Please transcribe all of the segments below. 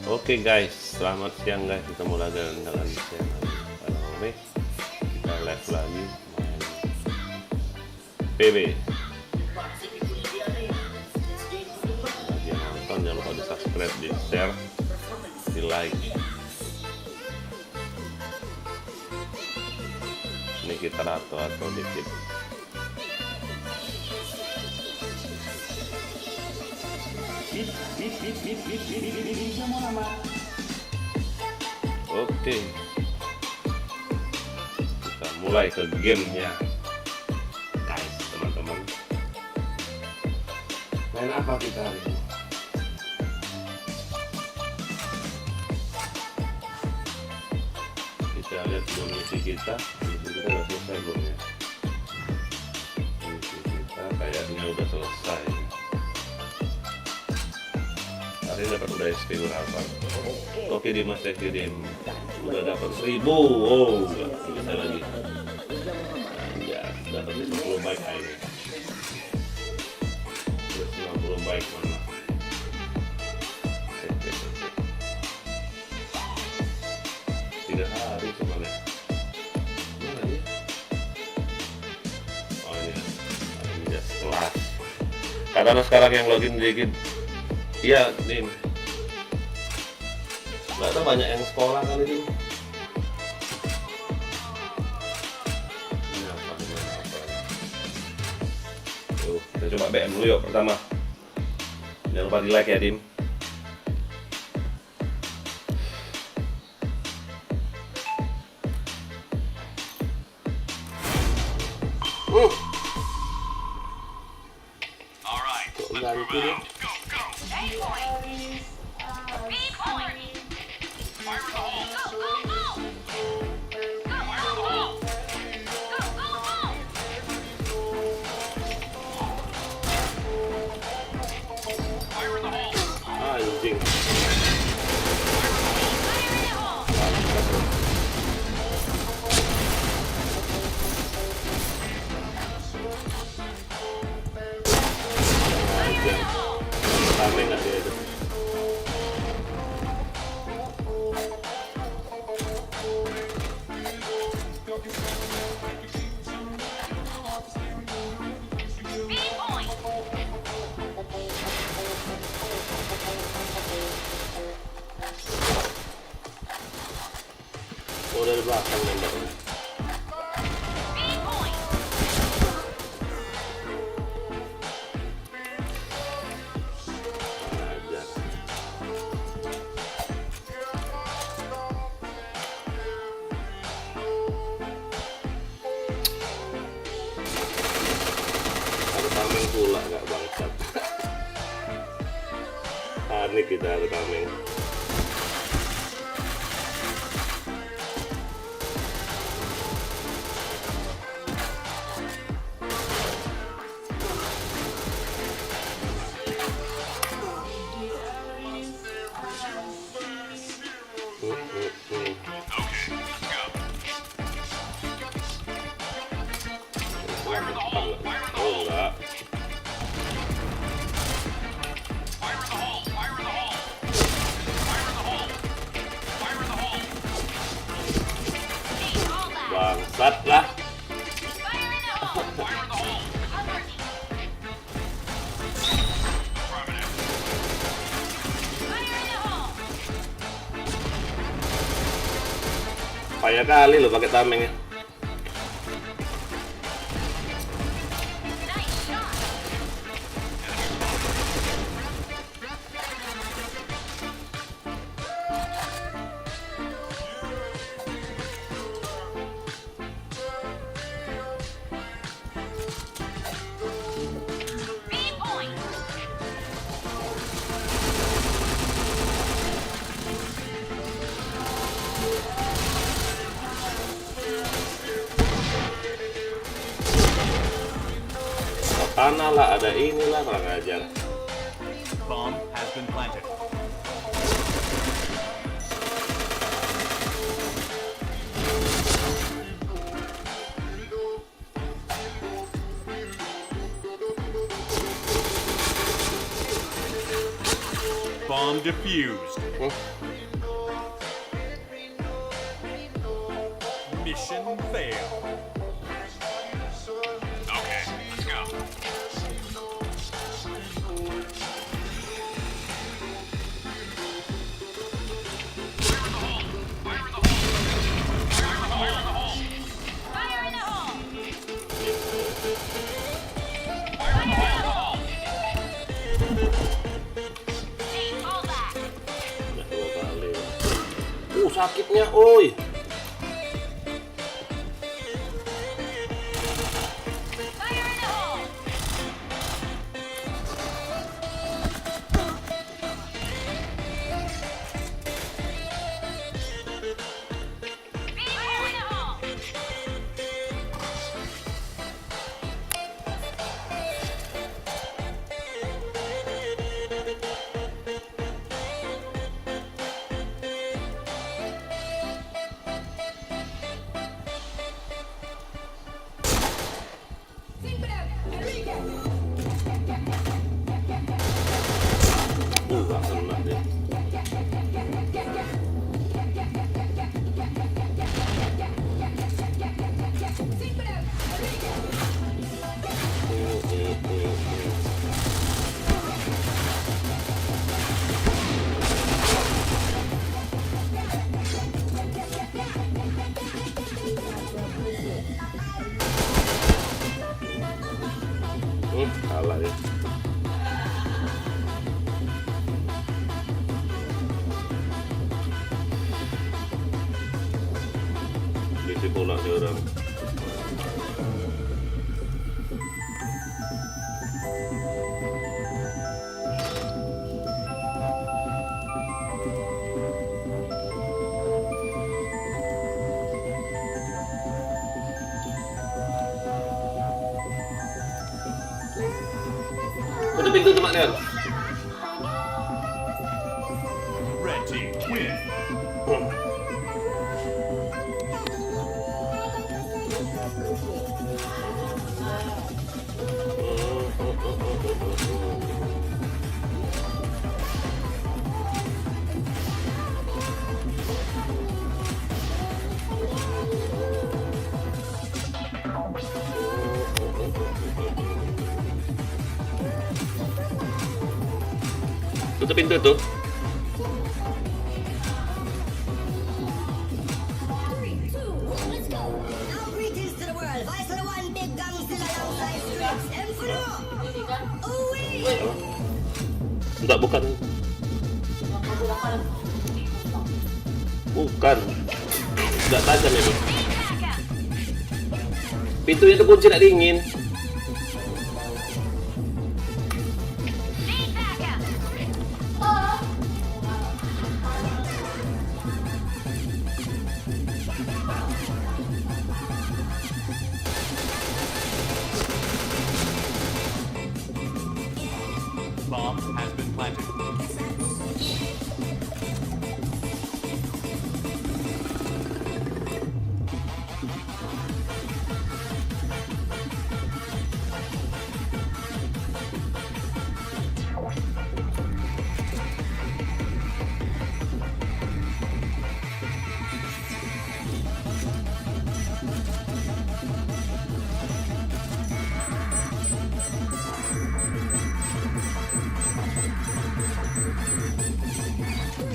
Oke guys, selamat siang guys. Ketemu lagi dengan channel Ome. Kita live lagi main PB. Bagi yang nonton jangan lupa di subscribe, di share, di like. Ini kita atau dikit. Oke, kita mulai ke gamenya guys, teman-teman. Main apa kita hari ini? Kita lihat dulu misi kita. Misi kita udah selesai belum ya? Misi kita kayaknya udah selesai. Hari ini dapat udah SP berapa? Oke Dimas, thank you Dim. Udah dapat 1000. Oh, enggak bisa lagi. Ya, dapat 50 byte ini. Terus 50 byte mana? Oke. 3 hari cuma ya. Mana dia? Oh ini ya kelas. Karena sekarang yang login dikit. Iya, Dim. Nggak tahu banyak yang sekolah kali ini. Ini apa? Tuh, kita coba BM dulu yuk pertama. Jangan lupa di like ya, Dim. Ganti dia. Anjing. Sampai nggak dia itu? Oh, dari belakang nembaknya. Ajar. Ada tameng pula nggak bangsat. Panik kita ada tameng. Oh enggak. Bangsat lah. Payah kali lo pakai tamengnya. Tanah lah, ada inilah, kurang ajar. Bomb has been planted. Bomb Bomb defused. Mission failed. Okay, let's go. Fire in the hole! Hey, hold that! Udah 2 kali. Sakitnya, oi. Fire in the hole! Fire in the hole! Gak kena deh. Kalah ya. Isi bola nih orang. Tutup pintu tuh Mak Leon. Red team win. Tutup pintu tuh. Let's go. Now greetings to the world. Vice of the one big gang still alongside streets. Emperor. Ooh-wee. Enggak, bukan. Bukan. Enggak tajam ini. Pintunya terkunci, tak dingin. Bomb has been planted.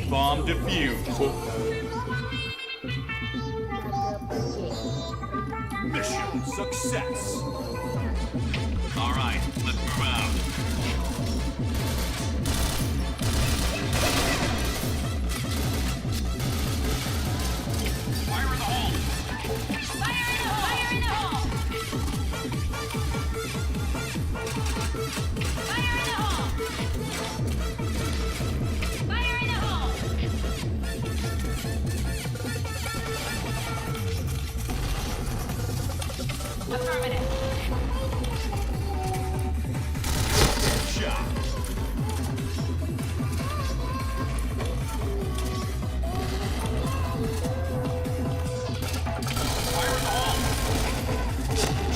Bomb defused. Mission success. All right, let's move out. Fire in the hole. Fire in the hole! Fire in the hole! Fire in the hole! Fire in the hole! Affirmative. Shot.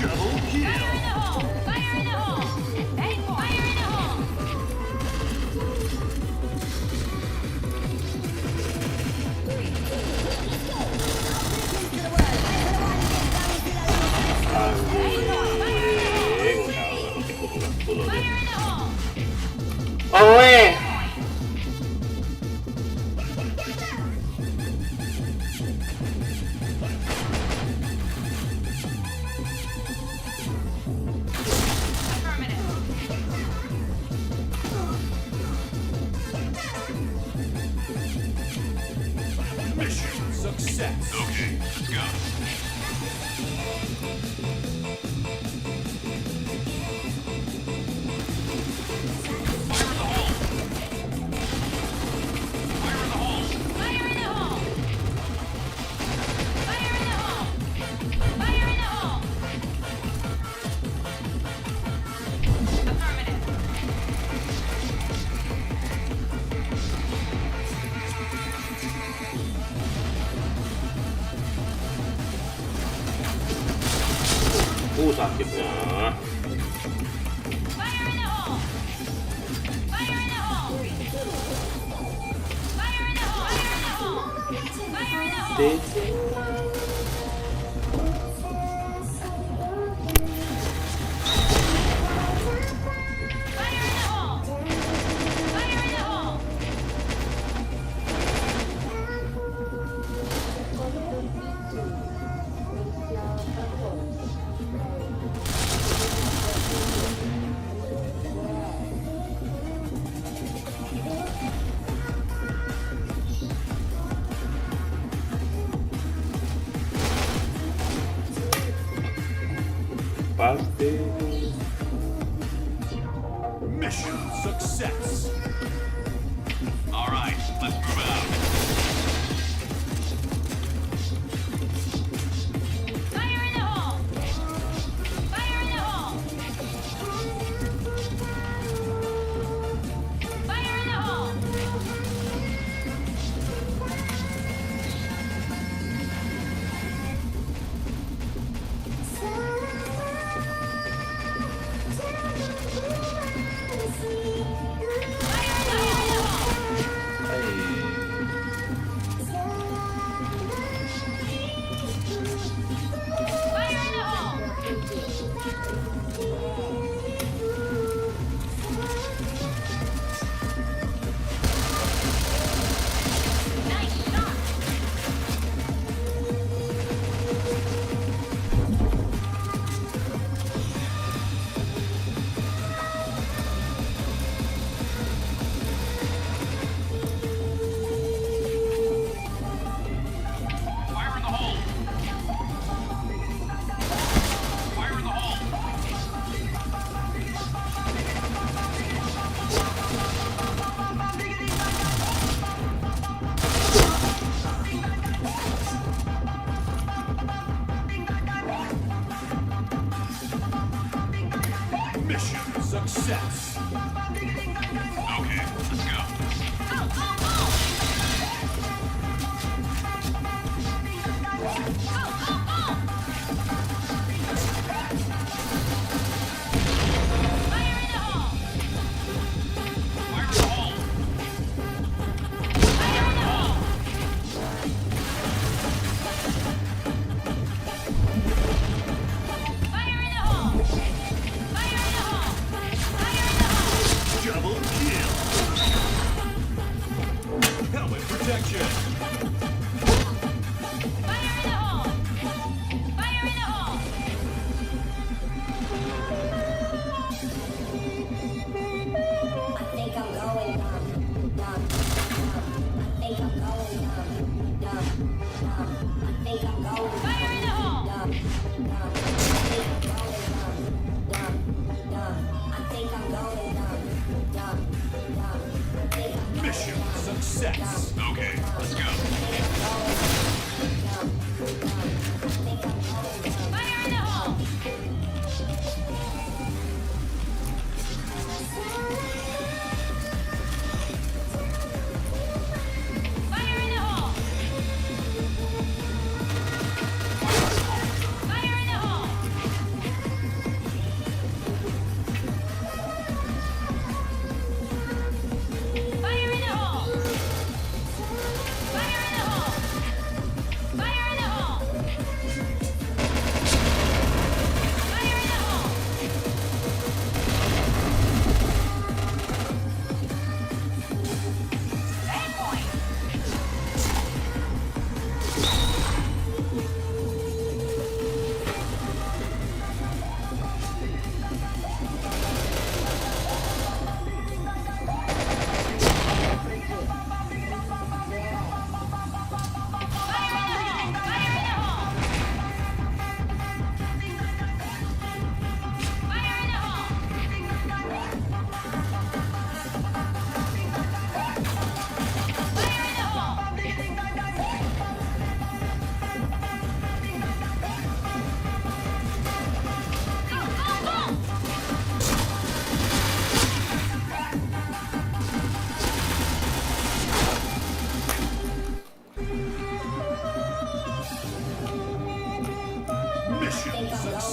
Double kill. Fire in the hole! Fire in the hole! Hey, fire in the hole! Mission success. Okay, let's go. Fire in the hole. Fire in the hole! Fire in the hole! Fire in the hole! Affirmative. Sakitnya. Fire in the hole! Fire in the hole! Fire in the hole! Fire in the hole! Fire in the hole! Fire in the hole! Pasti. Mission success. All right, let's move out. Fire in the hole! Fire in the hole! Fire in the hole! Fire in the hole! Nice shot! Fire in the hole. Fire in the hole. Mission success. Okay, let's go. Go, go, go! Go, go, go! Fire in the hole! Fire in the hole. Fire in the hole! Fire in the hole! Fire in the hole! Fire in the hole! Double kill. Helmet protection. Fire in the hole! Fire in the hole! I think I'm going dumb, dumb, dumb. I think I'm going dumb, dumb, dumb. I think I'm going Fire in the hole! dumb, dumb. I think I'm going dumb, dumb, dumb. I think I'm going dumb, dumb, dumb. Mission success. Okay, let's go. Fire in the hole! Fire in the hole! Fire in the hole! Fire in the hole! Fire in the hole!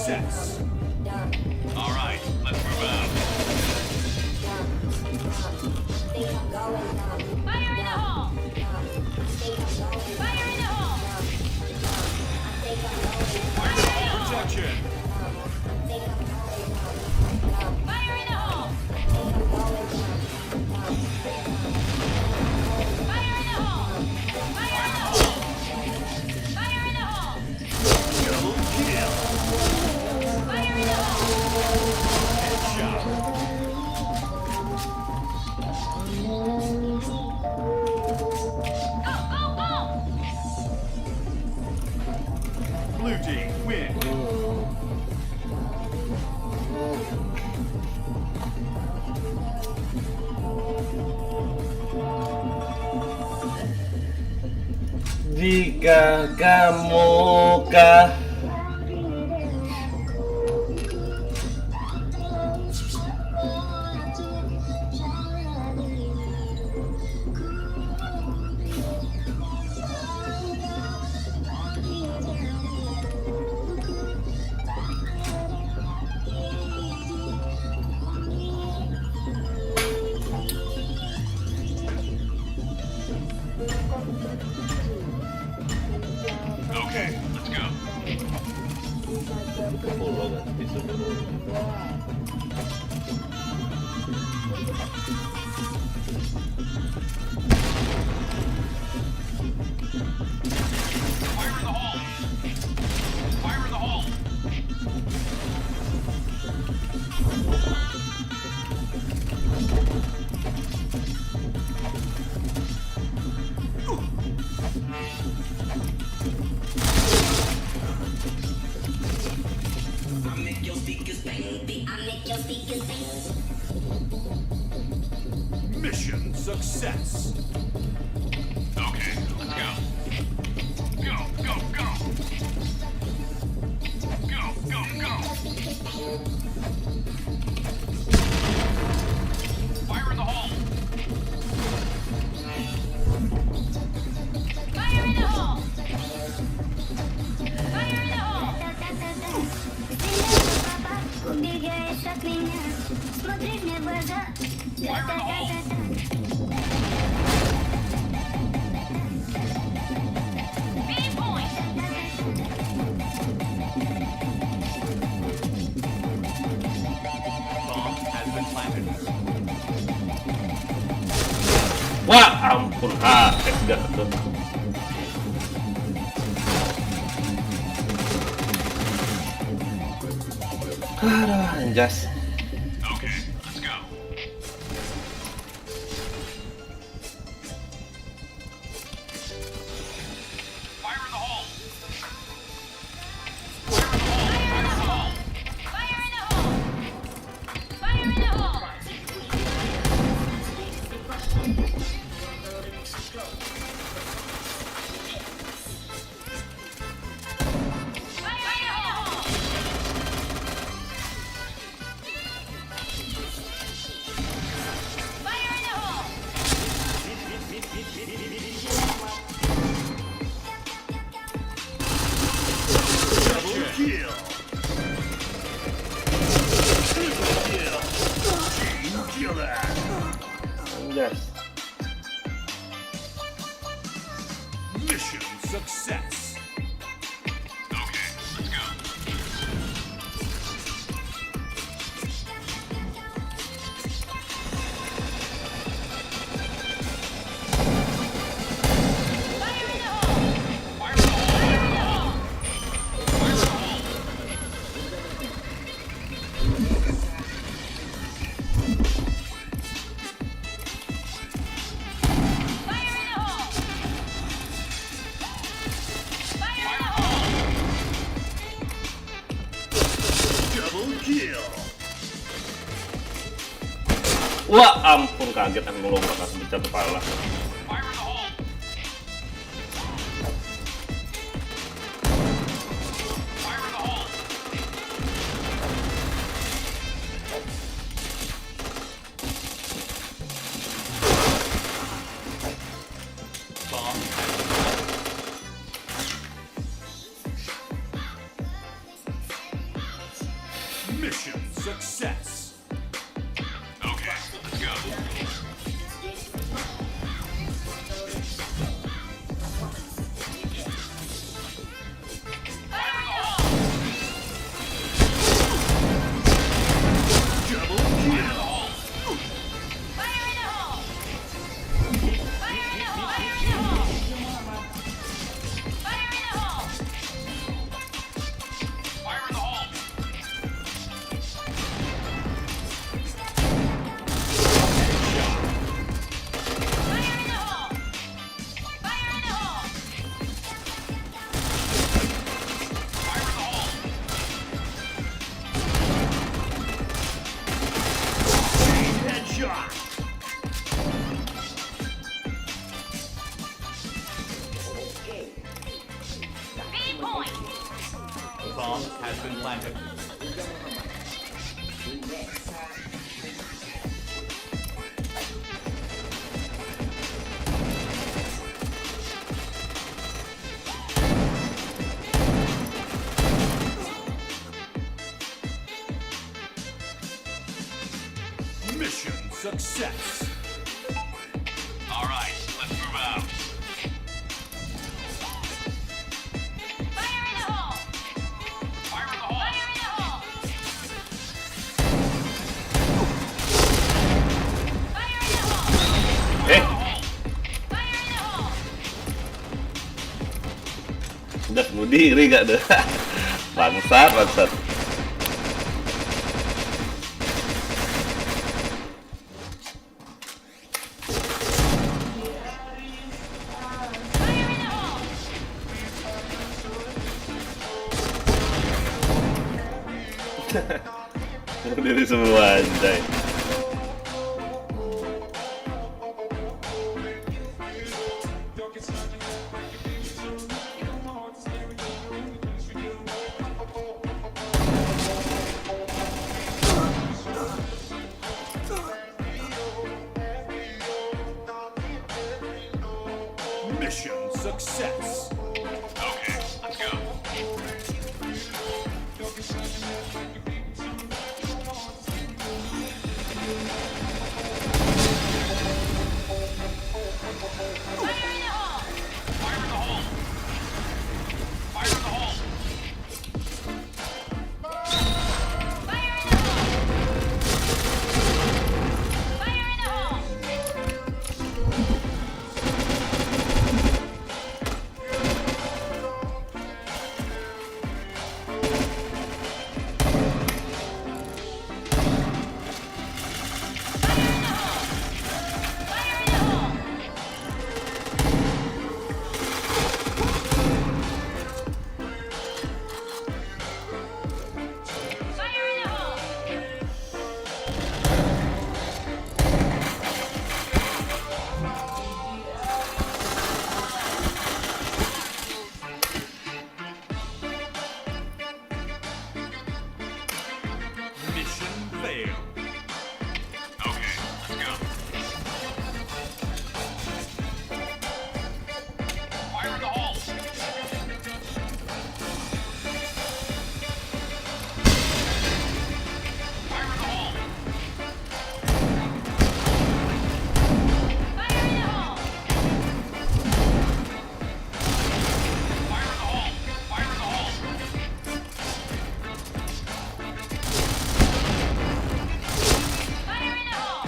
success. All right, let's move out. Think I'm going dumb. Fire in the hole! Think I'm going Fire in the hole! think I'm going Fire in the hole! Protection. think I'm going Fire in the hole! think I'm going Fire in the hole! Fire in the hole! Fire in the hole! Double kill. Fire in the hole! Headshot. Go, go, go! Blue team win. Jika kamu kah Okay, let's go. pulau kan bisa pulau. Fire in the hole. Fire in the hole. I make your speakers bang. I make your speakers bang. Mission success. Okay, let's go. Go, go, go. Go, go, go. Fire in the hole. Fire in the hole! Fire in the hole! Убегаешь от меня, смотри мне в глаза. Main point! Bomb has been planted. Wah, ampun, enggak ketemu. Aduh, anjas. Okay, let's go. Fire in the hole. Fire in the hole! Fire in the hole! Fire in the hole! Fire in the hole! Fire in the hole! Double kill. Triple kill. Team killer. Anjas. Mission success. Okay, let's go. Fire in the hole! Fire in the hole. Fire in the hole! Fire in the hole. Fire in the hole! Fire in the hole! Double kill. Wah, ampun, kaget aku lompat langsung pecah kepala. Fire in the hole. Fire in the hole. Bomb has been Mission success. Okay, let's go. Fire in the hole! Double kill. Fire in the hole! Fire in the hole! Fire in the hole! Fire in the hole. Fire in the hole! Fire in the hole! Fire in the hole. Headshot. 3 points! Bomb has been planted. Mission success. All right, let's move out. Fire in the hole! Fire in the hole. Fire in the hole! Fire in the hole! Eh, Fire in the hole! udah berdiri gak deh? Bangsat, bangsat. Fire in the hole! Berdiri semua anjay. Mission success. Okay, let's go. Fire in the hole! Fire in the hole. Fire in the hole. Fire in the hole! Fire in the hole! Fire in the hole! Fire in the hole! Mission failed. Okay, let's go. Fire in the hole. Fire in the hole. Fire in the hole! Fire in the hole. Fire in the hole. Fire in the hole! Fire in the hole!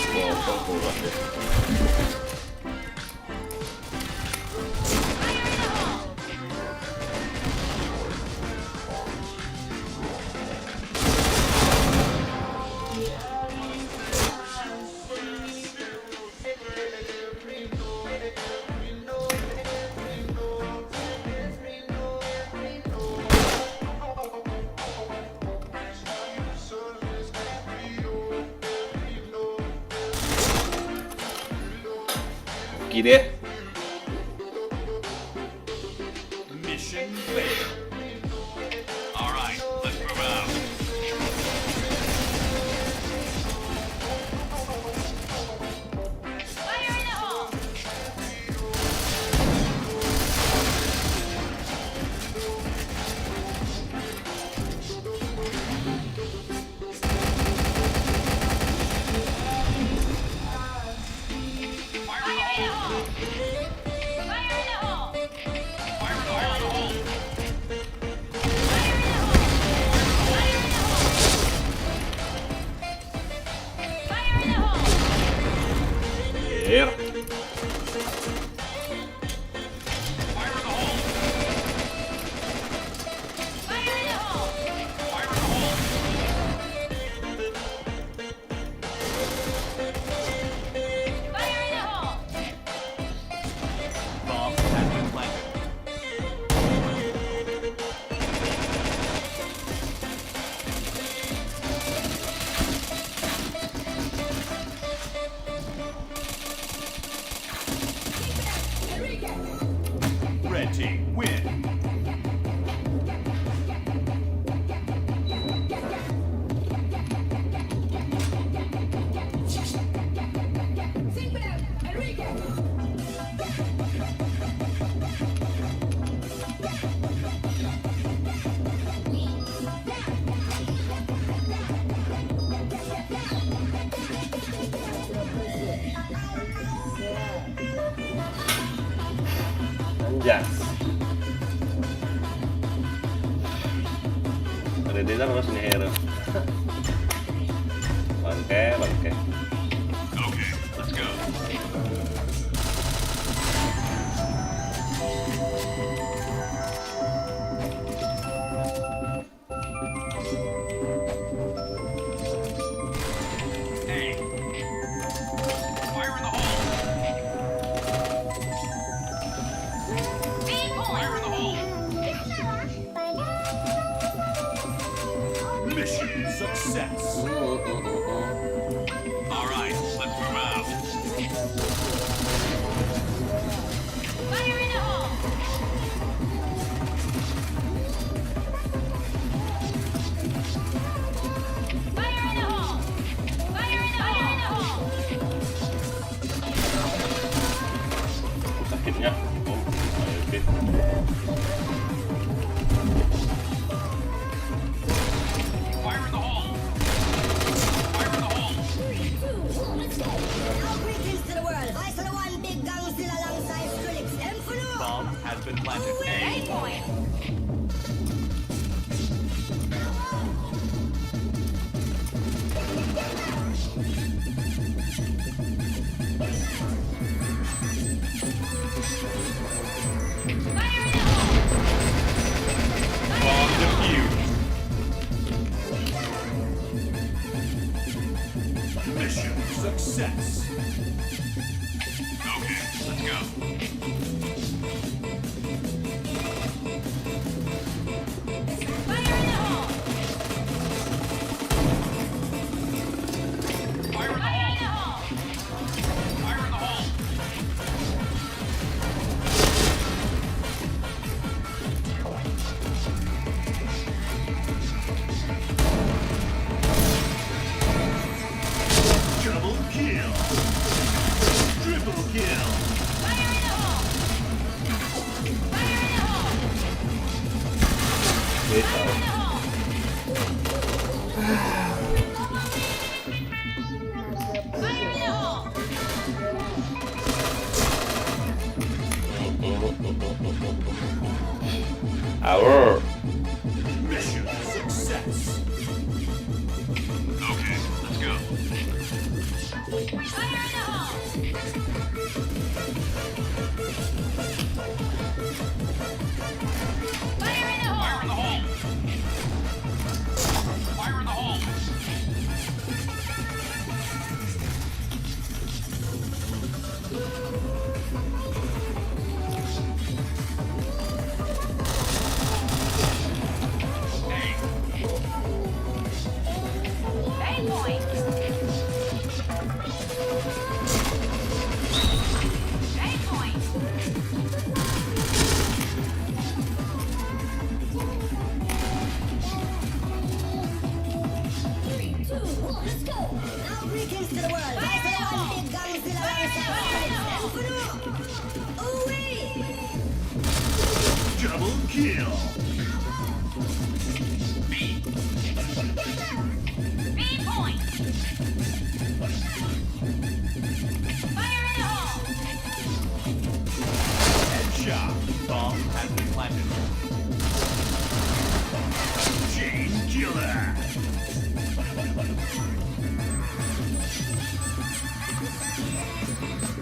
Wow, kok kurang deh. Fire in the hole! Oke deh. Mission failed. All right, let's move out. Fire in the hole! Anjas. Ready na mga sinihero. Bangke. Okay, let's go. Hey. Fire in the hole. B Fire in point. the hole. Mission success. All right, let's move out. Fire in the hole. Fire in the hole. Fire in the hole. Sakitnya. Oh, oke. Fire in the hole. Fire in the hole. Now greetings to the world. I saw the one big gang still alongside Skrillex. Them for no. Bomb has been planted. A point. Fire in the hole. Bomb defused. Mission success. Okay, let's go. Fire in the hole. Fire in the Fire in the hole. hole. Fire in the hole. Double kill. Triple kill. Fire in the hole. Fire in the hole. Wait, Fire in the hole. Fire in the hole. Our. Mission success. Okay, let's go. Fire in the hole. Fire in the hole. Fire in the hole. Fire in the hole. Hey, A point. A point. Let's go. Now greetings to the world. I saw the one big gang still alongside Skrillex. Them for no. Ooh-wee. double kill. B point. Fire in the hole. Headshot. Bomb has been planted. Chain killer.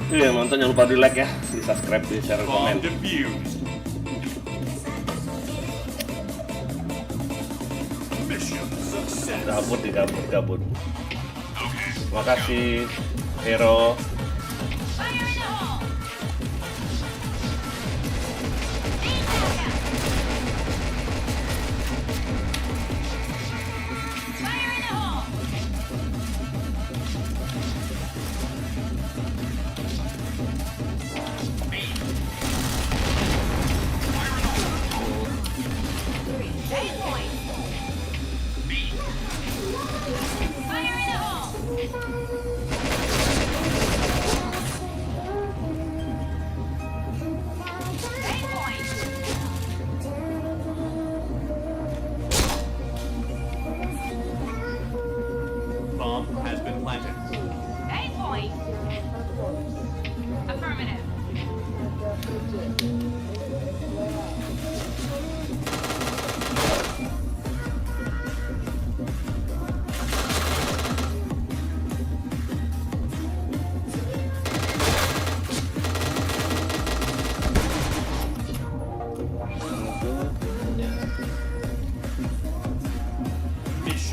Yang nonton jangan lupa di like ya, di subscribe, di share, komen. Bomb defused. Mission success. Gabut. Okay. Makasih, Hero. Fire in the hole. Fire in the hole. A point. Fire in the hole.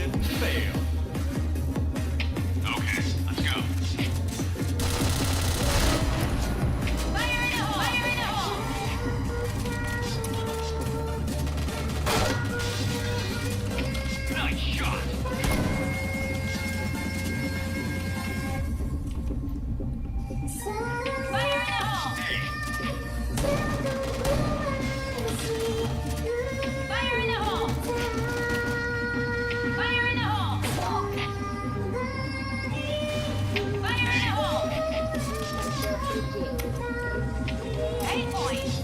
Mission failed. Okay, let's go. Fire in the hole! Fire in the hole! Nice shot. Fire in the hole! Hey, Fire in the hole! Fire in the hole! Fire in the hole! 8 points!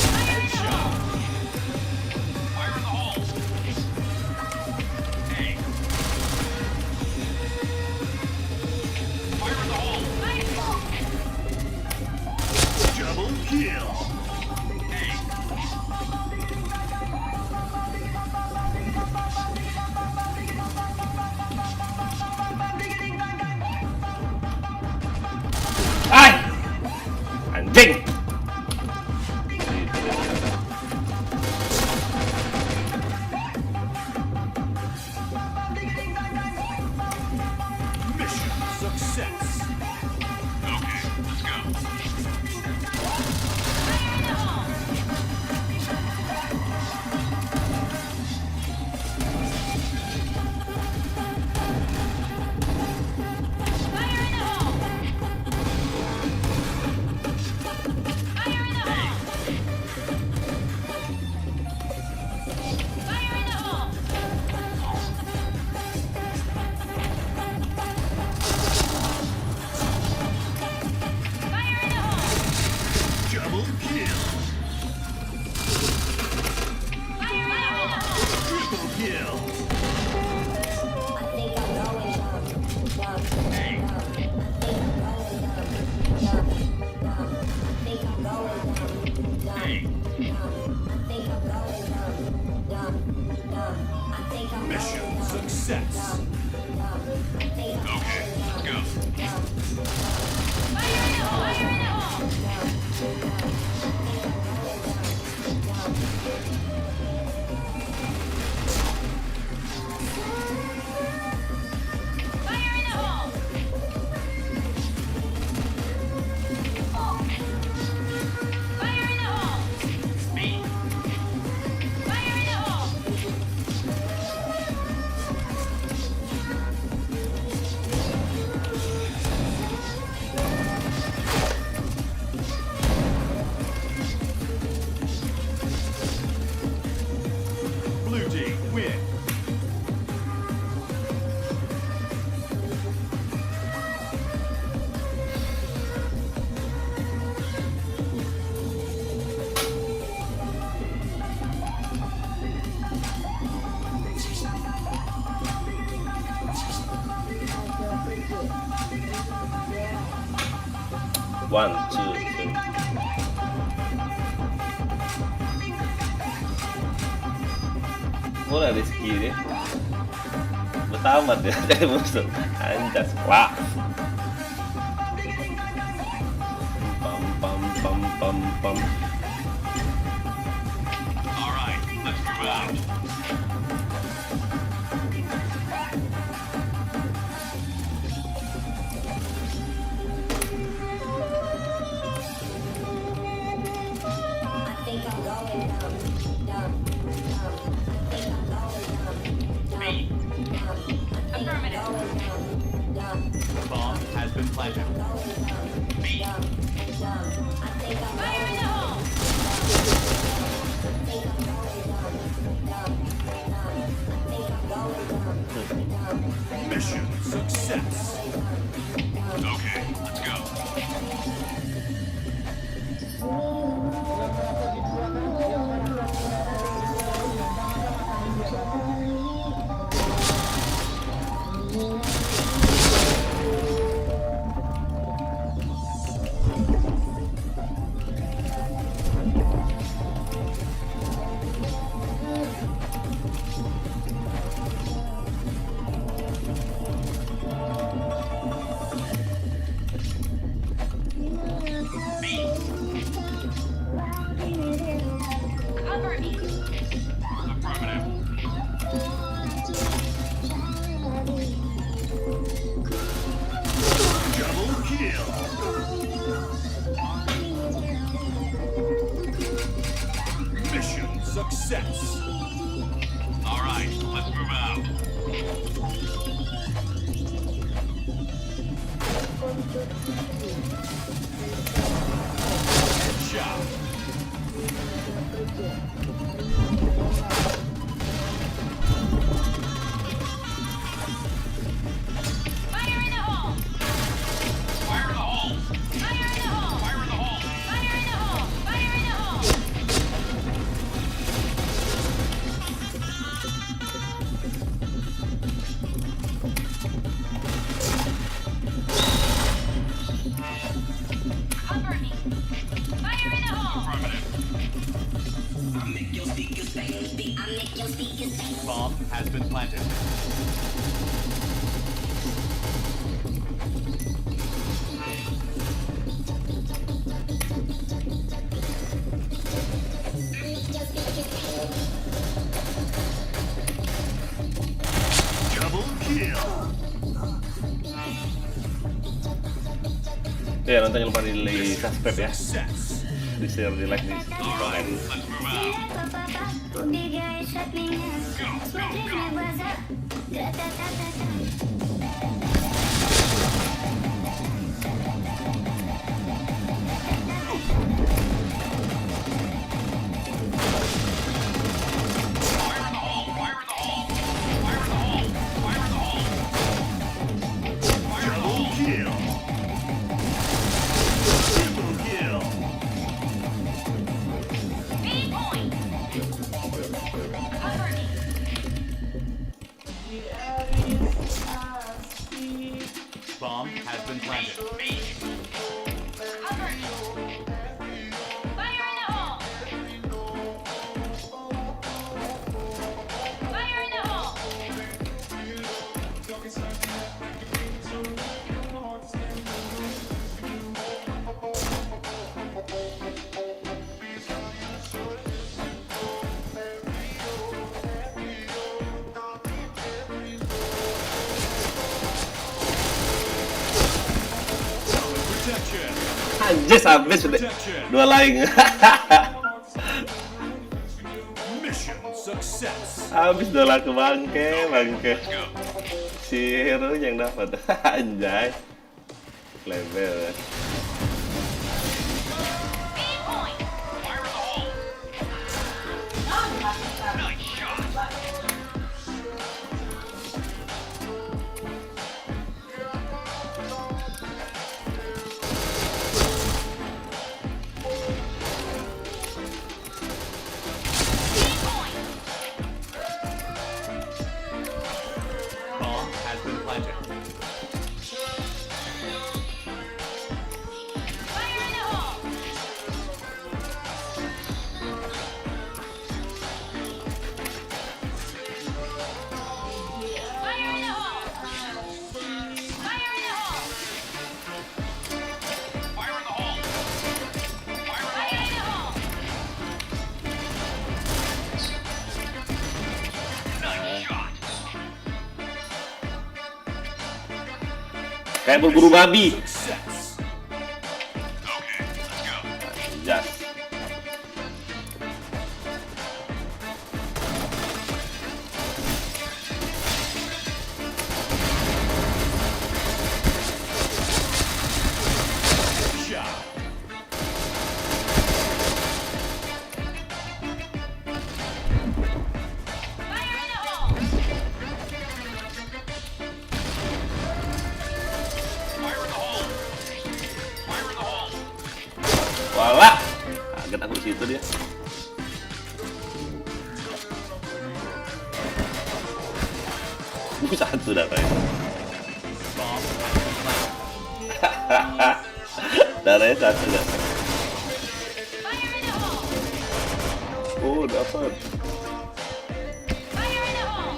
Fire in the hole! fire in the hole. Hey. Fire in the hole. Double kill. Hey. Ay! Anjing! Mission success. Okay, let's go. Fire in the hole! Fire in the hole! Fire in the hole! Fire in the hole! Fire in the hole! Double kill. Fire in the hole! Triple kill. I think I'm going dumb. Hey. I think I'm going dumb. Hey. Mission success. Okay, let's go. Fire in the hole! Fire in the hole! Fire in the hole! Fire in the hole! Me. Fire in the hole! Blue team win. One, two, three. Murah rezeki dia. Bertamat dia dari musuh. Anjas, wah. Pam pam pam pam pam. All right, let's move out. I think I'm going dumb. I think I'm going dumb. Me. Affirmative. Bomb has been planted. Me. Fire in the hole! Mission success. Okay, let's go. Mission success. All right, let's move out. Headshot. Fire in the hole! Fire in the hole. Fire in the hole! Fire in the hole. Fire in the hole! Fire in the hole! Cover me! Fire in the hole! Bomb has been planted. Double kill. Ya, nonton yang lupa di subscribe ya, Success. di share, di like, di komen. Let's move out. Убегай от меня, смотри в глаза. Та-та-та-та-та. Fire in the hole. Fire in the hole. Fire in the hole. Fire in the hole. Fire in the hole. Kill. Triple kill. B point! Cover me! Bomb has been planted. Cover me! Fire in the hole! Fire in the hole! Protection. Anjir, habis udah. Dua lain. Mission success. Habis dua laku bangke. Let's go. Si hero yang dapat. Anjay. Level ya. B point! Fire in the hole. Nice shot. B point! Bomb has been planted. Fire in the hole! Fire in the hole! Fire in the hole! Fire in the hole. Fire in Fire in the hole! the nice shot. Kayak berburu babi. Success. Okay, let's go. Jas. Shot. Fire in the hole! Fire in the hole. Fire in the hole. Walah. Kaget aku di situ dia. Satu datanya. Bomb has been planted. Darahnya satu dah. Fire in the hole! Oh, dapat. Fire in the hole!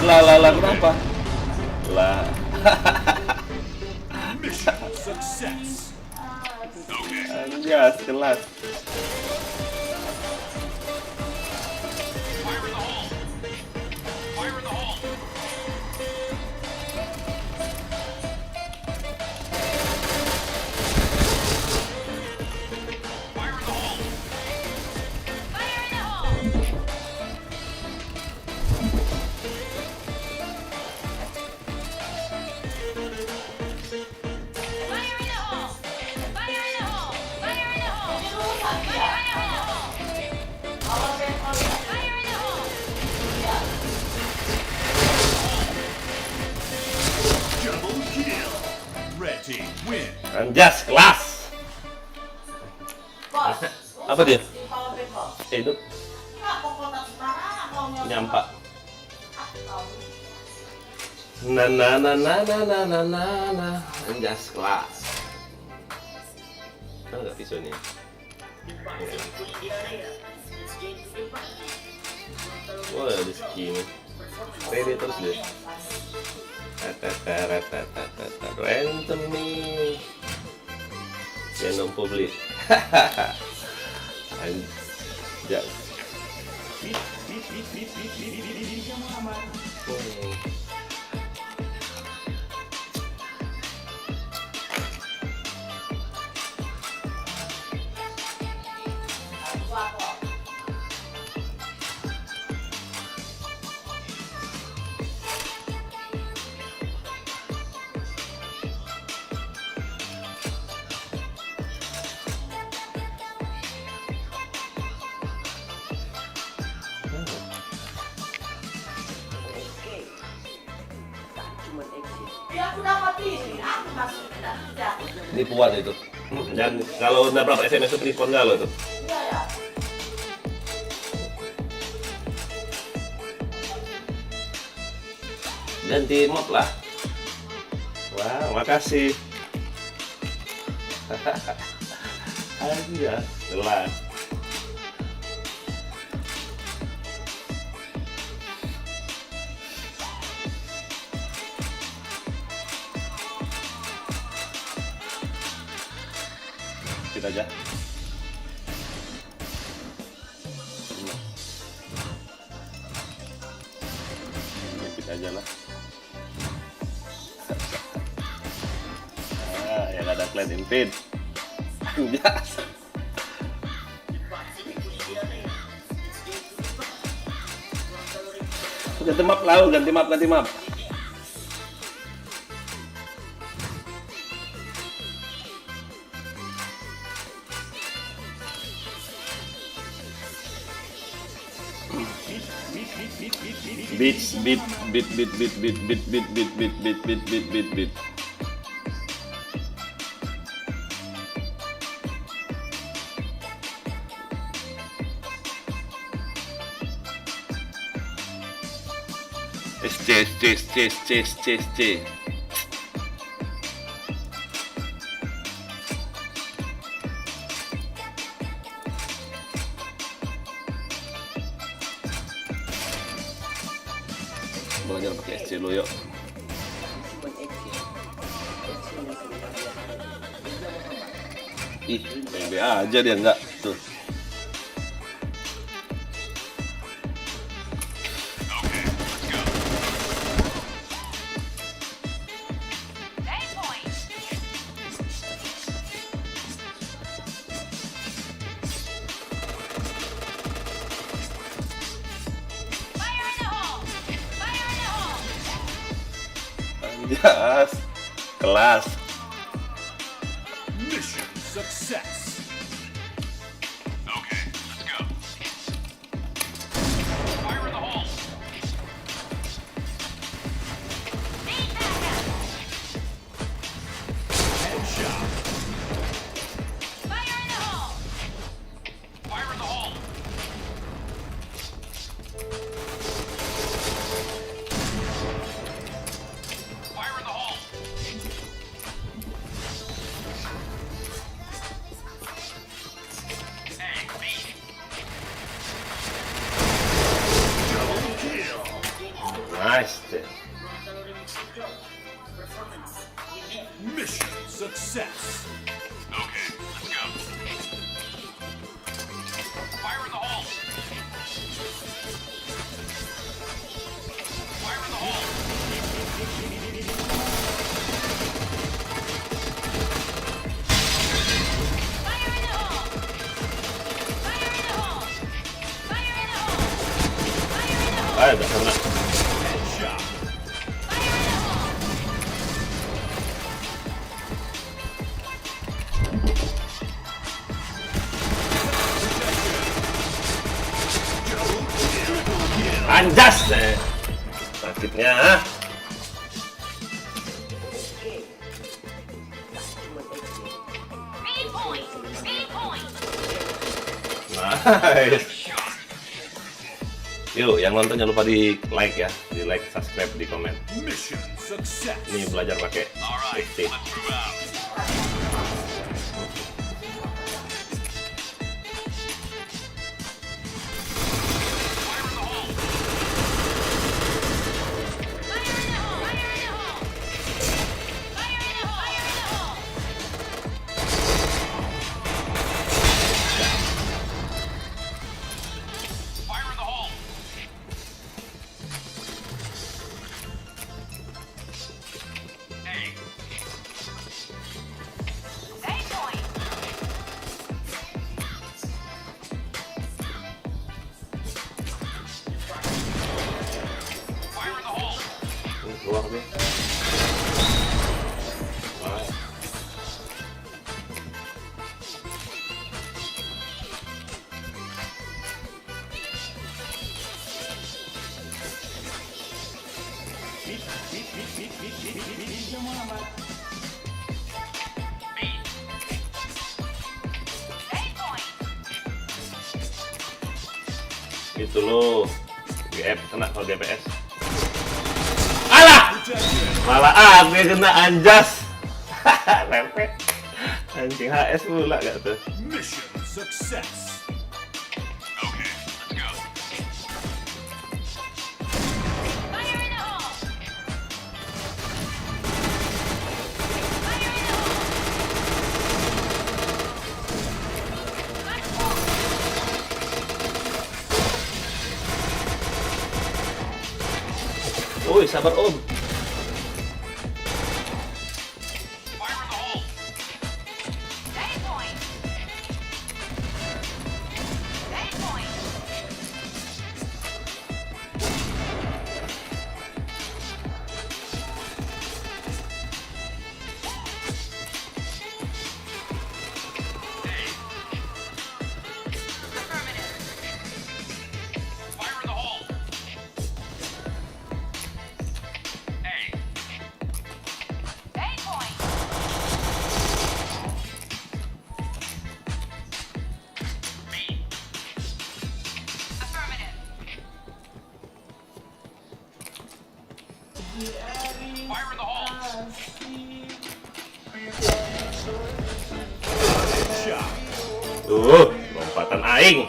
Lah, kenapa? Lah. Mission success. Anjas, kelas. Fire in the hole. Fire in the hole. Fire in the hole. Fire in the hole! Fire in the hole! Fire in the hole! Fire in the hole! Fire in the hole! Fire in the hole! Double kill. Red team win. Anjas, kelas. Apa dia? Hidup. Nyampak. Na. Anjas, kelas. Tahu nggak pisaunya? Wah, ada segini. Ready terus deh. Random nih. Yang nompo beli. Anjay. Nipuan itu. Dan kalau udah berapa SMS itu penipuan nggak lo tuh? Ganti mod lah. Wah, makasih. Aja, jelas. Kita aja. Kita aja lah. Yang ada clan invade. Anjas. Ganti map lah, ganti map. Beat. SC. Belajar pakai SC lo yuk. Ih, PB aja dia enggak tuh. A point! Fire in the hole! Fire in the hole! Anjas, kelas. Mission success. Okay, let's go. Fire in the hole. Need backup! Headshot. Fire in the hole! Fire in the hole. Fire in the hole. success. Okay, let's go. Fire in the hole. Fire in the hole. Fire in the hole! Fire in the hole! Fire in the hole! Fire in the hole! Udah kena. Headshot. Fire in the hole! Anjas deh. Sakitnya. Speed point! Speed point! Nice. Yuk, yang nonton jangan lupa di like ya, di like, subscribe, di komen. Mission success. Ini belajar pakai Alright, stick. let's move out. Fire in the hole! Fire in the hole! Fire in the hole! Fire in the hole! Fire in the hole. Hey, Save point! fire in the hole. Keluar deh. Wah. Save point! Itu lo GF kena kalau DPS. Alah! Malah dia kena anjas. Lepet. Anjing HS pula gak tuh. Mission success. Okay, let's go. Fire in the hole! Fire in the hole! Let's go! Woi, sabar Om. Fire in the hole. Save point! Save point! Affirmative. Fire in the hole. Hey, Save point! B. Affirmative. Fire in the hole. Headshot. Lompatan aing.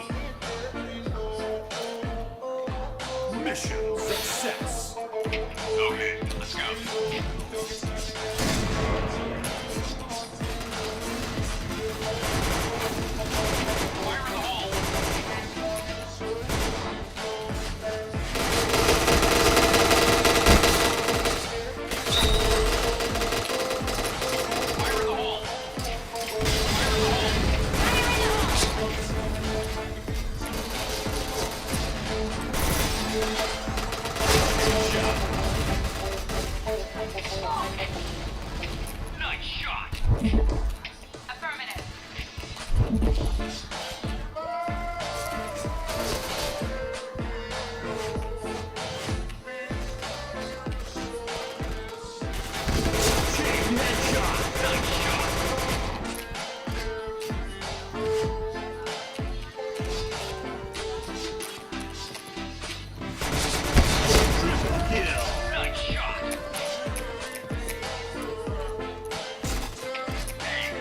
Mission success. Okay, let's go. Fire in the hole. Fire in the hole. Nice shot. Affirmative. Chain headshot. Nice shot. Triple kill. Nice shot. Hey.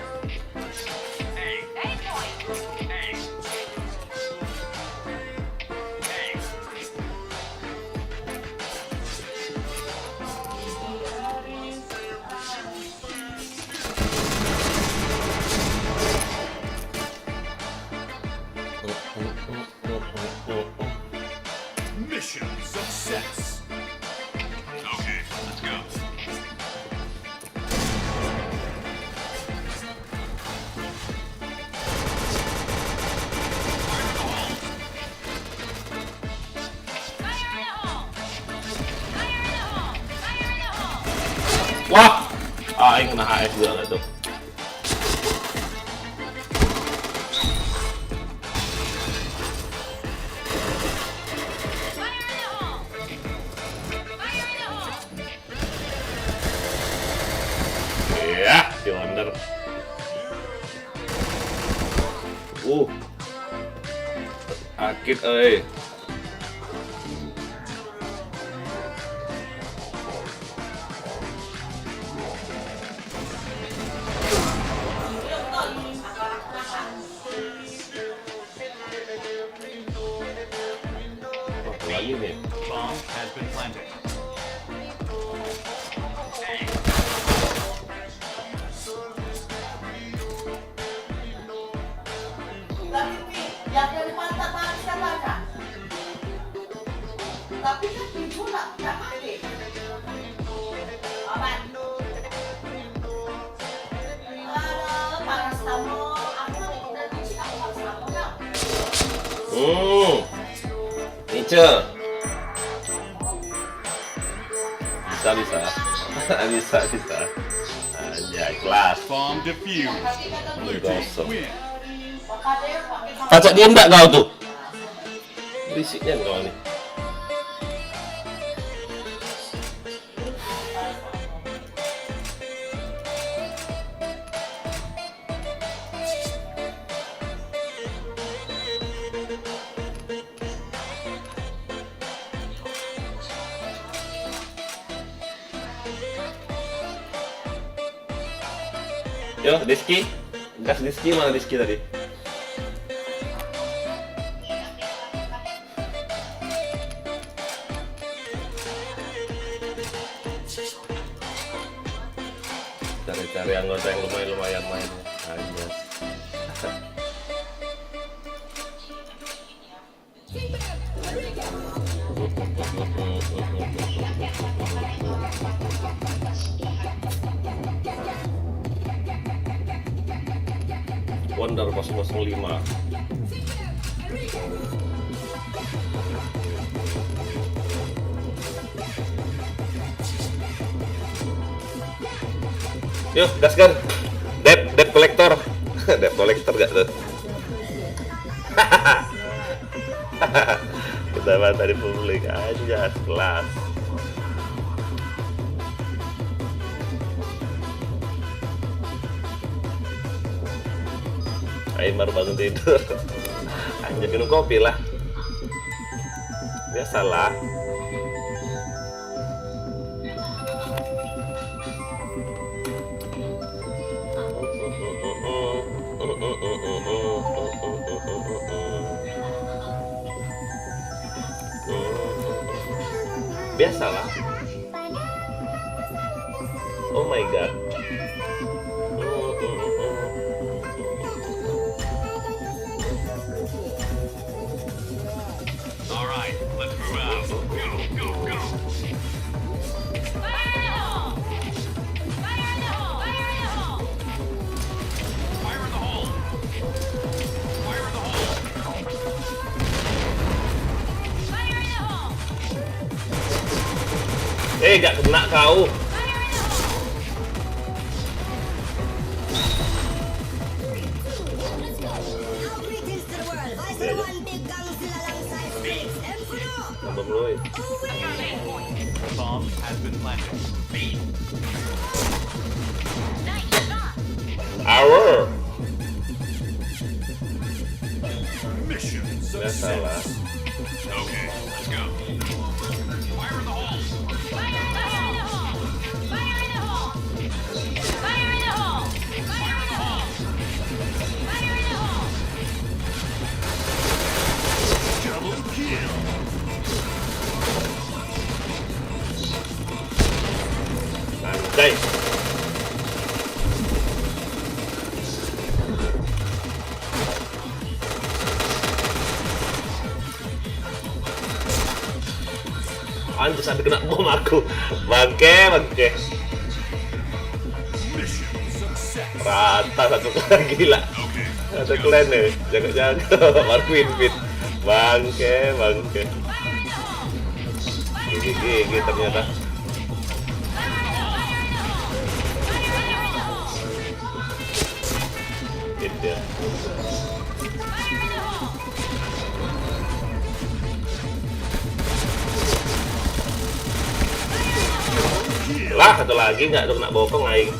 Aing kena HS juga nggak tuh. Fire in the hole! Fire in the hole! Ya, si Wonder. Akit, euy. Lagi nih. Bomb has been planted. Yang dari pantat manusia banyak. Tapi kan dijual tak mati. Aman. Aduh, paracetamol. Aku lagi nanti sih aku paracetamol dah. Nice. Bisa. Bisa. Anjay, kelas. Bomb defused. Blue team Gosok. win. Makanya pakai Pacak dia enggak kau tuh? Berisiknya kau nih. Yo, Diski. Gas Diski, mana Diski tadi? Cari-cari anggota yang lumayan main aja. Wonder 005. Yuk, gaskan. Debt collector. Debt collector gak tuh? Kita mata di publik aja, kelas. Aing baru bangun tidur. Anjir, minum kopi lah. Biasalah. Biasalah. Oh my god. All right, let's move out. Go. Fire in the hole! Fire in the hole! Fire in the hole! Fire in the hole. Fire in the hole. Fire in the hole! Gak kena kau. Fire in the hole! Greetings to the world. Vice of the one big Godzilla alongside Phoenix. And for now, Tambah meluy. Bomb has been planted. Nice shot! Hour. Mission Biasalah. success. Okay, let's go. Fire in the hole. Fire in the hole! Fire in the hole! Fire in the hole! Fire in the hole! Fire in the hole! Double kill. Anjay. Anjir, sampai kena bom aku. Bangke. Mission success. Rata satu klan, gila. Okay. Satu klan nih. Jaga-jaga. Baru win. Bangke. Gigi ternyata. Fire in the hole! lagi nggak tuh kena bokong aing.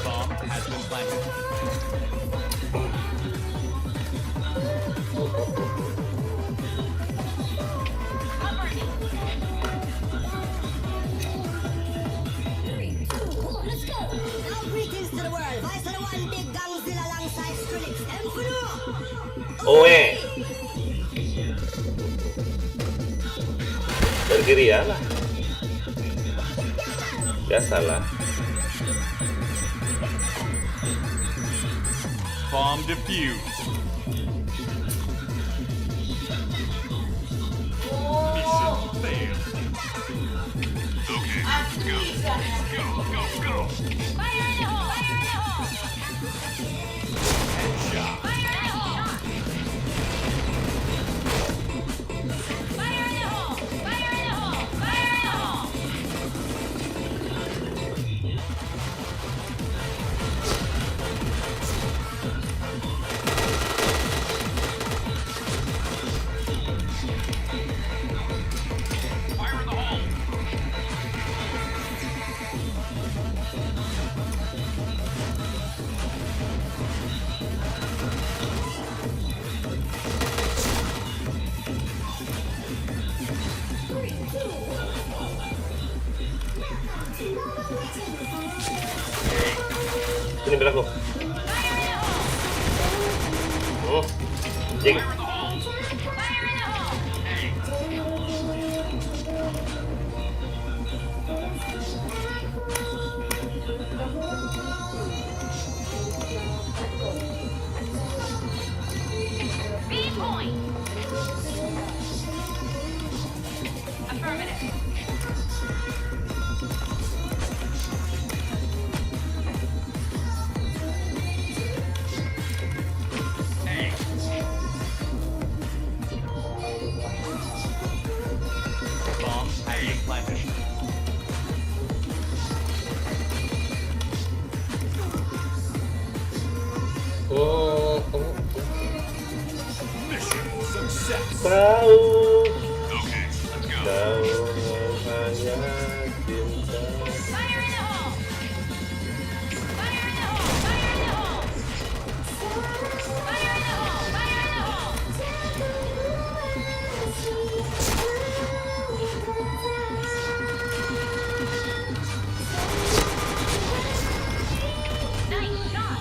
Bomb has been planted. Let's go. Now greetings to the world. Voice of the one big Gangzilla alongside Skrillex. Emperor. Oe. Dari kiri ya lah. Biasalah. Bomb defused. Mission failed. Okay, let's go. Go. Fire in the hole! Fire in the hole! Headshot. Fire in the hole! Fire in the hole! Fire in the hole! Fire in the hole! Fire in the hole. Sini belakang. Jeng. Fire in the hole! B point! Affirmative. Bomb has been planted. Mission success. Tahu. Okay, let's go. Tahu hanya cinta. Fire in the hole! Fire in the hole! Fire in the hole! Fire in the hole! Fire in the hole! Nice shot!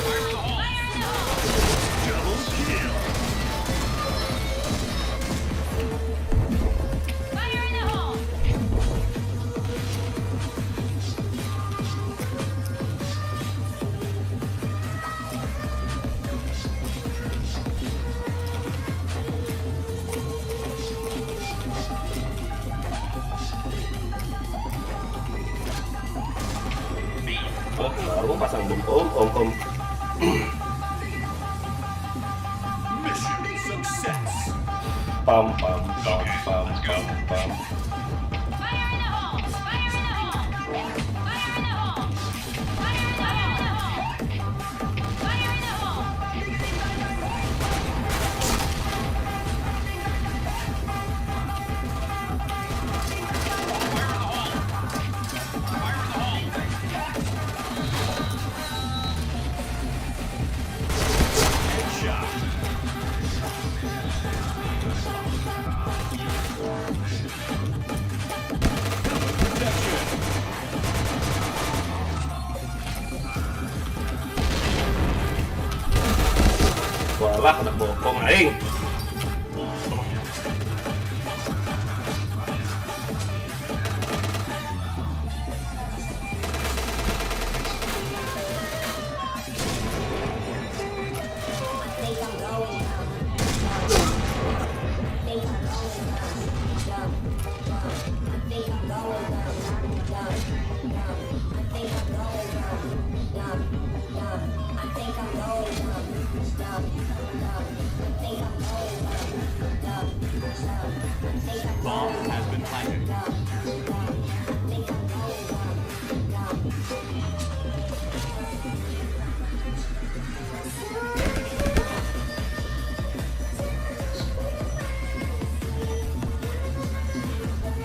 Fire in the hole! Double kill. Fire in the hole! Baru pasang om. Mission success. Pam. Fire in the hole! Fire in the hole! Fire in the hole! Fire in the hole! Fire in the hole! Headshot.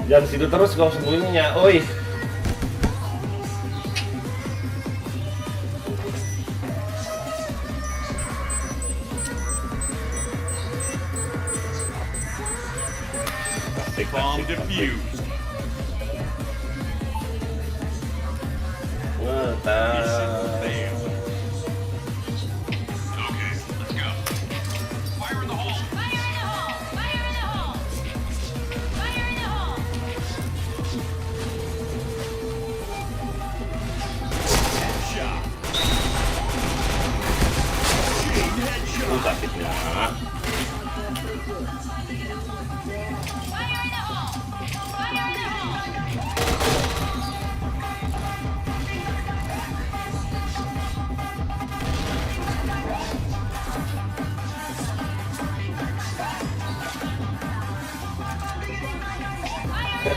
Jangan situ terus kau sembunyinya, oi. Asik, Bomb asik, asik. defused. Ngetar. Failed. Okay, let's go. Fire in the hole. Fire in the hole! Fire in the hole! Fire in the hole! Headshot. Chain headshot. Sakitnya. Fire in the hole! Fire in the hole! Fire in the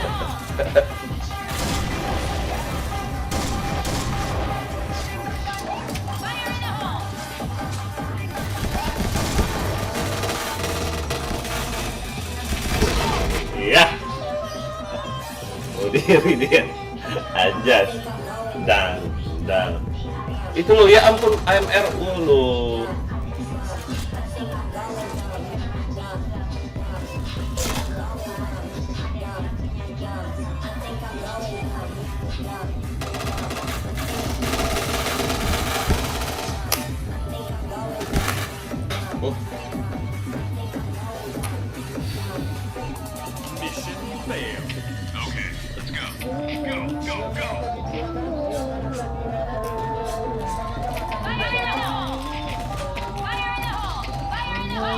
hole! Fire in the hole! Iya. Oh diri dia. Anjas. Dan. Itu lo ya ampun AMR lo. Oh, Mission failed. Okay, let's go. Go, go, go. Fire in the hole! Fire in the hole! Fire in the hole!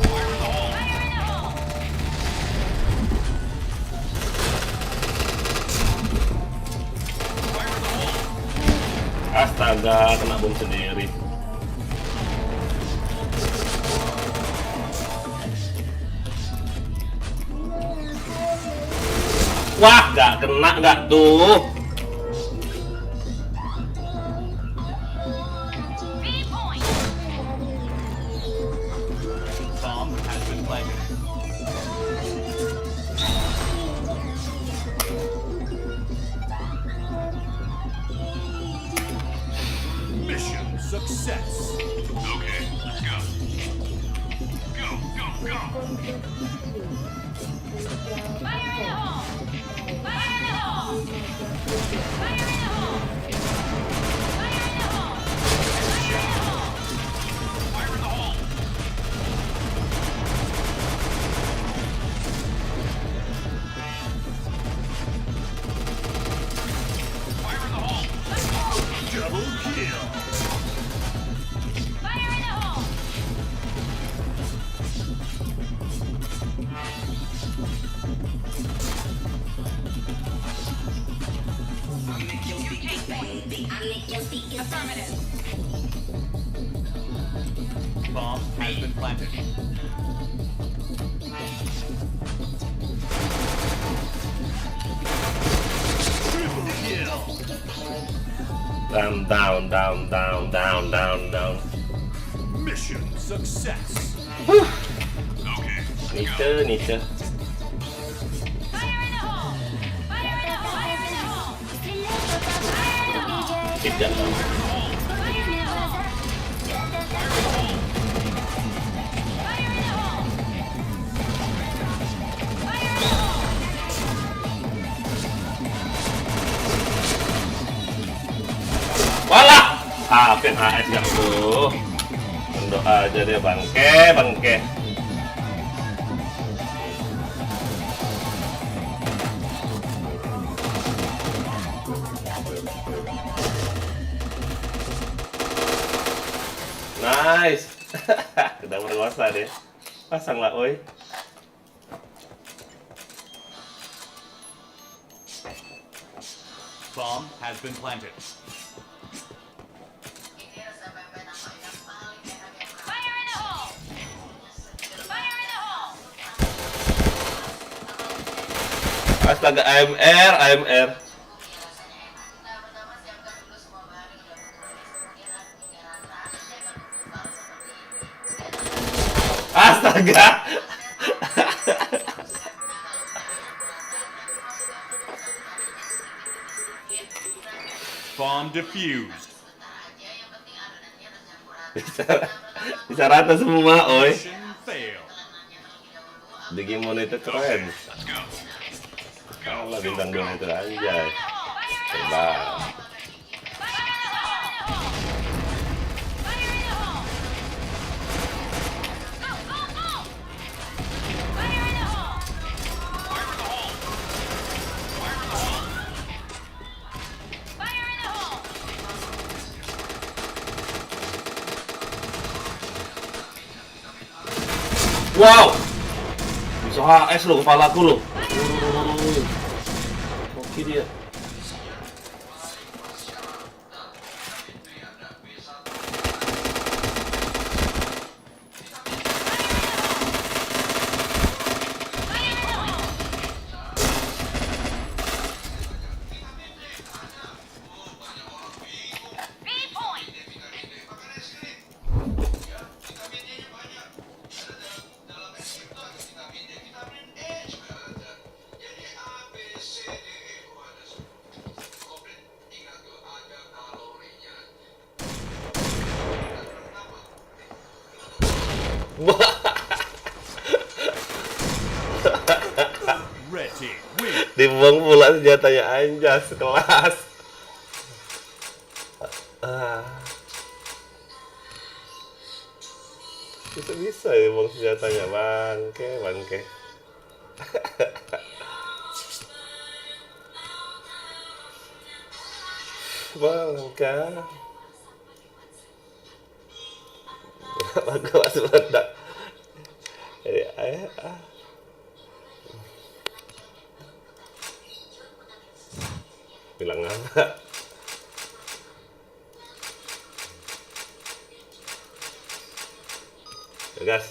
Fire in the hole. Fire in the hole! Fire in the hole. astaga, kena bom sendiri. Wah, nggak kena nggak tuh. B-point! Bomb has been planted. Mission success. Okay, let's go. Go, go, go. Fire in the hole! Fire in the hole! Fire in the hole! Fire in the hole! Fire in the hole! Fire in the hole. Fire in the hole. Double kill. Fire in the hole! Affirmative. Bomb has been planted. Triple kill. Down. Mission success. Okay, let's go. Nite. Fire in the hole! Fire in the hole! Fire in the hole! Tidak tahu. Fire in the hole! Fire in the hole! Fire in the hole! Walah, apin AS gak tuh. Berdoa aja deh bangke. Nice. Udah berkuasa deh. Pasanglah, oi. Bomb has been planted. Fire in the hole! Fire in the hole! Astaga, AMR. Astaga. Bomb defused. Bisa rata semua, oi. Mission failed. Di game mode itu keren. Let's go. Kalau bintang 2 itu anjay. Terbang. Wow, bisa HS lo kepalaku lo. Oke dia. Red team win. Dibuang pula senjatanya anjas kelas. Bisa ya dibuang senjatanya bangke. Bangka. Aku masih meledak. Jadi bilang apa? Gas.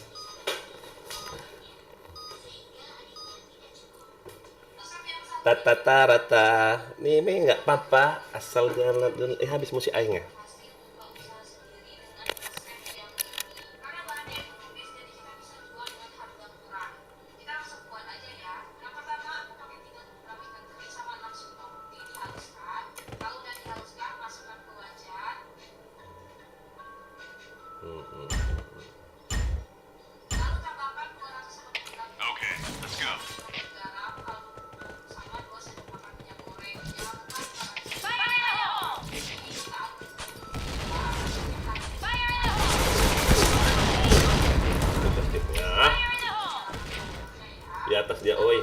Rata. Nih nggak apa-apa, asal jangan dulu. Habis musik aing ya. Okay, let's go. Nah, di atas dia, oi.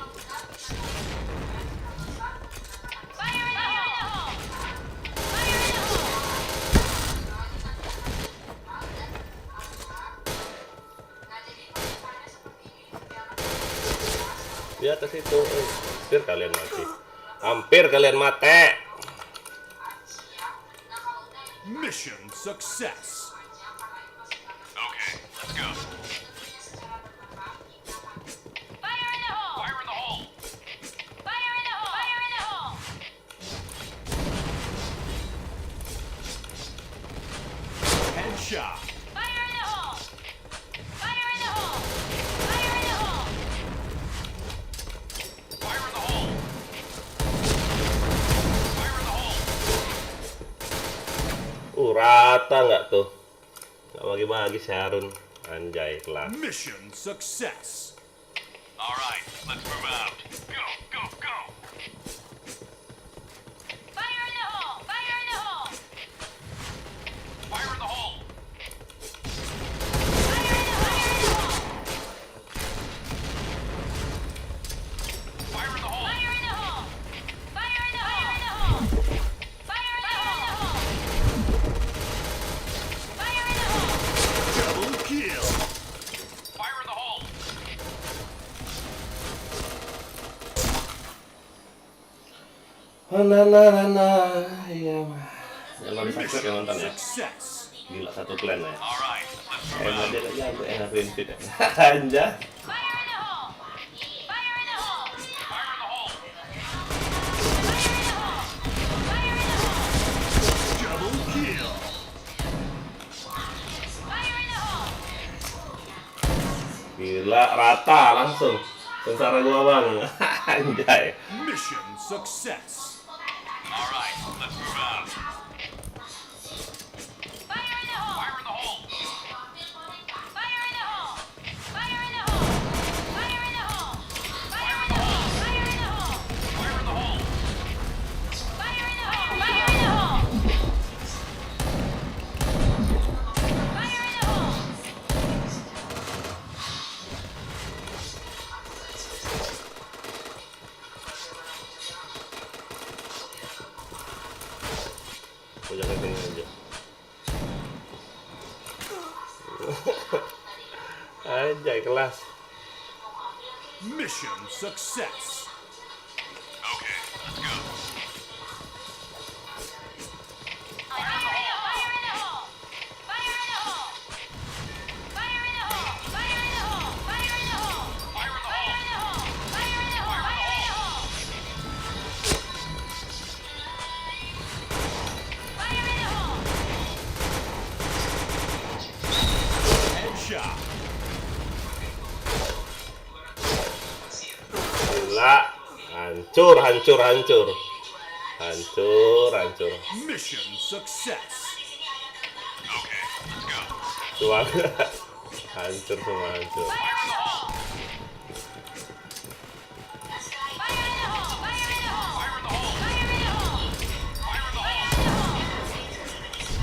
Di atas itu, hampir kalian mati. Hampir kalian mati. Mission success. Okay, let's go. Fire in the hole! Fire in the hole. Fire in the hole! Fire in the hole! Headshot. Fire in the hole! Fire in the hole! Fire in the hole! Fire in the hole. Fire in the hole. Rata nggak tuh? Nggak bagi-bagi si Harun. Anjay, kelas. Mission success. All right, let's move out. Go, go, go. Fire in the hole! Fire in the hole! Fire in the hole. Fire in the hole! Fire in the hole. Fire in the hole! Fire in the hole! Fire in the hole! Fire in the hole! Double kill. Fire in the hole. Iya. Yang di subscribe ya nonton ya. Success. Gila satu clan ya. All right, let's move Enak out. dia aja sampai enak prinsip ya. Anjay. Fire in the hole! Fire in the hole! Fire in the hole. Fire in the hole! Fire in the hole! Double kill. Fire in the hole! Gila rata langsung. Sengsara gua bang. Anjay. Mission success. All right, let's move out. jangan kena aja. Anjay, kelas. Mission success. Okay, let's go. Fire in the hole! Fire in the hole! Fire in the hole! Fire in the hole! Fire in the hole! Fire in the Fire in the hole! Fire in the hole! Fire in the hole! Fire in the hole! Headshot. Gila, hancur, hancur, hancur. Hancur, hancur. Mission success. Okay, let's go. Semua hancur, semua hancur. Fire in the hole! Fire in the hole! Fire in the hole! Fire in the hole. Fire in the hole! Fire in the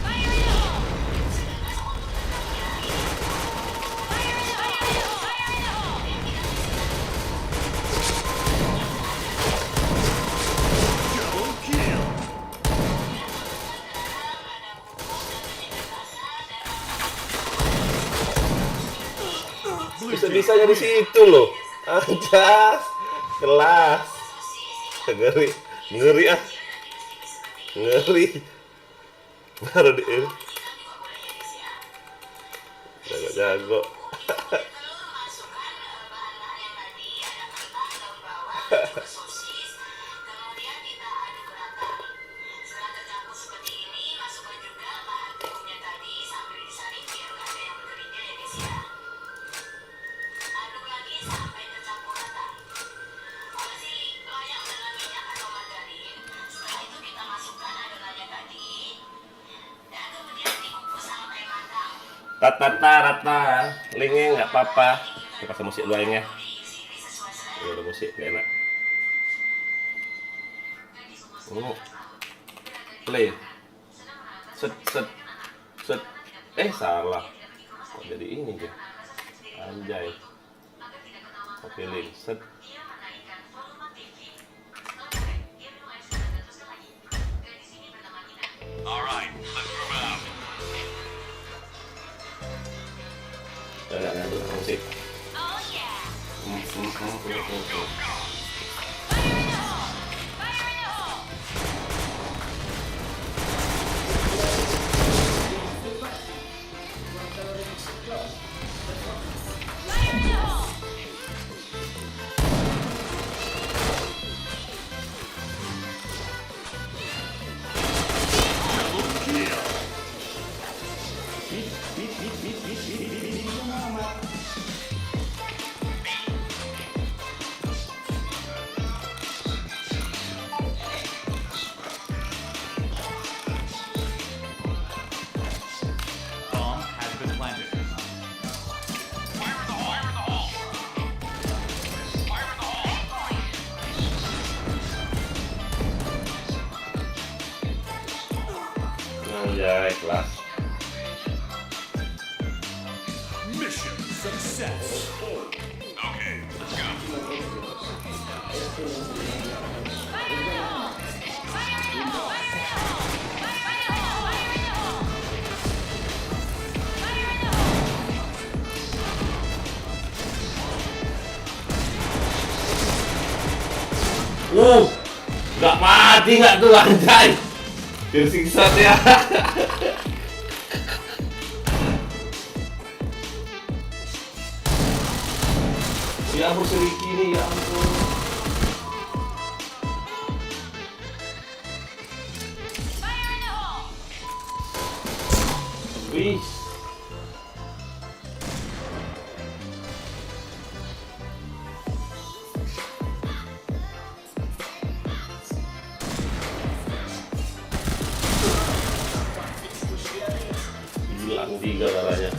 Fire hole. in the hole! Fire in the hole! Fire in the hole! Fire in the hole! Double kill. Blue team Bisa-bisanya di situ loh. Anjas, kelas. Ngeri, ngeri ah. Ngeri. Baru di ini. Jago-jago. Rata-rata, linknya nggak apa-apa. Kita kasih musik dulu ya. Ini ada musik, nggak enak. Play. Set, set, set. Salah. Kok jadi ini dia? Anjay. Oke, link. Set. All right, let's move out. Nggak ngantuk musik. Oh yeah! Go, go. Fire in the hole! Fire in the hole! Fire in the hole! Double kill. Bomb has been planted. Fire in the hole. Fire in the hole. Fire in the hole. Anjay, kelas. Mission success. Okay, let's go. Fire in the hole! Fire in the hole! Fire in the hole! Fire in the hole! Fire in the hole! Nggak mati nggak tuh anjay. Tersiksa dia. Ya ampun Seriki ini, ya ampun. Fire in the hole! Wih. Hilang 3 darahnya.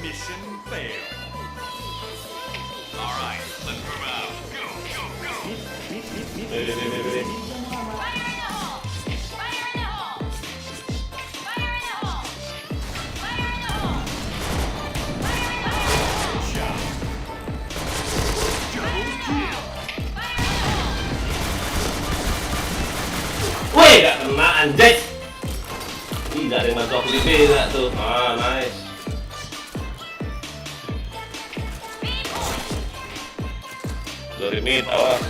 Mission failed. All right, let's move out. Go, go, go. Fire in the hole! Fire in the hole! Fire in the hole! Fire in the hole! Fire in the hole! Shot. Anjay. Ih, gak ada yang bantu aku di B gak tuh. Ah, nice. Dari mid, awas.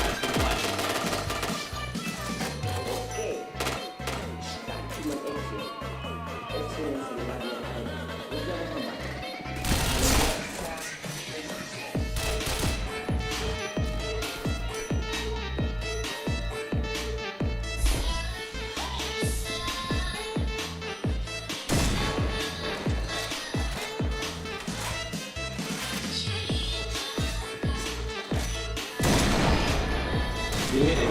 Ini itu.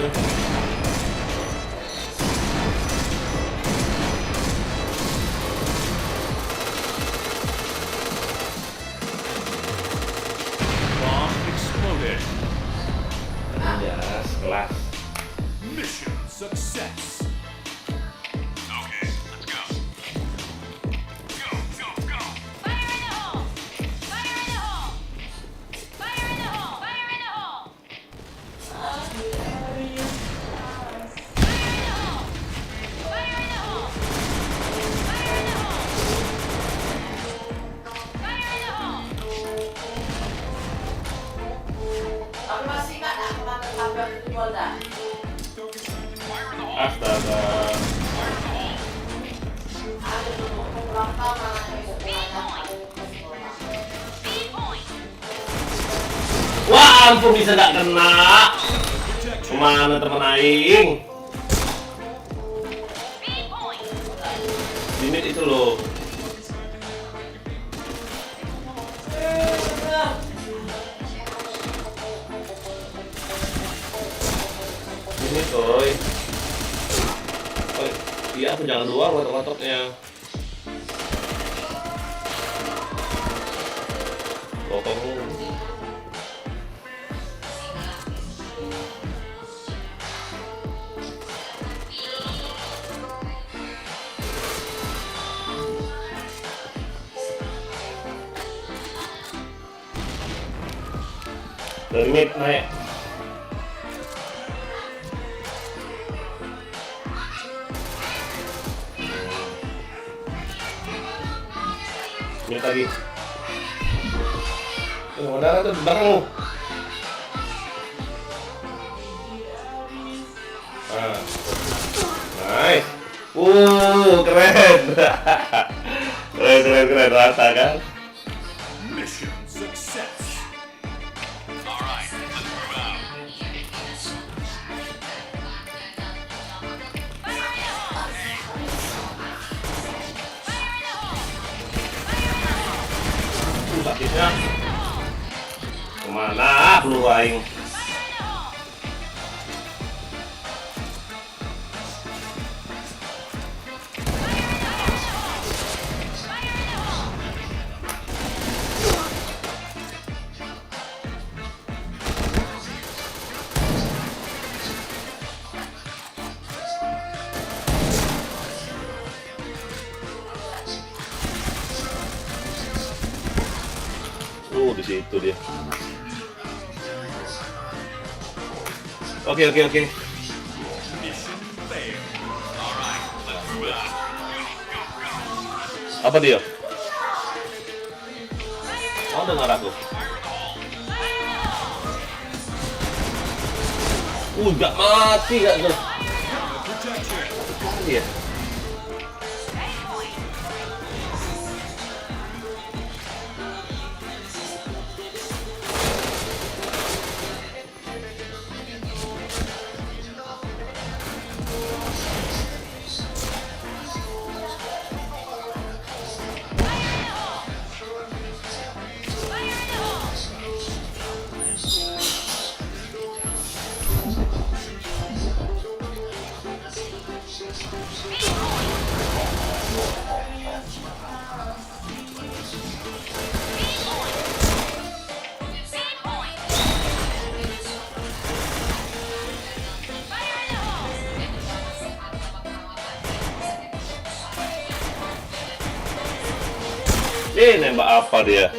Bomb exploded. Ya, kelas. Mission success. Okay, let's go. Go, go, go. Fire in the hole! Fire in the hole! Fire in the hole! Fire in the hole! Fire in the hole! Fire in the hole! Fire in the hole! Fire in the hole! Ako masih nggak nak makan di Polda. Astaga. Aku mau pulang kamar. Speed point! Wah, ampun bisa gak kena. Kemana temen aing? Speed point! Di mid itu loh. Di mid coy. Oh, iya aku jangan luar watok-watoknya. Potong lu. Dari mid naik. Mid lagi. Mana tuh di belakang lu? Ah. Nice. Keren. keren rasa kan? Mission success. All right, let's move out. Fire in the hole! Fire in the hole! Sakitnya. Kemana peluru aing? Fire in the hole! Fire in the hole! Di situ dia. Oke. Mission failed. All right, let's move out. Apa dia? Oh, dengar aku. Nggak mati gak tuh? Protection. Iya. Nembak apa dia?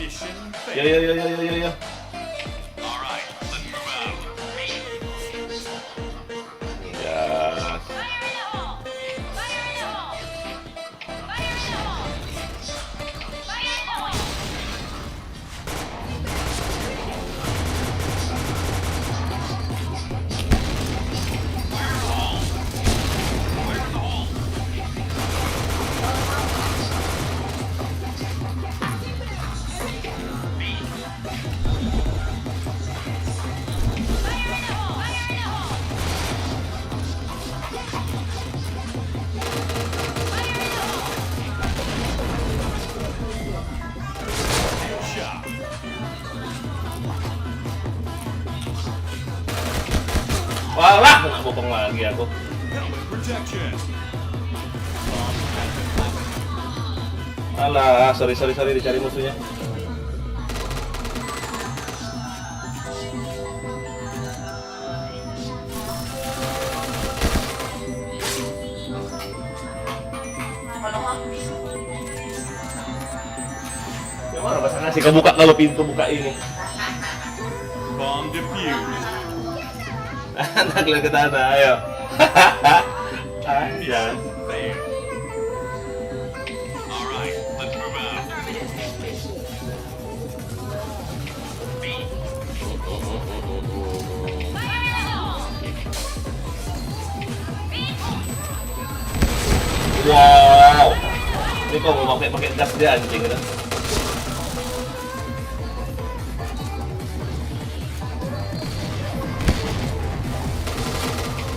Mission Yo failed. yo yo yo yo yo. All right, let's move out. Ya. Fire in the hole! Fire in the hole! Fire in the hole! Fire in the hole! Fire in the hole! Fire in the hole! Fire in the hole! Shot. Walah, kena bopong lagi aku. Helmet protection. Alah, sorry dicari musuhnya. Ya mana pas ngasih kebuka kalau pintu buka ini. Bomb defused. Anak lihat ke tanah, ayo. Aja. Failed. All right, let's move out. Fire in the hole! Wow. Ini kok mau pakai gas dia anjing itu.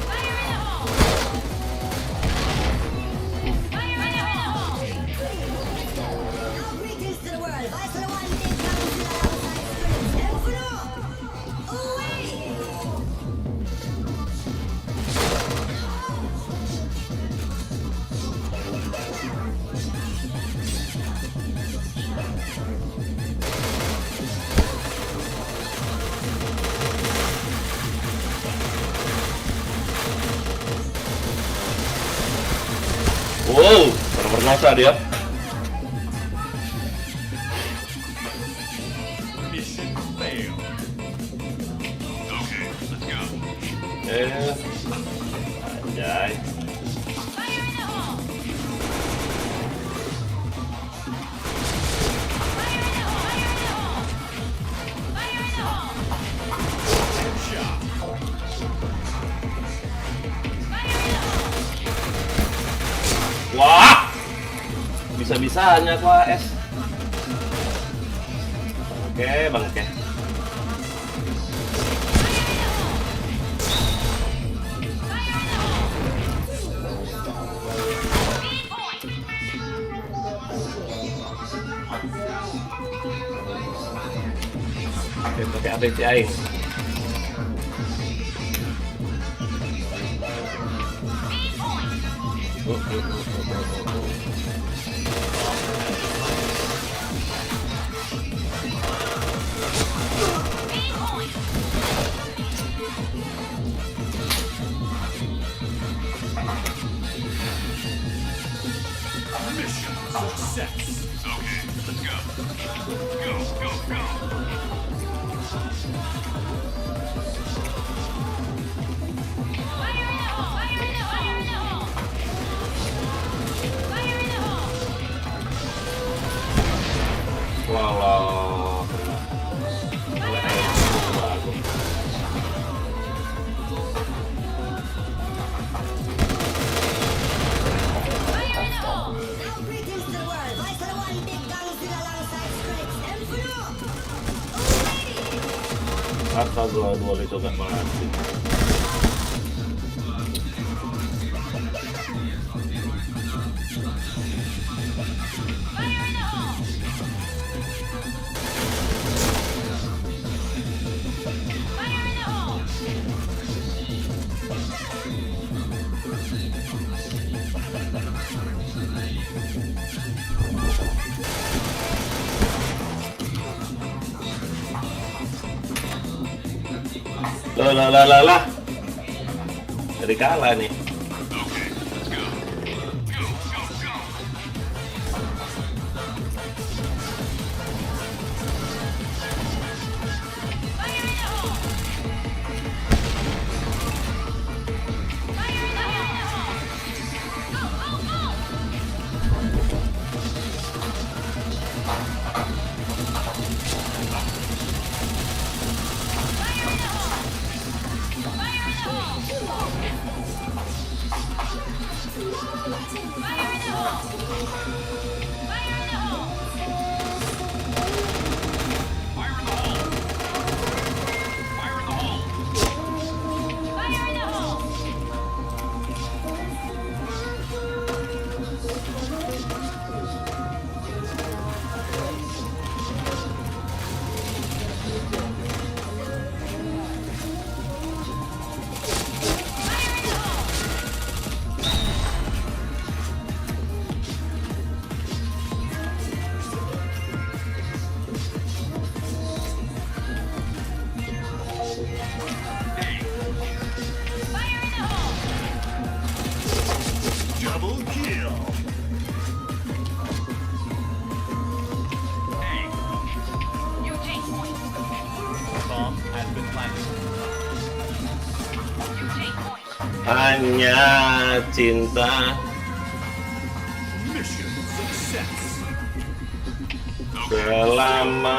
Fire in the hole! Fire in the hole! Greetings to the world. Vice the one big council alongside Emperor. Away! Wow, bernosa dia. Mission failed. Okay, let's go. Anjay. Fire in the hole! Fire in the hole! Fire in the hole! Shot. Fire in the hole! Wah, bisa-bisanya aku AS. Oke, bangke. Oke, pakai APCI. Mission success. Okay, let's go. Go. Fire in the hole! Fire in the hole! Fire in the hole! Fire in the hole! Walah. Fire in the hole! Greetings to the world. Vice the one big council alongside Emperor. Away! Astaga, dua itu gak mati. Fire in the hole! Fire in the hole! Lah. Jadi kalah nih. Okay, let's go. Go. Hanya cinta Mission success. selama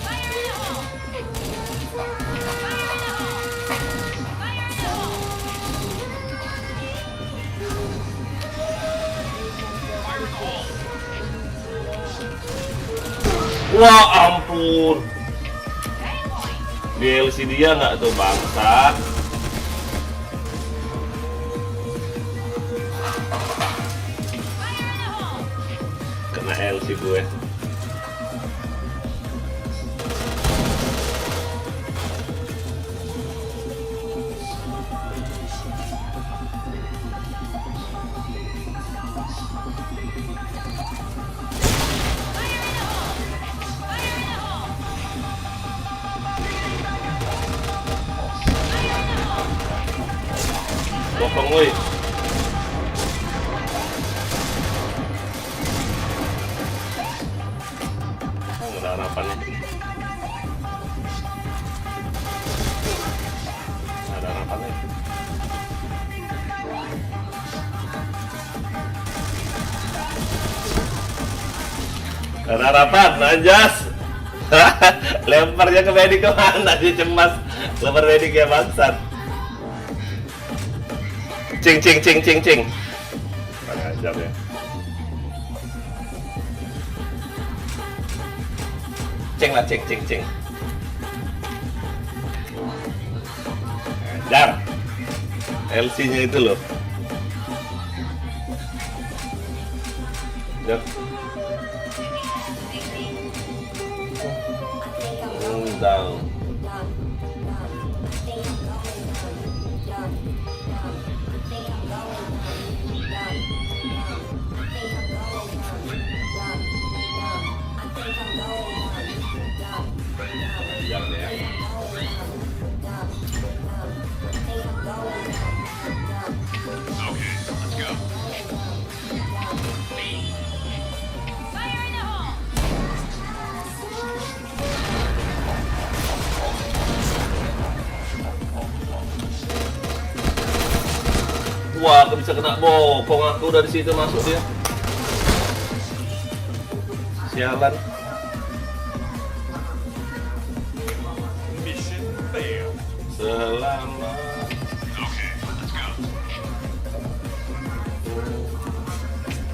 Fire in the hole! Fire in the hole! Fire in the hole! Wah ampun, Game point! DLC dia nggak tuh bangsat. Fire in the hole! Kena LC gue. Fire in the hole! Fire in the hole! Fire in the hole! Bokong woi. Nggak ada harapannya. Nggak ada harapannya. Nggak ada harapan, Anjas. Lemparnya ke Medik kemana? Dia cemas. Lempar Medik ya bangsat. Cing. Kurang ajar ya. Cing lah, cing. Ajar. LC-nya itu loh. Ajar. Down. Ajar deh ya. Okay, let's go. Fire in the hole! Wah, aku bisa kena bokong aku dari situ masuk dia. Sialan. Mission failed. Selamat. Okay, let's go.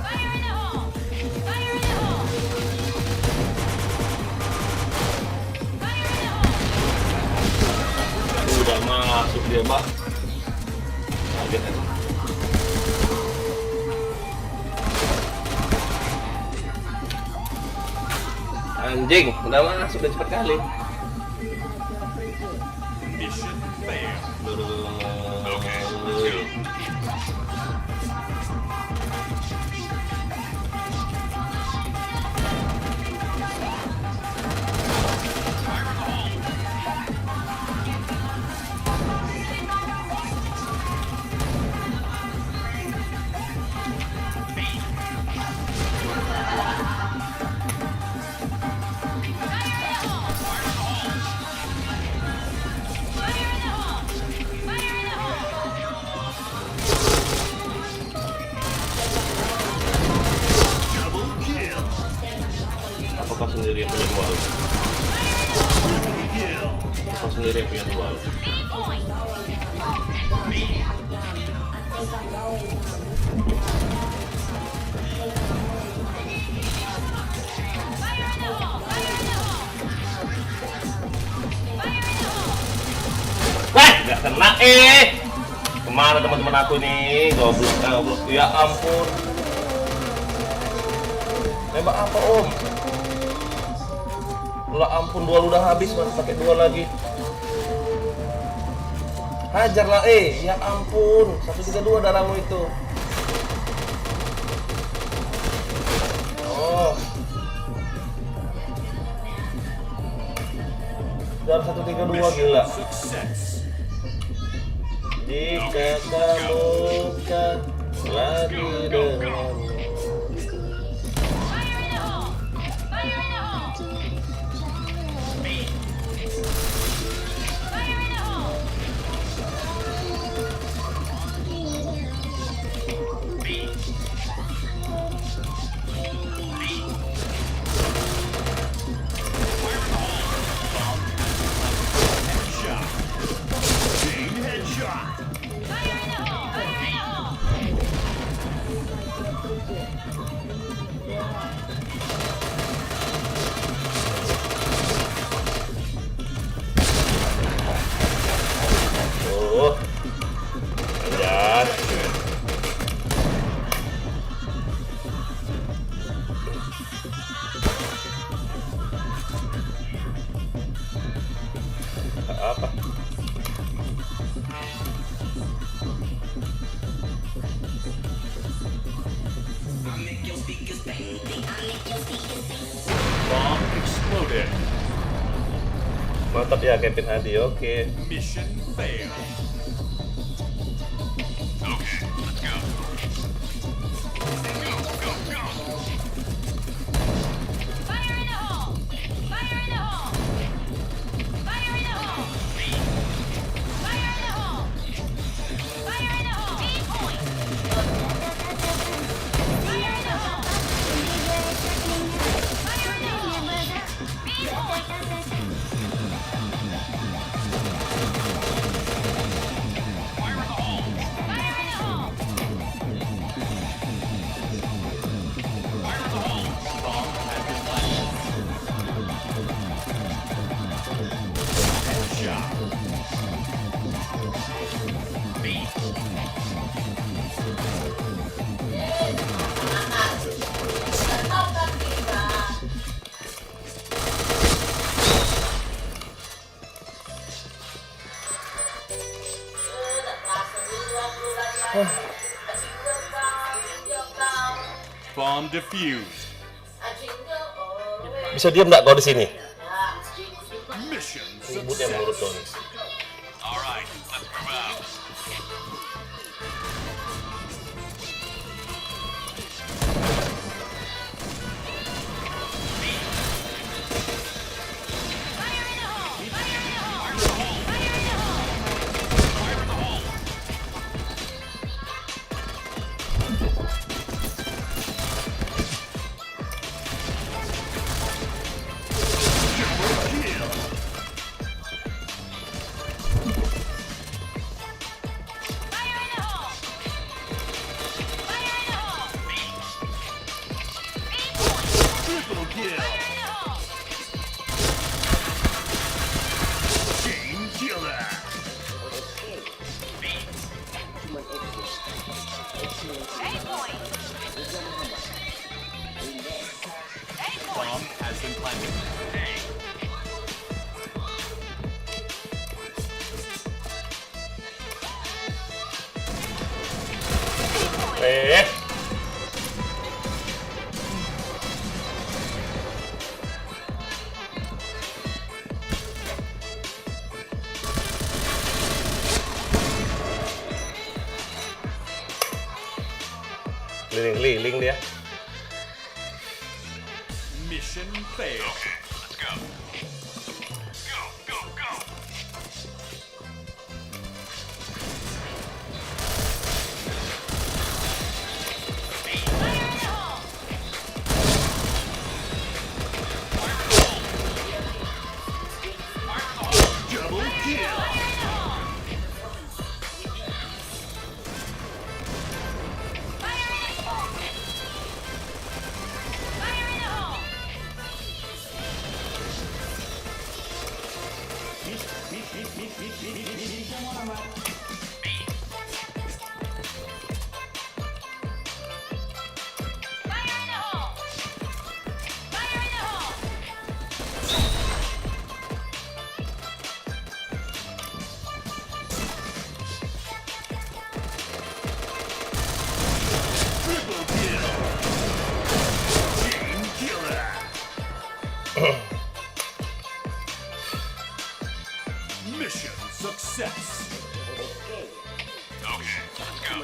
Fire in the hole! Fire in the hole! Fire in the hole! Udah masuk dia, Mbak. Kaget ya. Anjing, udah masuk udah cepet kali. Mission failed. Okay, let's go. Fire in the hole! Fire in the hole! Double kill. Apakah sendiri yang punya dua? Kill. Apakah sendiri yang punya dua? Game point! Fire in the hole! Fire in the hole! Fire in the hole! Wah, nggak kena Kemana teman-teman aku nih? Goblok. Ya ampun. Nembak apa om? Lah ampun, dua udah habis, masih pakai dua lagi. Hajarlah ya ampun. 132 darahmu itu. Oh. Dar 132 gila. Success. Jika kamu kan lagi denganmu. Fire in the hole! Fire in the hole! Bomb exploded. Mantap ya Kevin Hadi, oke. Mission failed. Okay, let's go. Go, go, go. Fire in the hole! Fire in the hole! Fire in the hole! Fire in the hole! Fire in the hole! 8 points! Fire in the hole! Fire in the hole! 8 points! Fire in the hole! Bomb has been planted. Headshot. Bomb defused. Bisa diam nggak kau di sini? Mission Ributnya mulut kau success. nih. All right, let's move out. Fire in the hole! Fire in the hole! Fire in the hole! Fire in the hole! Fire in the hole! 8 points! Triple kill. Fire in the hole! Chain killer. 8 points! 8 Bomb points! has been planted. Keliling-keliling dia. Mission failed. Okay, let's go. Go, go, go. Fire in the hole! Double kill. Fire in the hole! Fire in the hole! Fire in the hole! Fire in the hole! Fire in the hole! Triple kill. Chain killer. Mission success. Okay, let's go.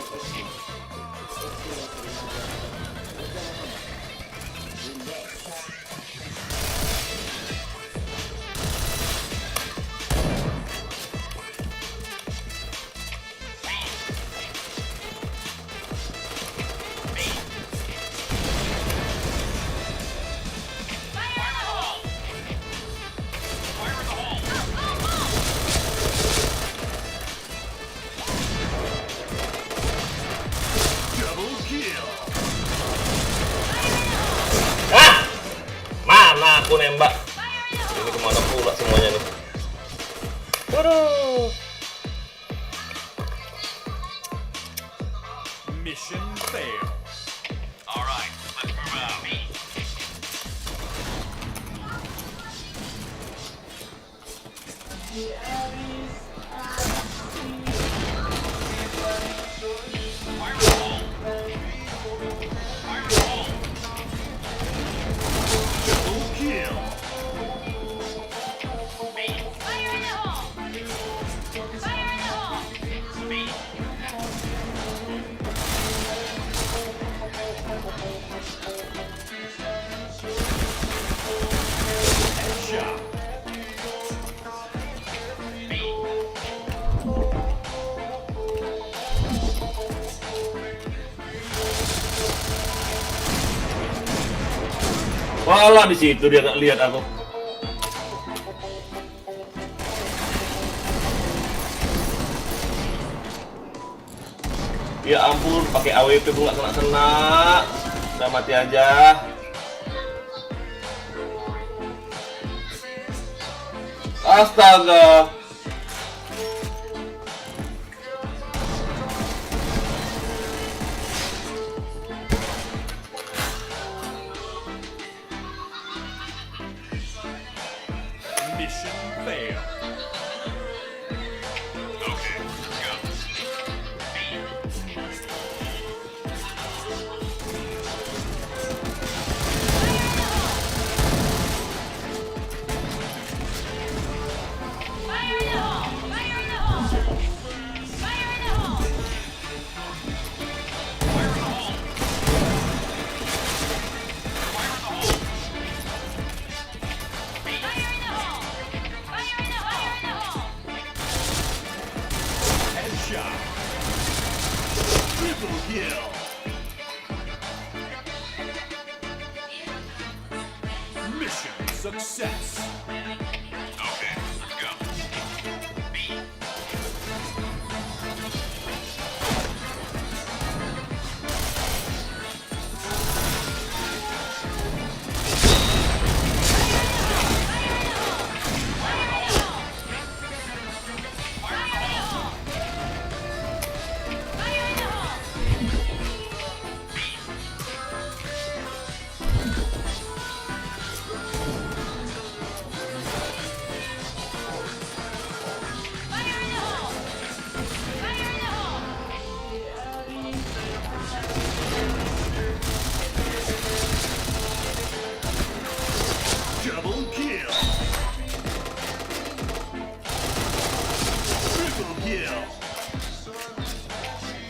Fire in the hole! Fire in the hole. Double kill. Ah! Mana aku nembak? Fire in the hole! Ini kemana pula semuanya nih? Waduh. Mission failed. All right, let's move out. Fire in the hole. Fire in the hole. Walah di situ dia nggak lihat aku. Ya ampun, pakai AWP pun nggak kena. Udah mati aja. Astaga. Mission failed. Okay, let's go. Fire in the hole! Fire in the hole! Fire in the hole! Fire in the hole! Fire in the hole! Headshot. Triple kill. Mission success. Okay, let's go. Fire in the hole! Fire in the hole! Fire in the hole! Double kill. Triple kill.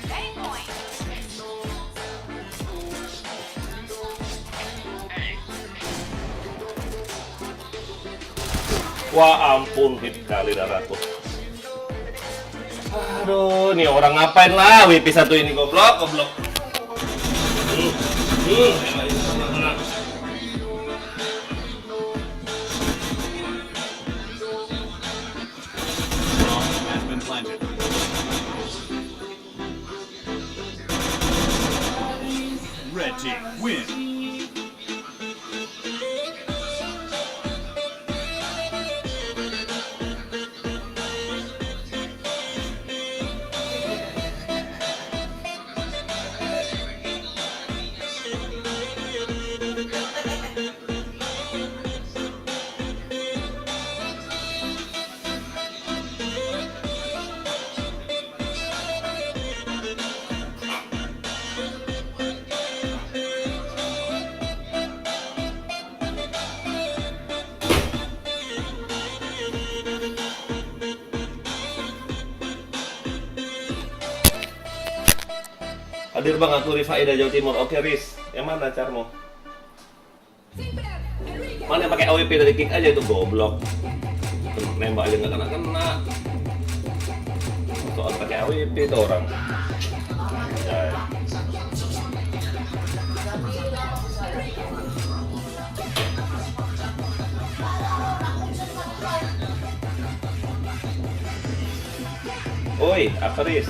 Game point! Wah ampun, hit kali darahku. Aduh, nih orang ngapain lah WP 1 ini goblok. Bomb has been planted. Red team win. Hadir bang, aku Rifai dari Jawa Timur. Oke Riz, yang mana carmu? Mana yang pakai AWP dari kick aja itu goblok. Nembak aja nggak kena. Soal pakai AWP itu orang. Ya. Oi, apa Riz?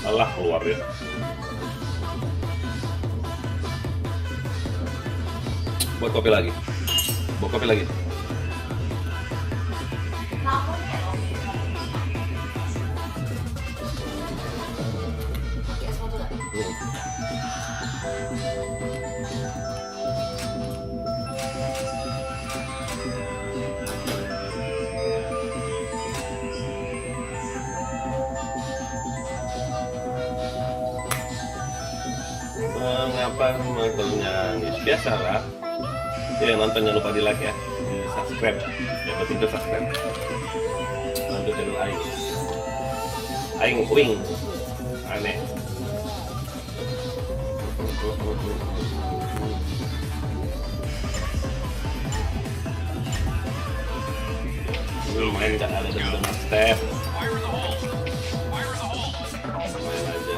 Allah keluar ya. Buat kopi lagi. Buat kopi lagi. Mengapa menontonnya? Biasa lah. Ya, yang nonton jangan lupa di like ya, di subscribe. Ya, penting itu subscribe. Lanjut channel Aing Wing. Aneh. Lumayan nggak ada dengan step. Fire in the hole. Fire in the hole. Main aja.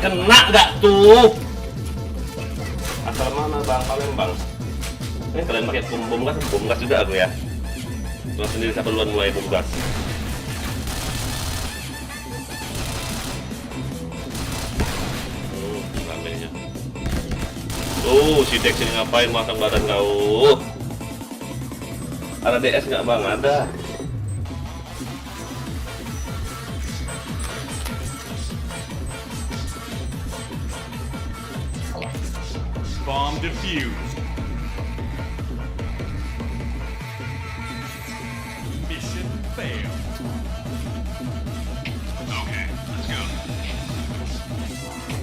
kena nggak tuh? Asal mana bang Palembang? Ini kalian pakai bom gas juga aku ya. Cuma sendiri saya duluan mulai bom gas. Ramenya. Si Dex ini ngapain masang badan kau? Ada DS nggak bang? Ada. Bomb defused. Mission failed. Okay, let's go.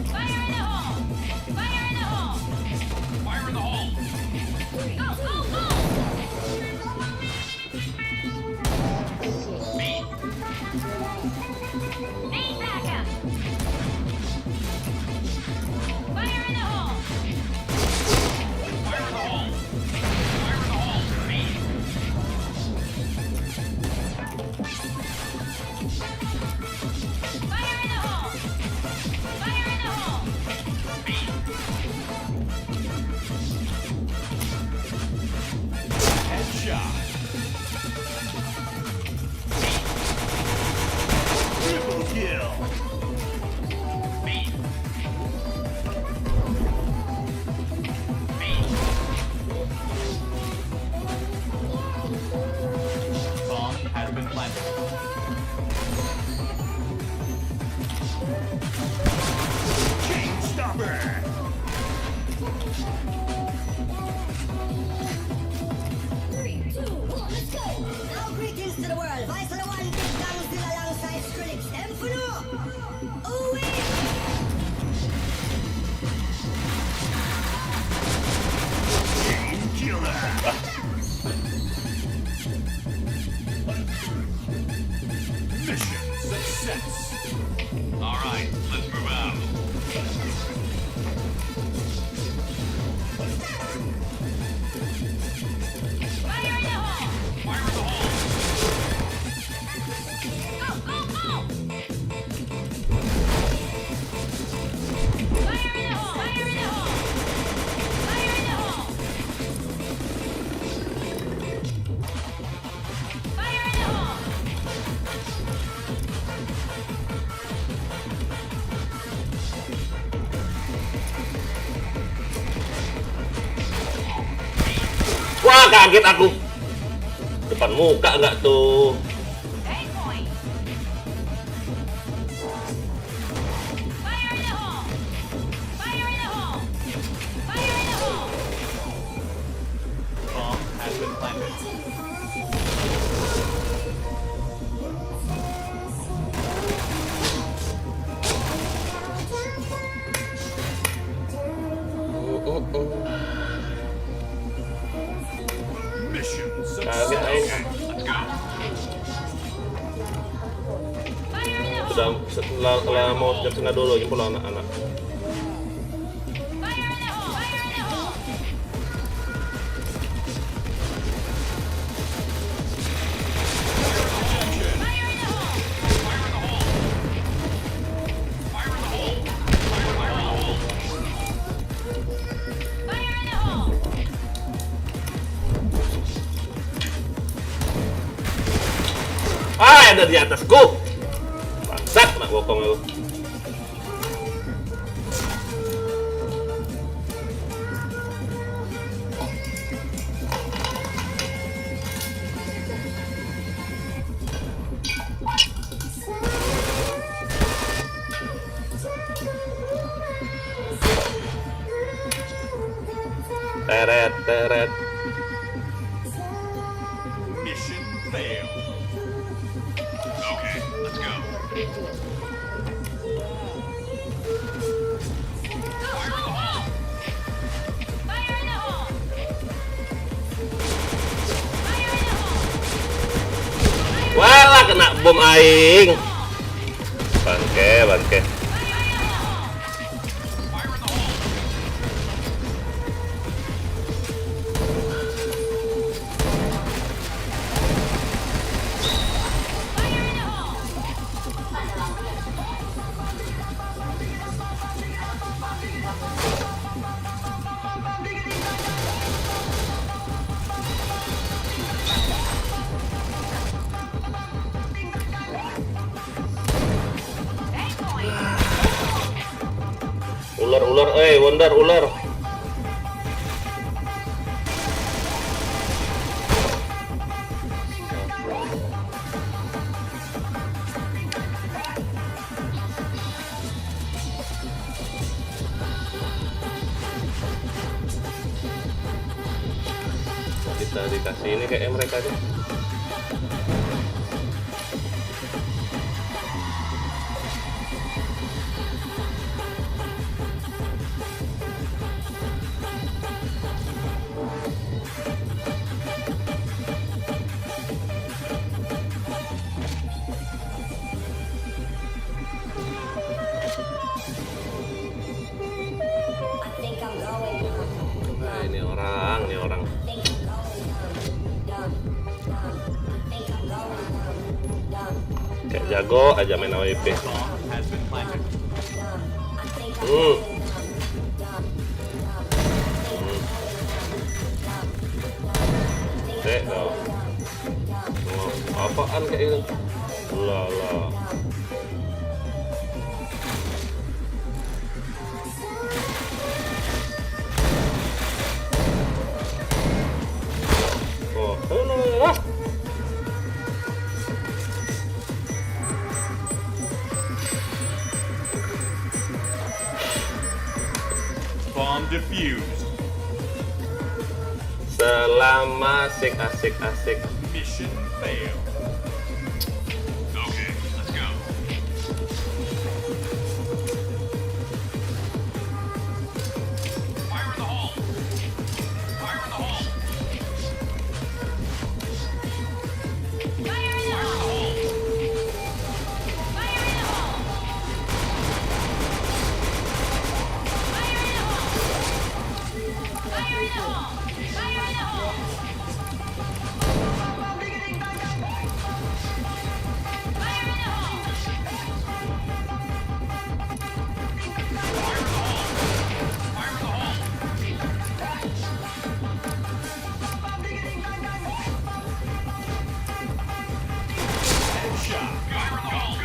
Fire in the hole! Fire in the hole! Fire in the hole. Go, go, go! Main backup! Fire in the hole! Fire in the hole. Fire in the hole. Me. Fire in the hole! Fire in the hole! Headshot. Triple kill. Me. Bomb has been planted. Chain stopper. Three, two, one, let's go. Now greetings to the world. Vice of the one big gang still alongside Skrillex. Them for no. Ooh-wee. Chain killer. Mission success. All right, let's move out. Fire in the hole! Fire in the hole. Go, go, go! Fire in the hole! Fire in the hole! Fire in the hole! Fire in the hole! Wah, kaget aku. Depan muka nggak tuh? Eight point! Fire in the hole! Fire in the hole! Fire in the hole! Bomb has been planted. Mission success. Kaget aing. Let's go. Fire in the hole! Sudah setelah mau jam setengah dulu jemput anak-anak. Fire in the hole! Fire in the hole! Fire in the hole! Fire in the hole. Fire in the hole! Ada di atasku. Bangsat, nak bokong lu. Teret, teret. Mission failed. Okay, let's go. Go, go, go! Fire in the hole! Fire in the hole! Walah, kena bom aing. Bangke, bangke. Fire in the hole! Fire in the hole. Fire in the hole! Ular, Wonder, ular. Kita dikasih ini kayak mereka deh. I think I'm going dumb. Nah, ini orang. Think I'm going dumb. Think I'm going dumb. Kayak jago aja main AWP. Bomb has been planted. I think I'm Hmm. Dong. Oh, apaan kayak gitu? Lah. Oh, lah. Bomb defused. Selama asik. Mission failed. Okay, let's go. Fire in the hole. Fire in the hole. Fire in the hole! Fire in the hole! Fire in the hole! Fire in the hole! Fire in the hole! Fire in the hole! Fire in the hole. Headshot. Fire in the hole.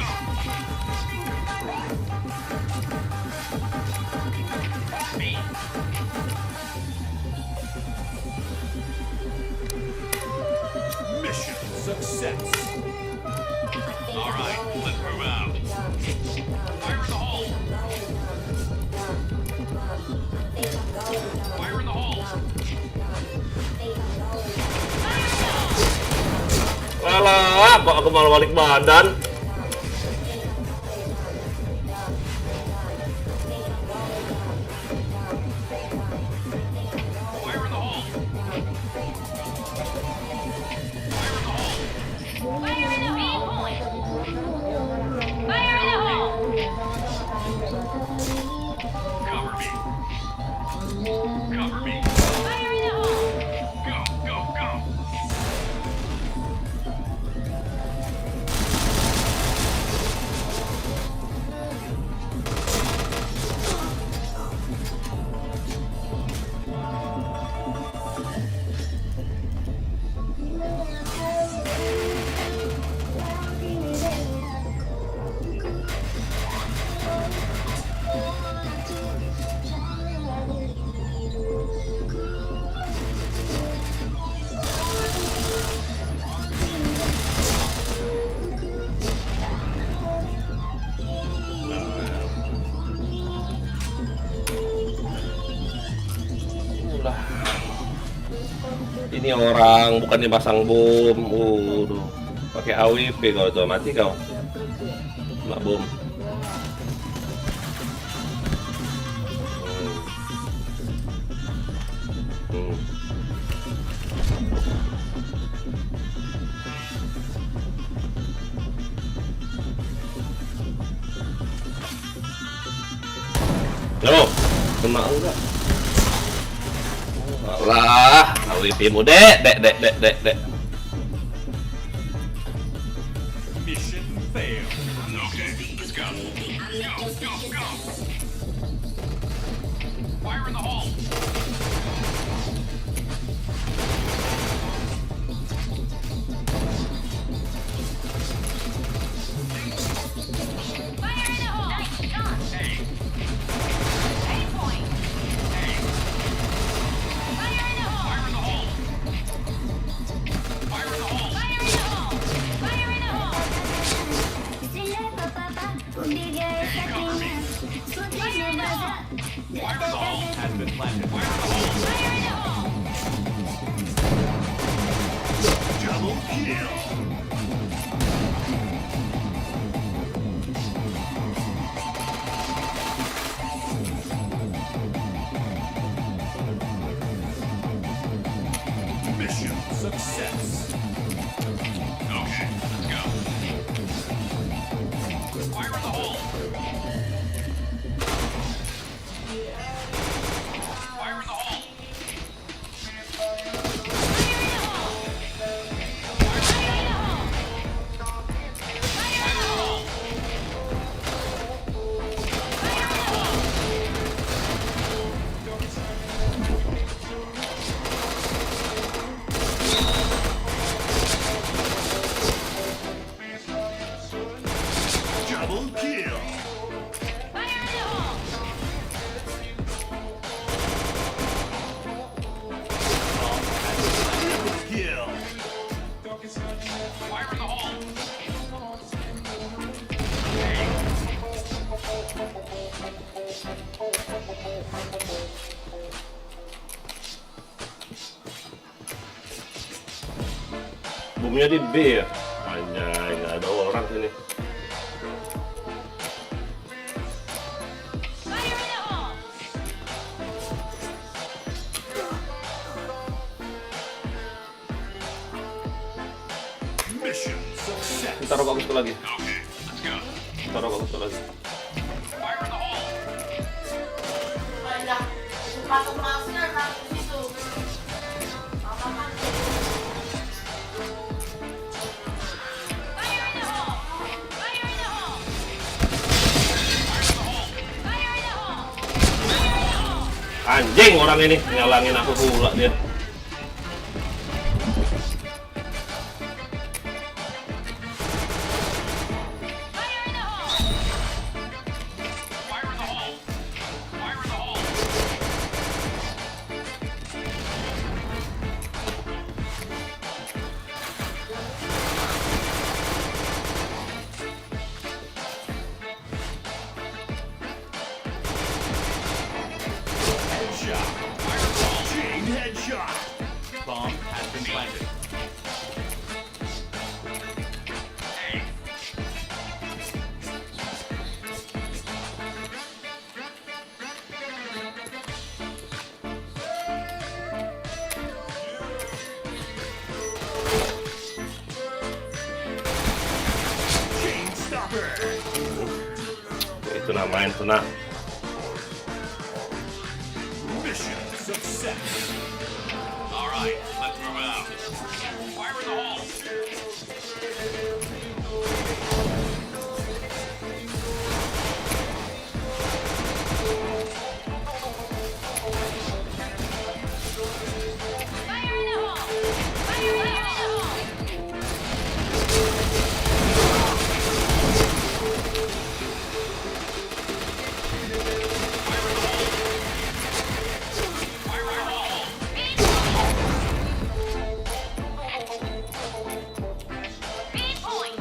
Mission success. All right, let's move out. Fire in the hole. Fire in the hole. Alah, kok aku malah balik badan? Fire in the hole. Fire in the hole! Fire in the hole! Cover me. Cover me. Fire in the hole! Go. Ini orang bukannya pasang bom. Pakai AWP kau tuh, mati kau. Mak bom. Yo, kena enggak? Lah, AWP mu dek. Mission failed. Okay, let's go. Go. Fire in the hole. Fire in the hole! Hey, planted. Fire in the hole! Double kill. Mission success. Okay, let's go. Fire in the hole. Fire in the hole. Double kill. Fire in the hole! Kill. Fire in the hole. Boomnya di B ya. Anjay, nggak ada orang sini. Fire in the hole! Mission success. Taruh bagus lagi. Okay, let's go. Taruh bagus lagi. Fire in the hole. Banyak. Sepatu masker naruh di situ. Apa-apa. Fire in the hole! Fire in the hole! Fire in the hole! Anjing orang ini nyalangin aku pula dia. Fire in the hole! Fire in the hole. Fire in the hole. Headshot. Chain headshot. Bomb has been planted. Chain stopper. Itu namain tunah. Mission success. All right, let's move out. Fire in the hole. Fire in the hole! Fire in the hole! Speed point!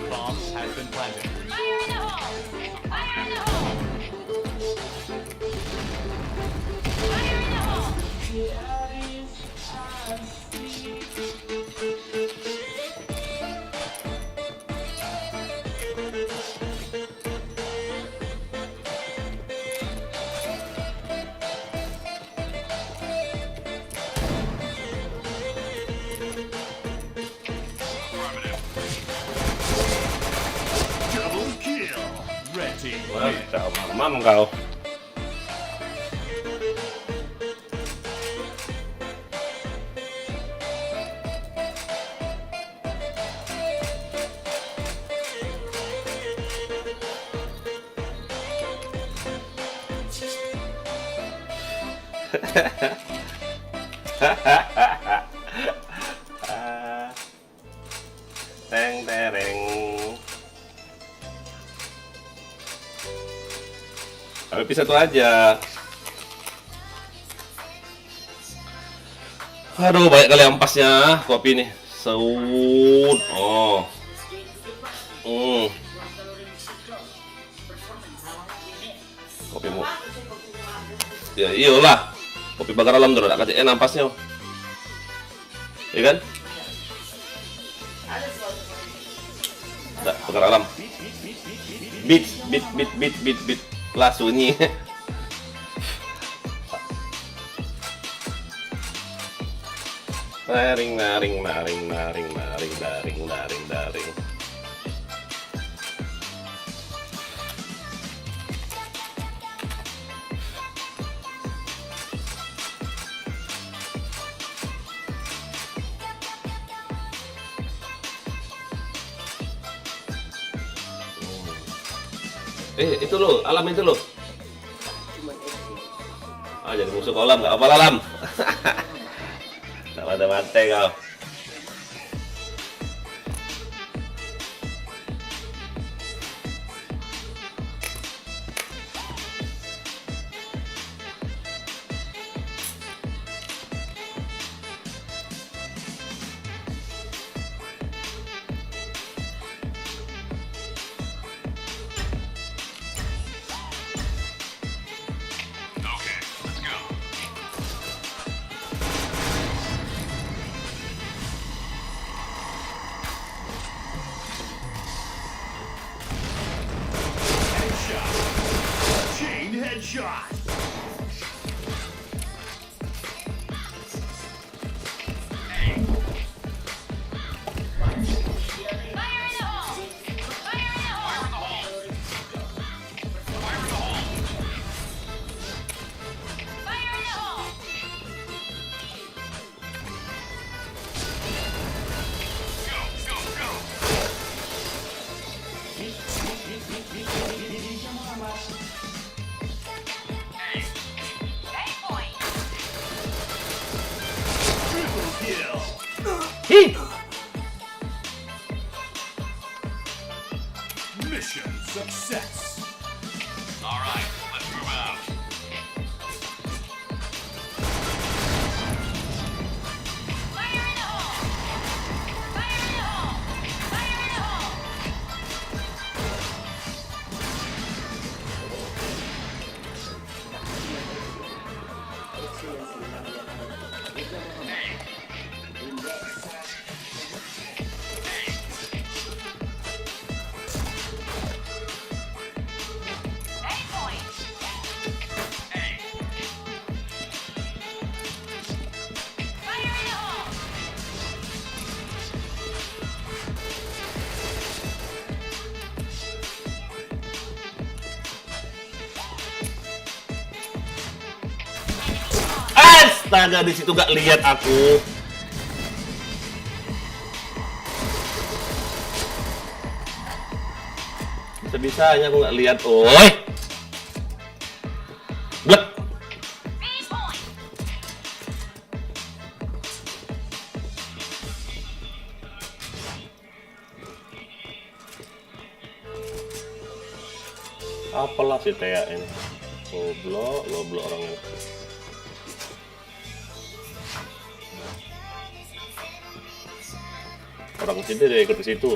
Bomb has been planted. Fire in the hole! Fire in the hole! Fire in the hole! Double kill. Red team. Mamam kau. Teng tereng. Tapi satu aja. Aduh, banyak kali ampasnya kopi nih. Seut. Oh. kopimu. Ya iyalah. Kopi bakar alam tuh ada kasih nampasnya. Iya kan? Ada bakar alam. Beat. Lah sunyi. Naring. Itu loh, alam itu loh. Ah, jadi musuh kolam, gak apa alam. Gak ada mati kau. Okay, let's go. Headshot. Chain headshot. Fire in the hole! Fire in the hole! Fire in the hole! Eight point! Triple kill. Mission success. All right, let's move out. Fire in the hole! Fire in the hole! Fire in the hole! Eight point! Fire in the hole! Astaga, di situ gak lihat aku. Bisa-bisanya aku gak lihat. Oi. Blek. Eight point! Apalah si Tea ini. Goblok orangnya. Orang sini dia ikut ke situ.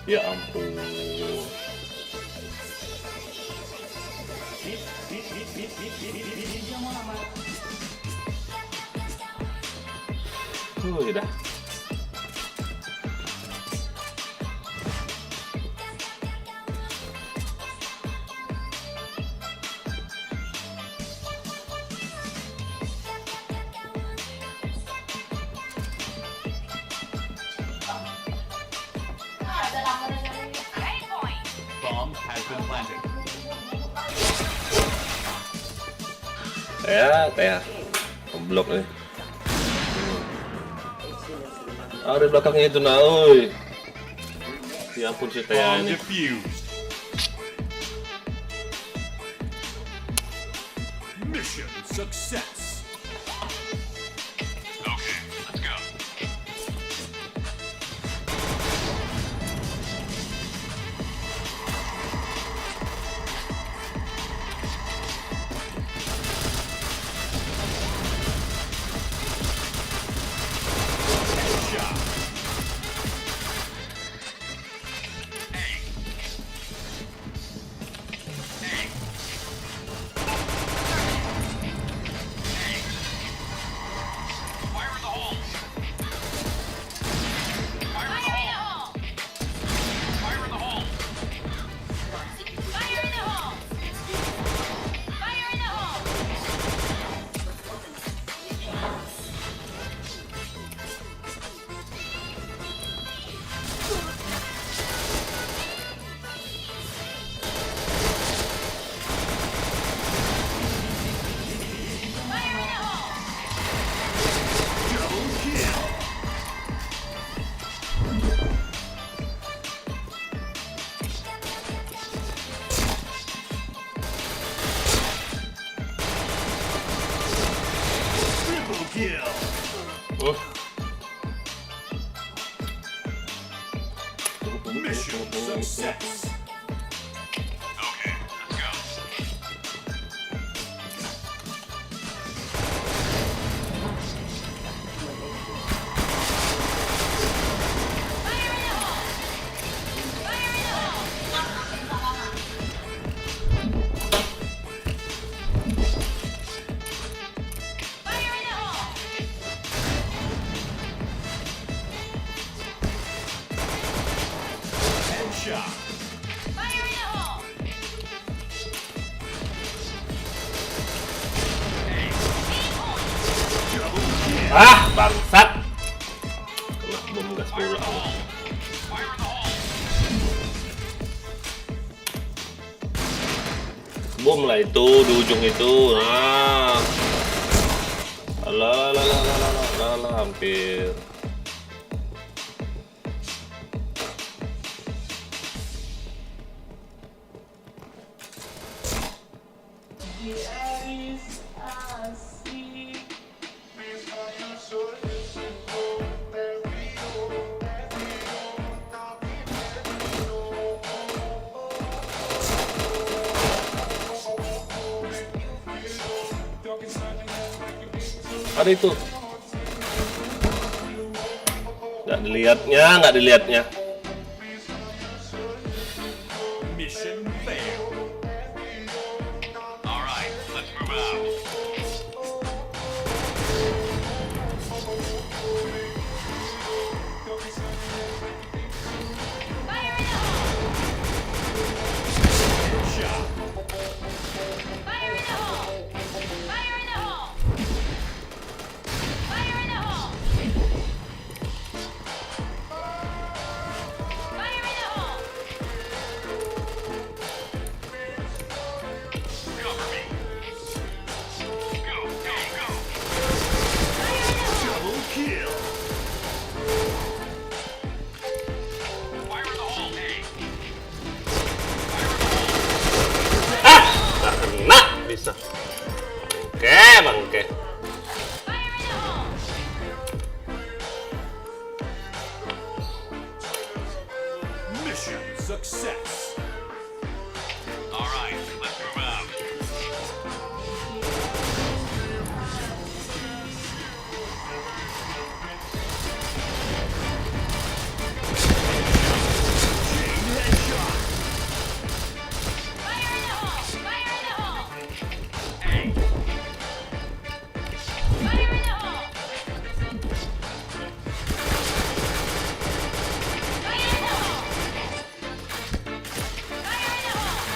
Ya ampun. Udah. Eight point! Bomb has been planted. Tea. Goblok nih. Ada belakangnya itu nah, oi. Ya ampun si Tea Bomb ini. defused. Mission success. Okay, let's go. Mission success. Okay, let's go. Fire in the hole! Fire in the hole! Fire in the hole! Headshot. Fire in the hole! Aim point! Double kill. Ah, bangsat. Kena bom gas pula. Fire in the hole. Bom lah itu di ujung itu. Nah. Alah, hampir. Ada itu. Nggak dilihatnya. Mission failed. All right, let's move out. Fire in the hole! Headshot. Fire in the hole! Fire in the hole! Fire in the hole! Fire in the hole! Cover me. Go, go, go. Fire in the hole! Double kill. Fire in the hole. Hey. Nggak kena bisa. Bangke. Fire in the hole! Mission success. All right, let's move out. Chain headshot. Fire in the hole! Fire in the hole! Hey. Fire in the hole! Fire in the hole! Fire in the hole!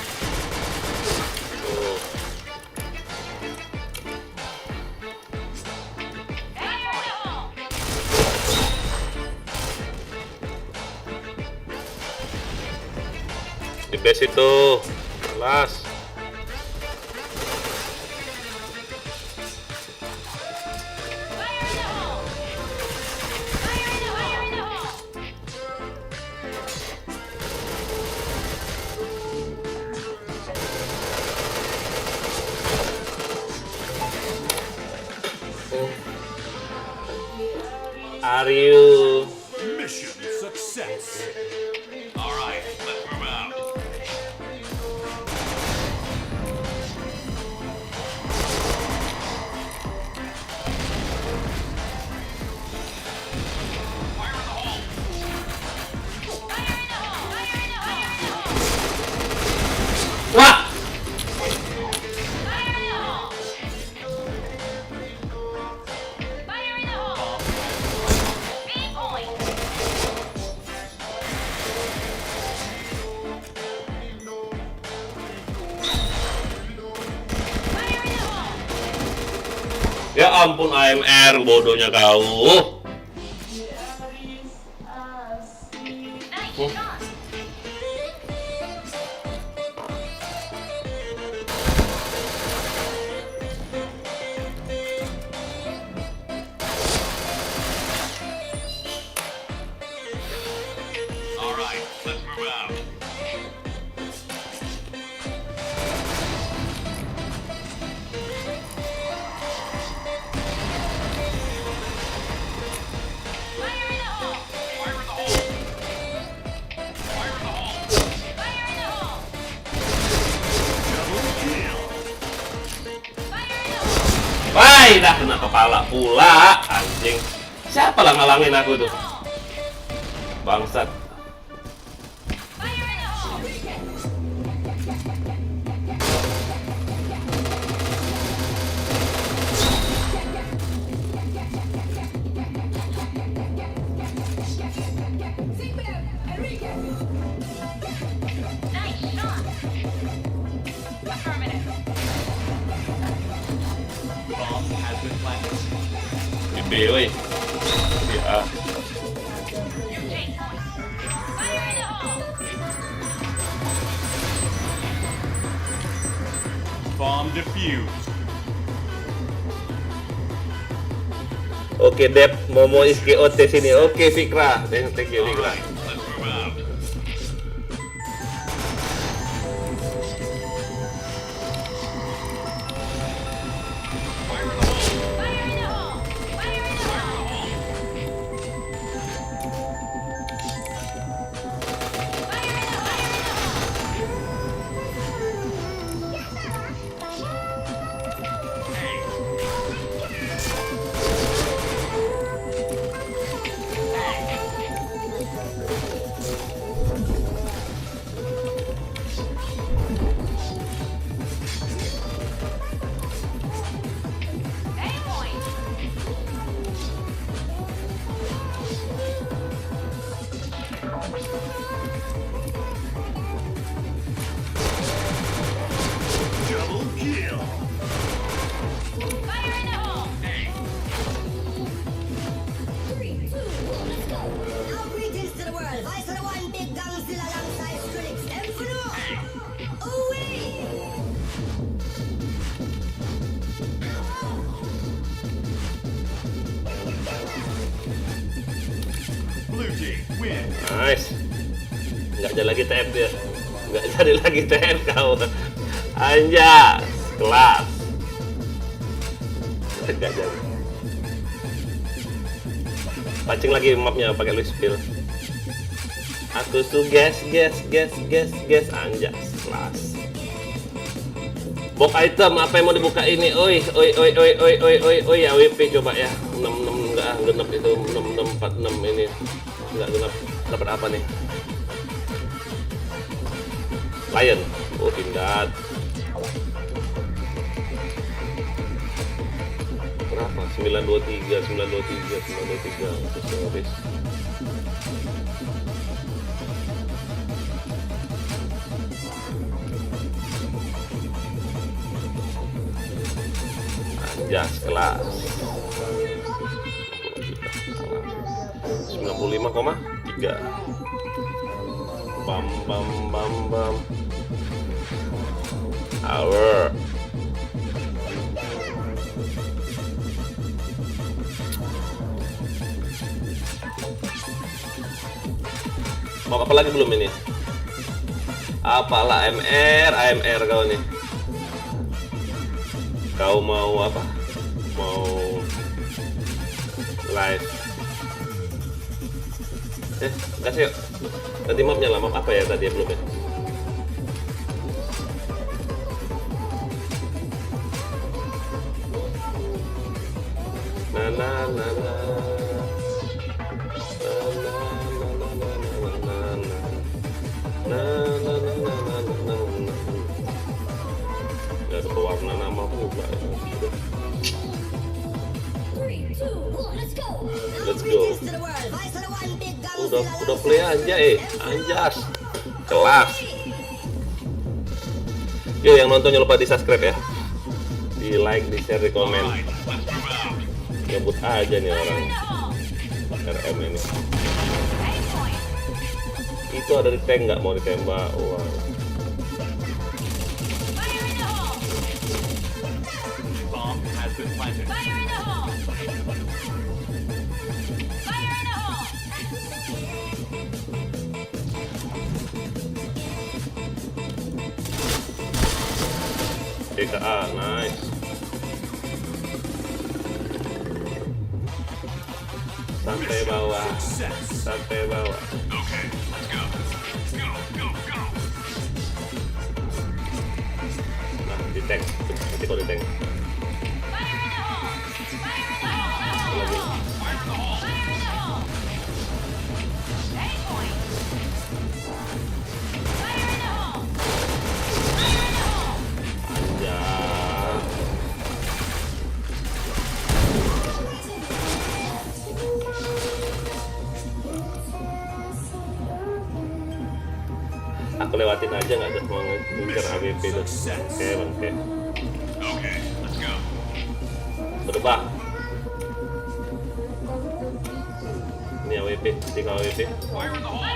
Fire in the hole! Di base itu. Kelas. Fire in the hole! Fire in the hole! Are you? Mission success. All right, let's move out. Fire in the hole. Fire in the hole! Fire in the hole! Wah! Fire in the hole! Fire in the hole! Aim point! Fire in the hole! Ya ampun AMR, bodohnya kau. Nice shot! All right, let's move out. Fire in the hole! Fire in the hole. Salah pula, anjing. Siapa lah ngalangin aku tuh? Bangsat. Fire in the hole! Nice shot! Affirmative. Bomb has been planted. Di B, woi. Di A. You take point. Fire in the hole! Bomb defused. Oke, Dep, Momo Iski OT sini. Oke, Fikra. Thank you, Fikra. Let's move out. Fire in the hole! Fire in the hole! Fire in the hole! Aim point! Double kill. Fire in the hole! Now greetings to the world. Vice of the one big Gangzilla alongside Skrillex. Them for no. Ooh-wee. Blue team win. Nice. Nggak jadi lagi TF dia. Nggak jadi lagi TF kau. Anjas, kelas. Nggak jadi. Pancing lagi mapnya pakai Luis Spill. Aku tuh gas anjas, kelas. Box item apa yang mau dibuka ini? Oi, ya WP coba ya. 66 enggak genep itu 6646 ini. Enggak genep. Dapat apa nih? Lion. Oh, Pindad. Berapa? 923. Terus habis. Anjas, kelas 95,3. Bam hour. Mau apa lagi belum ini? Apalah AMR kau nih. Kau mau apa? Mau live? Kasih yuk. Ganti mapnya lah, map apa ya tadi belum ya? Gak ada pewarna nama pula ya. Let's go. Greetings to the world. Vice of the one big Gangzilla Udah play aja anjas. Kelas. Yo, yang nonton jangan lupa di subscribe ya. Di like, di share, di komen. Let's move out. Nyebut aja nih orang RM ini. Aim point! Itu ada di tank nggak mau ditembak. Wah. Fire in the hole! Bomb has been planted. Fire in the hole! Fire in the hole! DKA, nice. Sampai bawah. Sampai bawah. Okay, let's go. Go. Nah, di tank. Nanti kok di tank. Fire in the hole! Fire in Aku lewatin aja, nggak ada mau ngincer AWP tuh. Oke. Okay, let's go. Berubah. Ini AWP, tinggal AWP. Fire in the hole!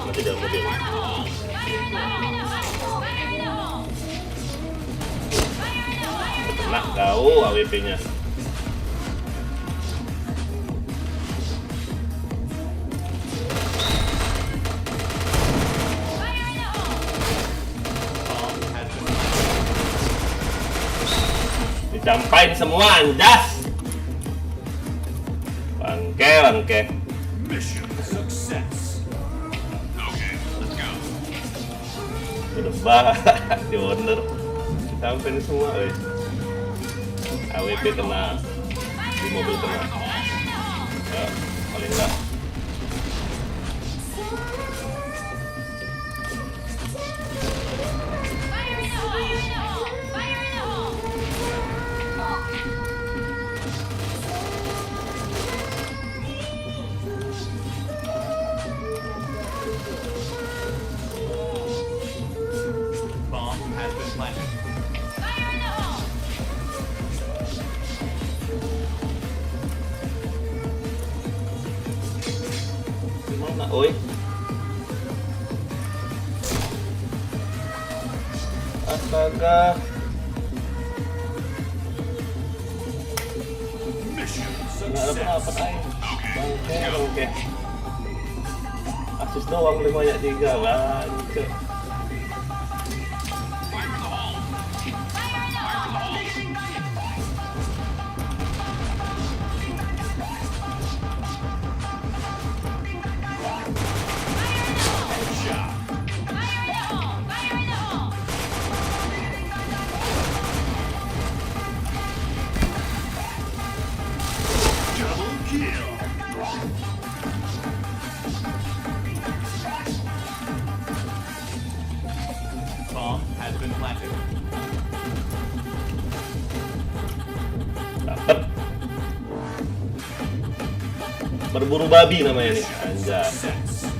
Masih dalam mobil. Fire in the hole! Fire in the hole! Fire in the hole! Kena kau AWP-nya. Bomb has been Dicampain semua anjas. Bangke. Mission success. Okay, let's go. Berubah. Di Wonder. Dicampain semua, AWP kena, di mobil kena. Ya, paling enggak. Fire in the hole! Fire in the hole! Bomb has been planted. Fire in the hole! Gimana, oi? Astaga. Mission Nggak ada success. apa-apa, ay. Bangke. Asis doang 5 banyak 3 lah. Shot. Fire in the hole! Fire in the hole! Double kill. Bomb has been planted. Dapet. Berburu babi namanya nih. Anjay. Success.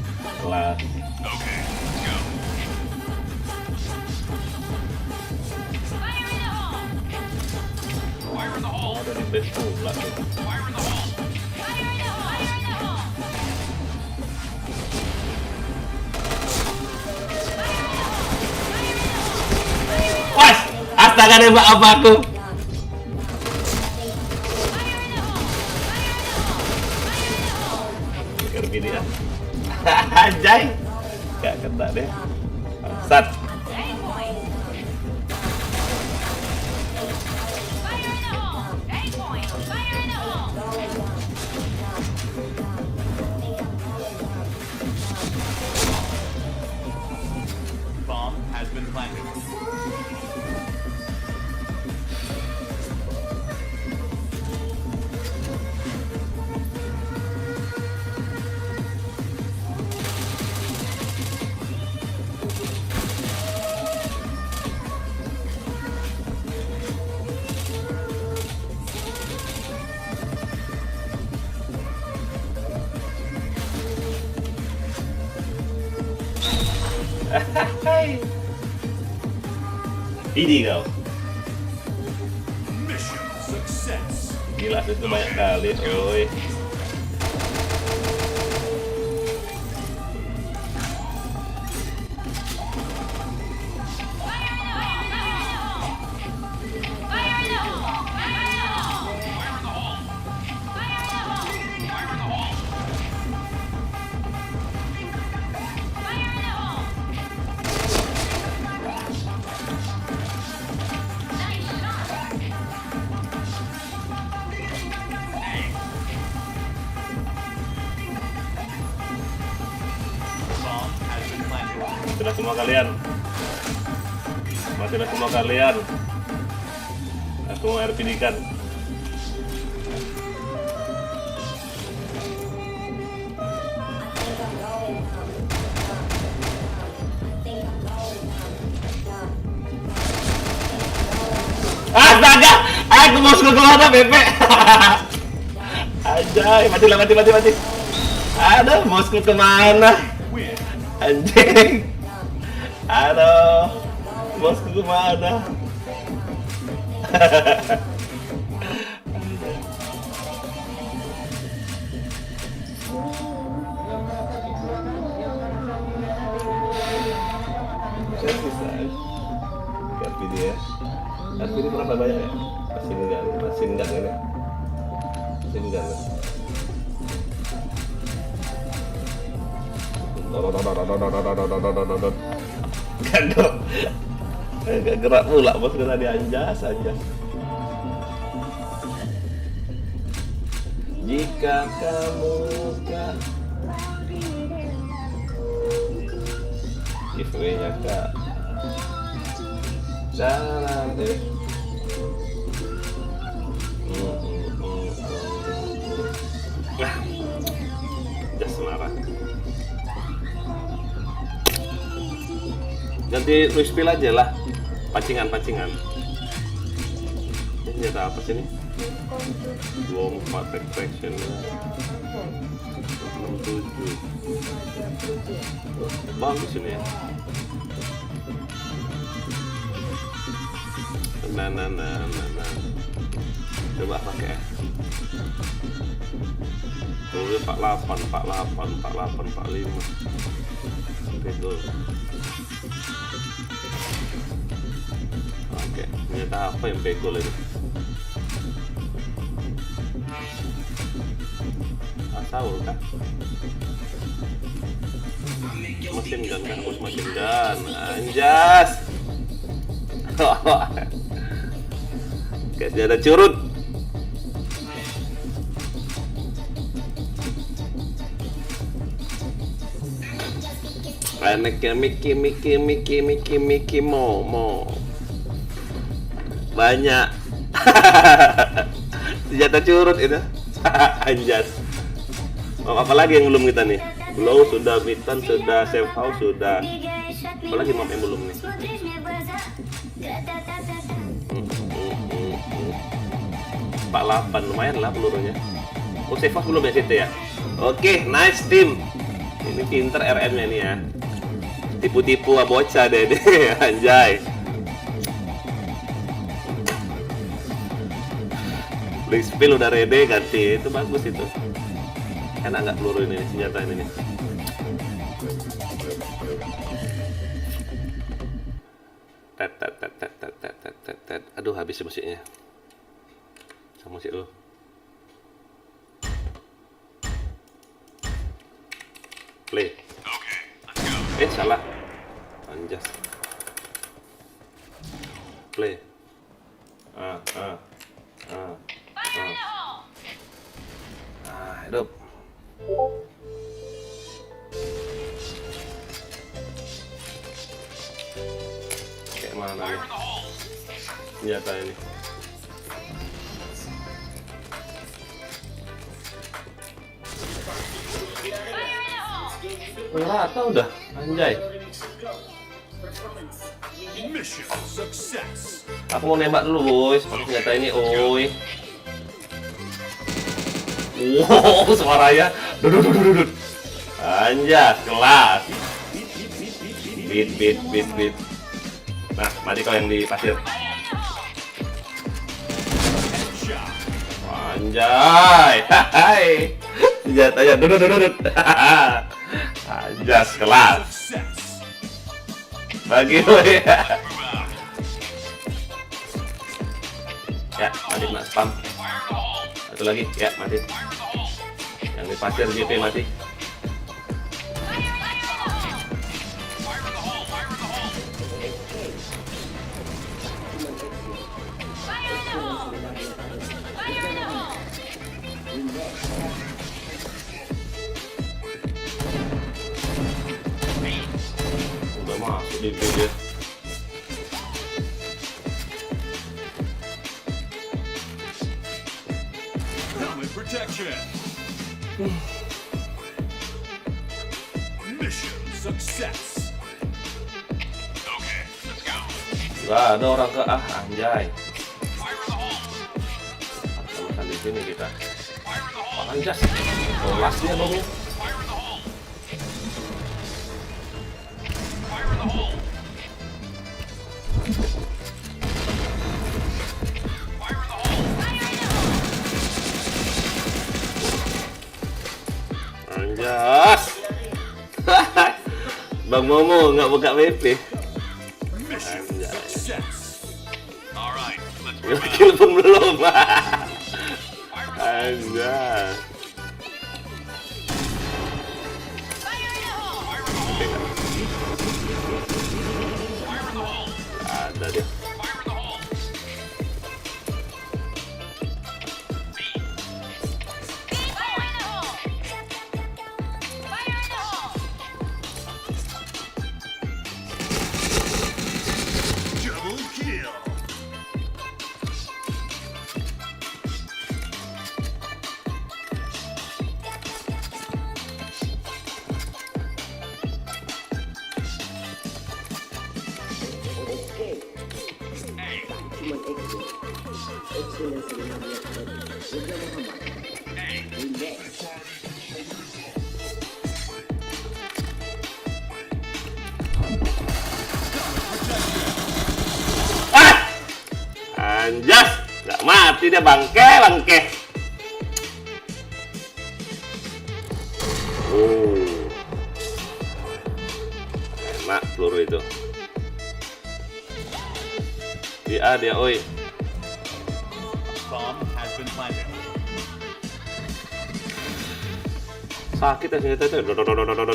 Kelas. Okay, let's go. Fire in the hole! Fire in the hole! Oh, dari base pula tuh. Fire in the hole! Fire in the hole! Fire in the hole! Wah, astaga nembak apa aku? Kirby dia. Anjay. Gak kena deh. Bangsat. Aim point! Fire in the hole! Aim point! Fire in the hole! Bomb has been planted. Ini kau. Mission success. Gila itu banyak kali, oi. Fire in the hole! Fire in the hole! Fire in the hole! Fire in the hole! Fire in the hole! Nice shot! Bomb has been planted. Sudah semua kalian. Matilah semua kalian. Aku mau RPD kan. Astaga, aku mau ke kemana, Bebe? Anjay, mati. Aduh, mau kemana? Win. Anjing. Aduh, bosku kemana? Saya bisa. Tapi dia, tapi ini berapa banyak ya? Masih enggak ini. Masih enggak. Gak gerak pula bos tadi anjas. Jika kamu kan giveaway-nya kak jalan deh. Jas marah. Ganti Luis Spill aja lah. Pancingan. Ini senjata apa sih ini? 24 extraction 67. Bagus ini ya. Nah. Coba pakai. Tuh 48, 45. Betul. Oke, ternyata apa yang begol ini? Asal kan? Mesin gun kan, bos mesin gun. Anjas. Guys, dia ada curut. Anaknya Mickey mau banyak. Senjata curut itu. Anjas. Oh, apa lagi yang belum kita nih? Blow sudah, Bitan sudah, Safe House sudah. Apa lagi map yang belum nih? 48 lumayan lah pelurunya. Oh, Safe House belum ya situ ya? Oke, nice team. Ini pinter RM-nya nih ya. Tipu-tipu bocah deh. Anjay. Bling Spill udah ready, ganti. Itu bagus itu. Enak nggak peluru ini senjata ini nih? Tet. Aduh, habis musiknya. Sama musik dulu. Play. Salah. Anjas. Play. Hidup. Kayak mana nih senjata ini? Rata udah, anjay. Mission success. Aku mau nembak dulu, boys. Pakai senjata ini, oi. Wow, suaranya. Dudut. Anjas, kelas. Beat. Nah, mati kau yang di pasir. Anjay. Hai. Senjatanya dudut. Anjas, kelas. Bagi gue. Ya, mati kena spam. Satu lagi, ya mati. Yang di pasir JP mati. Udah masuk di dia. Helmet protection. Mission success. Okay, let's go. Gak ada orang ke anjay. Makan di sini kita. Anjas. Kelas dia dong. Jos. Bang Momo nggak buka WP. Mission success. All right, let's move out. Kill pun belum. Anjay. Fire in the hole! Ada dia. Fire in the hole. Fire in the hole! Fire in the hole! Double kill. Anjas, nggak mati dia bangke. Enak peluru itu. Dia, oi. Bomb has been planted. Sakit ya senjata itu. Dodot.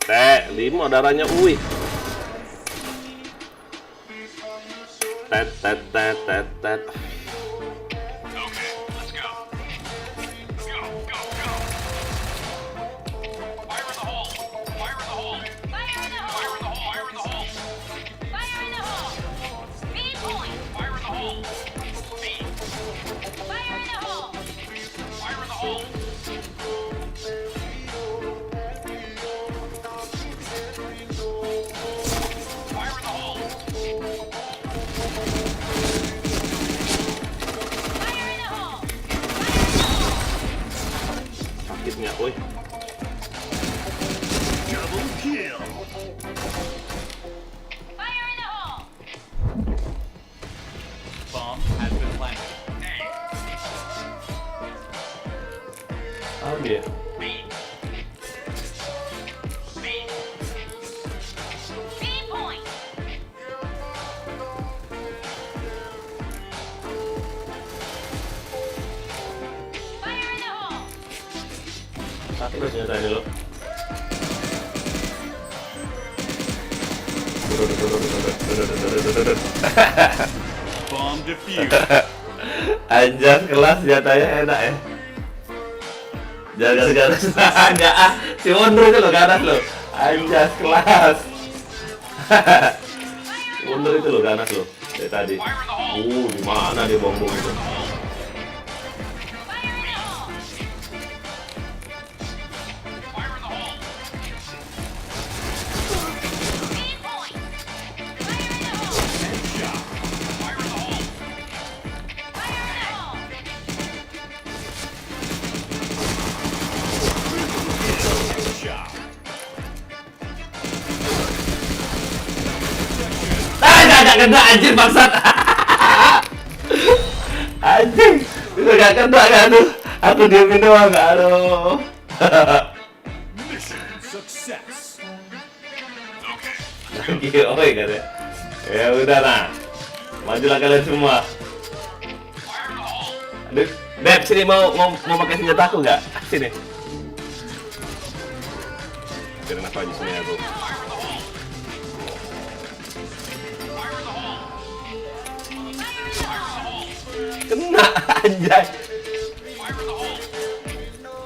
Mate, 5 darahnya, wih. Tet. Okay, let's go. Go. Fire in the hole. Fire in the hole. Fire in the hole! Fire in the hole. Fire in the hole! Speed point! Fire in the hole. B. Fire in the hole! Fire in the hole. Fire in the hole. Fire in the hole! Sakitnya, wih. Double kill. Fire in the hole! Bomb has been planted. Dia. B. Speed point! Fire in the hole! Sakit loh senjata ini loh. Bomb defused. Anjas kelas senjatanya enak ya. Jangan ganas. Enggak ah. Si Wonder itu loh ganas loh. Anjas kelas. Wonder itu loh ganas loh. Dari tadi. Di mana dia bom-bom itu? Fire in the hole! Fire in the hole. Speed point! Fire in the hole! Headshot. Fire in the hole. Fire in the hole! Headshot. Gak kena anjir bangsat. Anjing. Itu gak kena kan tuh. Aku diemin doang aduh. Mission success. Gila, oi katanya. Ya udah nah. Majulah kalian semua. Aduh, Beb, sini mau pakai senjata aku nggak? Sini. Biarin aku aja sini aku. Kena anjay.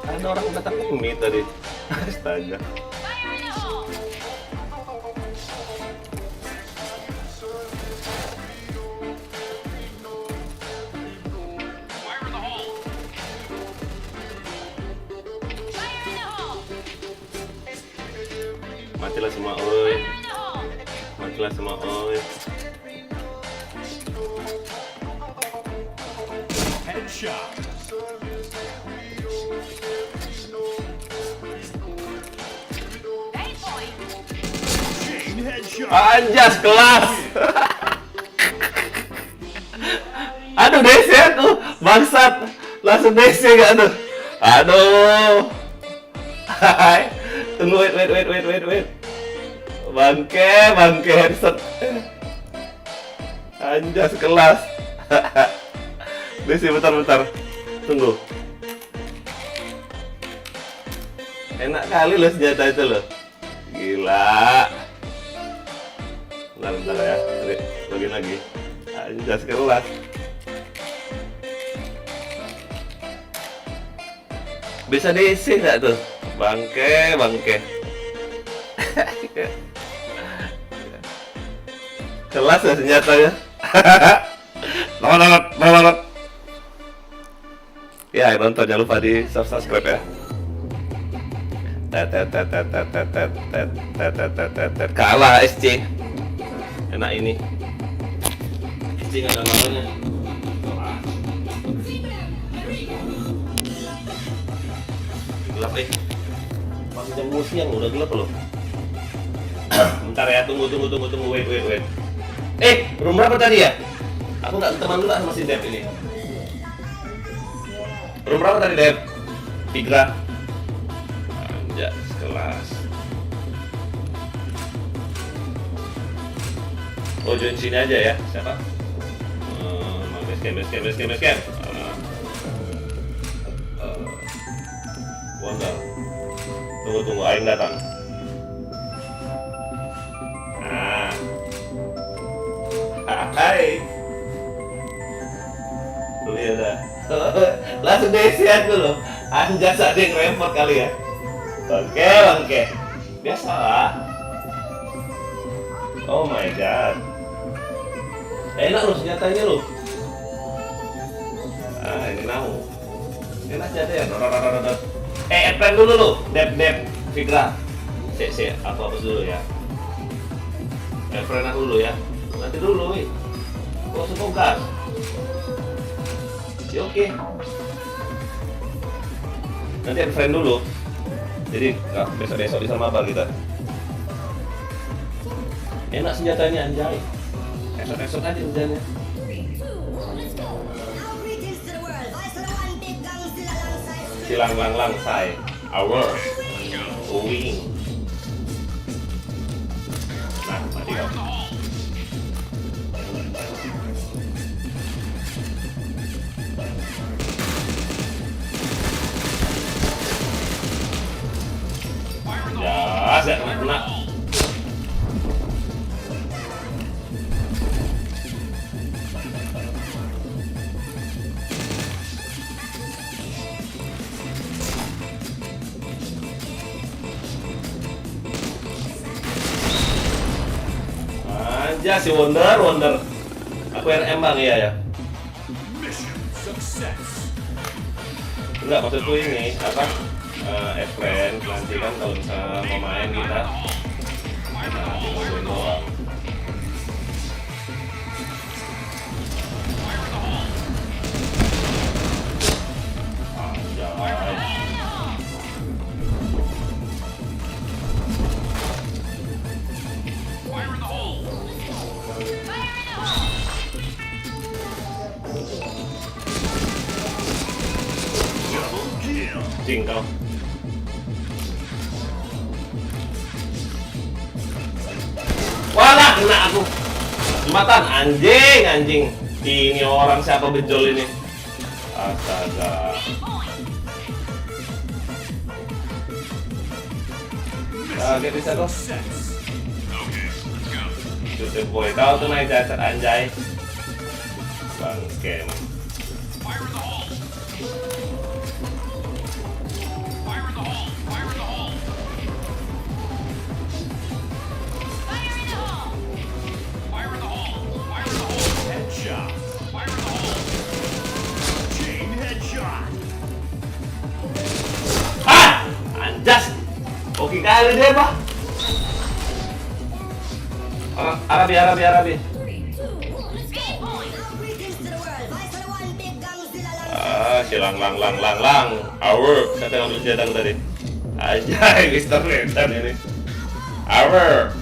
Ada orang datang ke mie tadi. Astaga. Fire in the hole! Fire in the hole. Fire in the hole! Matilah semua, oi. Fire in the hole! Matilah semua, oi. Headshot. Anjas kelas. Aduh DC aku bangsat. Langsung DC gak tuh? Aduh. Hai. Tunggu wait. Bangke headset. Anjas kelas. DC bentar. Tunggu. Enak kali loh senjata itu loh. Gila. Bentar ya. Login lagi. Anjas kelas. Bisa diisi nggak tuh? Bangke. Kelas ya senjatanya. Lomot. Ya, nonton jangan lupa di subscribe ya. Kalah SC. Enak ini. SC nggak ada lawannya. Gelap masih jam siang udah gelap loh. Bentar ya, tunggu wait. Room berapa tadi ya? Aku nggak teman dulu sama si Dev ini. Room berapa tadi Dev? 3. Anjas kelas. Oh join sini aja ya, siapa? Base camp. Wonder. Tunggu, Aing datang. Hai. Tuh ya dah. Langsung DC aku loh. Anjas ada yang repot kali ya. Oke. Biasalah. Oh my god. Enak loh senjatanya loh. Ini mau. Enak senjata ya. Friend dulu loh. Dep. Fikra. C. Aku hapus dulu ya. Friend aku dulu ya. Nanti dulu wih. Kok langsung gas. Ya oke. Nanti friend dulu. Jadi besok bisa mabar kita. Enak senjatanya anjay. Esok aja hujannya. Silang lang say. Our wing. Nah, mati kau. Ya, saya kena. Aja si Wonder. Aku RM bang ya. Mission success. Enggak, maksudku ini apa? Friend nanti kan kalau misalnya mau main kita tinggal doang. Cing kau. Walah, kena aku. Jembatan anjing. Ini orang siapa bejol ini? Astaga. Kaget bisa kok. Sudah boy, kau tuh naik dasar anjay. Bangke. Headshot. Chain headshot. Anjas. Oke kali dia, Pak. Arabi. Silang lang. Our. Siapa yang ambil senjata tadi? Ajay, Mr. Rentan ini. Our.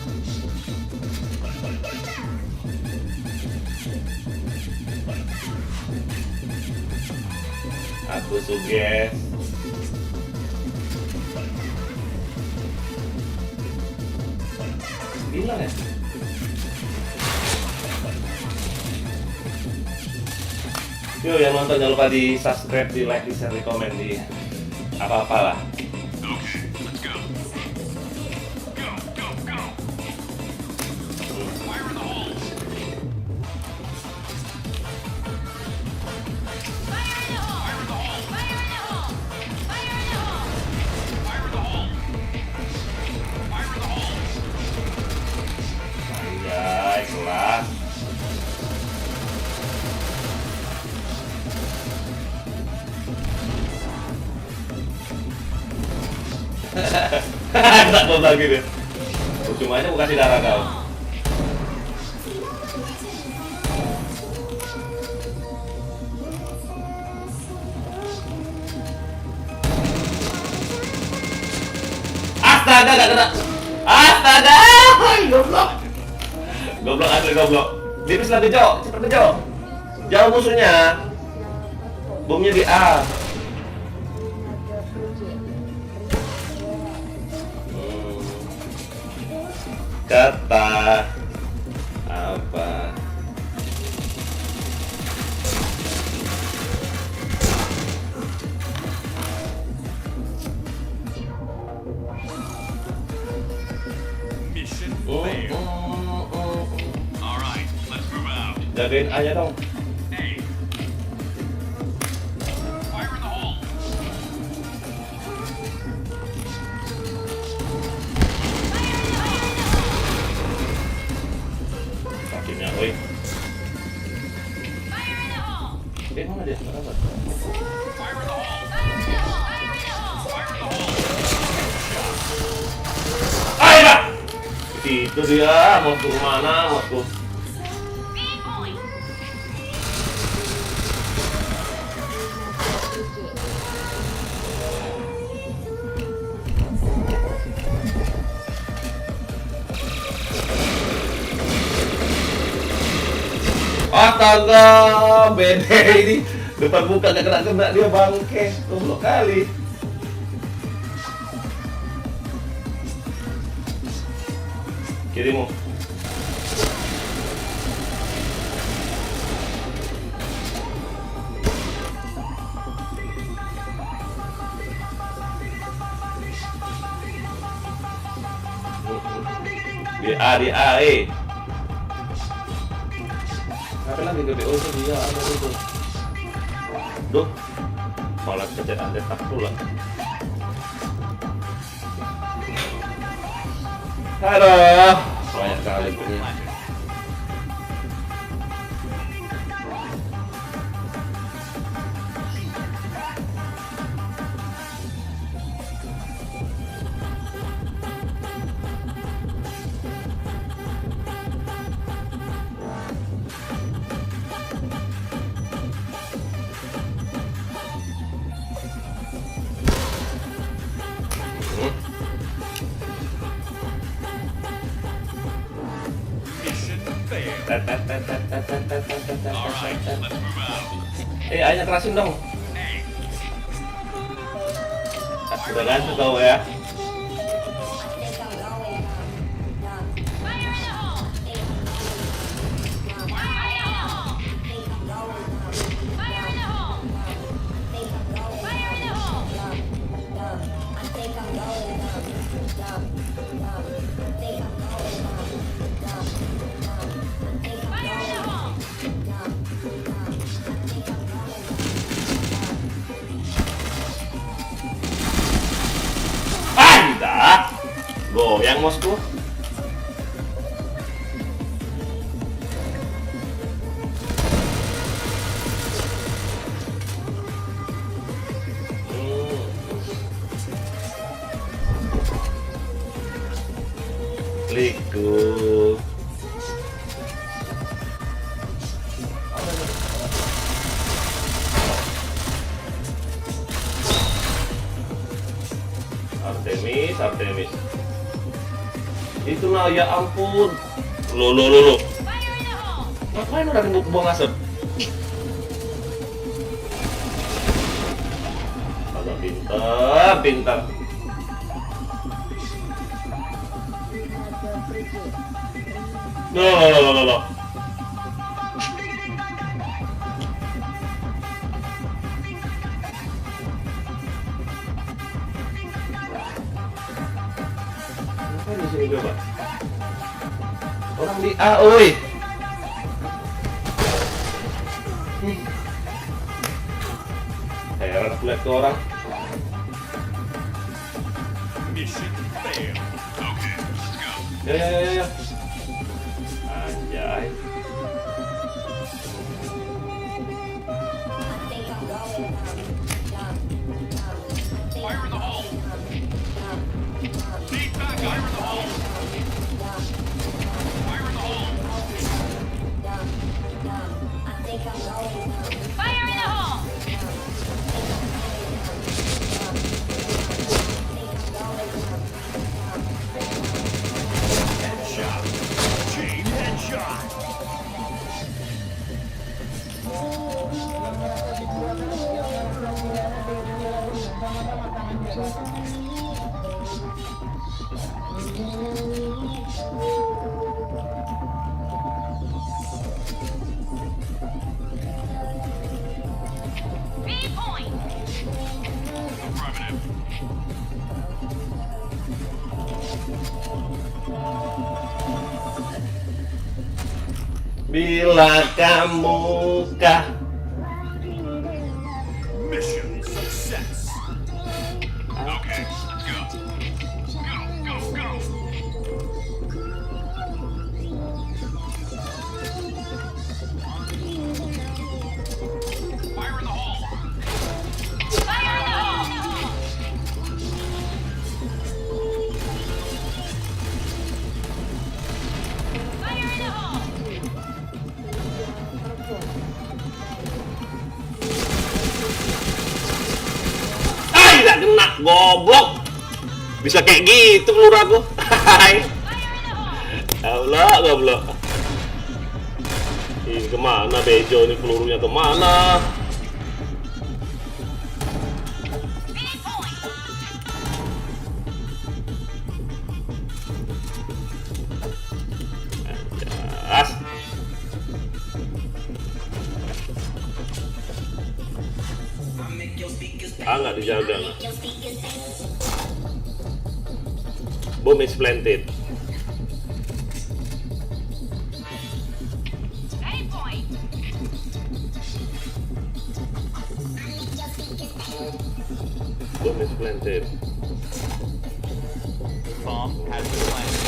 Busuk guys. Gila ya. Yo yang nonton jangan lupa di subscribe, di like, di share, di komen, di apa-apalah. Okay, let's go. Go, go, go. Fire in the hole. Fire in the hole! Fire in the hole. Fire in the hole! Fire in the hole! Fire in the hole. Fire in the hole. Anjay, kelas. Tak mau lagi deh. Cuma aja kasih darah kau. Astaga, gak kena. Astaga, goblok. Goblok asli goblok. Tipis lagi Jo, cepet Jo. Jauh musuhnya. Bomnya di A. Kata apa? Mission failed. All right, let's move out. Jagain aja dong. A. Fire in the hole. Kakinya, oi. Fire in the hole! Mana dia? Kenapa? Fire in the hole. Fire in the hole! Fire in the hole! Fire in the hole. Ayo! Itu dia, mau ke mana? Mau ke Game point! Astaga, bede ini depan muka gak kena dia bangke, goblok kali. Kirimu. Di A, Apa lagi gede? Oh itu dia, ada itu. Duh, malah kecetan detak pula. Aduh, banyak kali punya. Mission failed. All right, let's move out. Ayahnya kerasin dong. A. Udah kan kau ya. I think I'm going Fire in the hole! dumb. Fire in the hole! I think I'm going dumb. I think I'm going dumb. Fire in the hole! Tidak. Goyang bosku. Liku. Artemis. Itu nah, ya ampun. Lo. Fire in the hole! Ngapain udah nunggu buang asap? Pintar. Loh. Apa di sini coba? Orang di A, oi. Heran lihat tuh orang. Mission failed. Ya. Anjay. I think I'm going Fire in the hole. Need back. Fire in the hole. Fire in the hole. I think I'm going Fire in the hole! Headshot. Chain headshot. B point! Affirmative. Bila kamu kah Mission success. Okay, let's go. Go. Fire in the hole. Fire in the hole! Fire in the hole! Ay, nggak kena, goblok. Bisa kayak gitu peluru aku. Hai. Allah, goblok. Ini kemana Bejo, ini pelurunya kemana? B point! Jas. Nggak dijaga, nggak. Bomb is planted. A point! Bomb is planted. Bomb has been planted.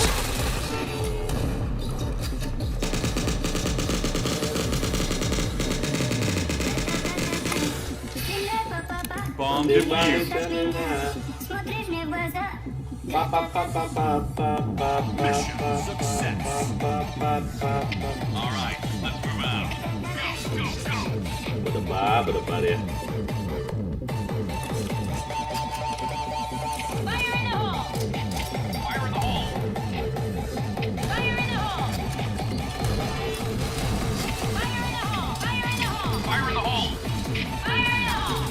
Bomb Di balik defused. sana. Смотришь мне в глаза. Mission success. All right, let's move out. Berdebar ya. Fire in the hole! Fire in the hole. Fire in the hole! Fire in the hole! Fire in the hole! Fire in the hole. Fire in the hole!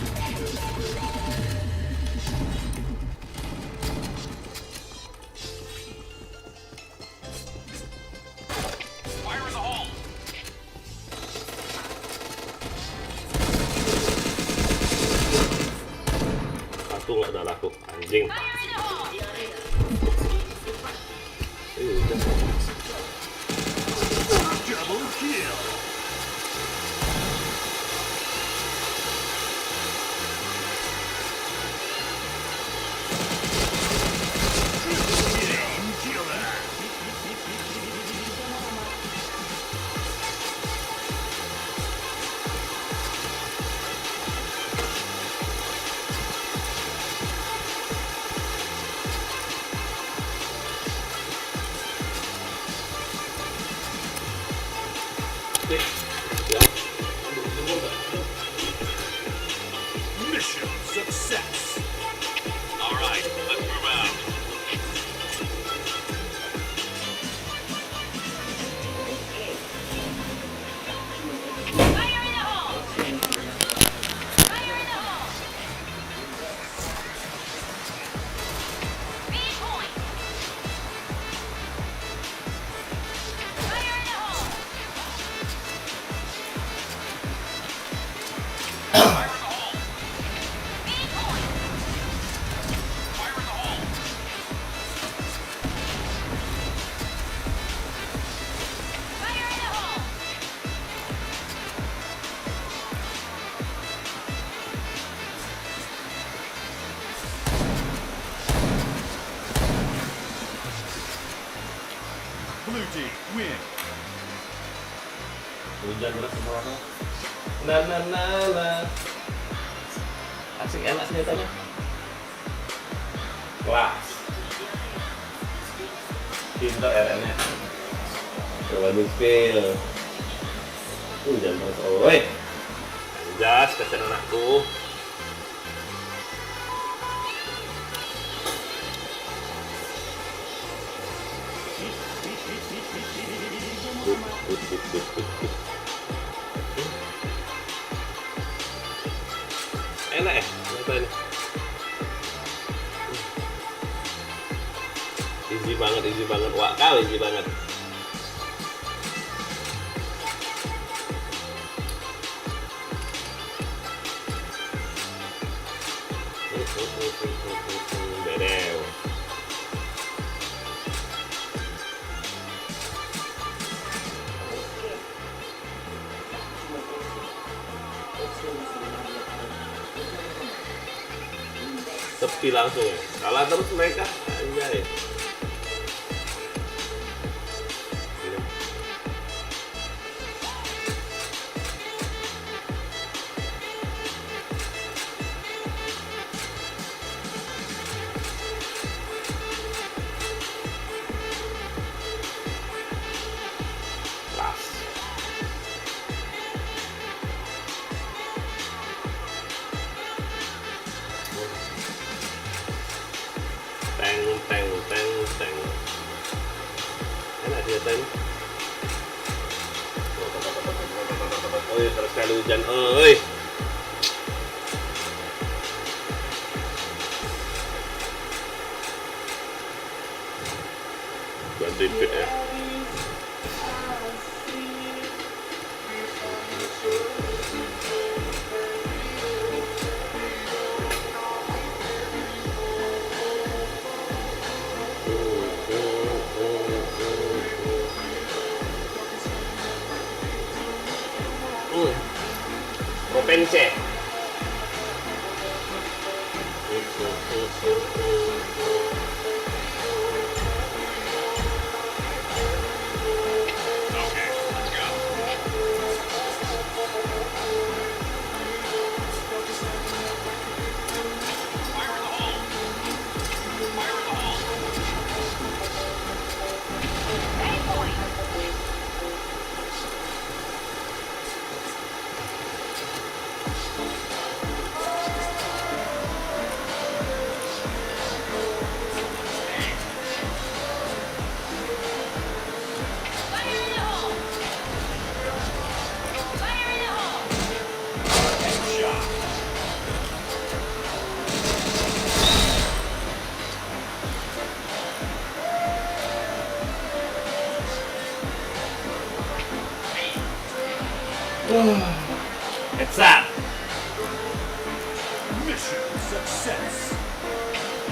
Fire in the hole. Satu nggak ada laku, anjing. Fire in the hole! Udah. Double kill. Chain killer. Ya. Mission success. All right, let's move out. Fire in the hole! Fire in the hole! Blue team win. Hujan deras semua apa? Na. Asik enak senjatanya. Kelas. Pintar RN-nya. Coba di spill. Hujan deras. Oi. Anjas kasihan anakku. Enak ya, ternyata ini. Easy banget. Wah, kali easy banget. Berew. Tepi langsung ya. Kalah terus mereka. Anjay. Kelas. Teng. Enak dia teng. Oi, terus kali hujan. Oi. Ganti pit ya. Propense. Okay, let's go. Fire in the hole. Fire in the hole. Ready point. Fire in the hole. Fire in the hole. Headshot. Headshot. Mission success.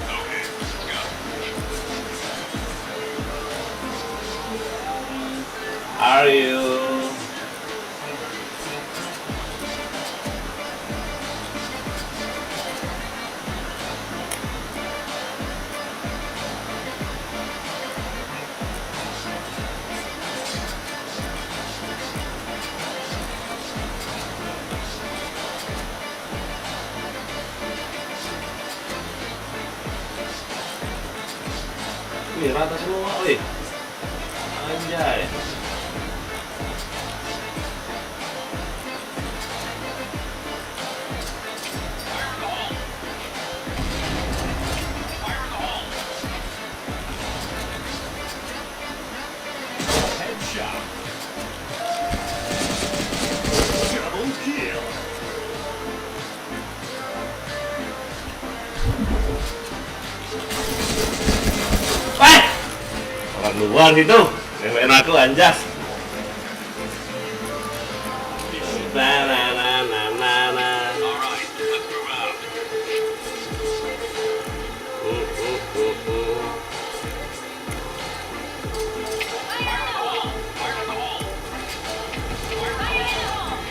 Okay, let's go. Are you? Wih, rata semua, wih. Anjay. Headshot. Double kill. Wah! Orang luar itu. Nemenin aku anjas. Na. All right, let's move out. Fire in the hole. Fire in the hole. Fire in the hole.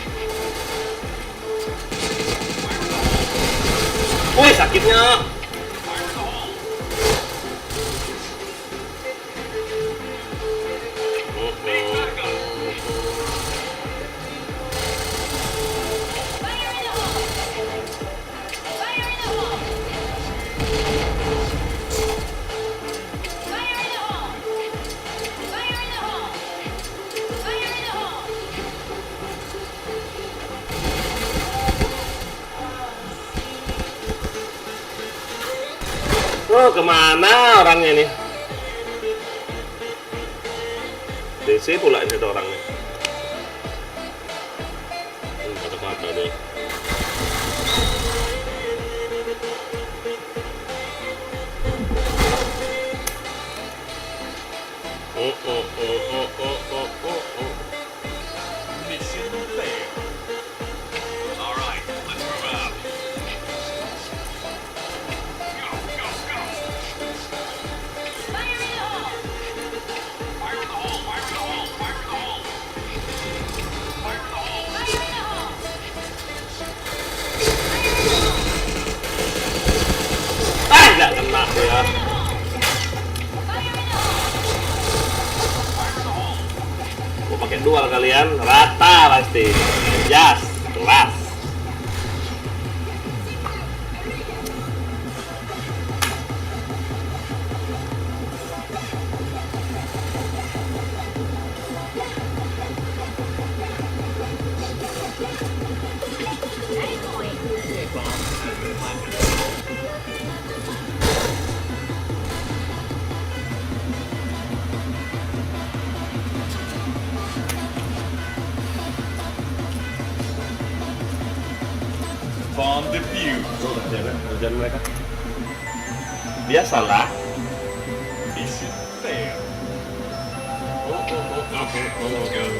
Wih, sakitnya. Fire in the hole. Oh, kemana orangnya nih? DC pula ini ada orangnya. Mata-mata deh. Mission failed. All right, let's move out. Go, go, go. Fire in the hole! Fire in the hole, fire in the hole, fire in the hole. Fire in the hole. Fire in the hole! Ah, nggak kena ya. Gua pakai dual kalian, rata pasti. Jas, kelas. Bomb defused. Tuh, kerjaan mereka. Biasalah. Mission failed. Okay, let's go. Double kill.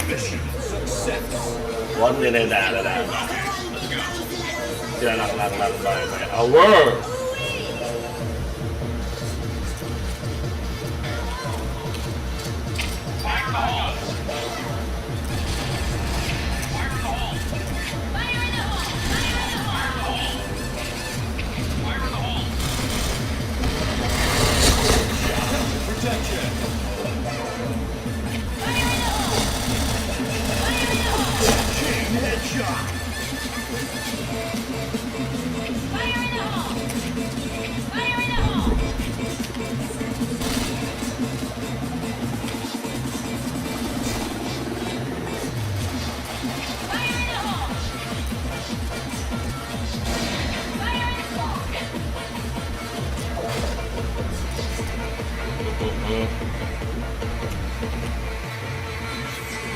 Mission success. One minute, dah. Tidak nak, bye. Hour. Protection. Chain headshot.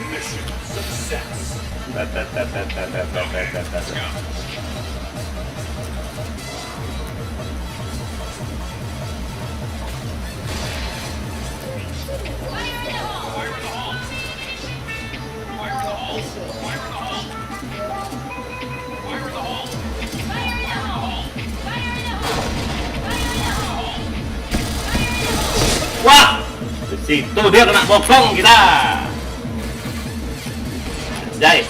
Mission success. Wah, di situ dia kena bokong kita. Jai.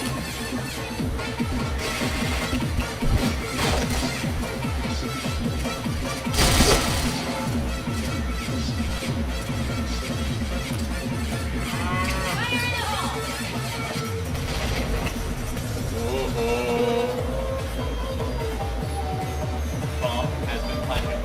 Bomb has been planted.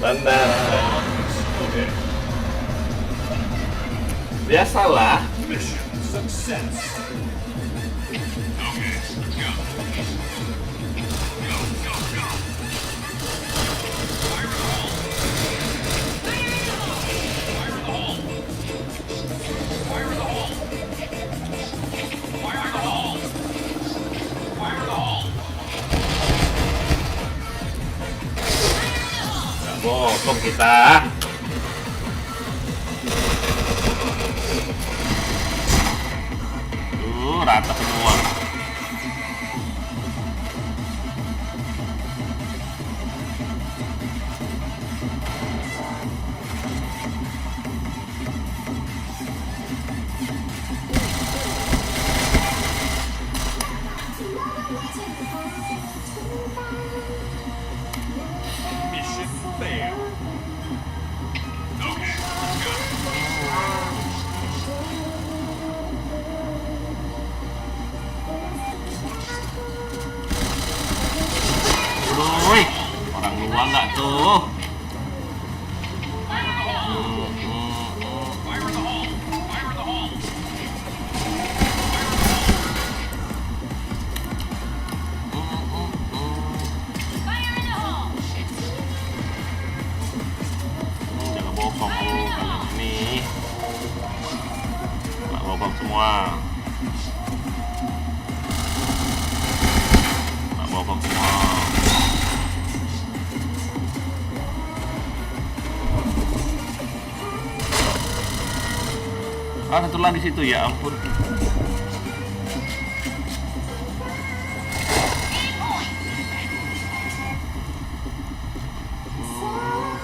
Bandar. Okay. Biasalah. Mission success. Bokong kita. Rata semua. Mission failed. Woi, orang luar nggak tuh? Fire in the hole! Jangan bokong lu kalian ini. Nggak bokong semua. Nggak bokong semua. Ah, satu lagi situ, ya ampun.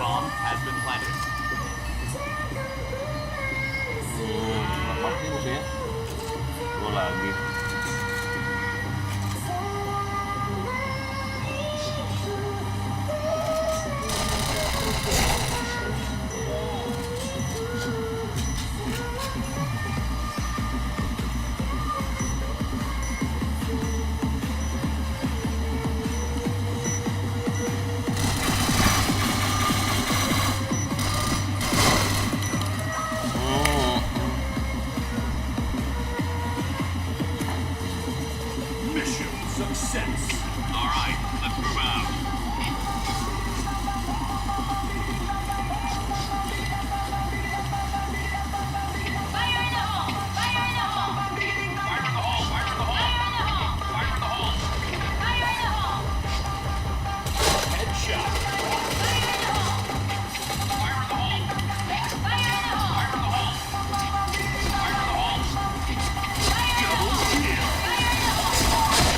Bomb has been planted. Lemah nih musuhnya. Dua lagi. Mission success. All right, let's move out. Fire in the hole! Fire in the hole! Fire in the hole! Fire in the hole! Fire in the hole! Fire in the hole! Headshot. Fire in the hole! Fire in the hole! Fire in the hole! Fire in the hole! Fire in the hole!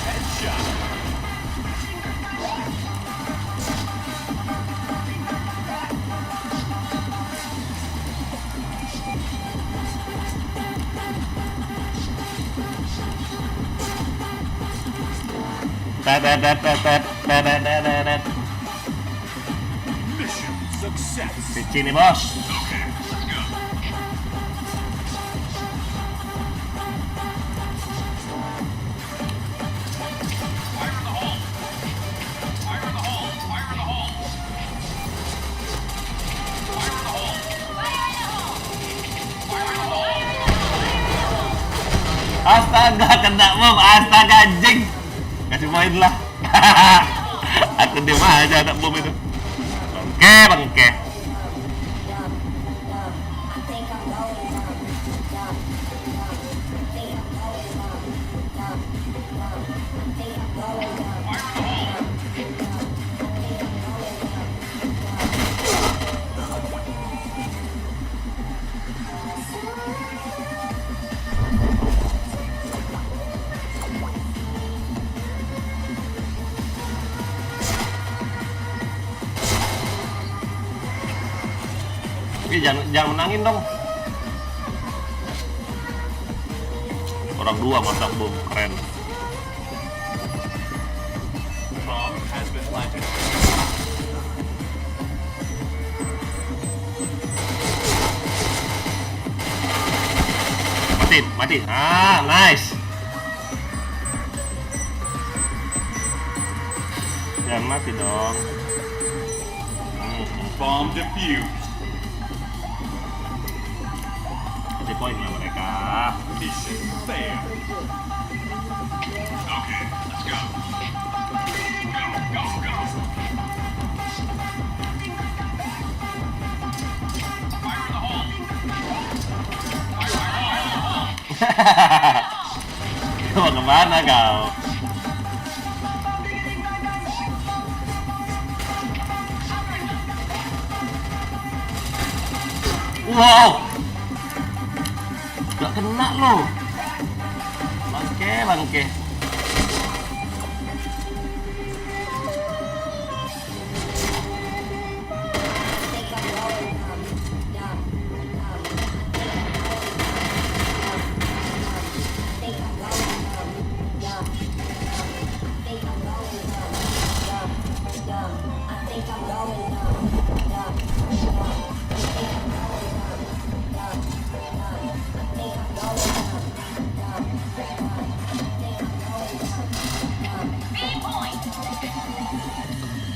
Headshot. Tet. Mission success. Di sini, bos. Astaga, kena bom. Astaga, anjing. Kasih poin lah. Aku diam aja anak bom itu. Bangke. Jangan menangin dong. Orang dua masak bom, keren. Bomb has been planted. Mati. Ah, nice. Jangan mati dong. Bomb defused. Kasih poin lah mereka. Mission failed. Okay, let's go. Go, go, go. Fire in the hole. Mau kemana kau? Wow, gak kena lo. Bangke.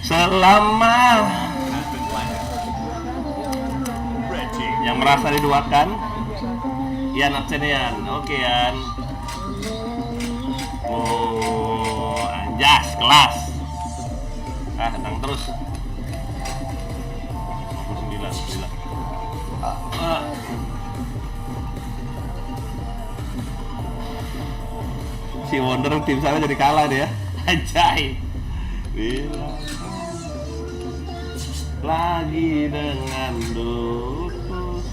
Selama Has been planted. Red team. yang merasa diduakan, Ian absenian. Oke Ian. Oh, anjas kelas. Tenang terus. 59. Si Wonder tim sana jadi kalah dia. Anjay. Bila lagi dengan lupus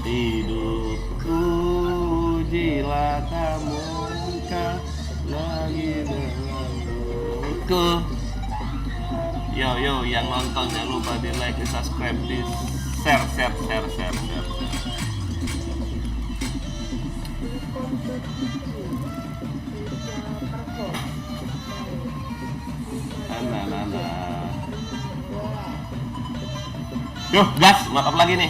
hidupku, ujilah kamu lagi dengan lupusku. Yo yang nonton jangan lupa di like, di subscribe, di share. Yo, gas, mantap lagi nih.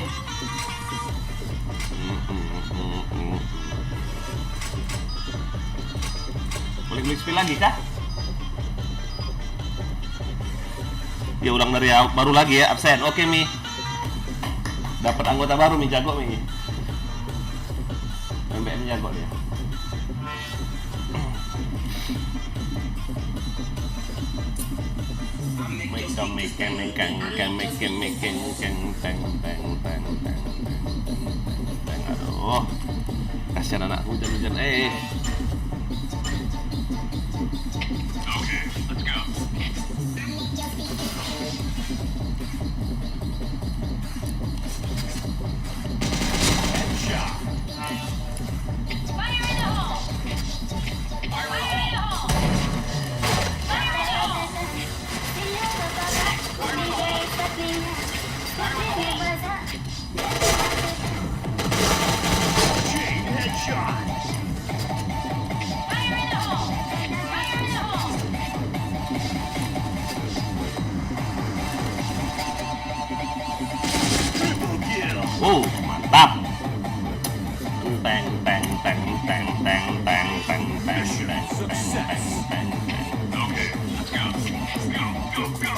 Klik spill lagi kah? Ya ulang dari baru lagi ya, absen. Oke Mi. Dapat anggota baru Mi, jago Mi. MBM jago dia. Aduh, kasihan anak hujan-hujan. Okay, let's go. Headshot. Fire in the hole! Fire in the hole! Fire in the hole! Chain headshot. Fire in the hole! Fire in the hole! Triple kill. Mantap. Okay, let's go. Go, go, go.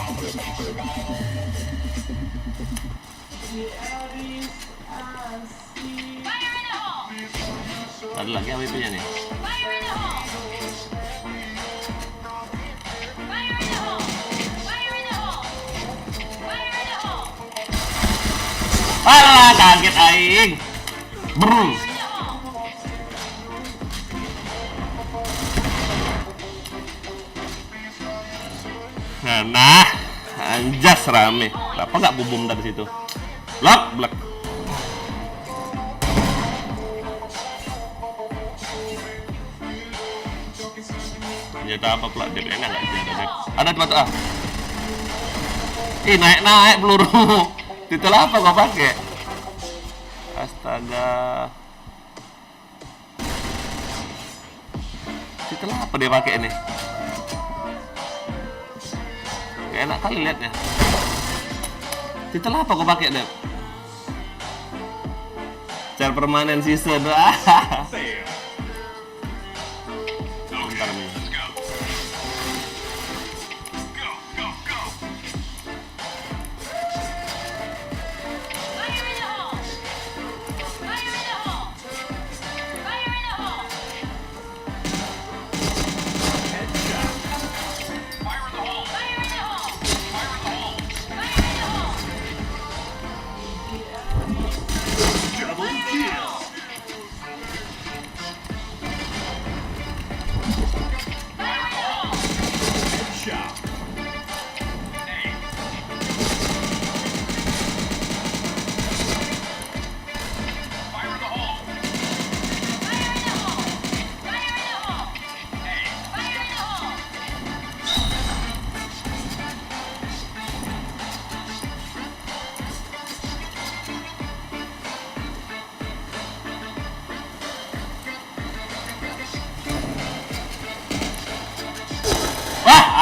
Fire in the hole! Ada lagi AWP-nya nih. Fire in the hole! Fire in the hole! Fire in the hole! Fire in the hole! Alah, kaget aing. Brr. Fire in the hole! Nah, anjas rame. Kenapa nggak bubum dari situ? Lock, black. Senjata apa pula? DPN nggak ada. Ada tempat A. Naik peluru. Titel apa gua pakai? Astaga. Titel apa dia pakai ini? Gak enak kali liatnya. Titel apa gua pakai, Dep? Share permanen season. Fail. Bentar nih. Let's go. Go, go, go.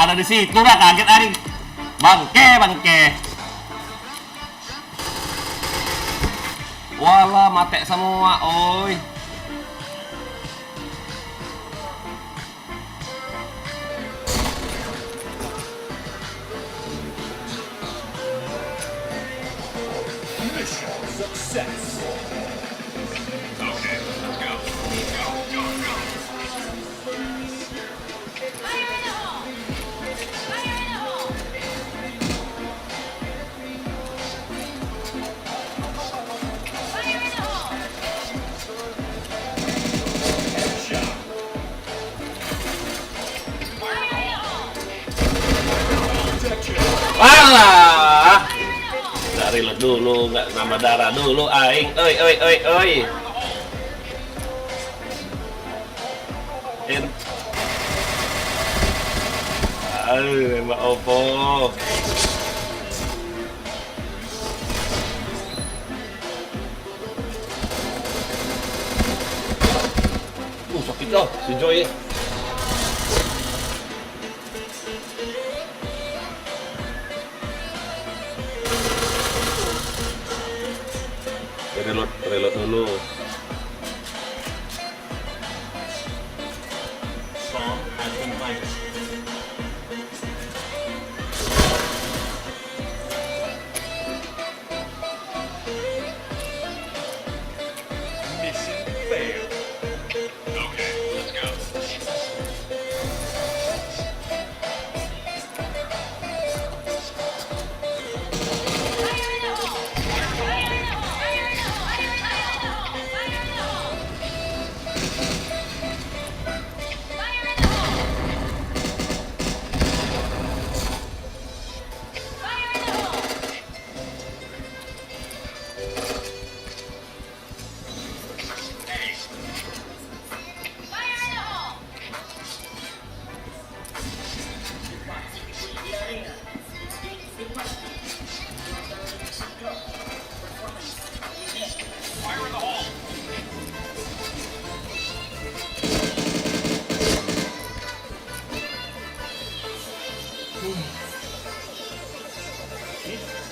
Ada di situ dah, kaget Aing. Bangke. Walah, mate semua, oi. Mission success. Okay, let's go. Fire in the hole! Fire in the hole! Fire in the hole! Headshot. Fire in the hole! Protection. Walah. Fire in the hole! Nggak reload dulu, nggak nambah darah dulu, Aing. Oi. Mbak Oppo. Sakit loh, si Joy. Reload dulu. Bomb has been planted. Mission failed. Okay, let's go. Fire in the hole! Fire in the hole! Fire in the hole! Fire in the hole! Fire in the hole! Fire in the hole! Fire in the hole! Fire in the hole! Fire in the hole.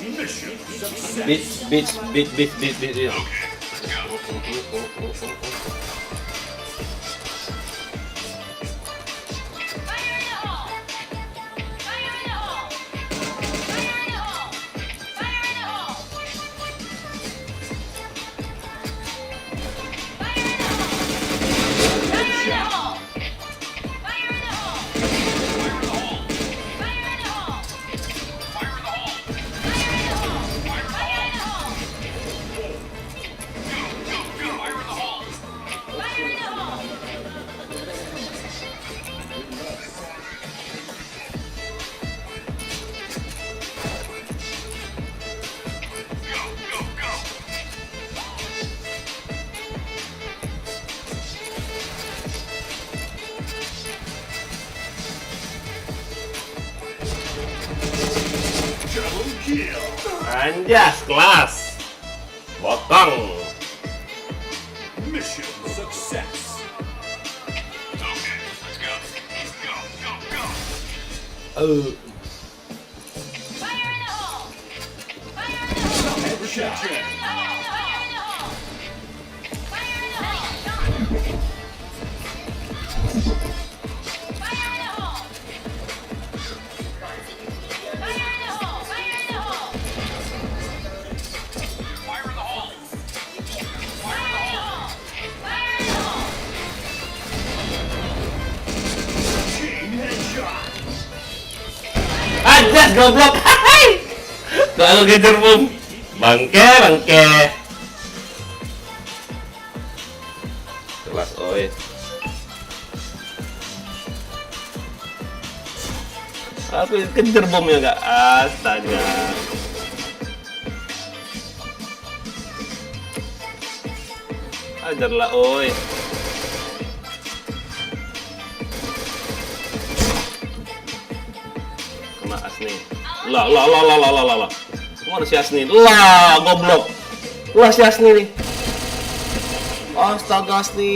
Mission success. Beats. Okay, let's go. Fire in the hole! Fire in the hole! Fire in the hole! Fire in the hole! Fire in the hole! Fire in the hole! Fire in the hole! Fire in the hole. Fire in the hole! Fire in the hole. Fire in the hole! Fire in the Fire in the hole. hole! Go. Fire in the hole. Fire in the hole! Go. Double kill. Anjas, kelas. Potong. Mission success. Okay, let's go. Fire in the hole! Fire in the hole! Headshot. Fire in the hole! Fire in the hole! Fire in the hole! Fire in the hole! Fire in the hole! Fire in the hole. Fire in the hole! Fire in the hole! Chain headshot. Anjas, goblok. Kalau kejar bom. Bangke. Kelas oi. Aku kejar bomnya enggak? Astaga. Ajarlah oi. Kena Asni. Lah. Mana si Asni? Lah, goblok. Lah si Asni nih. Astaga Asni.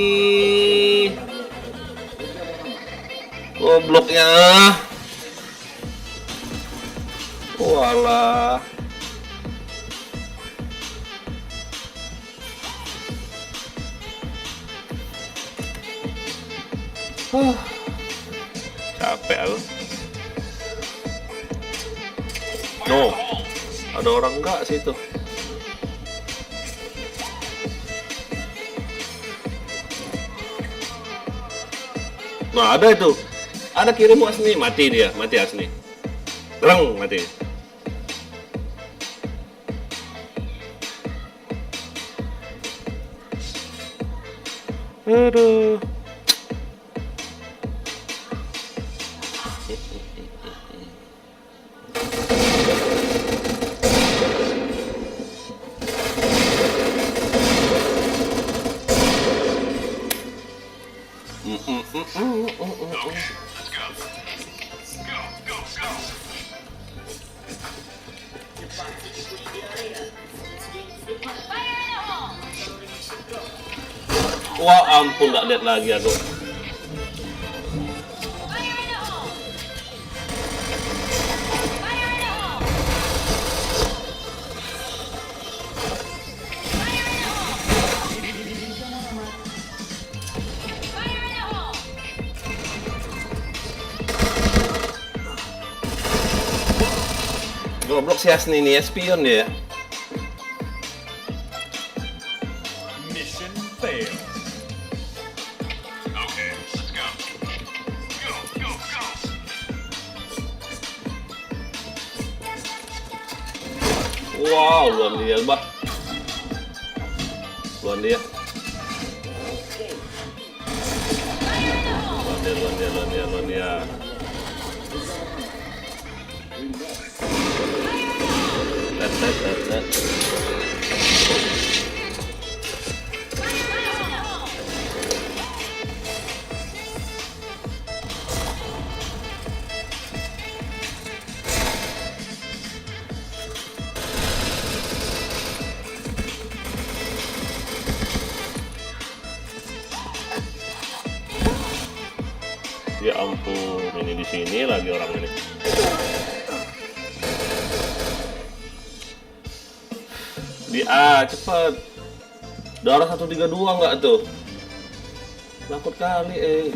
Gobloknya. Walah. Capek aku. No, ada orang enggak situ? Nah, ada itu. Ada kirimu Asni, mati dia, mati Asni. Reng, mati. Aduh. Let's go. Go, go, go. Fire in the hole! Wah, ampun, nggak lihat lagi aku. Fire in the hole! Fire in the hole! Fire in the hole! Fire in the hole! Goblok si Asni ini ya, spion dia. Mission failed. Okay, let's go. Go, go, go. Wow, luar dia, bah. Luar dia. Luar dia. Tet. Ya ampun, ini di sini lagi orang ini. Di A, cepet. Darah 132 nggak tuh? Takut kali,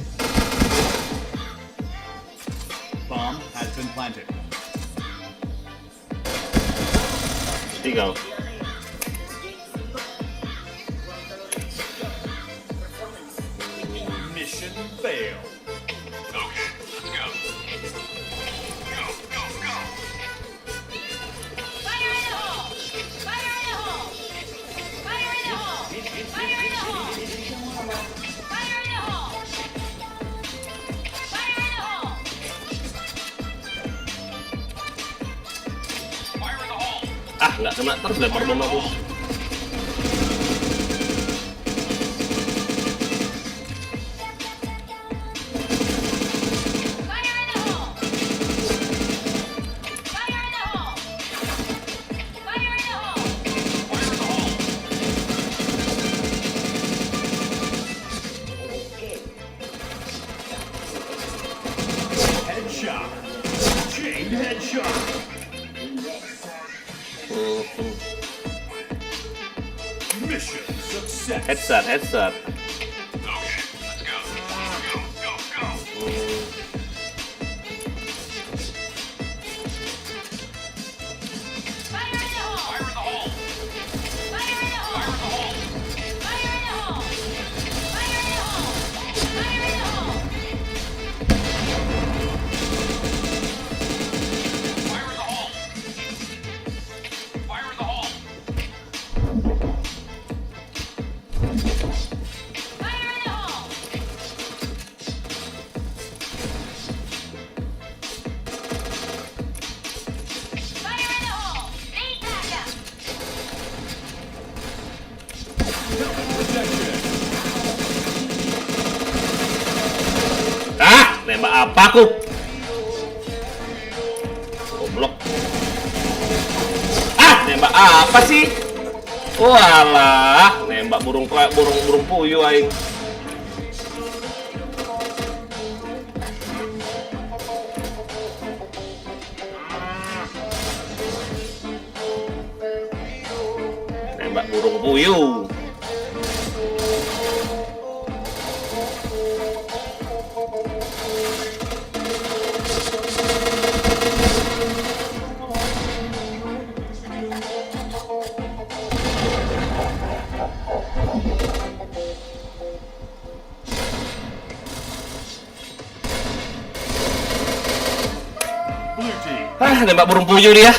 Bomb has been planted. Tinggal. Mission failed. Okay, let's go. Go, go, go. Fire in the hole! Fire in the hole! Fire in the hole! Fire in the hole! Fire in the hole! Fire in the hole! Fire in the hole. Ah, nggak kena terus lempar bom aku. Fire in the hole! Fire in the hole! Fire in the hole! Fire in the hole. Headshot. Chain headshot. Mission success. Headshot. Okay, let's go. Go, go, go. Fire in the hole! Fire in the hole. Fire in the hole! Fire in the hole. Fire in the hole! Fire in the hole! Fire in the hole! Fire in the hole. Fire in the hole. Fire in the hole! Fire in the hole! Need backup! Protection. Ah, nembak apa aku? Goblok. Ah, nembak apa sih? Walah, nembak burung puyuh aing. Tembak burung puyuh. Blue team. Nembak burung puyuh dia.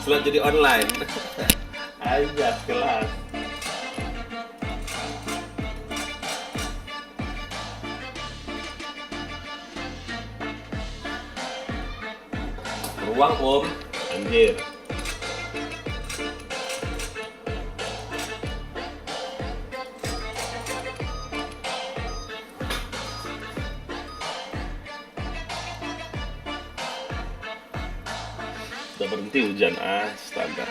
Setelah jadi online. Aja kelas. Ruang om, anjir. Udah berhenti hujan, astaga.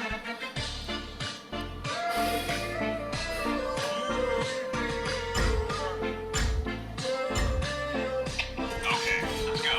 Okay, let's go.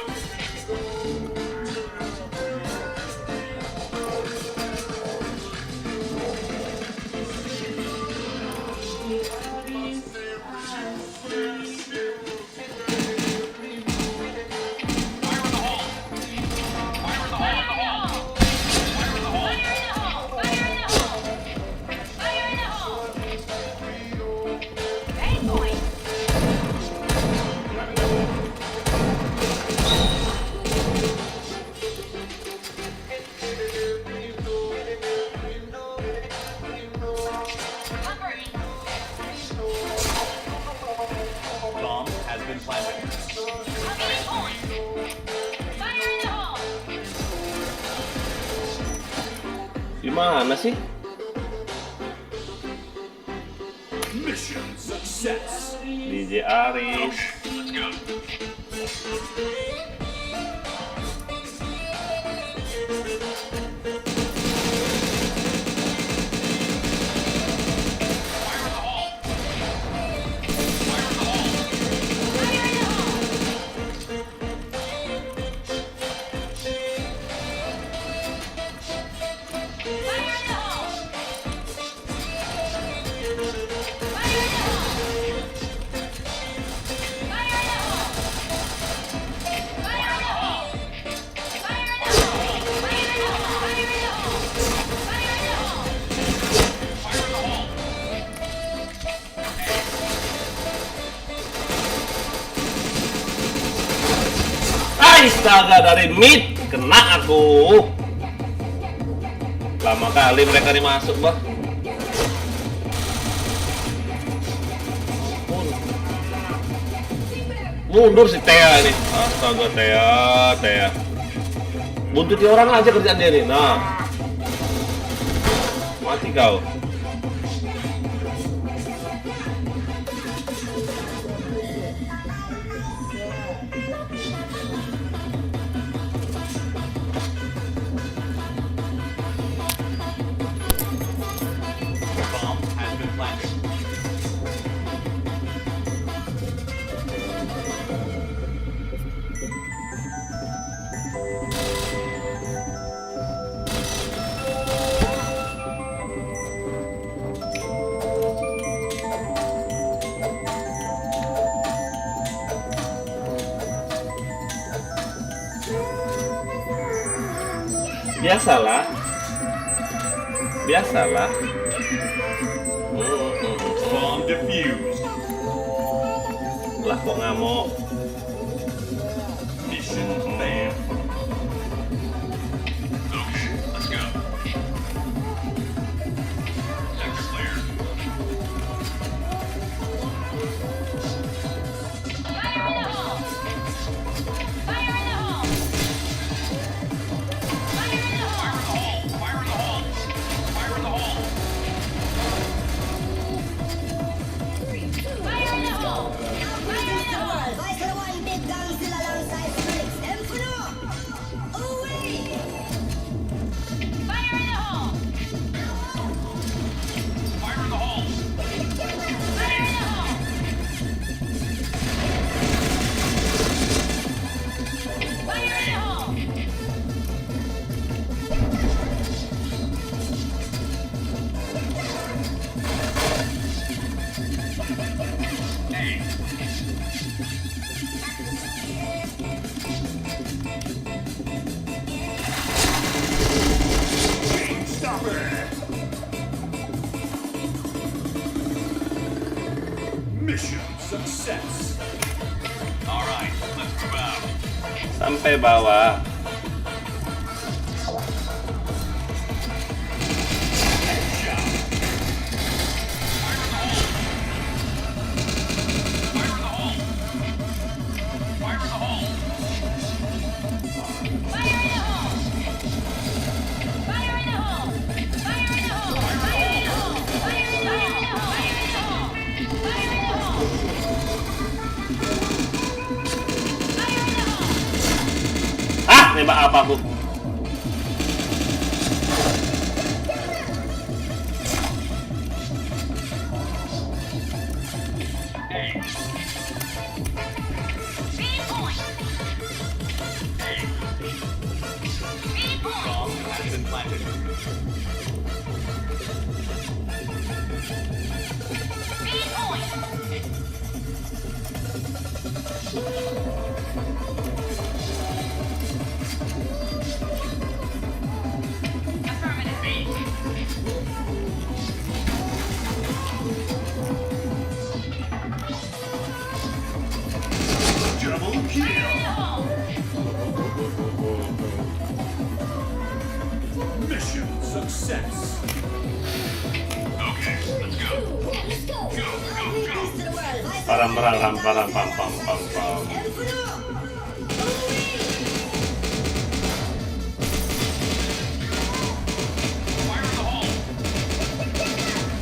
Bomb has been planted. Gimana sih? Mission success. DJ Aris. Let's go. Astaga, dari mid kena aku. Lama kali mereka dimasuk, bah. Mundur si Thea ini. Astaga, Thea. Buntuti orang aja kerjaan dia nih. Nah, mati kau. Bomb has been planted. Biasalah. Bomb defused. Lah kok ngamuk. Mission failed. sampai bawah. Fire in the hole! Fire in the hole! Fire in the hole! Fire in the hole! Fire in the hole! Fire in the hole! Fire in the hole! Fire in the hole! Ah, nembak apa aku? Speed point! Speed point! Bomb has been planted. Speed point! Affirmative. Double Fire in kill. the hole! Mission success. Okay, let's go. Let's go. Go, go, go. Peace to the world. Param param param pam pam pam pam. Fire in the hole.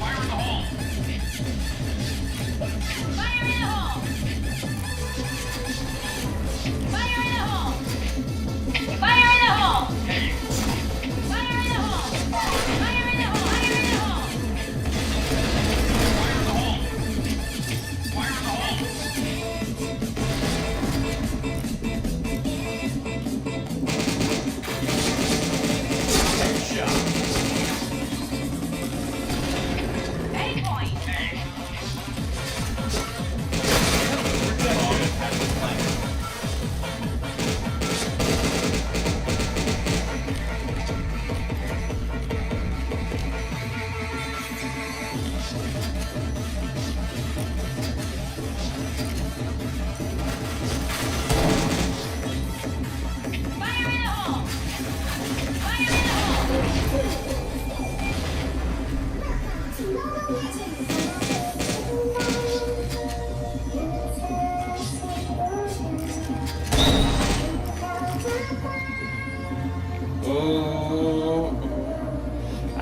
Fire in the hole. Fire in the hole! Fire in the hole! Fire in the hole! Fire in the hole! Fire in the hole! Fire in the hole! Fire in the hole. Headshot. A point! Fire in the hole! Fire in the hole!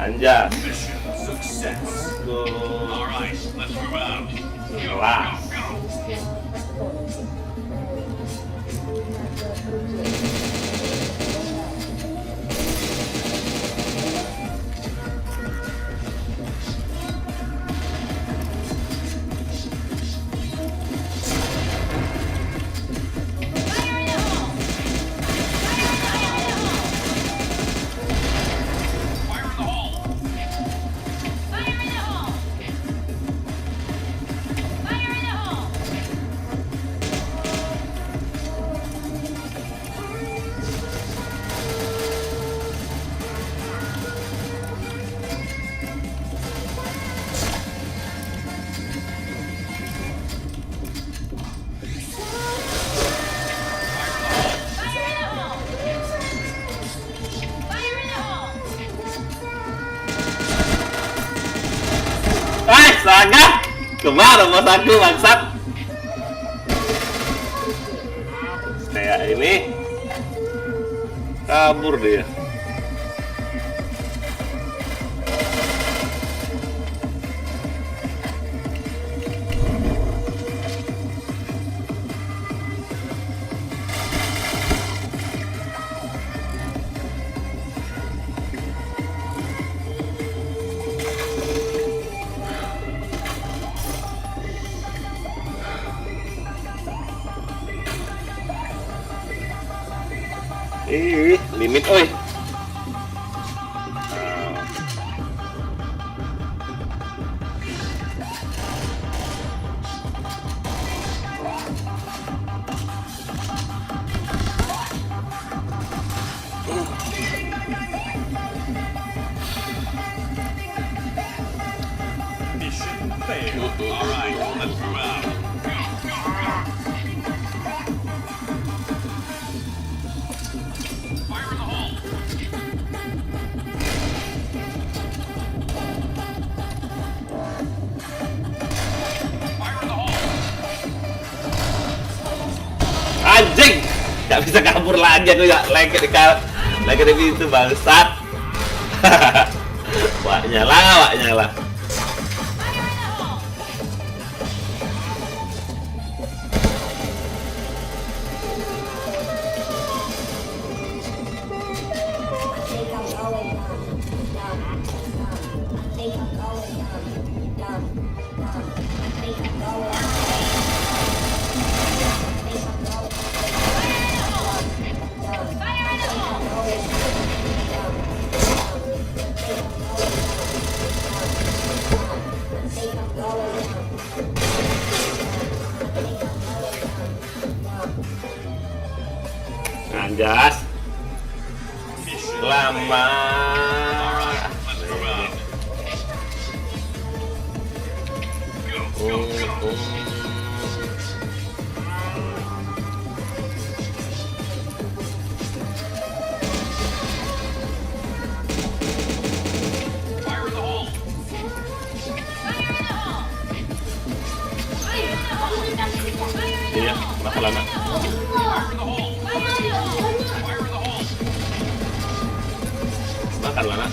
Anjas. Mission success. Tuh. All right, let's move out. Kelas. Go. Fire in the hole! Fire in the hole! Fire in the hole. Fire in the hole! Fire in the hole! Fire in the hole! Fire in the hole! Saga! Kemana bos aku bangsat? Kayak ini kabur dia. Ih, limit oi. Mission failed. All right, let's move out. Go, go, go. Gak bisa kabur lagi aku ya, lengket di pintu bangsat. Wak nyala. Anjas. Lama. Let's move out. Fire in the hole! Iya, masalah nak. Fire in the hole! Fire in the hole! Makan lah nak.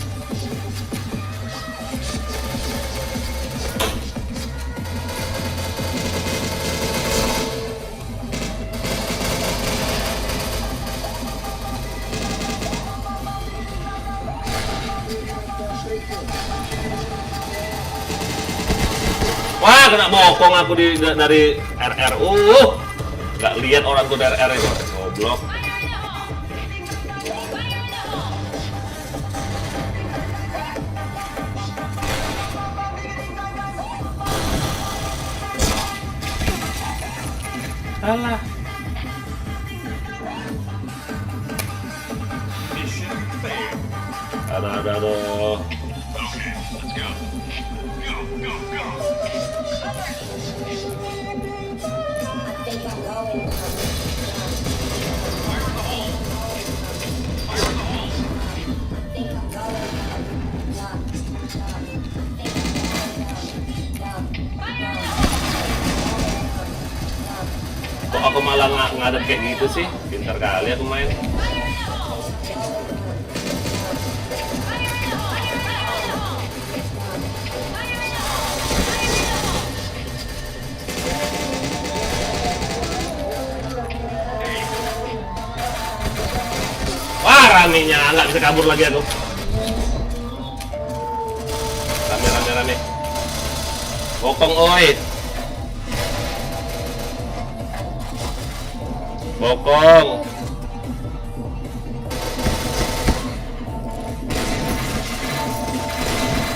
Wah, kena bokong aku dari RRU. Nggak lihat orang tuh dari RR itu. Goblok. Alah. Mission failed. Aduh. Okay, let's go. Go. I think I'm going down. Fire in the hole! Fire in the hole! I think I'm going down. Kok aku malah ngadep kayak gitu sih? Pintar kali aku main. Wah, ramenya nggak bisa kabur lagi aku. Rame. Bokong oi. Bokong.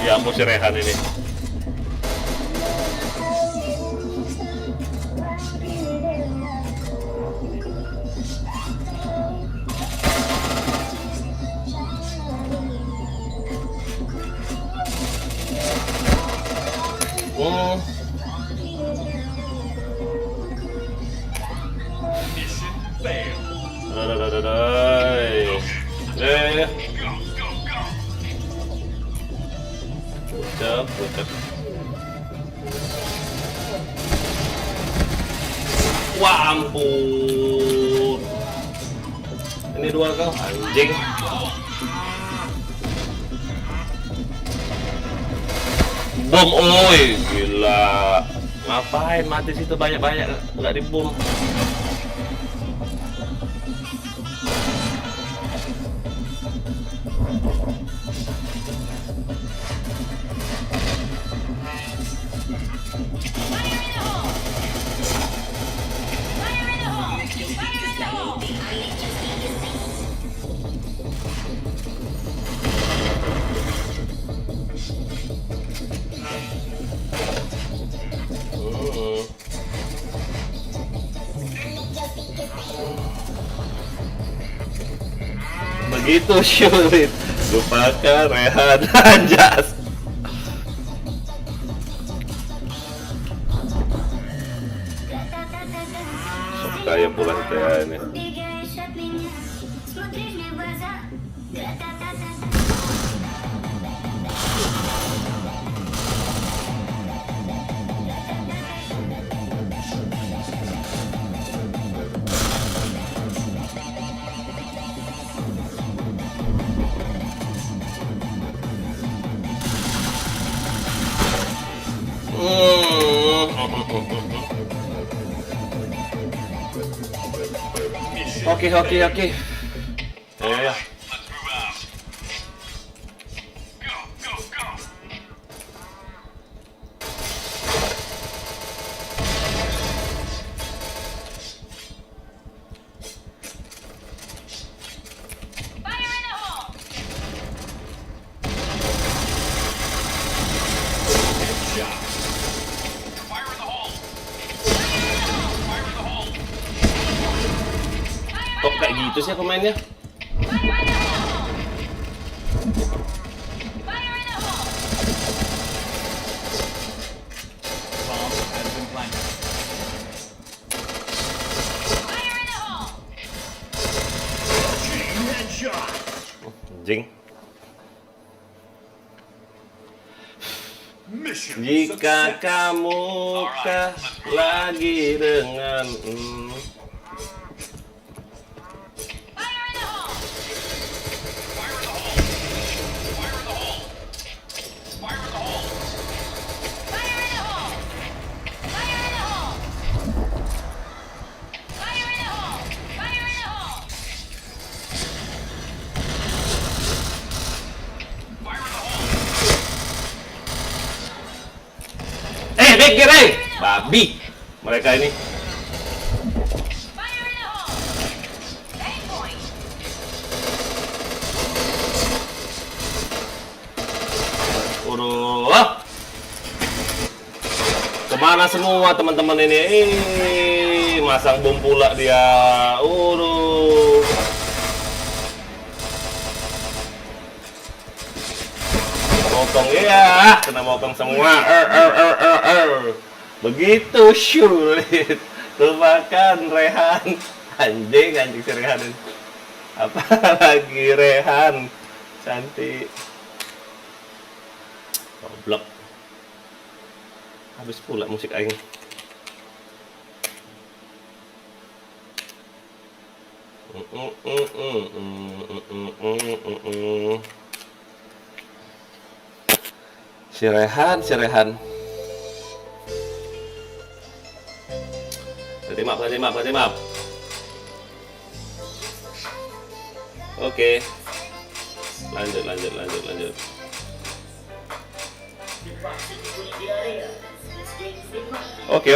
Ya ampun si Rehan ini. Mission failed. Bucep. Wah ampun. Ini dua kau anjing. Bom, oi, gila. Ngapain mati situ banyak-banyak nggak dibom? Begitu sulit, lupakan Rehan Anjas. Kayak pulang kayak ini. Убегаешь от меня, смотришь мне в глаза. Гра-та-та-та-та. Oke. Ya. Let's move out. Go. Fire in the hole! Fire in the hole. Kok kayak gitu sih pemainnya? Fire in the hole! Fire in the hole! Bomb has been planted. Fire in the hole! Jing. Mission Jika kamu lagi dengan Fire in the hole! Fire in the hole. Fire in the hole. Fire in the hole. Fire in the hole! Fire in the hole! Fire in the hole! Fire in the hole. Pikir babi mereka ini. Fire in the hole! Aim point! Udah. Kemana semua teman-teman ini? Masang bom pula dia. Udah. Mokong ya, kena mokong semua. Begitu sulit. Lupakan Rehan. Anjing si Rehan. Apa lagi Rehan? Cantik. Goblok. Habis pula musik aing. Si Rehan. Berarti maaf. Oke. Lanjut. Oke.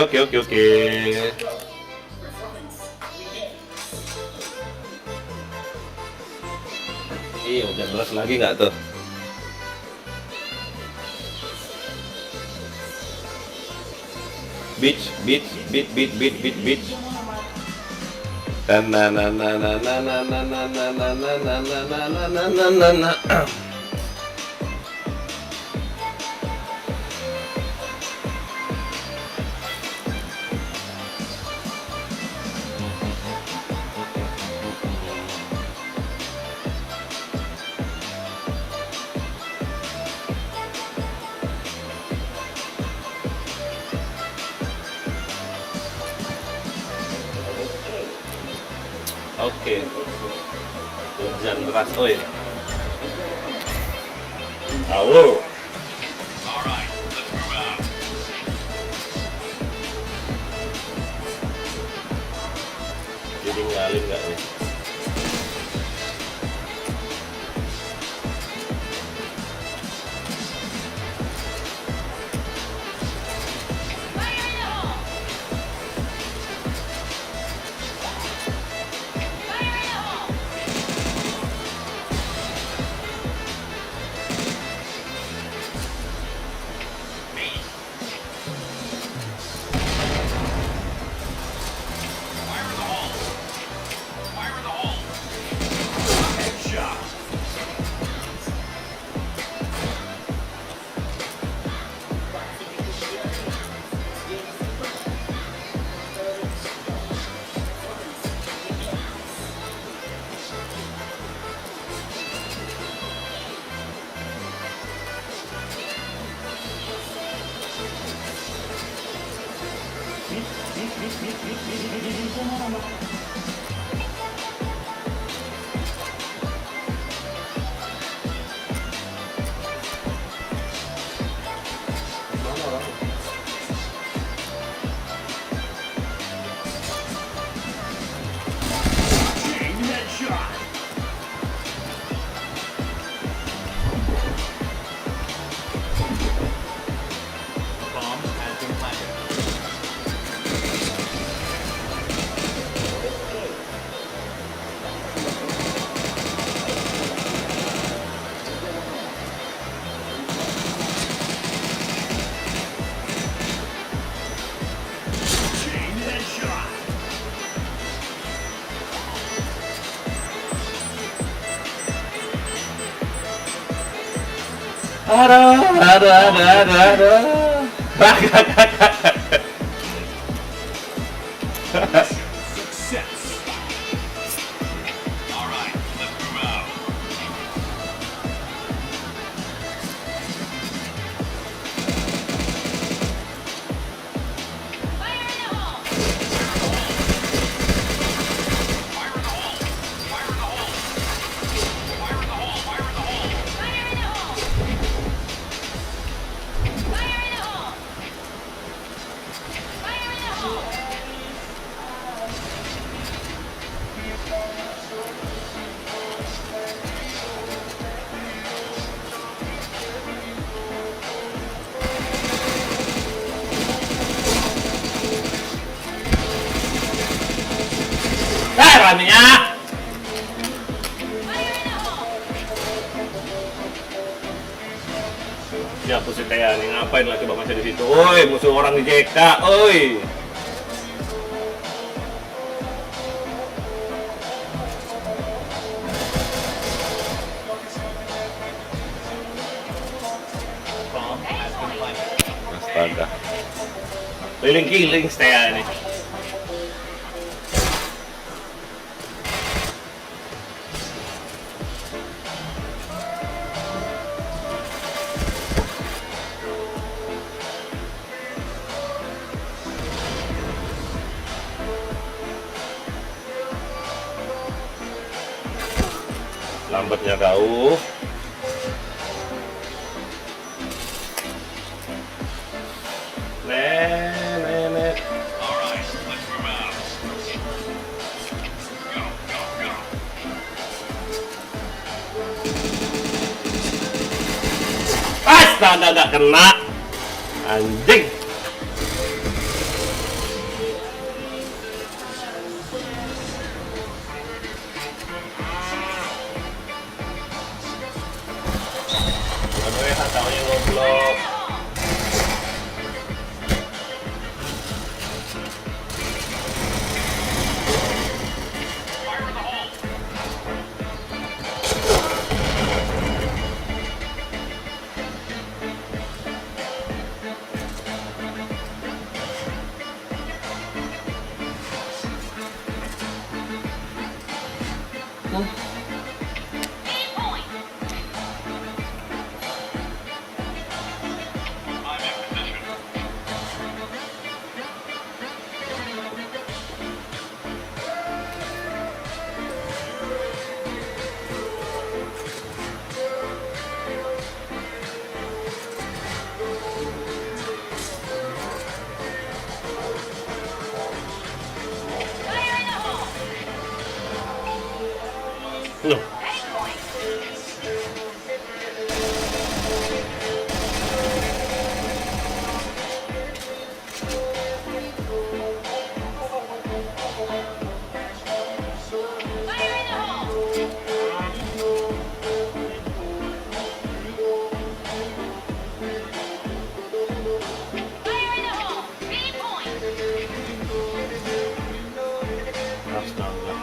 Iya, udah jelas lagi nggak tuh? Beach. Oke. Hujan deras, oi. Halo. All right, let's move out. Jadi ngalin nggak nih? Fire in the hole! Fire in the hole! Fire in the hole. Fire in the hole. Headshot. Aduh. Success. All right, let's move out. Fire in the hole! Fire in the hole! Fire in the hole! Fire in the hole! Fire in the hole! Fire in the hole! Fire in the hole! Fire in the hole! Raminya. Fire in the hole! Ya aku si Tea nih, ngapain lah coba masih di situ? Oi, musuh orang di JK, oi. Bomb has been planted. Astaga. Kiling-kiling si Tea ini. Lambatnya kau. Nek. All right, let's move out. Go, go, go. Astaga, gak kena. Anjing. Aduh ya, taunya goblok. Fire in the hole! Game point! I'm in position. Fire in the hole! Loh, Game point! Fire in the hole! Fire in the hole! Game point! astaga.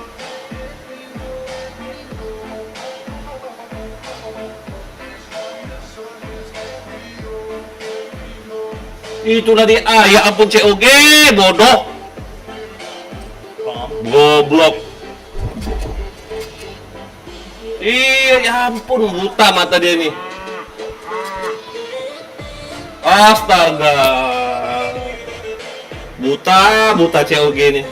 Itu tadi ya ampun COG, bodoh. Bomb Goblok. Iya, ya ampun, buta mata dia nih. Astaga. Buta COG nih.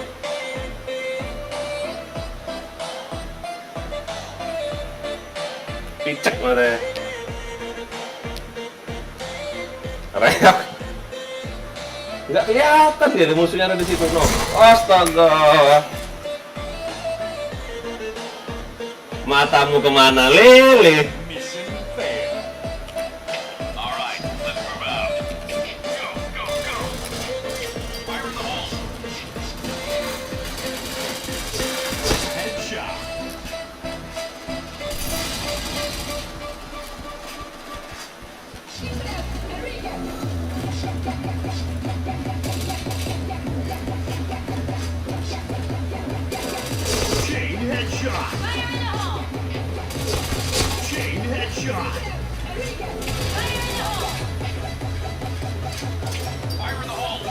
Picek matanya. Reak. Nggak kelihatan dia, ada musuhnya ada di situ, no. Astaga. Matamu kemana, Lele? mission failed. All right, let's move out. Go, go, go. Fire in the hole! Headshot. Chain headshot. Fire in the hole! Chain headshot. Fire in the hole! Fire in the hole.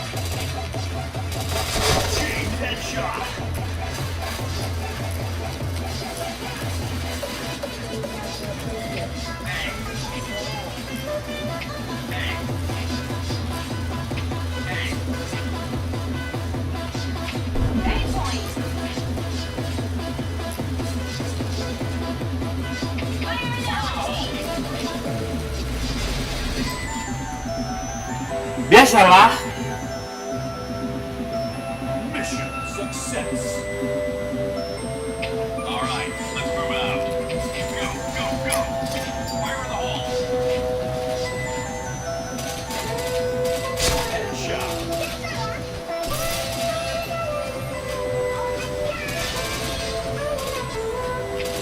Chain headshot. Aim point! Fire in the hole! Biasalah. Mission success. All right, let's move out. Go, go, go. Fire in the hole. Headshot.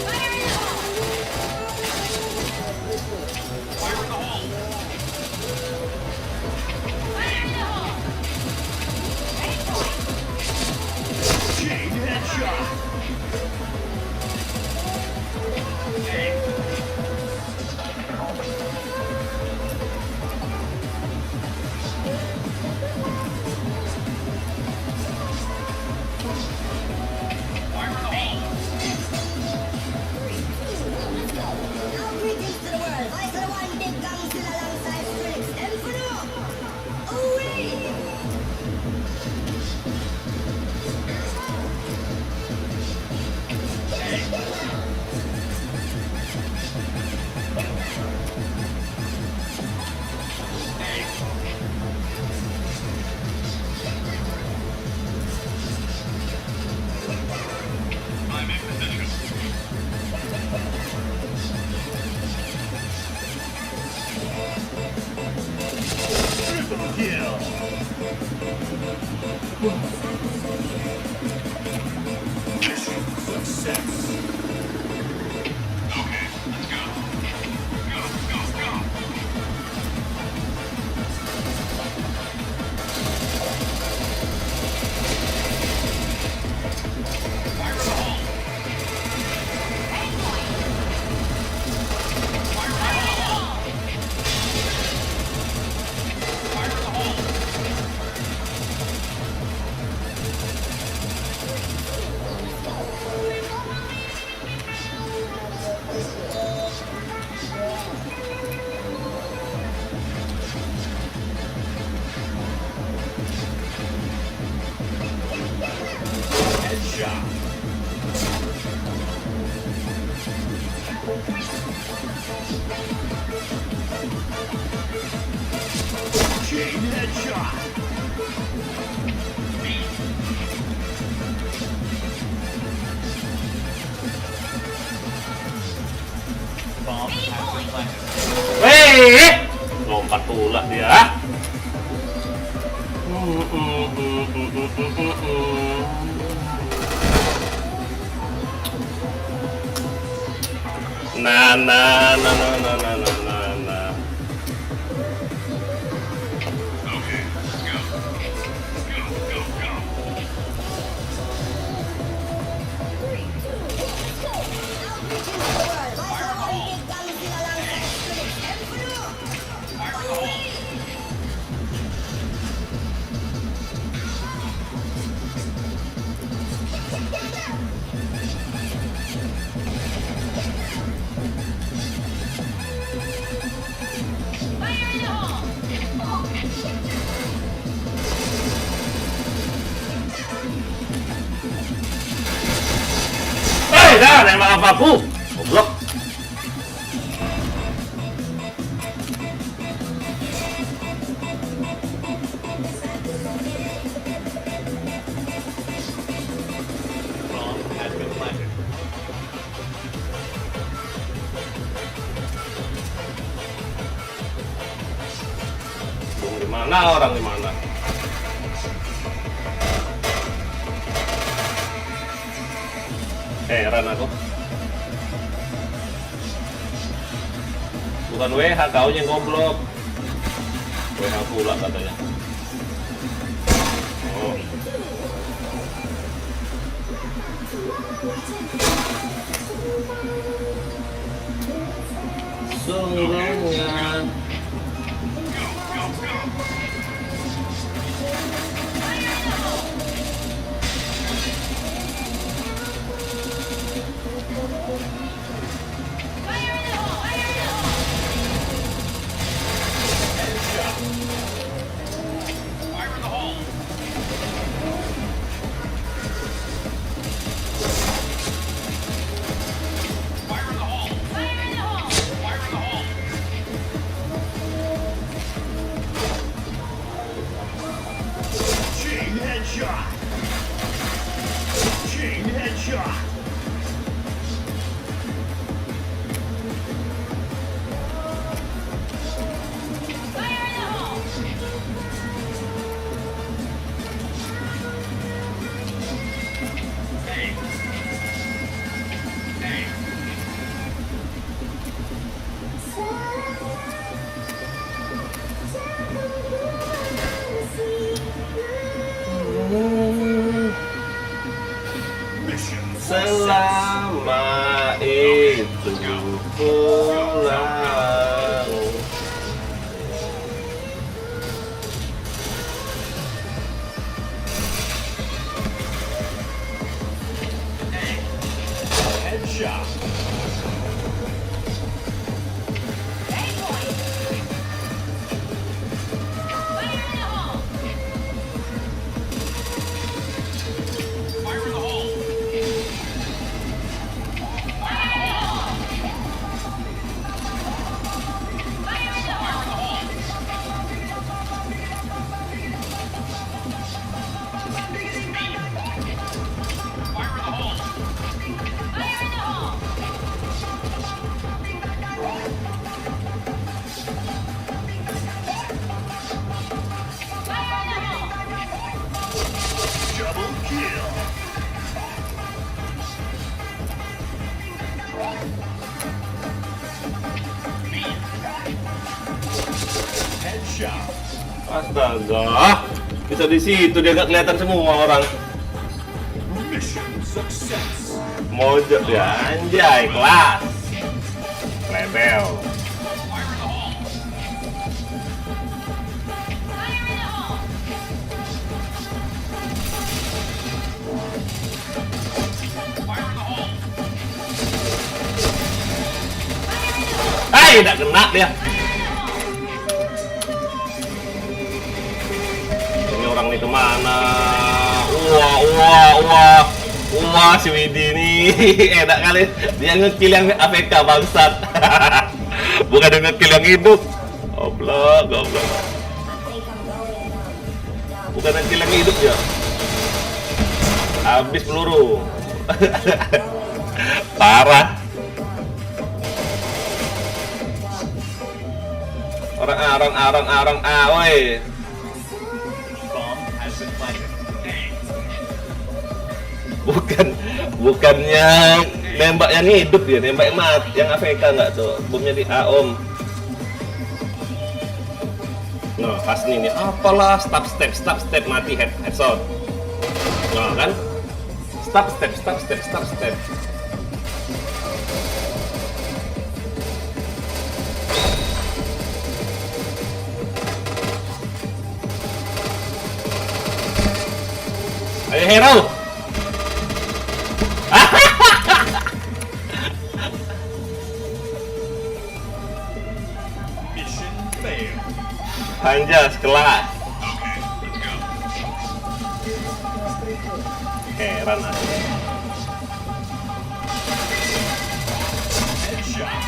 Fire in the hole! Fire in the hole. Fire in the hole! Aim point! Chain headshot. Fire in the hole. Now greetings to the world. Voice of the one big gang still alongside Skrillex. Them for no. Ooh-wee. I'm in position. Triple kill. Mission success. Okay, let's go. Go, go, go. Fire in the hole. Aim point! Fire in the hole. Fire in the hole. Headshot. Chain headshot. Bomb has been planted. Weh, lompat pula dia. Nah, nah, nah, nah, nah, nah, nah, nah, nah. Okay, let's go. Go, go, go. Dah, nembak apa-apa. Goblok. Bomb has been planted. Di mana orang di mana? Heran aku. Bukan WH, kau yang goblok. WH pula katanya. Oh. Sungguh Jangan. Fire in the hole! Fire in the hole! Fire in the hole. Fire in the hole. Fire in the hole! Fire in the hole. Chain headshot. Chain headshot. Fire in the hole! Hey. Hey. Mission Selama itu pulang. headshot. Eight points! Fire in the hole! Fire in the hole. Fire in the hole! Fire in the hole! Fire in the hole. Fire in the hole! Fire in the hole! Double kill. Headshot. Astaga. Bisa di situ dia nggak kelihatan semua orang. Mission success. Mojok ya, anjay, kelas. Level. Fire in the hole. Fire in the hole! Fire in the hole. Hai, tidak kena dia. Ini orang itu mana? Wah, si Widi ini enak kali. Dia ngekill yang AFK bangsat. Bukan dia ngekill yang hidup. Goblok. I think I'm going dumb. Bukan ngekill yang hidup ya. Habis peluru. Parah. Orang woi. Bomb has been planted. Bukannya nembak yang hidup ya, nembak yang mati, yang AFK nggak tuh, bomnya di AOM. Nah, pas nih, apalah step mati headshot. Nah kan, step. Ayo hero. Mission failed. Anjas kelas. Heran aku. Headshot.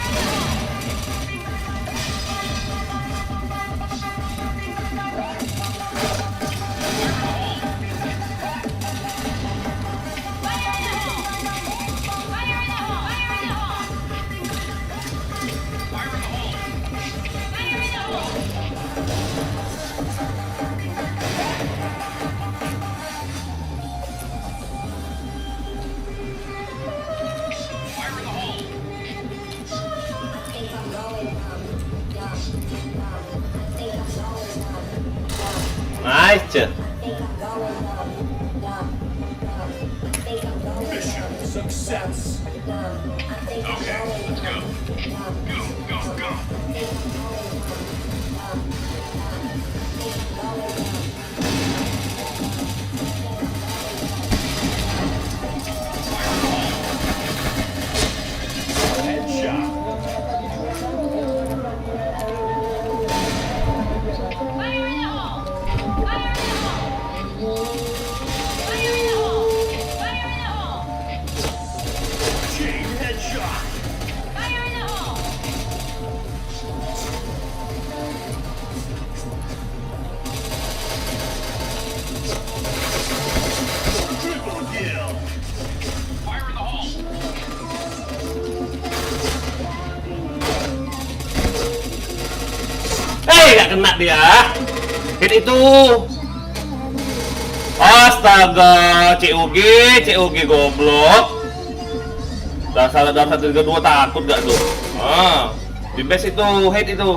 Fire in the hole! Fire in the hole! Fire in the hole. Fire in the hole! Fire in the hole. I think I'm going dumb. I think I'm going dumb. Nice. I think I'm going dumb. I think I'm going Mission success. dumb. I think I'm Okay, going let's go. dumb. Go. I think I'm going dumb. nggak kena dia. Hit itu. Astaga, COG goblok. Dasar 1-3-2 takut gak tuh? Di base itu, hit itu.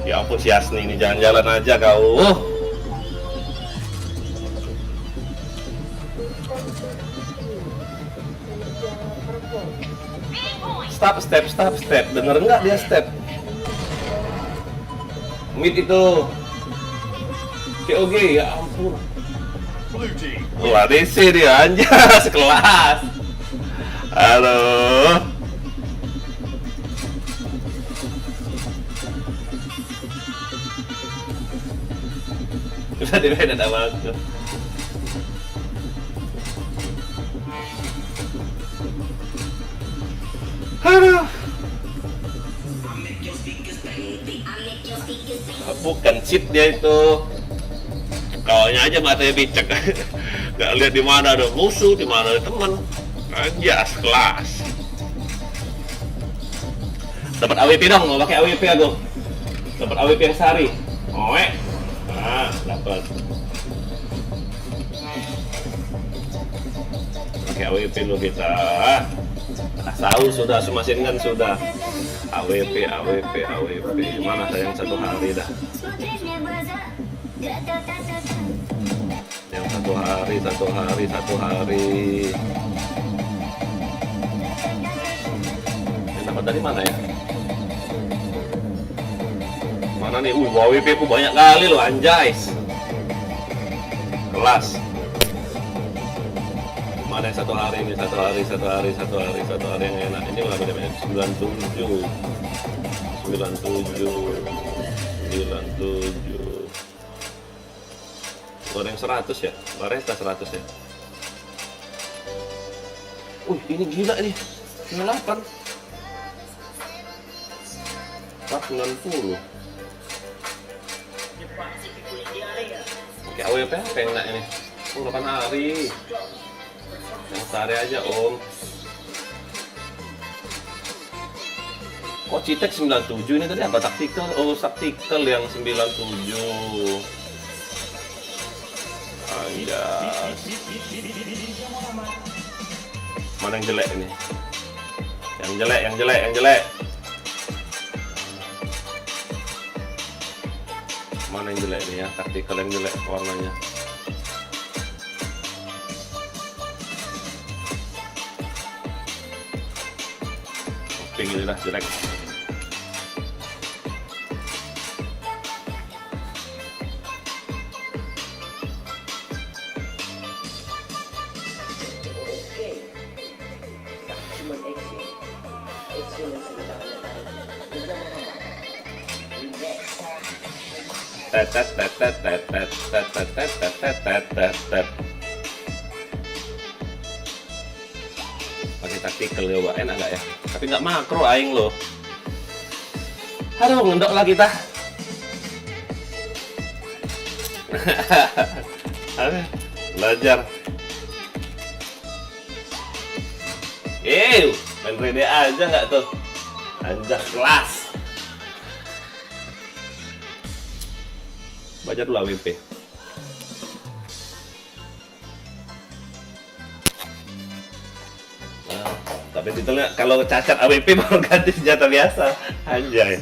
Ya ampun si Asni ini jalan-jalan aja kau. Step. Denger nggak dia step? Mid itu. COG ya ampun. Blue team. Wah, DC dia anjir sekelas. Halo. Bisa dibeda ada waktu. Aduh. Bukan cheat dia itu. Kawannya aja matanya bicek. Gak lihat di mana ada musuh, di mana ada teman. Anjas kelas. Dapat AWP dong, mau pakai AWP aku. Dapat AWP yang sari. Oe. Nah, dapat. Pakai AWP lo kita. Tahu sudah, semasin kan sudah. AWP. Mana sayang satu hari dah. Yang satu hari. Ini dapat dari mana ya? Mana nih? AWP ku banyak kali loh anjay. Kelas. Mana yang satu hari ini, satu hari yang enak. Ini berapa damage? 97. Goreng 100 ya? Baresta 100 ya? Ini gila nih. 98. 490. Oke, AWP apa yang enak ini? 8 hari. Yang sehari aja om. Kok Citek 97 ini tadi apa taktikal? Oh taktikal yang 97. Anjas. Mana yang jelek ini? Yang jelek. Mana yang jelek ini ya? Taktikal yang jelek warnanya. Pink ini lah jelek. Pakai taktikal ya, Wak. Enak nggak ya? Tapi nggak makro aing loh. Aduh, ngendok lah kita. Aduh, belajar. Main ready aja nggak tuh? Anjak kelas. Baca dulu AWP. Nah, tapi titelnya kalau cacat AWP baru ganti senjata biasa. Anjay.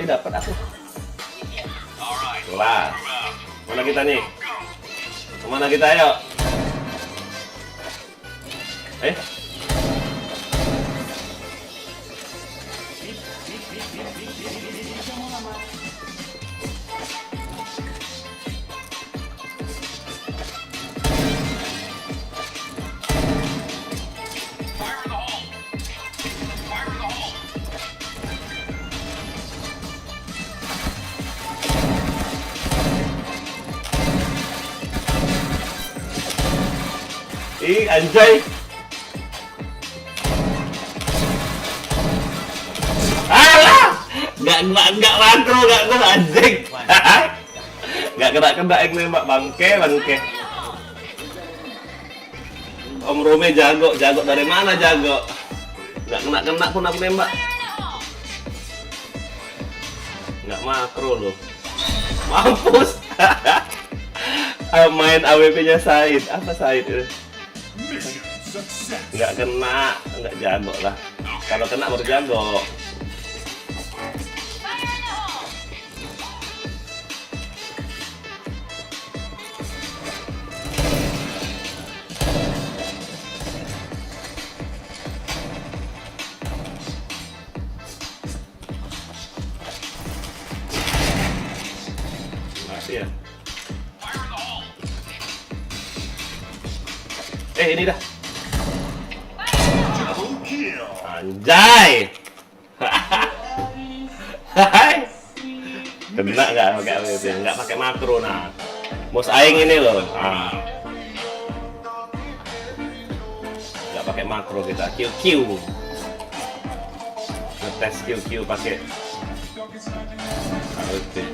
Dapat aku. Kelas. Mana kita nih? Kemana kita ayo? Anjay. Alah, nggak makro, nggak anjing. Nggak kena yang nembak bangke. Rome jago dari mana jago? Nggak kena pun aku nembak. Nggak makro loh. Mampus. Main AWP-nya Said. Apa Said itu? Mission success. Nggak kena, nggak jago lah. Kalau kena baru jago. Masih ya. Ini dah. Double kill. Anjay. Kena nggak pakai AWP? Nggak pakai makro nah. Bos aing ini loh. Nggak pakai makro kita. QQ. Ngetes QQ pakai AWP.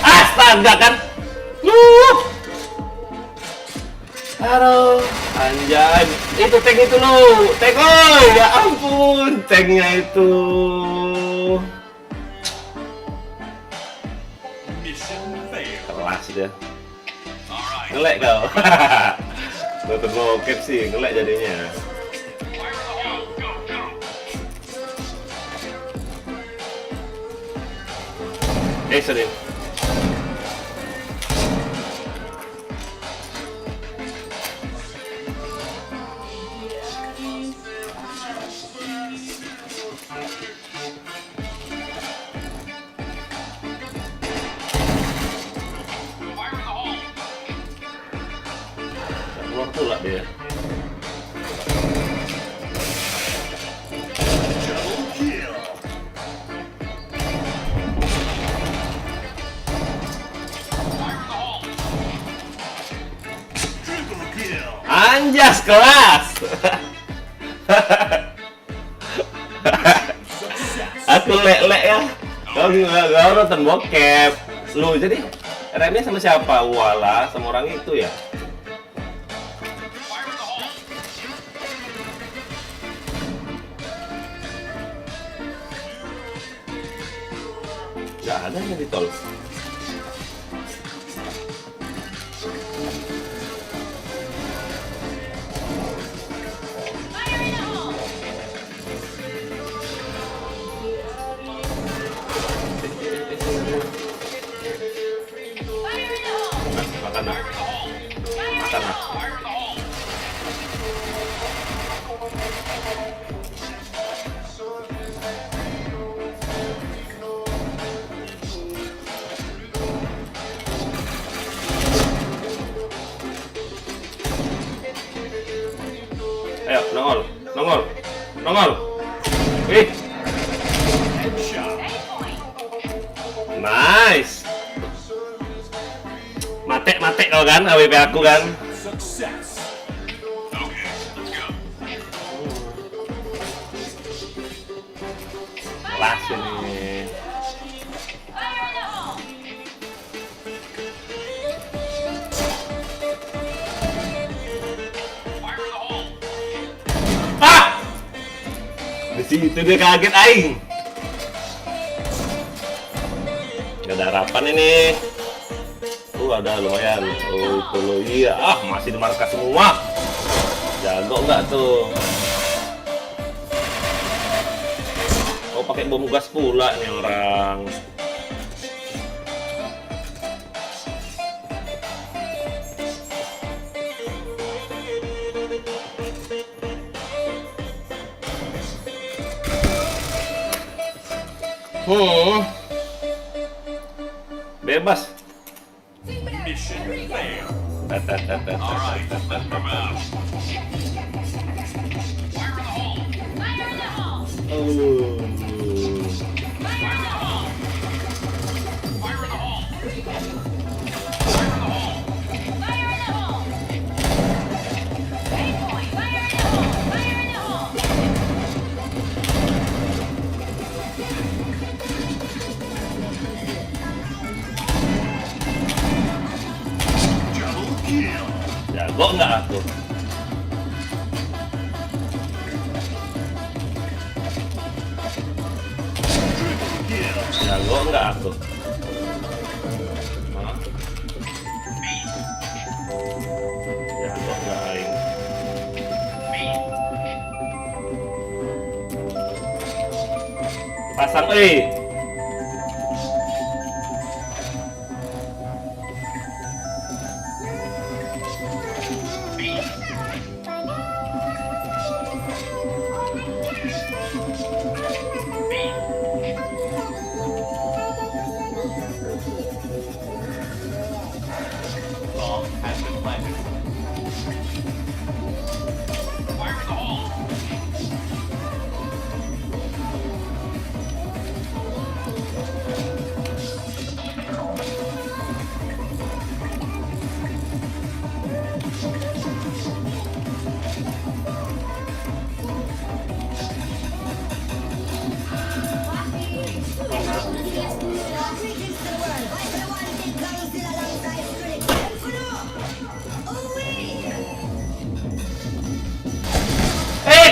Astaga kan. Halo, anjay. Itu tank itu lo. Tank, oh ya ampun, tanknya itu. Mission failed. Kelas dia. Alright. Ngelek kau. Nonton bokep sih, ngelek jadinya. Sorry. Keluar pula dia. Double kill. Triple kill. Anjas kelas. Aku lek ya. Kau nonton bokep. Lu jadi remnya sama siapa? Walah, sama orang itu ya. Gak ada yang di tol. Makan lah. Makan lah. Ayo, nongol. Wih, Headshot. nice. Mate kau kan, AWP aku kan. Success. Okay, let's go. Kelas ini. Di situ dia kaget aing. Gak ada harapan ini. Ada lumayan. Oh, itu lo iya. Masih di markas semua. Jago nggak tuh? Oh, pakai bom gas pula nih orang. Bebas. Mission failed. All right, let's move out. Fire in the hole. Fire in the hole! Oh. Fire in the hole! Fire in the hole. Fire in the hole! 8 point! Fire in the hole! Fire in the hole! Double kill. Jago nggak aku? Kill. Jago nggak aku? Hah? Jago nggak aing? Pasang Bomb has been planted. Fire in the hole.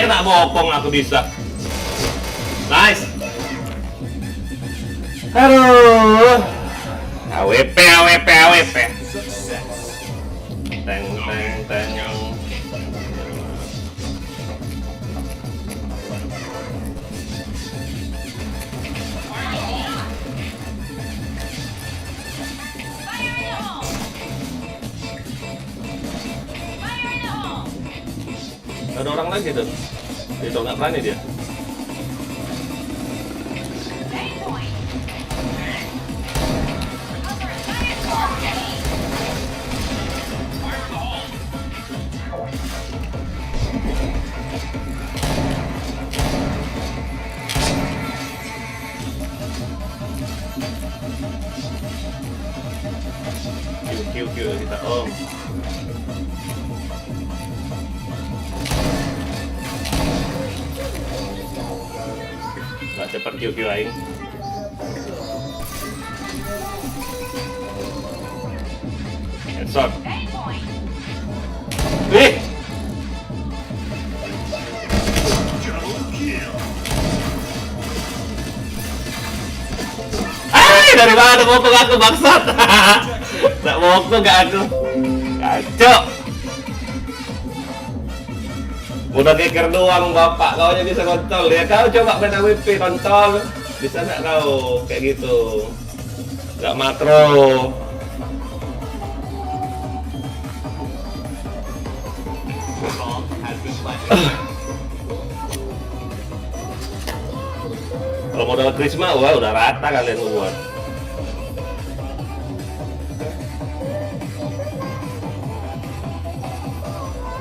kena bopong aku bisa. Nice. Aduh. AWP. Success. Teng. Fire in the hole! Fire in the hole! Ada orang lagi tuh. Itu nggak berani dia. 8 point! Over! Fire in the hole! Q kita om. Nggak cepet Q aing. Headshot. 8 point! Wih. Double kill. Dari mana mokok aku bangsat? Nggak mokok gak aku. Kacau. Udah geger doang bapak, kau aja bisa kontol ya. Kau coba main AWP kontol. Bisa nggak kau kayak gitu? Nggak makro. Bomb has been planted. Kalau modal Krisma, wah udah rata kalian semua.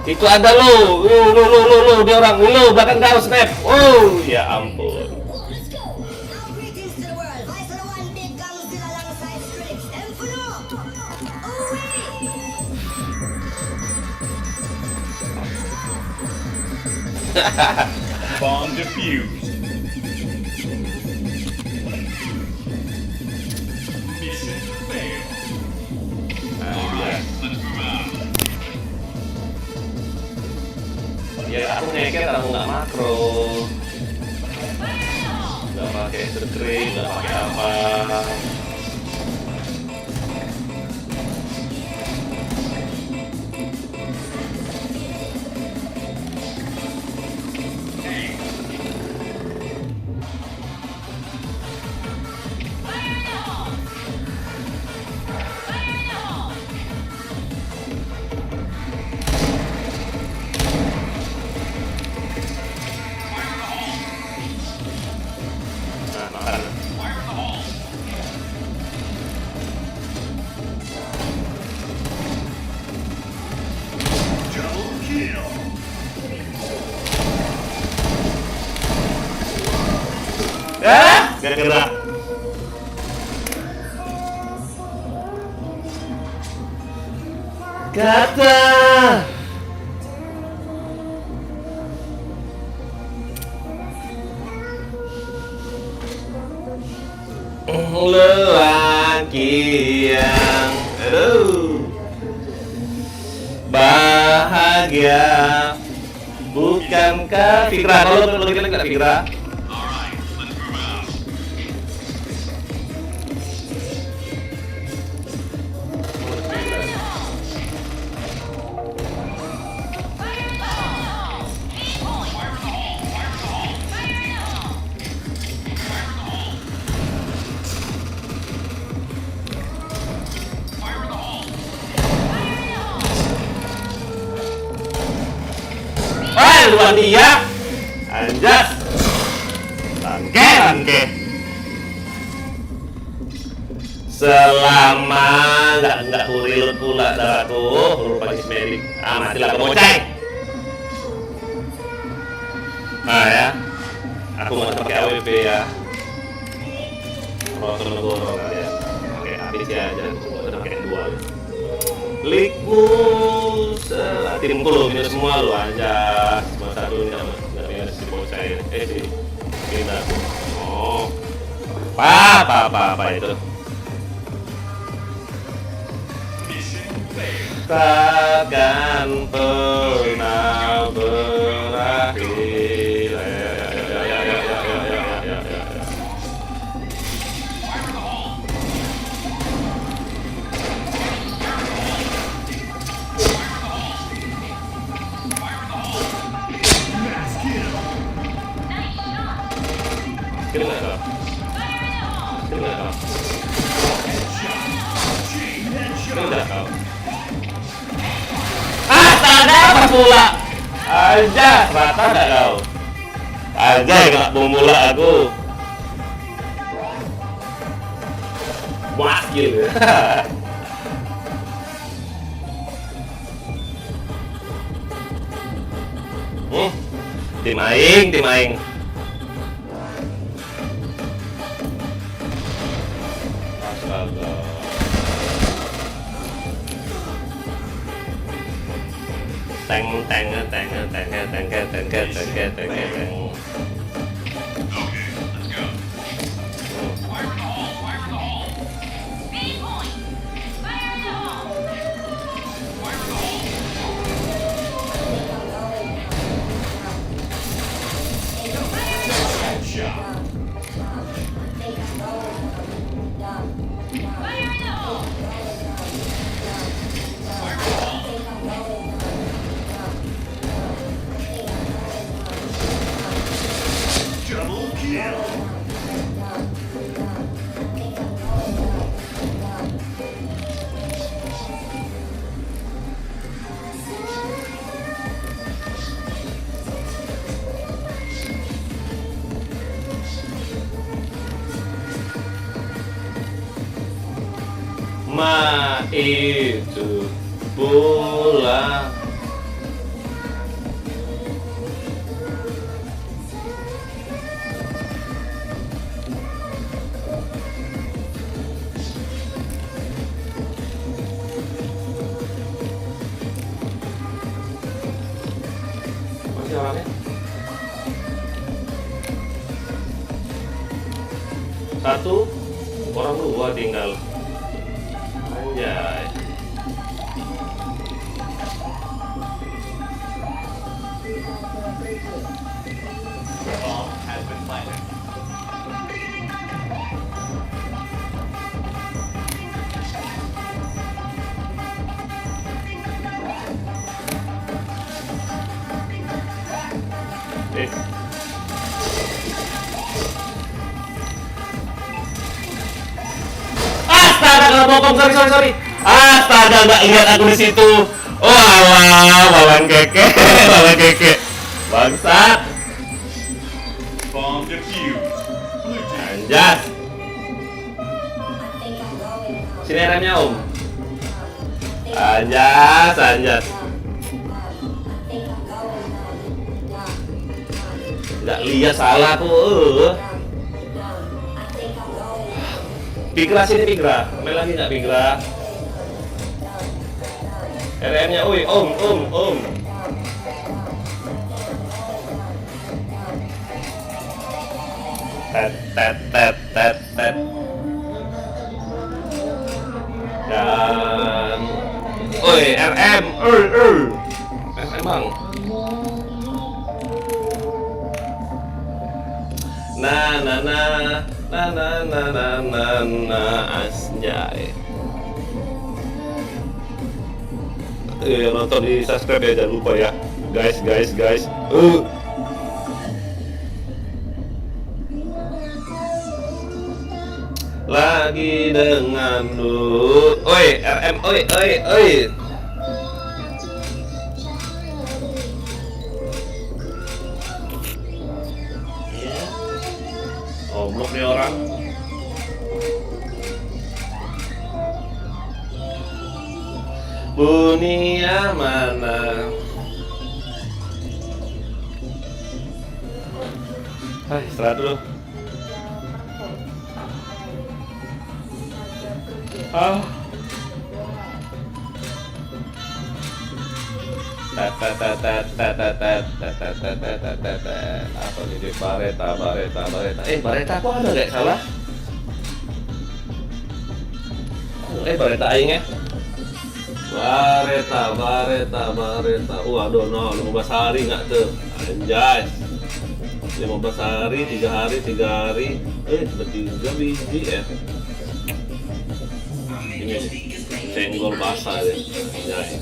Itu ada lo, dia orang lo bahkan kau snap. Oh ya ampun. Let's go. Now greetings to the world. Vice of the one big Godzilla alongside Skrillex. Inferno. Bomb defused. Mission failed. All right, let's move out. Ya aku nyeker, aku nggak makro, Fire in the hole! nggak pakai screen, nggak pakai apa. Fire in the hole! Fire in the hole! Nah, makan. Fire in the hole. Gerak. Kata lelaki yang bahagia, bukankah Fikra? Kalau lo nggak Fikra? Alright, let's move out. Fire in the hole! Aim point! Fire in the hole! Fire in the hole! Fire in the hole! Fire in the hole! Fire in the hole! Ah, luar dia. Anjas. Bangke. Selama nggak kurilut pula darahku, berupa medik. Ah, matilah kemocai. Nah ya, aku nggak pakai AWP ya. Rotor negoro kalian. Oke, habis ya aja. Udah pakai 2. Likmu timku lo minus semua lo aja. Cuma satu nggak minus si bocah ya. Si kita. Oh, apa itu? Takkan pernah berakhir. Ya. Kira nggak kau? Kira nggak kau? Astaga, apa pula? Aja, rata nggak kau? Aja nggak pemula aku. Wakil. Tim aing. Astaga. Teng. Okay, let's go. Fire in the hole! Fire in the hole! Aim point! Fire in the hole! Fire in the hole! Fire in the hole! Double kill! Ma itu pulang. Masih orangnya? Satu, orang 2 tinggal. Anjay. Bomb has been planted. Astaga, kalau bokong, sorry. Astaga, nggak lihat aku di situ. Oh alah, lawan keke. Bangsat. Bomb defused. Blue team. Anjas. Sini remnya om. Anjas. Nggak lihat salah aku. Pigra sini Pigra. Main lagi nggak Pigra? RM-nya, om. Tet. Dan, RM, Bang. Anjay. Yang nonton di subscribe ya, jangan lupa ya, guys. Lagi dengan lu, RM, Oblok nih orang. Dunia mana? Hai, istirahat dulu. Apa ini Bareta? Bareta kok ada nggak salah? Bareta aing ya. Bareta. Waduh, 15 hari nggak tuh. Anjay. 15 hari, 3 hari. Bertiga biji ya. Ini senggol basah deh. Anjay.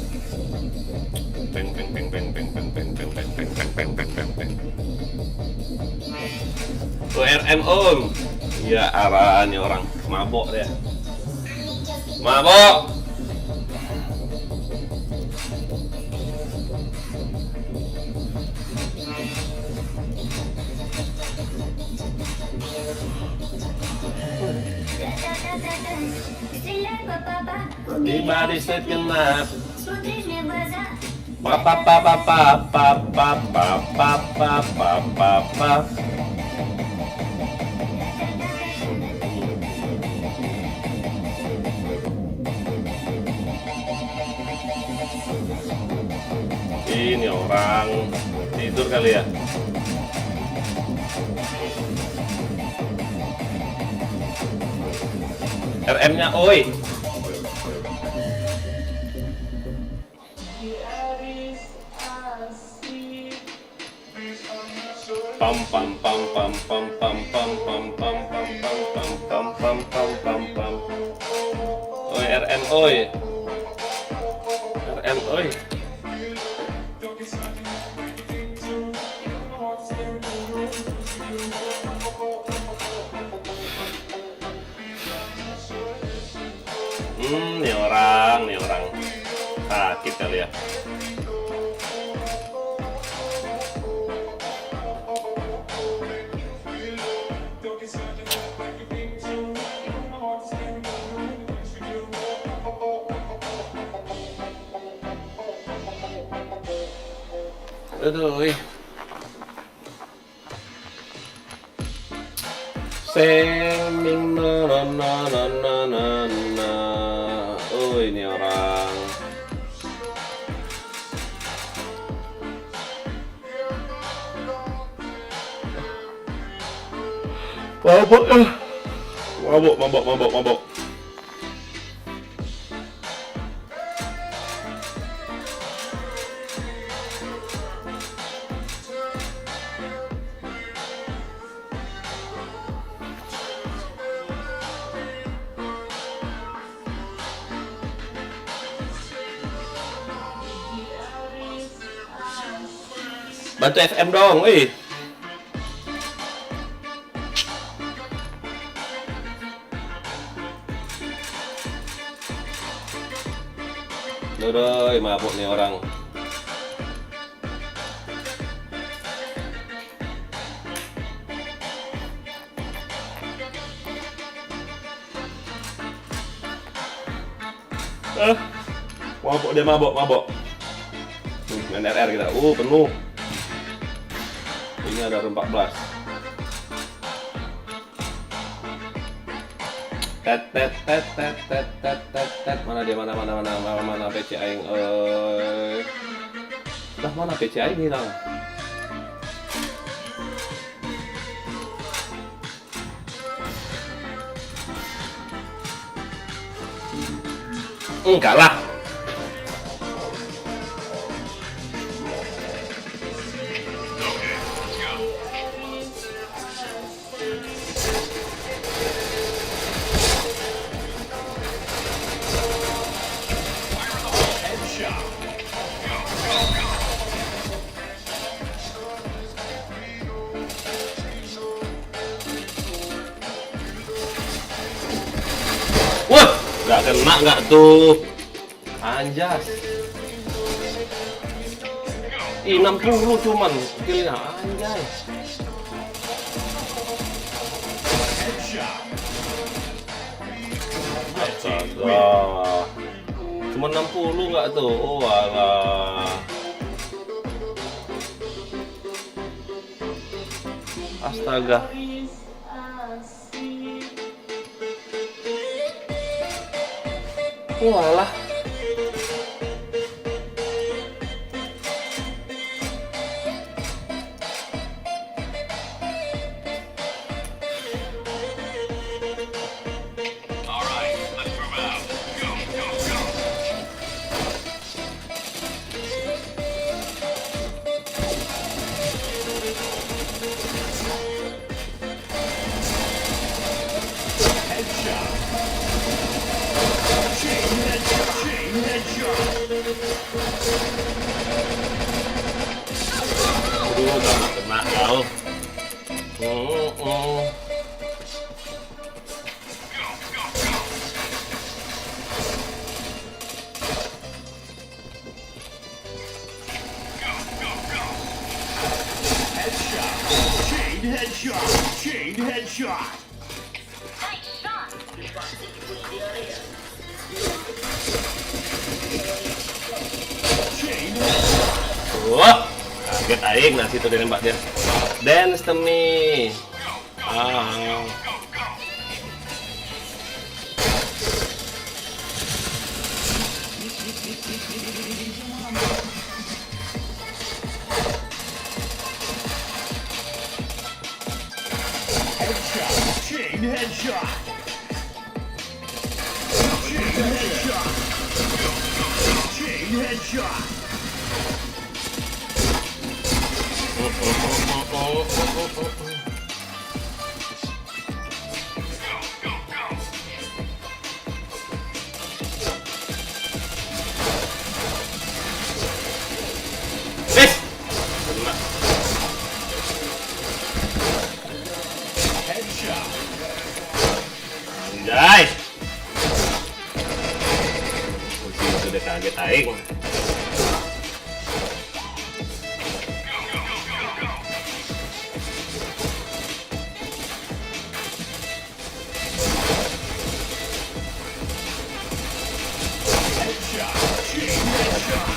Peng. RM om. Ya arahannya orang mabok deh. Mabok. Tiba di set genap. Смотришь мне в глаза. Ini orang tidur kali ya. RM-nya oi. Oi RM oi. RM oi. Nih orang sakit kali ya. Aduh, Sing na. Oh, ini orang. Mabok. Bantu FM dong, wih. Doi, mabuk nih orang. Mabuk. Main RR kita. Penuh. Ini ada 14. Mana dia, mana PC aing lah, mana PC aing hilang. Enggak lah. Wah, nggak kena nggak tuh. Anjas. 60 cuman killnya, anjay. Astaga. Cuma 60 nggak tuh? Oh alah. Astaga. Walah. All right, let's move out. Go, go, go. Aduh, nggak kena kau. Chain headshot. Nice shot. Wah, kaget aing nasi tuh nembak dia. Dance to me. Ah. Chain headshot. Chain headshot. Chain headshot. Headshot. Anjay. Posisi sudah kaget aing. Headshot. Chain headshot.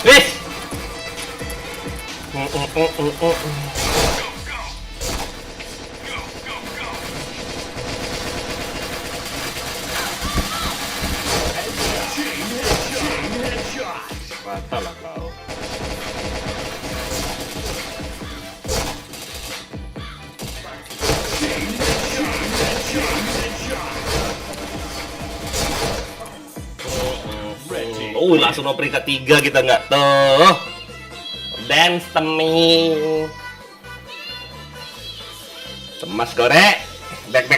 Wih. Chain headshot. Rata lah kau. Langsung mau peringkat 3 kita nggak tuh. Dance to me. Cemas gorek. Back.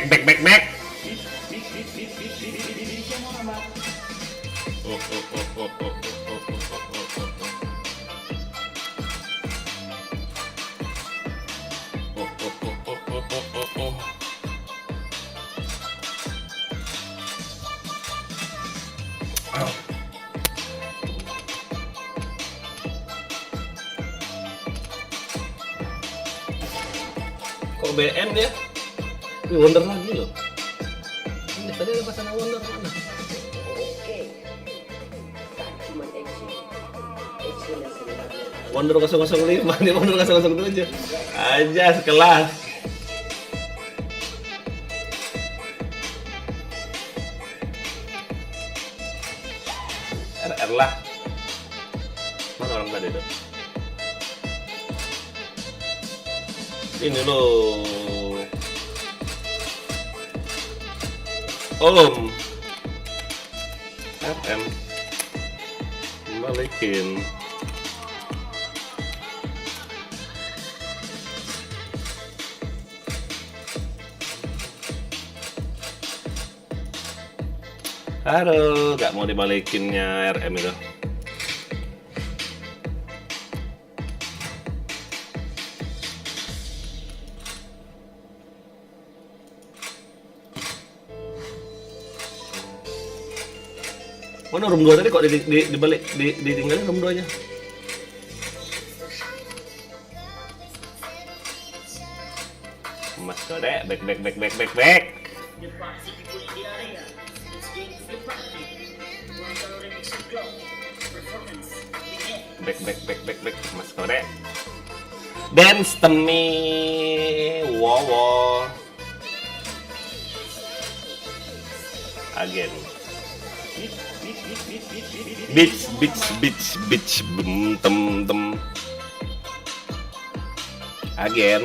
Kok BM dia? Wonder lagi loh. Ini tadi ada pasangan Wonder mana? Wonder 005 nih, Wonder 007. Aja sekelas. RR lah. Mana orang tadi tuh? Ini loh. Om. RM. Balikin. Aduh, gak mau dibalikinnya RM itu. Mana room 2 tadi kok dibalik ditinggalin room 2 nya? Mas kode back. Back Mas kode. Dance temi wow. Again. Beach tem. Agen.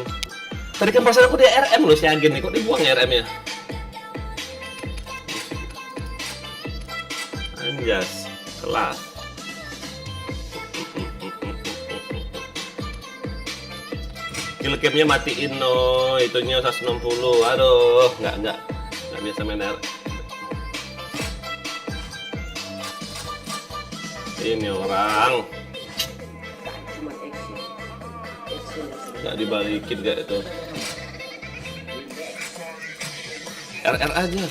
Tadi kan perasaan aku di RM loh si Agen nih, kok dibuang ya RM-nya? Anjas, kelas. Kill cam-nya matiin no, itunya 160. Aduh, nggak biasa main RM. Ini orang nggak dibalikin gak itu. RR aja.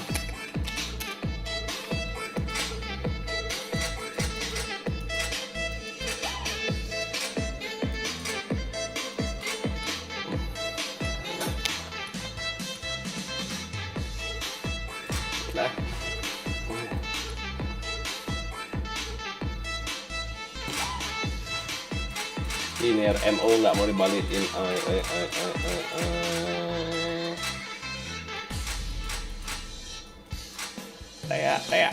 Nah. Ini RMO nggak mau dibalikin. Taya.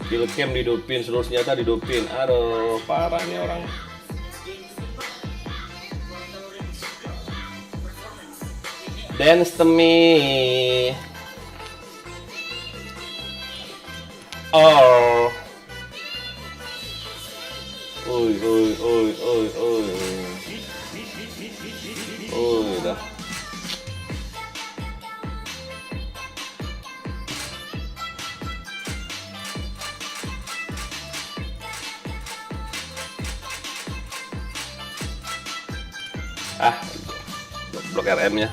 Kill cam didupin, seluruh senjata didupin. Aduh, parah nih orang. Dance to me. Oh. Oi. Dah. Blok RM-nya.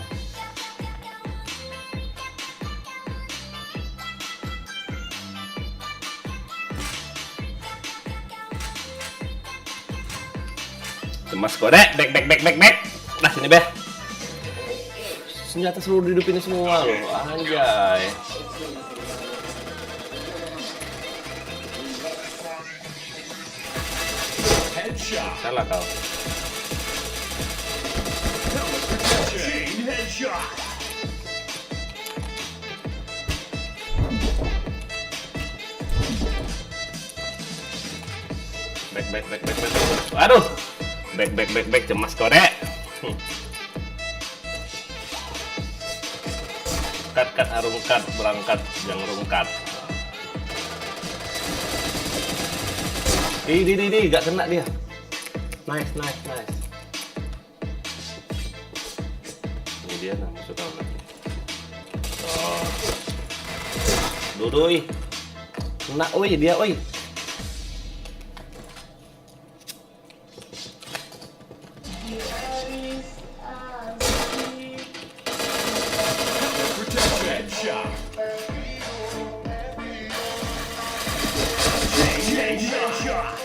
Mas kode, back. Nah sini beh. Senjata seluruh dihidupin semua loh, anjay. Headshot. Salah kau. Chain headshot. Back. Aduh. Back cemas kode. Cut arungkat berangkat yang rungkat. Di gak kena dia. Nice. Ini dia nah masuk lagi. Oh. Dudui. Kena dia. Headshot. Chain headshot.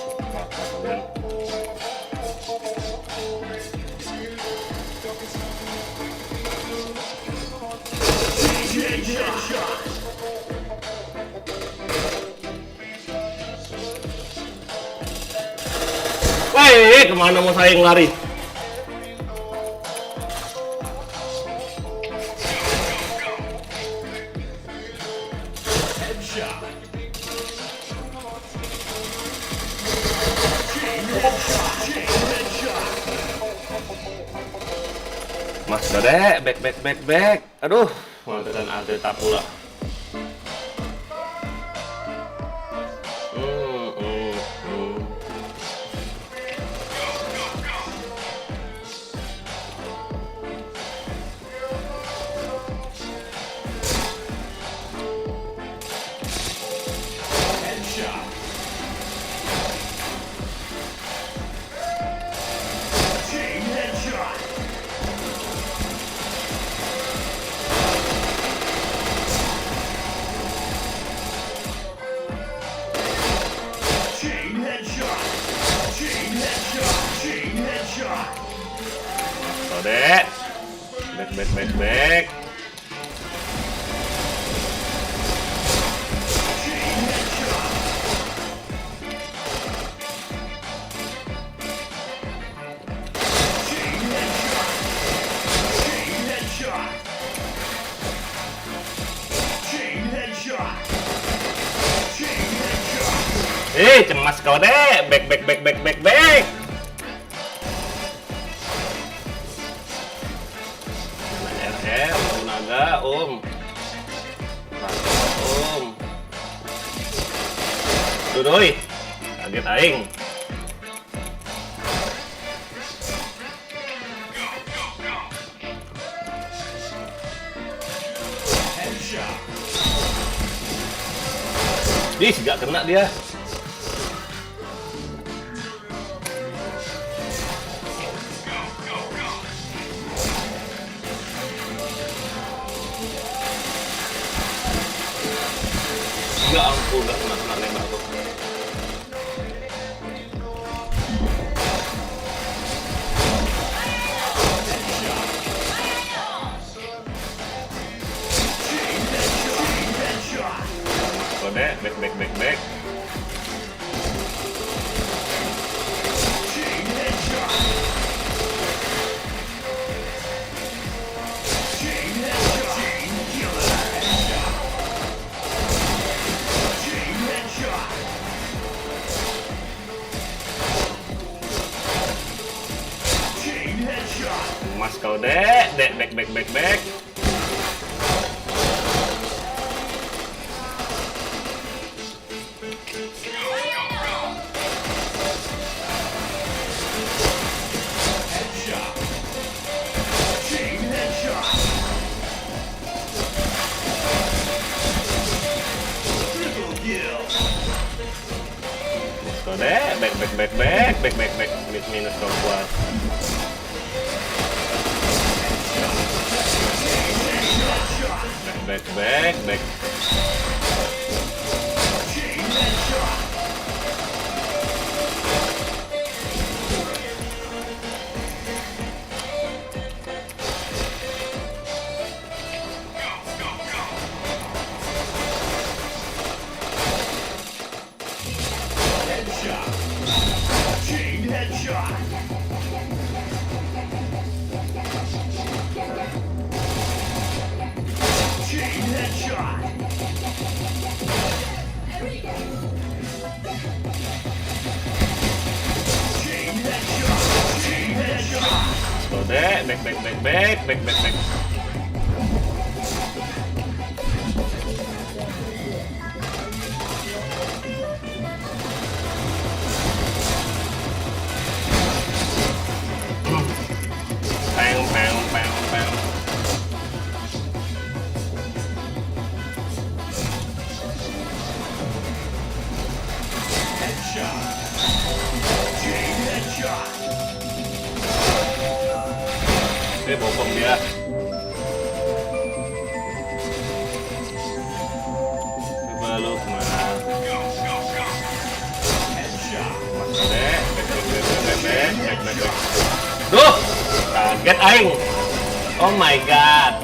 Woi, kemana mau saya yang lari? Mas Dode, back. Aduh, mantekan Arteta pula. Dode, back. Cemas kau deh, back. Naga, Dudoi, kaget aing. Gak kena dia. Ya ampun, gak kena nembak tuh. Kode, back. Mas kau back. Back. Minus kau kuat. Back. Back. Bang. Bokong dia. Coba lu kemana? Back. Duh, kaget aing. Oh my god.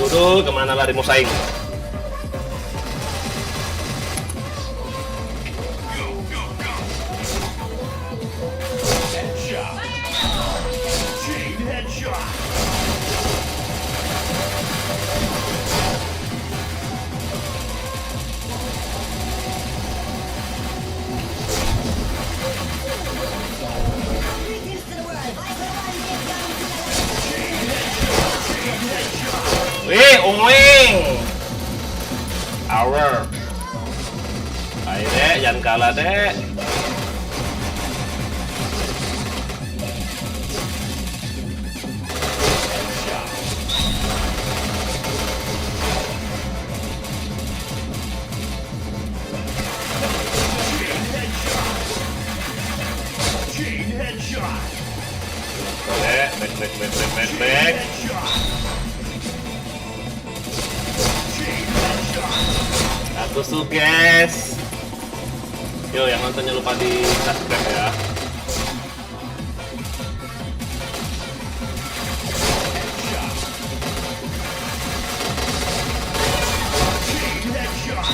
Duduk, kemana lari mau saing? Headshot. Chain headshot. Wih, uing. Hour. Ayo dek, jangan kalah dek. Chain headshot. Dek, back. Headshot. Chain headshot. Aku suges. Yo, yang nonton jangan lupa di subscribe ya. Chain headshot.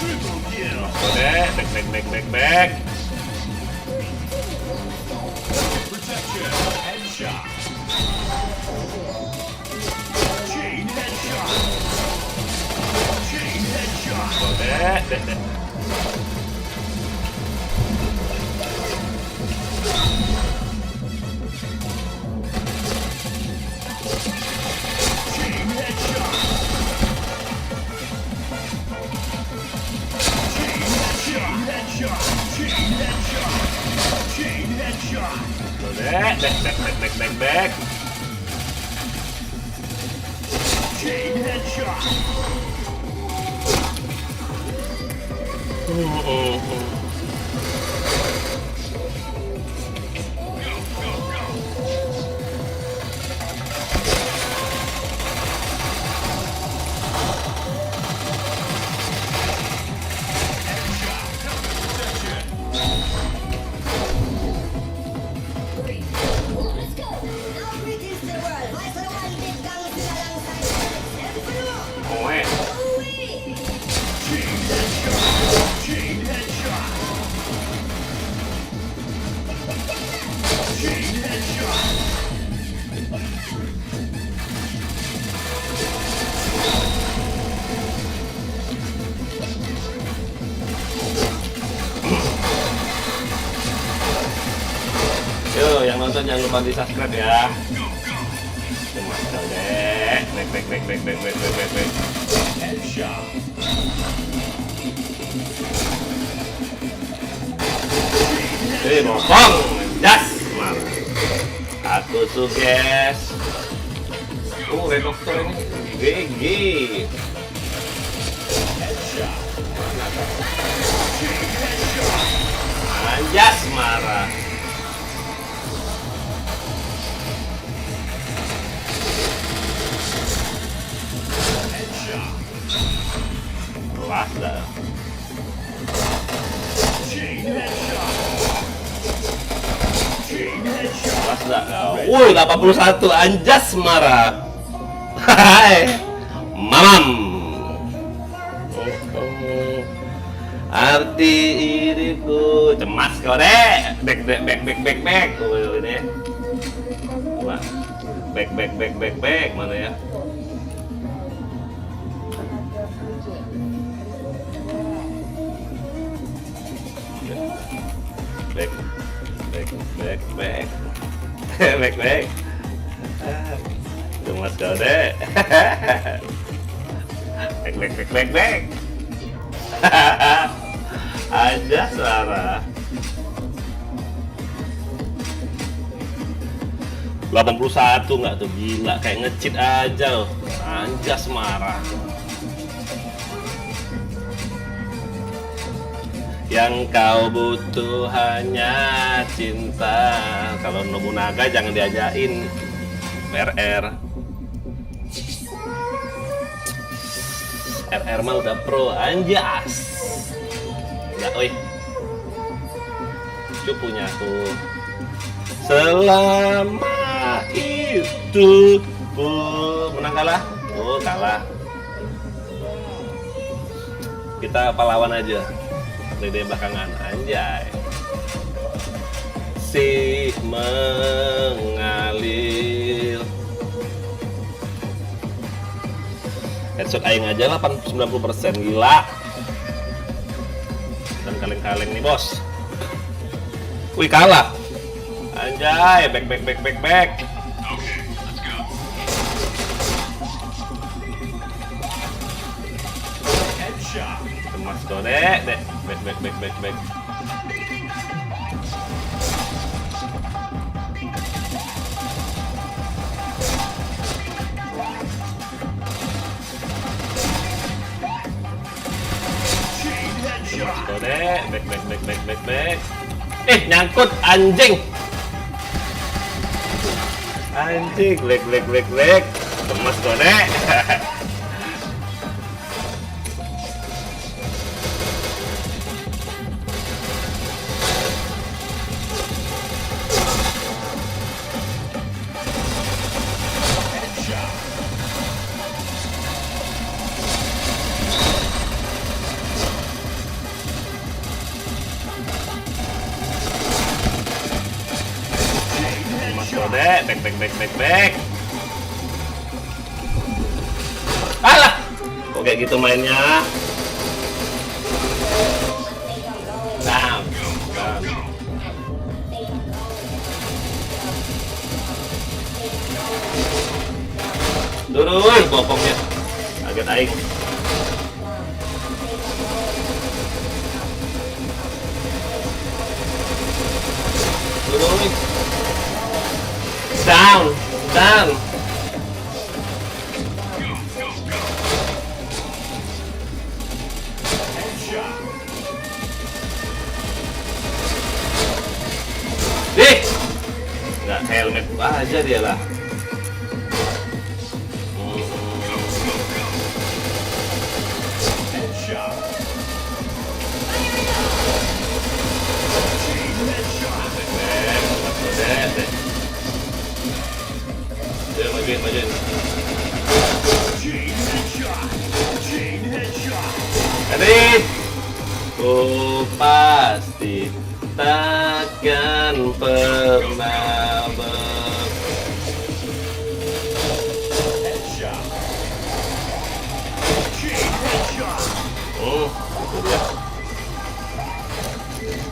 Triple kill. Dek, back. Protection. Headshot. Chain headshot. Chain headshot. Dek. Chain headshot. Chain headshot. Chain headshot. Chain headshot. Dek, back. Chain headshot. Let's go. Now greetings to the world. Voice of the world, big Godzilla alongside Everyone. Uing. Ooh-wee. Chain headshot. Chain headshot. Chain headshot. Yo, yang nonton jangan lupa di subscribe ya. Cuma dek. Back. Headshot. Bokong, jas, aku suges. Redokter ini GG. Anjas marah. Kelas dah. Chain headshot. Chain headshot. Kelas dah. Woi, 81 anjas marah. Hai. Mamam. Arti hidupku cemas kau dek. Back. Oh, ini. Coba. Back. Mana ya? Back. Cemas kau dek. Back. Aja suara 81 nggak tuh, gila kayak ngecit aja loh. Anjas marah. Yang kau butuh hanya cinta. Kalau Nobunaga jangan diajain RR mah udah pro, anjas. Enggak, oi. Itu punya aku. Selama itu menang kalah? Oh, kalah. Kita pahlawan aja. Dede belakangan, anjay. Si mengalir. Headshot aing aja 90%, gila. Dan kaleng-kaleng nih, bos. Wih, kalah. Anjay, back. Okay, let's go. Headshot. Kemas tuh, dek. Back. Chain headshot. Tuh, dek. Back. Nyangkut, anjing. Anjing, leg. Kemas tuh, dek. Headshot. Chain Kemas tuh, headshot. dek. Back. Alah, kok kayak gitu mainnya? Down. Duruy, bokongnya. Kaget aing. Duruy. Down. Headshot. Nggak helmet aja dia lah. Headshot. Chain headshot. Dia majuin. Chain headshot. Chain headshot. Jadi, ku pasti takkan pernah Headshot. Chain headshot. itu dia. Chain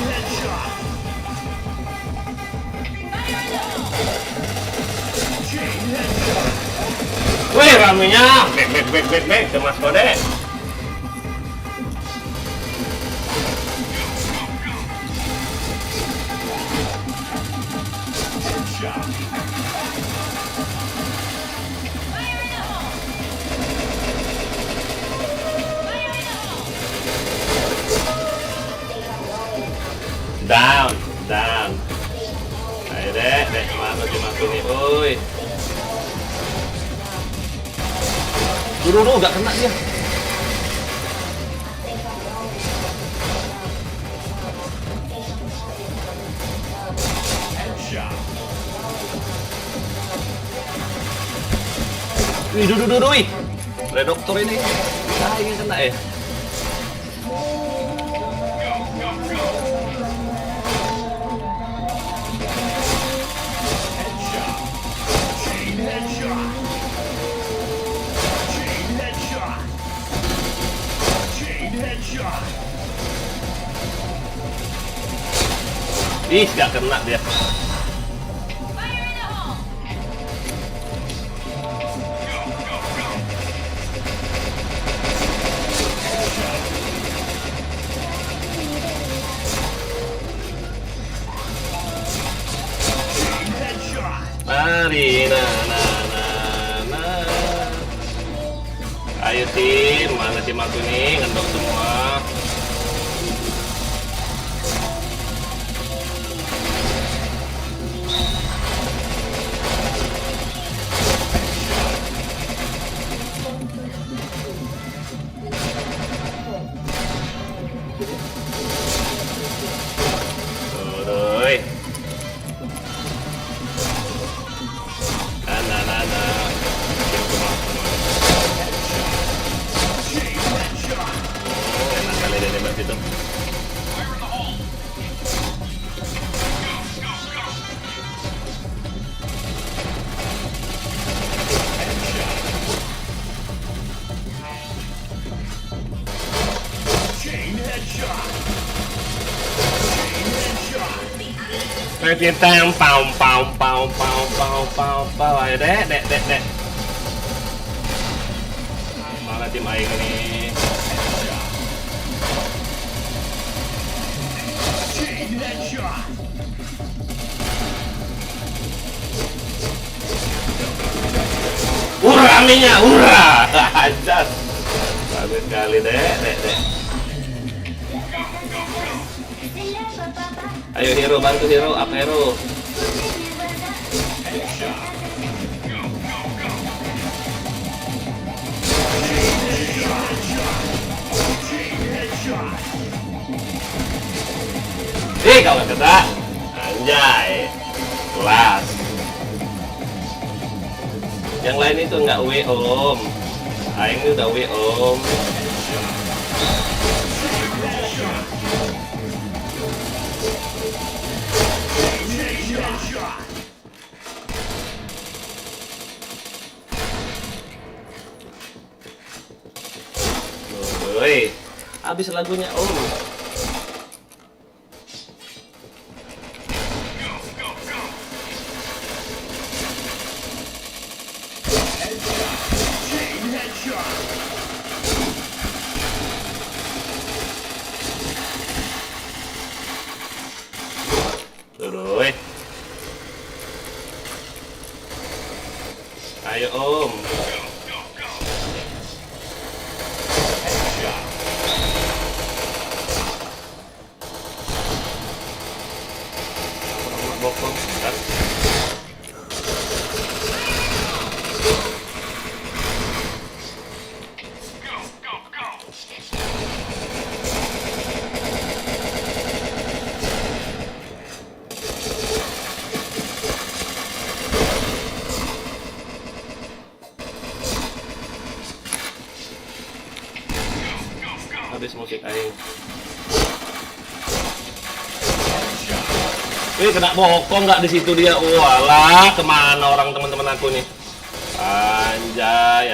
headshot. Chain headshot. Wih, ramenya. Back. Kemas kode. Headshot. Down. Ayo dek, mana dimasuk nih, oi. Dulu gak kena dia. Headshot. Wih, wih. Ada dokter ini. Ingin kena ya. Headshot. Chain headshot. Chain headshot. Chain headshot. Ih, gak kena dia. Fire in the hole! Chain headshot. Mari, na. Ayo tim, mana tim aku nih, ngendok semua. Kita pau ayo dek. Mana tim aing ini? Chain headshot. Aminya, hurra! Anjas. Bagus sekali dek. Ayo hero, bantu hero, up hero. Kau nggak kena, anjay, kelas. Yang lain itu nggak om, aing ini udah om. Woi, habis lagunya om. Tuh, ayo om. Bokong, kan? Habis musik aing. Kena bokong nggak di situ dia. Walah, kemana orang teman-teman aku nih? Anjay.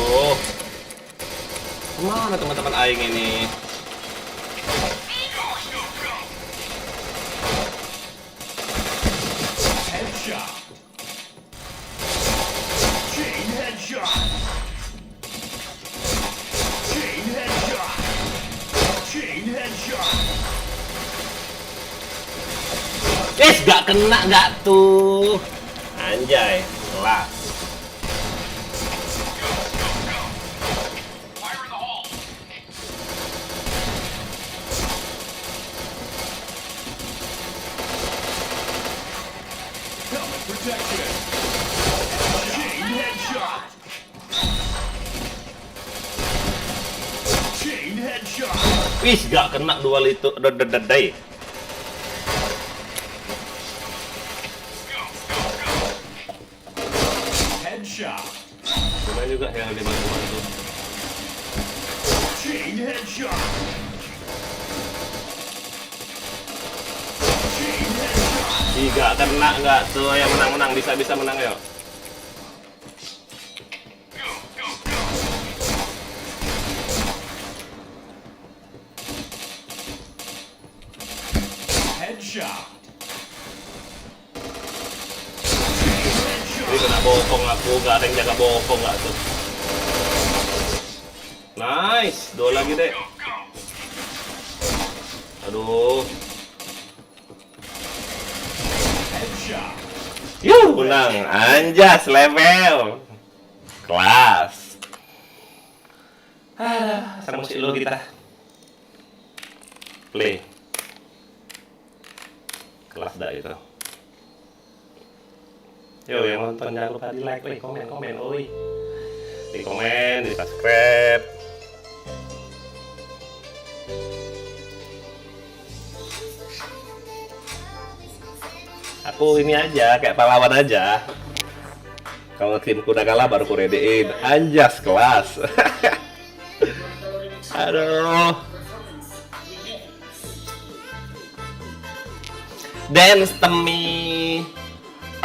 Oh, kemana teman-teman aing ini? Headshot. Chain headshot. Chain headshot. Chain headshot. Gak kena gak tuh? Anjay, kelas. Fire in the hole. Helmet protection. Chain headshot. Chain headshot. Wis, gak kena dual itu. Dadai. Headshot. Lumayan juga yang dibantu-bantu. Chain headshot. Chain headshot. Ih, gak kena gak tuh? Yang menang-menang bisa menang ya. Headshot. Ini kena bokong aku, gak ada yang jaga bokong gak tuh? Nice, dua lagi deh. Aduh. Headshot. Yuh, menang. Anjas level. Kelas. Sekarang musik dulu kita. Play. Kelas dah itu. Yo, yang nonton jangan lupa di like, komen, oi. Di komen, di subscribe. Aku ini aja, kayak pahlawan aja. Kalau timku udah kalah baru ku redein. Anjas kelas. Aduh. Dance to me.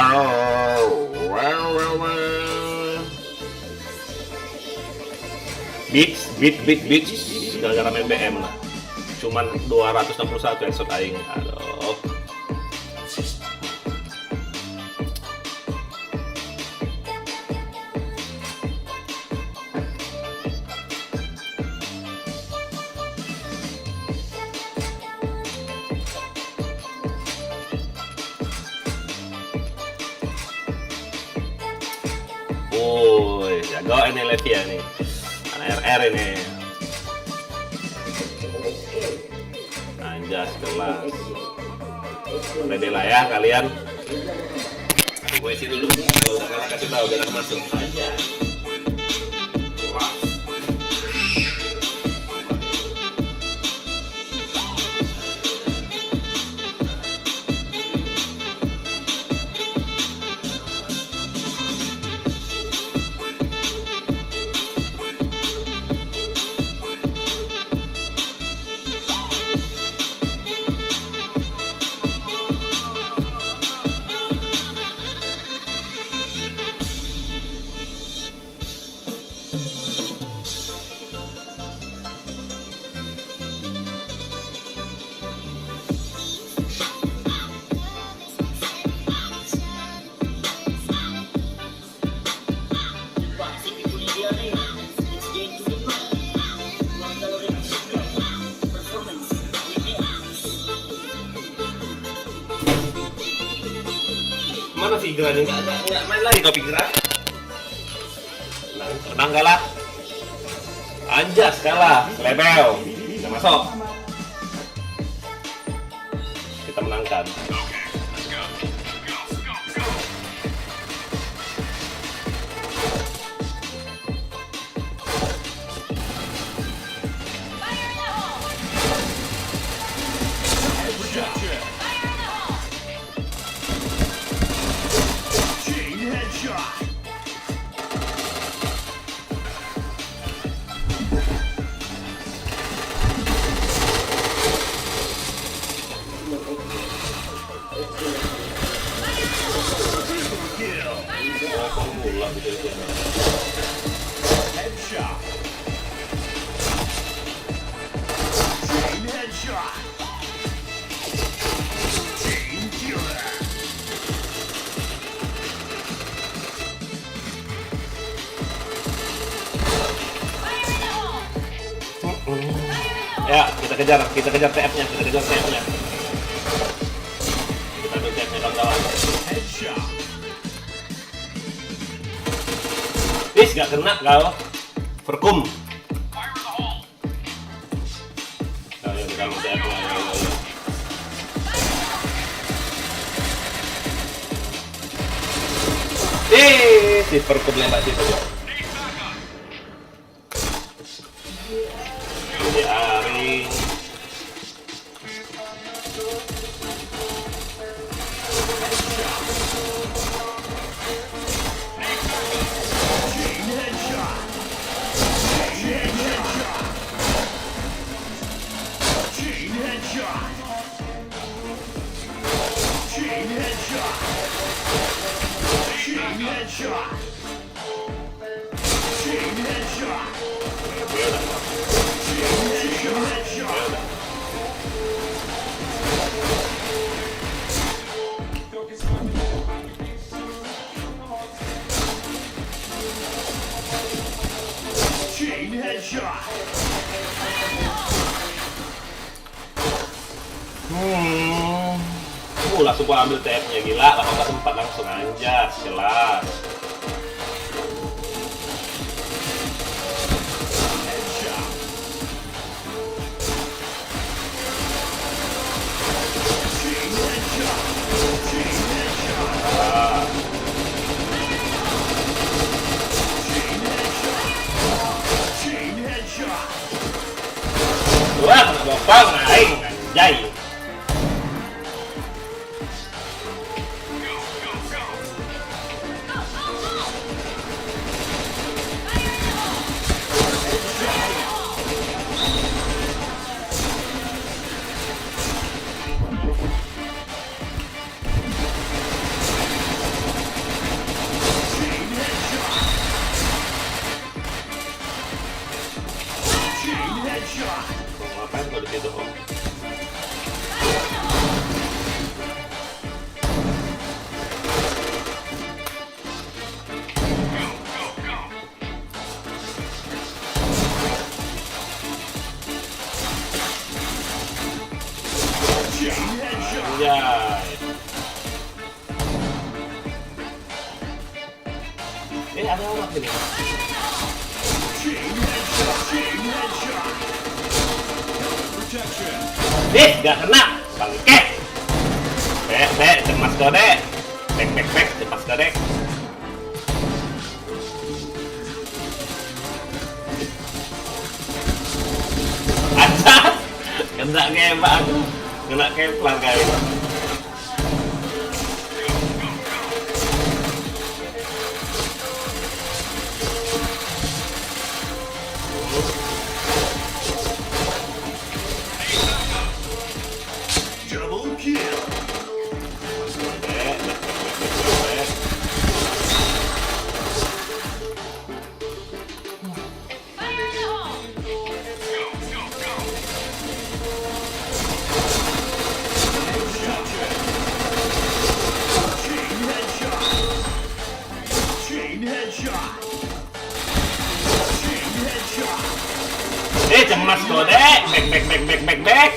Oh, wow. Beats. Gara-gara main BM lah. Cuman 261 headshot aing. Aduh. Woi, jago ini Levia nih. Anak RR ini. Anjas kelas. Pede lah ya kalian. Gue isi dulu. Kalau udah kalah kasih tahu biar masuk. Anjas. Wah. Mana Vigra nih? Nggak main lagi kau Vigra? Menang kalah. Anjas kalah. Lebel. Bisa masuk. Kita menangkan. Fire in the hole! Fire in the hole! Chain headshot. Kill. Headshot. Chain headshot. Chain killer. Fire in the hole! Fire in the hole! Ya, kita kejar TF-nya, kita kejar TF-nya. Kita ambil TF-nya kawan-kawan. Headshot. Is, gak kena kau. Verkum. Fire in the hole. Ayo kita ambil TF-nya. Ayo. Si Verkum lembak situ. Need backup. Jadi Ari. Chain headshot. Chain headshot. Chain headshot. Chain headshot. Chain headshot. Chain headshot. Chain headshot. Chain headshot. Langsung gua ambil TF-nya gila, 18 langsung Anjas, jelas. Headshot. Chain headshot. Chain headshot. Ah, Chain headshot. Chain headshot. dua kena bopal, naik, anjay. Chain headshot. Chain headshot. Ngapain kau di situ Om. Anjay. Ada orang sini. Gak kena. Bangke. Dek, cemas kau dek. Bek, cemas kau dek. Ada. Kena kebak aku. Kena keplang kali. Double kill. Fire in the hole! Chain headshot. Chain headshot. Cemas kau dek. Bek.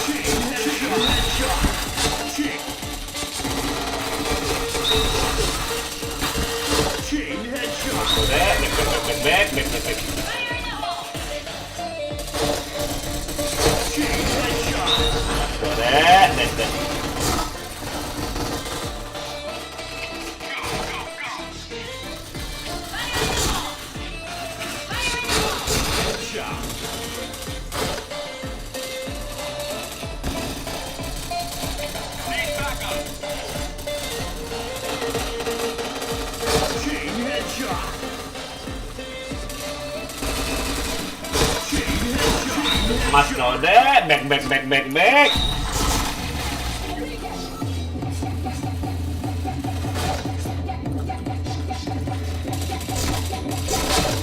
Chain headshot. Chain headshot. Kau dek. Bek. Chain headshot. Kau dek. Headshot. Need backup. Chain headshot. Chain headshot. Mas kau dek. Bek.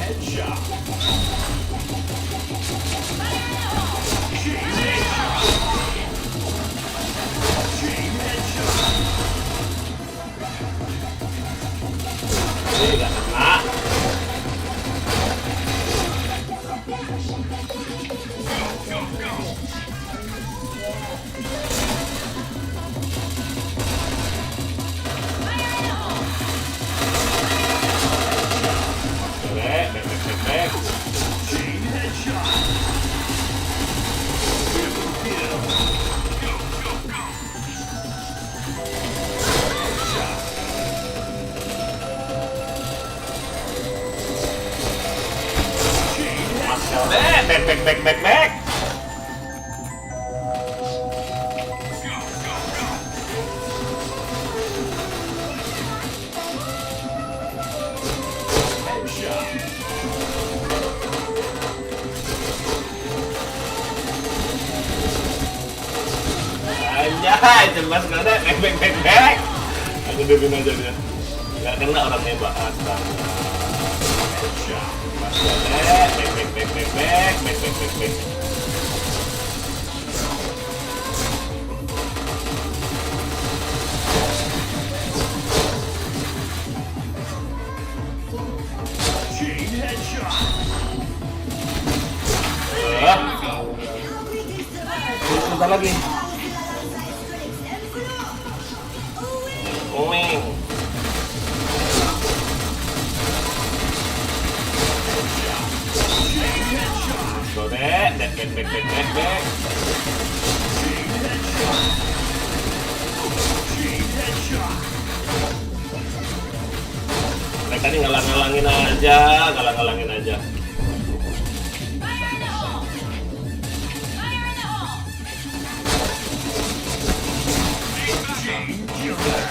Headshot. Chain headshot. Chain headshot. Gak kena. Bek. Chain headshot. Triple kill. Chain Mas kau dek. Bek. headshot. Anjay, cemas kau dek. Bek. Aku duduk aja dia. Gak kena orang nembak. Astaga. Headshot. Mas kau dek. Bek. Chain headshot. Sebentar lagi. Uming. Chain headshot. Kau dek. Bek. Chain headshot. Chain headshot. Mereka ini ngalang-ngalangin aja. Fire in the hole! Chain killer.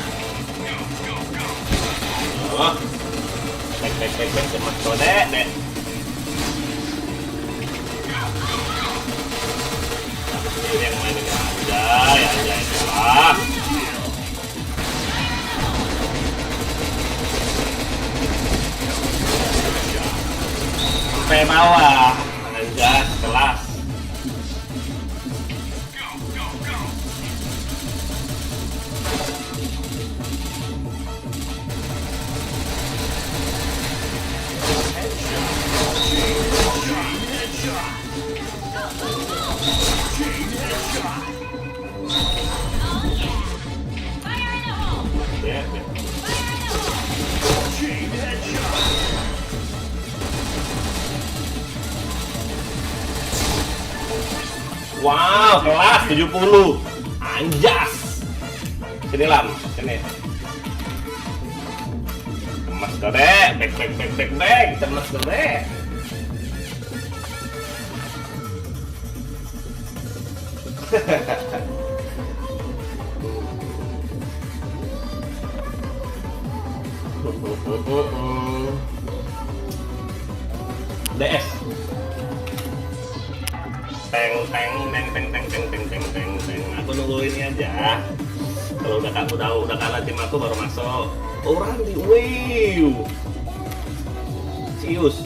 Oh. Bek. Cemas kau dek. Aku sendiri yang main ini. Anjay. Wah. sampai bawah. Anjas, kelas. Fire in the hole! Ya, ya. Fire in the hole! Wow, kelas 70. Anjas. Sini Lam, sini. Cemas kode, back, cemas kode. DS. Teng. Aku nunggu ini aja. Kalau udah kalah tim aku baru masuk. Oh Randy, wow. Sius.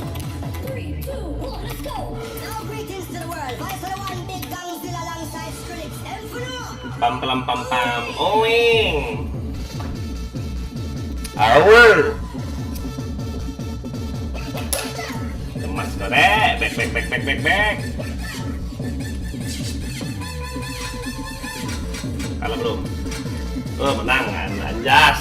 3, 2, 1, let's go! Now greetings to the world. Vice of the one big Gangzilla alongside Skrillex. Inferno! Pam. Oing. Hour. Cemas kode, back. Kalah belum? Oh, menang kan, Anjas.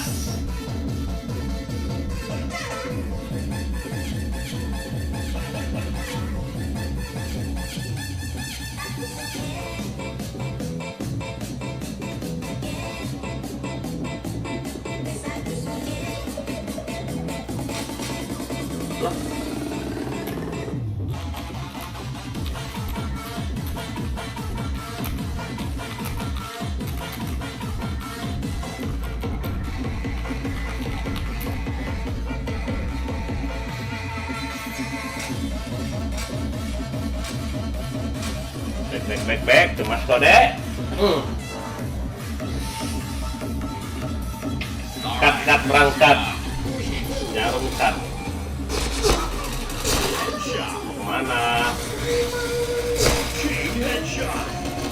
Loh. Back, cemas kode. Cut berangkat. Jarum cut. Kemana?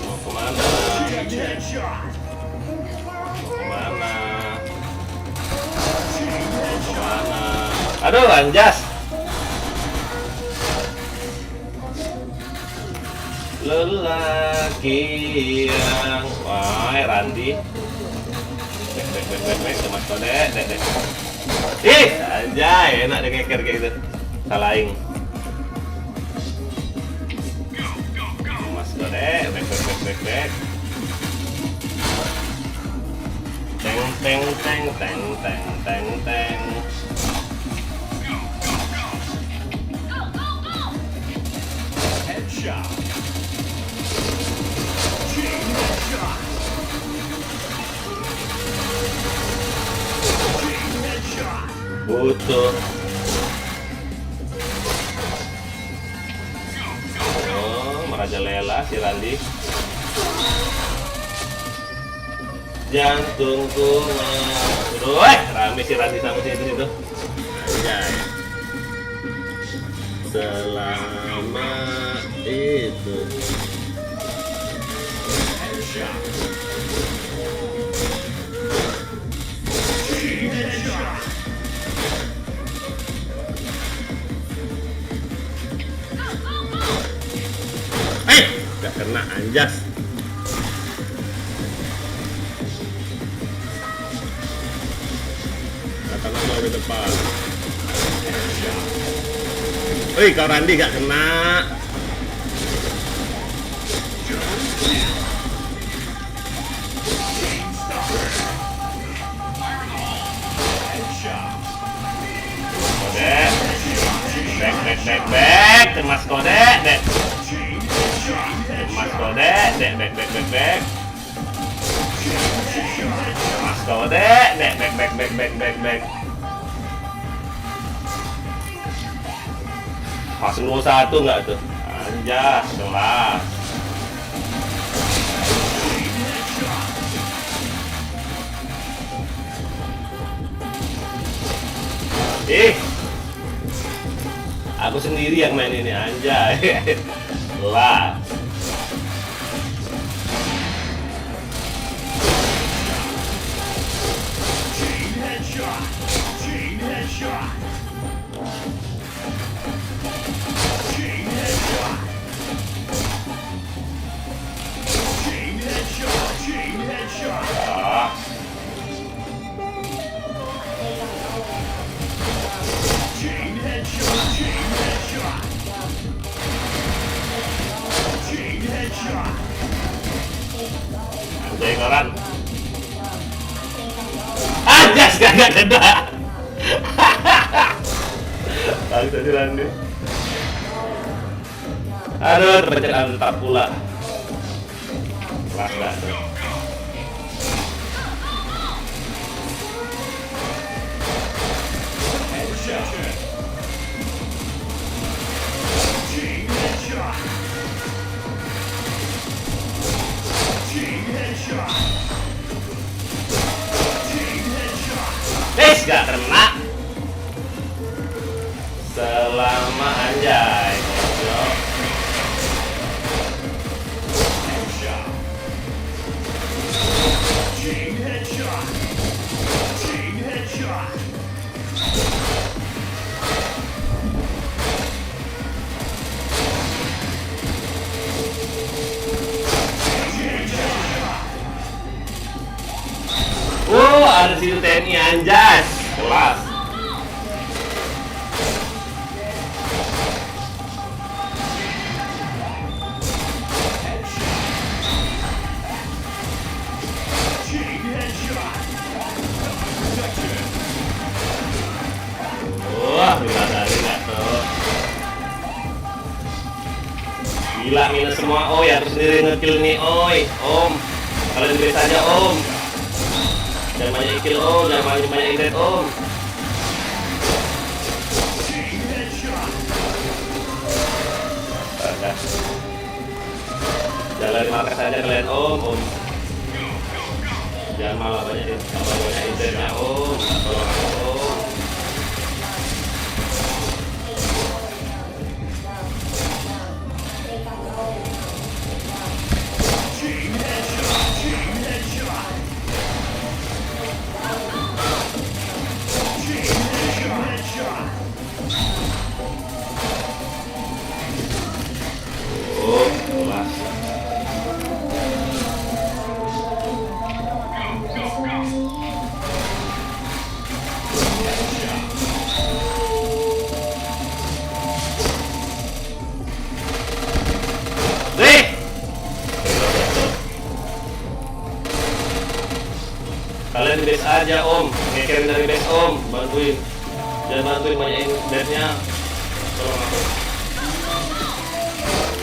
Mau kemana? Aduh, Anjas. Lelaki yang wah, Randy. Back, cemas kode, dek. Ih, anjay, enak ngeker kayak gitu. Salahin. Cemas kode, back. Teng. Headshot. Butuh. Oh, merajalela si Randy. Jantungku udah, rame si Randy sama si itu. Anjay. Selama itu. Gak kena Anjas. Katakanlah lo di depan. Wih, kau Randy gak kena. Kode. Back. Cemas kode, dek. Mas kode, dek. Mas kode, dek, back. Pas 21 nggak tuh? Anjas, kelas. Ih. Aku sendiri yang main ini, anjay. Lah. Chain headshot. Chain headshot. Chain headshot. Chain headshot. Chain headshot. Ah. Chain headshot. Chain headshot. Chain headshot. Anjay koran. Anjas kagak kena. Bangsa si Randy. Aduh, terpencet antap pula. Laka tuh. Headshot. Chain headshot. Chain headshot. Chain headshot. Gak kena. Selama anjay. Yo. Headshot. Chain headshot. Chain headshot. Ada situ TNI anjas. Kelas. Chain headshot. Protected. Wah, dari nggak tuh. Gila minus semua. Oh ya, terus sendiri ngekill nih. Oi, Om. Kalian bisa aja Om. Jangan banyak kill Om, jangan banyak hit Om. Chain headshot. Jalan markas aja kalian Om. Jangan malah banyak hitnya Om. Tolong aku Om. Chain headshot. Chain headshot. Chain headshot. Oh, kelas. Nih. Kalian base aja Om, ngekerin dari base Om, bantuin. Jangan bantuin banyakin deadnya. Tolong aku.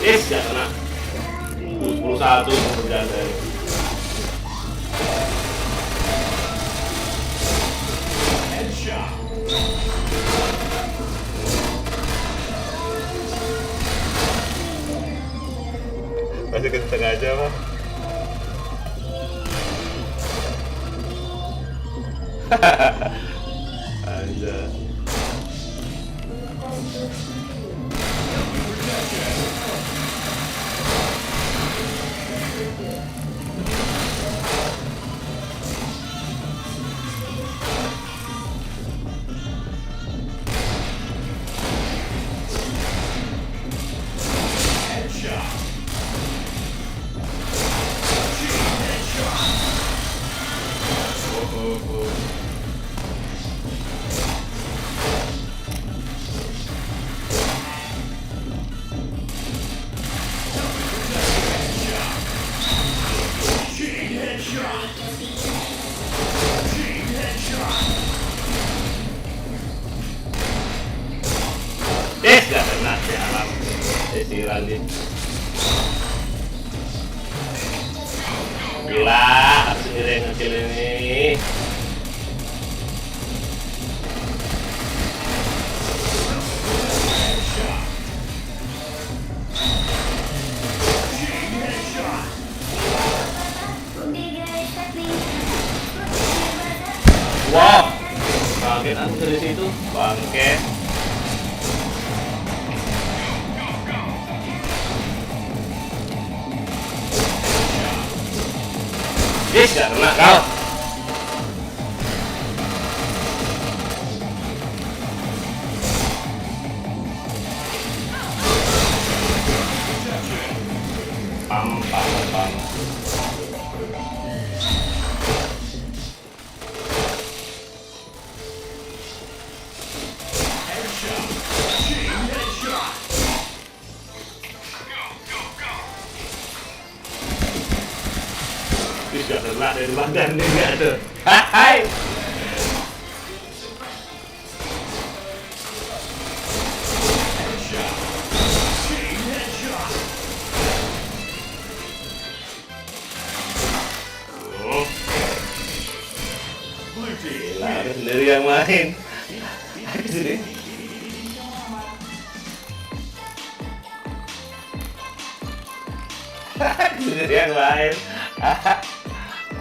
Gak kena. 10-1 berjalan dari. Headshot. Masih kenceng aja Pak. Aja. Headshot. Chain headshot. Chain headshot. Chain headshot. Gak kena si alam. Si Randy. Gila, harus sendiri yang ngekill ini. Chain headshot. Udah guys, let me Wow, kaget aku dari situ, bangke. Ih, gak kena kau. Pam pam pam. Ih, gak kena dari badan nih, gak ada. Hai. Gila, ada sendiri yang main. Aku sendiri. Aku sendiri yang main.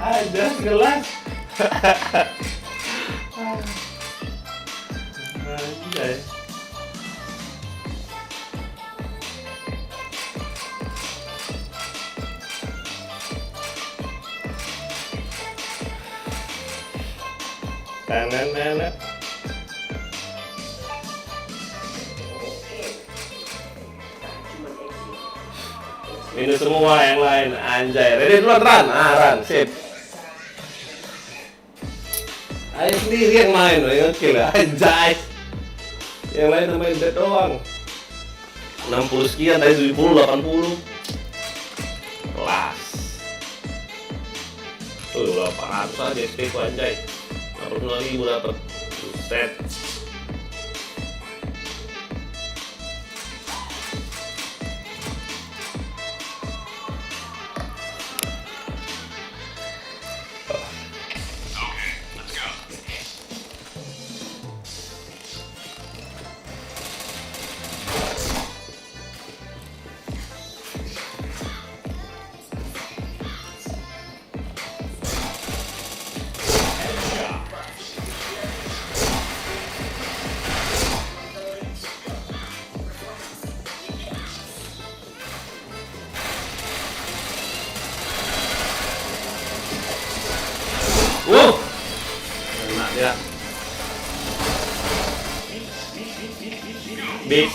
Ada gelas. Anjay. Nenek. Minus semua yang lain, anjay. Ready duluan, run, sip. Ayo sendiri yang main, yang kill, anjay. Yang lain main dead doang. 60 sekian, tadi 70, 80. Kelas. Tuh, 800 aja XP ku, anjay. 85.000 dapet. Buset. Kena dia. Beat.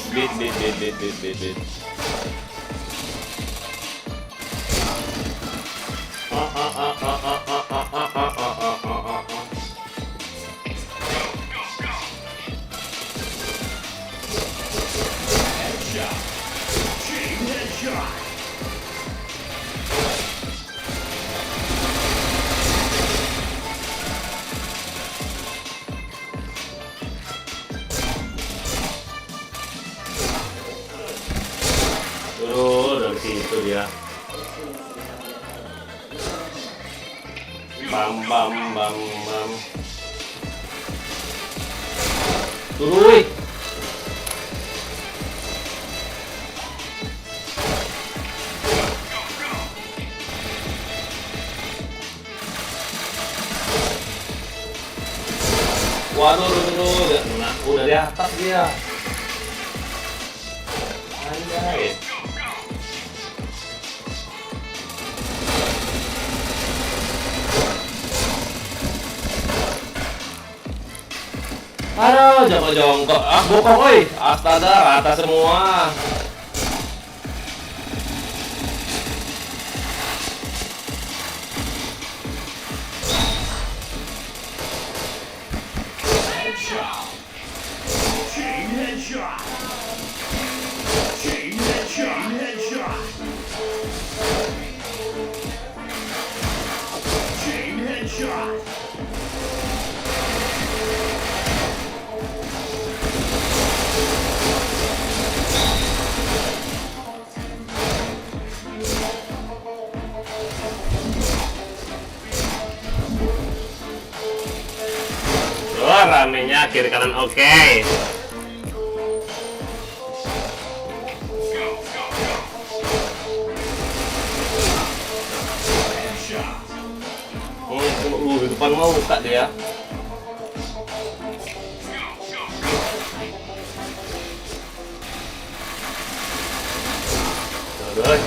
Dari situ dia. Bam. Turuy. Waduh, udah di atas dia. Anjay. Aduh, jongkok. Bokong, oi. Astaga, rata semua. Oh, ramenya kiri kanan oke. Depan mau buka dia. Aduh.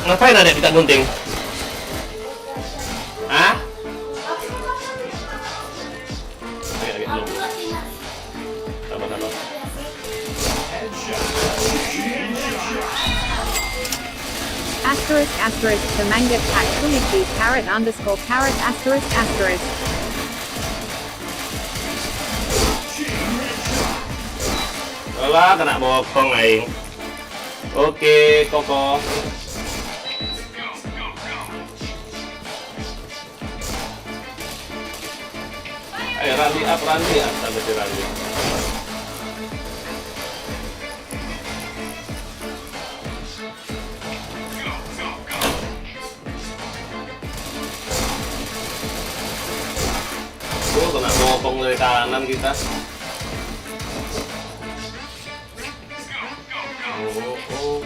Ngapain adek kita gunting? Hah? Agak Aku dulu. latihan. Sabar. *** the manga pack Kumiki *_*. Alah, kena bokong aing. Oke, Koko. Ayo Randi up, sampai si Randi. Tuh, kena bokong dari kanan kita. Oh.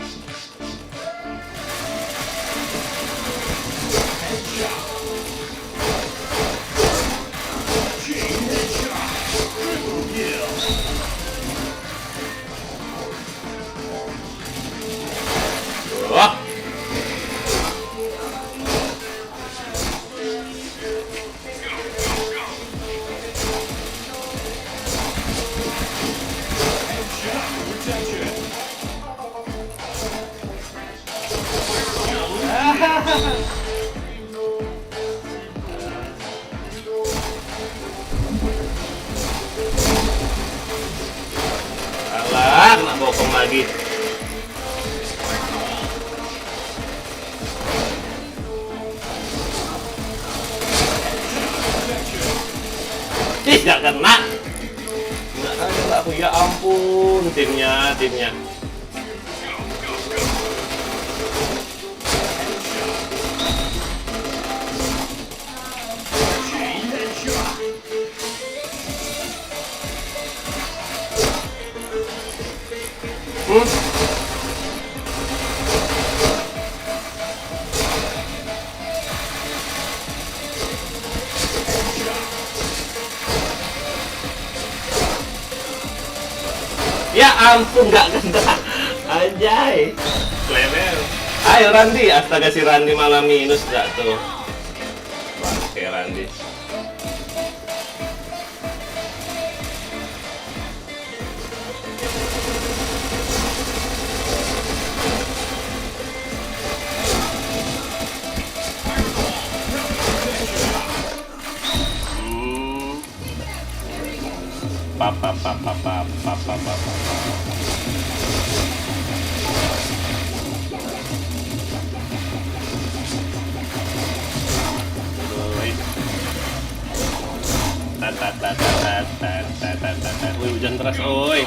Wah. Alah, kena bokong lagi. Ih, gak kena. Nggak ada aku, ya ampun, timnya. Ya ampun, gak kena. Anjay. Level. Ayo Randi, astaga si Randi malah minus gak tuh. Oke Randi. Wih, hujan deras, oi.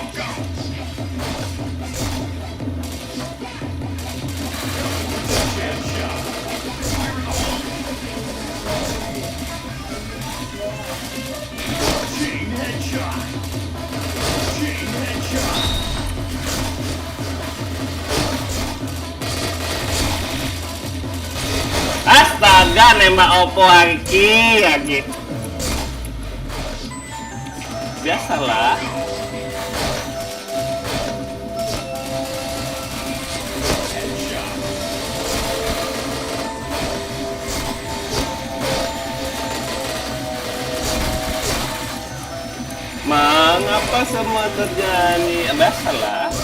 Astaga, nembak Oppo lagi. Biasalah. Mengapa semua terjadi? Biasalah.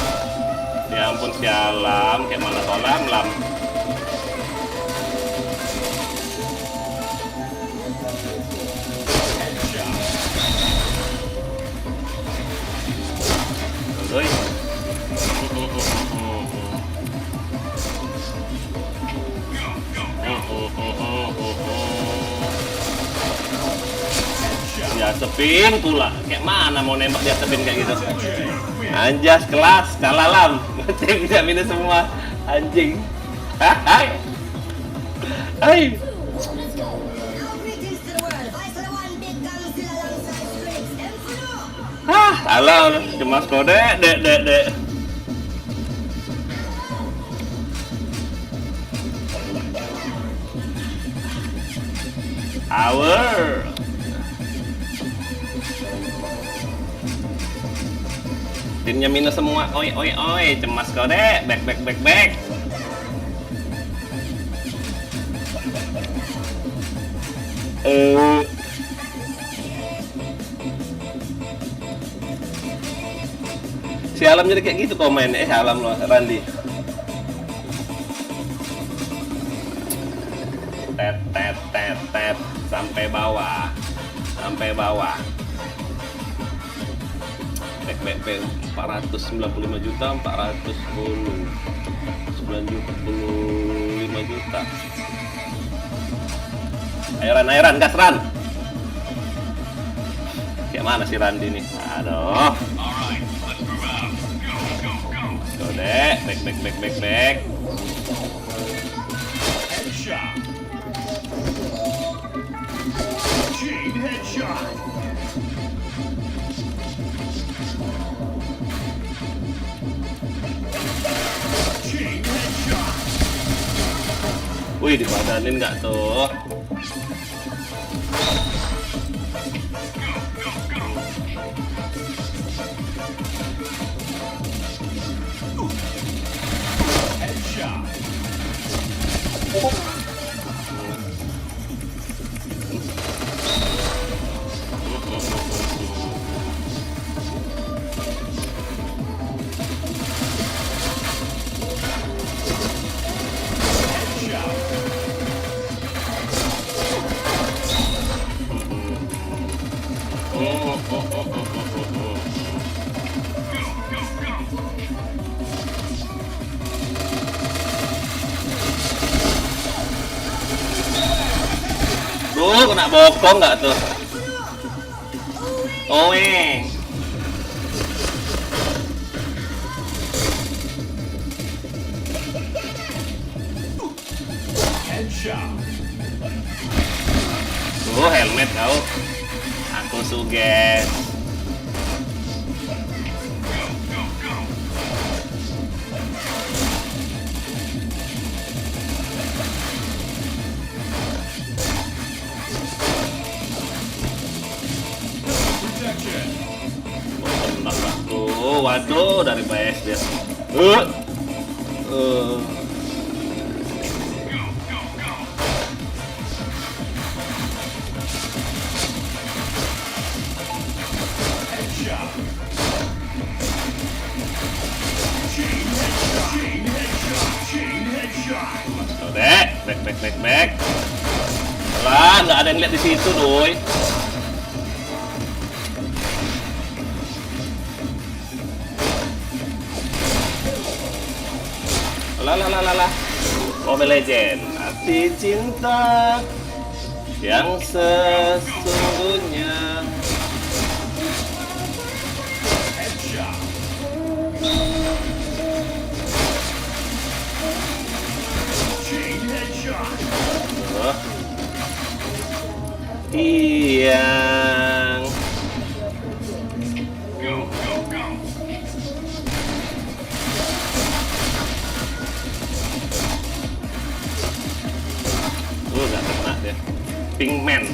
Ya ampun, sialam, kayak mana kolam lam. Oi. Ya sepin pula. Kayak mana mau nembak dia sepin kayak gitu? Anjas kelas, kalah lam. Tim tidak minus semua. Anjing. Hai. Hai. Let's go. Now greetings to the world. Vice of the one big gun still alongside Skrillex. Emperor. Halo, cemas kode, dek. Hour. Timnya minus semua. Oi, cemas kode, back. Si Alam jadi kayak gitu komen. Alam loh, Randi. Tet sampai bawah. Back 495 juta, 495 juta. Ayo Ran, gas Ran. Kayak mana si Randi nih? Aduh. Alright, let's move out. Go. Go deh, back. Headshot. Chain headshot. Chain headshot. Wih, dipadanin nggak tuh? Headshot. Tuh, kena bokong nggak tuh? Oh, Headshot. Tuh, helmet kau. Aku suges. Protection. Waduh, dari PS dia. Headshot. Chain headshot. Chain headshot. Chain headshot. Tuh deh, back. Lah, nggak ada yang lihat di situ, doi. Lah. Mobile Legend, arti cinta yang sesungguhnya. Headshot. Chain headshot. Tiang. Go. Nggak kena dia. Pinkman.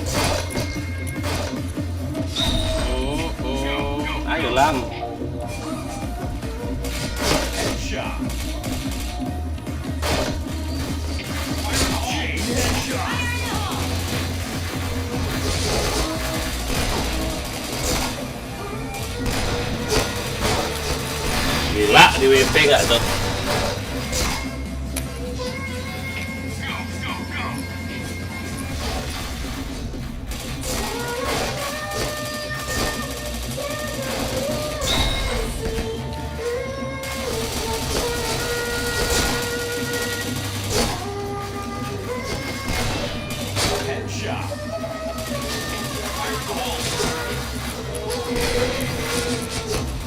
Ayo Lam. Headshot. Chain headshot. Gila, di WP nggak tuh? Headshot.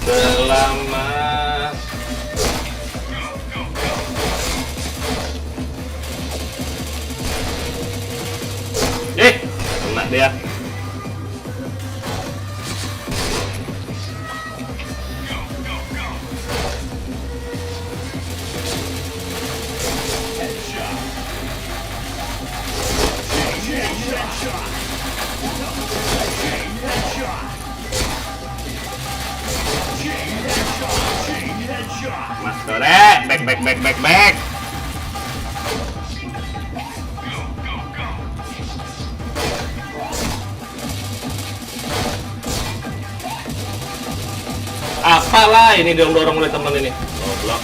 Selamat. Kena dia. Headshot. Chain headshot. Chain headshot. Chain headshot. Chain headshot. Mas Korek, back. salah, ini dorong oleh teman ini. Goblok.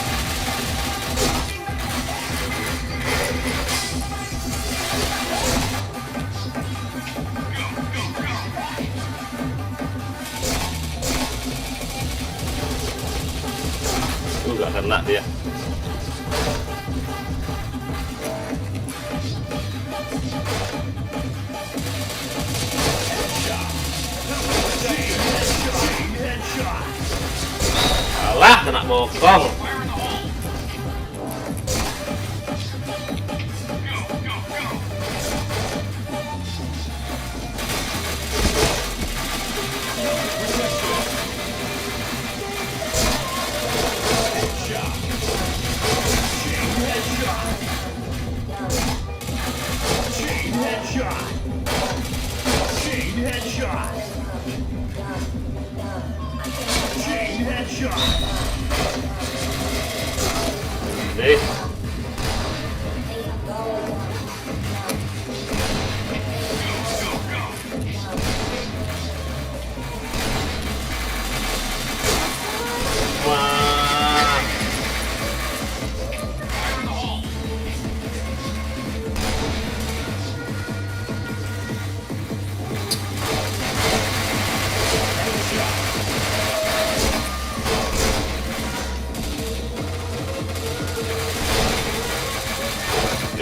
Gak kena dia. Alah, kena bokong. Nih. Wah.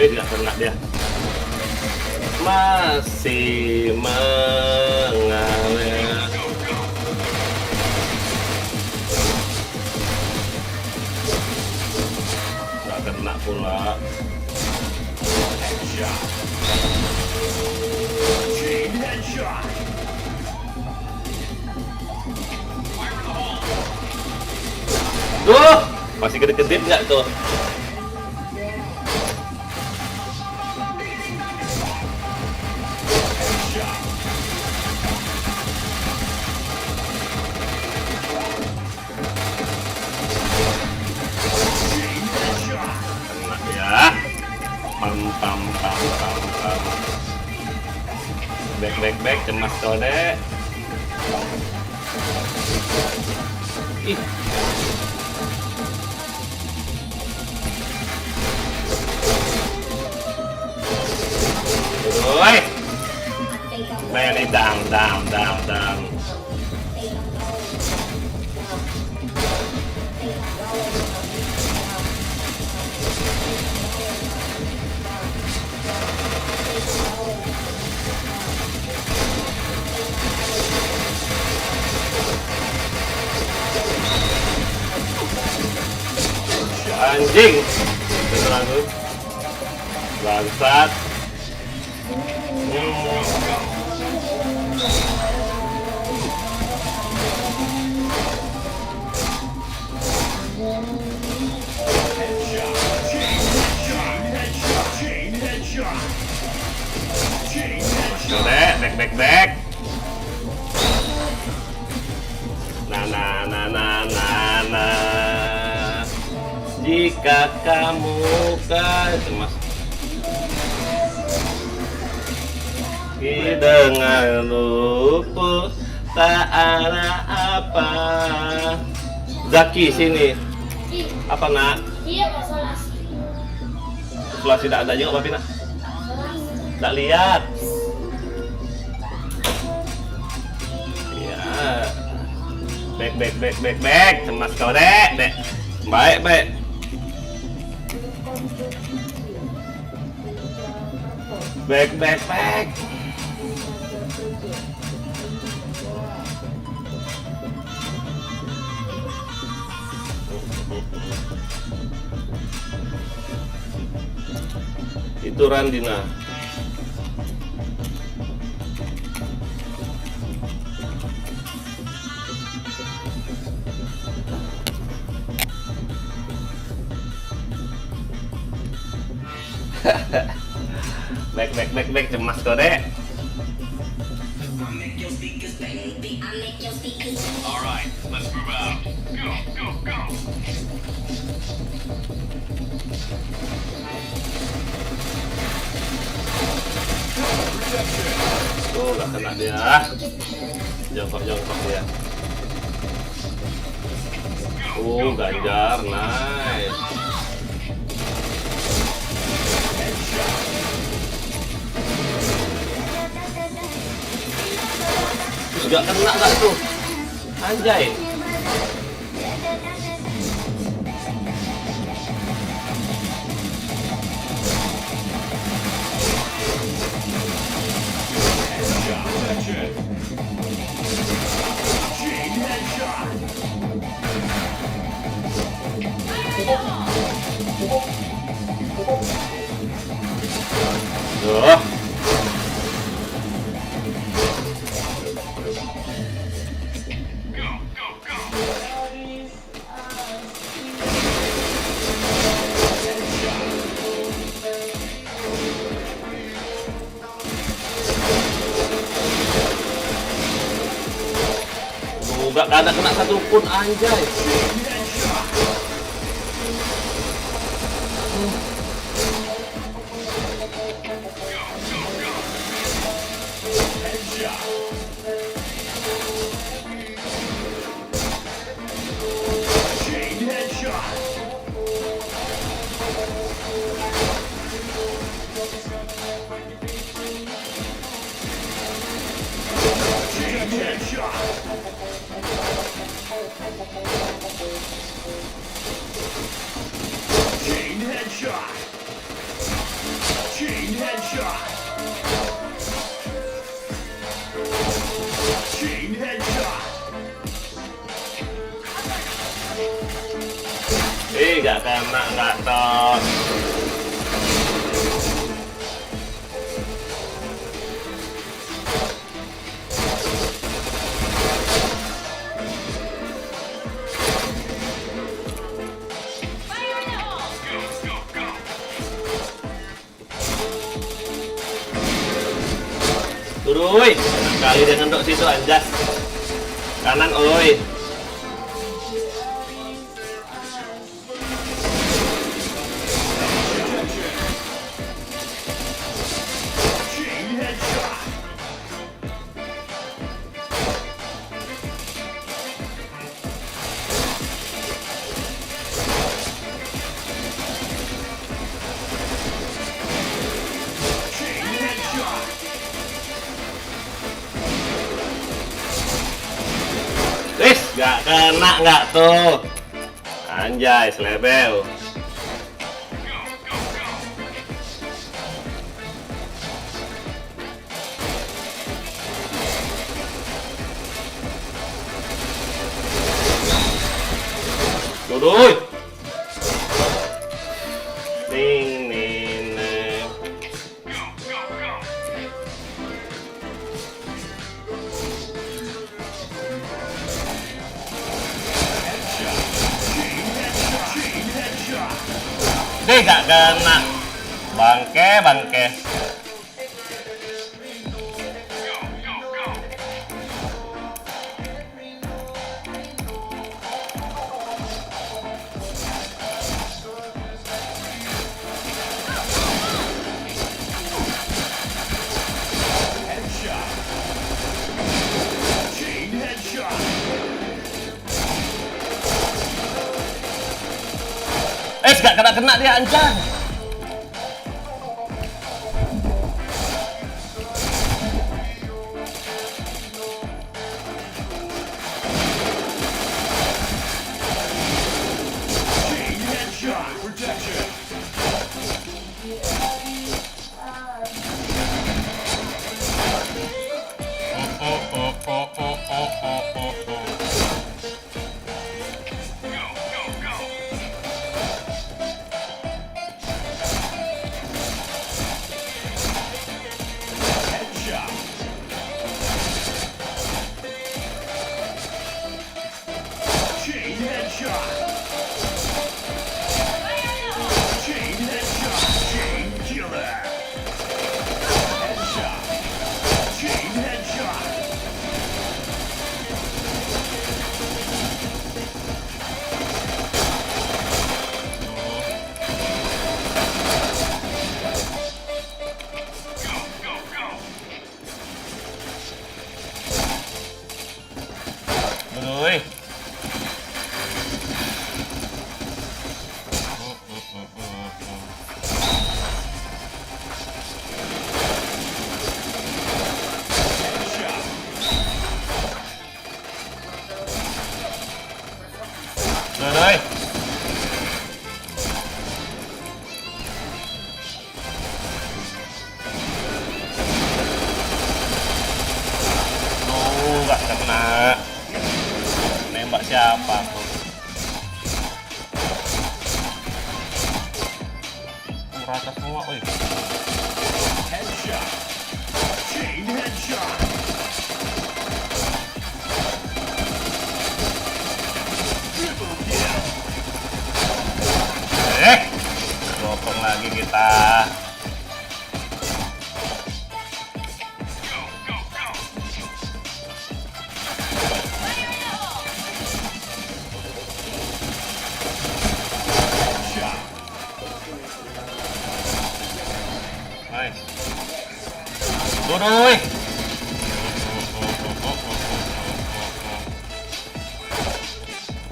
Tidak kena dia. Masih mengalir. Tidak kena pula. Tuh, masih kedip-kedip nggak tuh? Back cemas kode. Ih. Oi. Main ini down. Anjing, beneran tuh, bangsat. Back. Nah. Jika kamu cemas dengan luput tak ada apa. Zaki sini. Apa nak? Iya masalah. Sebelah tidak ada juga papi nak. Tak lihat. Iya. Back. Cemas kau dek. Baik. Back. Itu Randina. Back cemas kau dek. Alright, let's move out. Go. Tuh, gak kena dia. Jongkok dia. Oh, Ganjar, nice. Terus gak kena gak tuh? Anjay. Duh. Gak ada kena satu pun, anjay. Gak kena, gak tos. Fire in the hole! Turuy, kali dia ngendok situ anjas. Kanan, oi. Gak kena nggak tuh? Anjay, selebel. Duduy. Ning ning ning. Gak kena. Bangke, bangke. Gak kena dia, anjay. kena. Nembak siapa tuh? Rata semua, oi. Headshot. Chain headshot. Triple kill. Potong lagi kita. Go, go, go. Headshot. Nice. Doi.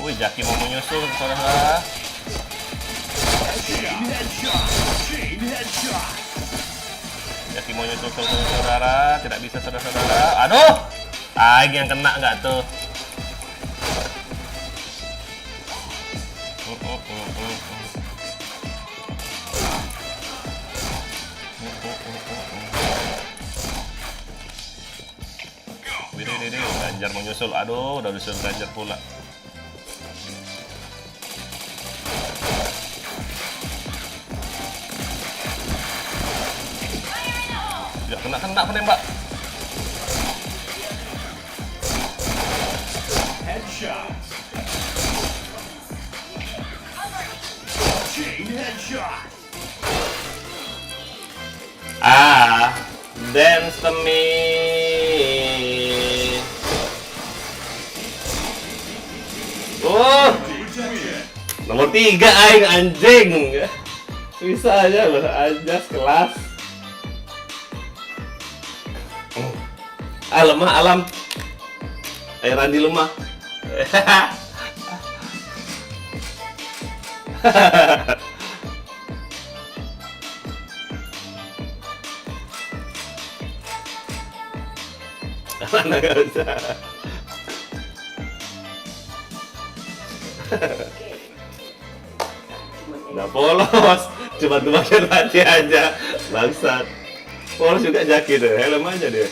Wih, Jaki mau menyusul, saudara. Chain headshot. Chain headshot. Jaki mau nyusul, saudara. Tidak bisa, saudara-saudara. Aduh! Aing yang kena nggak tuh? Widih, Ganjar mau nyusul. Aduh, udah disuruh Ganjar pula. Ya, kena penembak. Headshot. Chain headshot. Dance to me. Oh, Protection. nomor 3 aing anjing. Bisa aja aja kelas. Lemah alam. Air Randi lemah. Mana gak bisa. Udah polos, cuma bagian hati aja, bangsat. Polos juga Jaki deh, helm aja deh.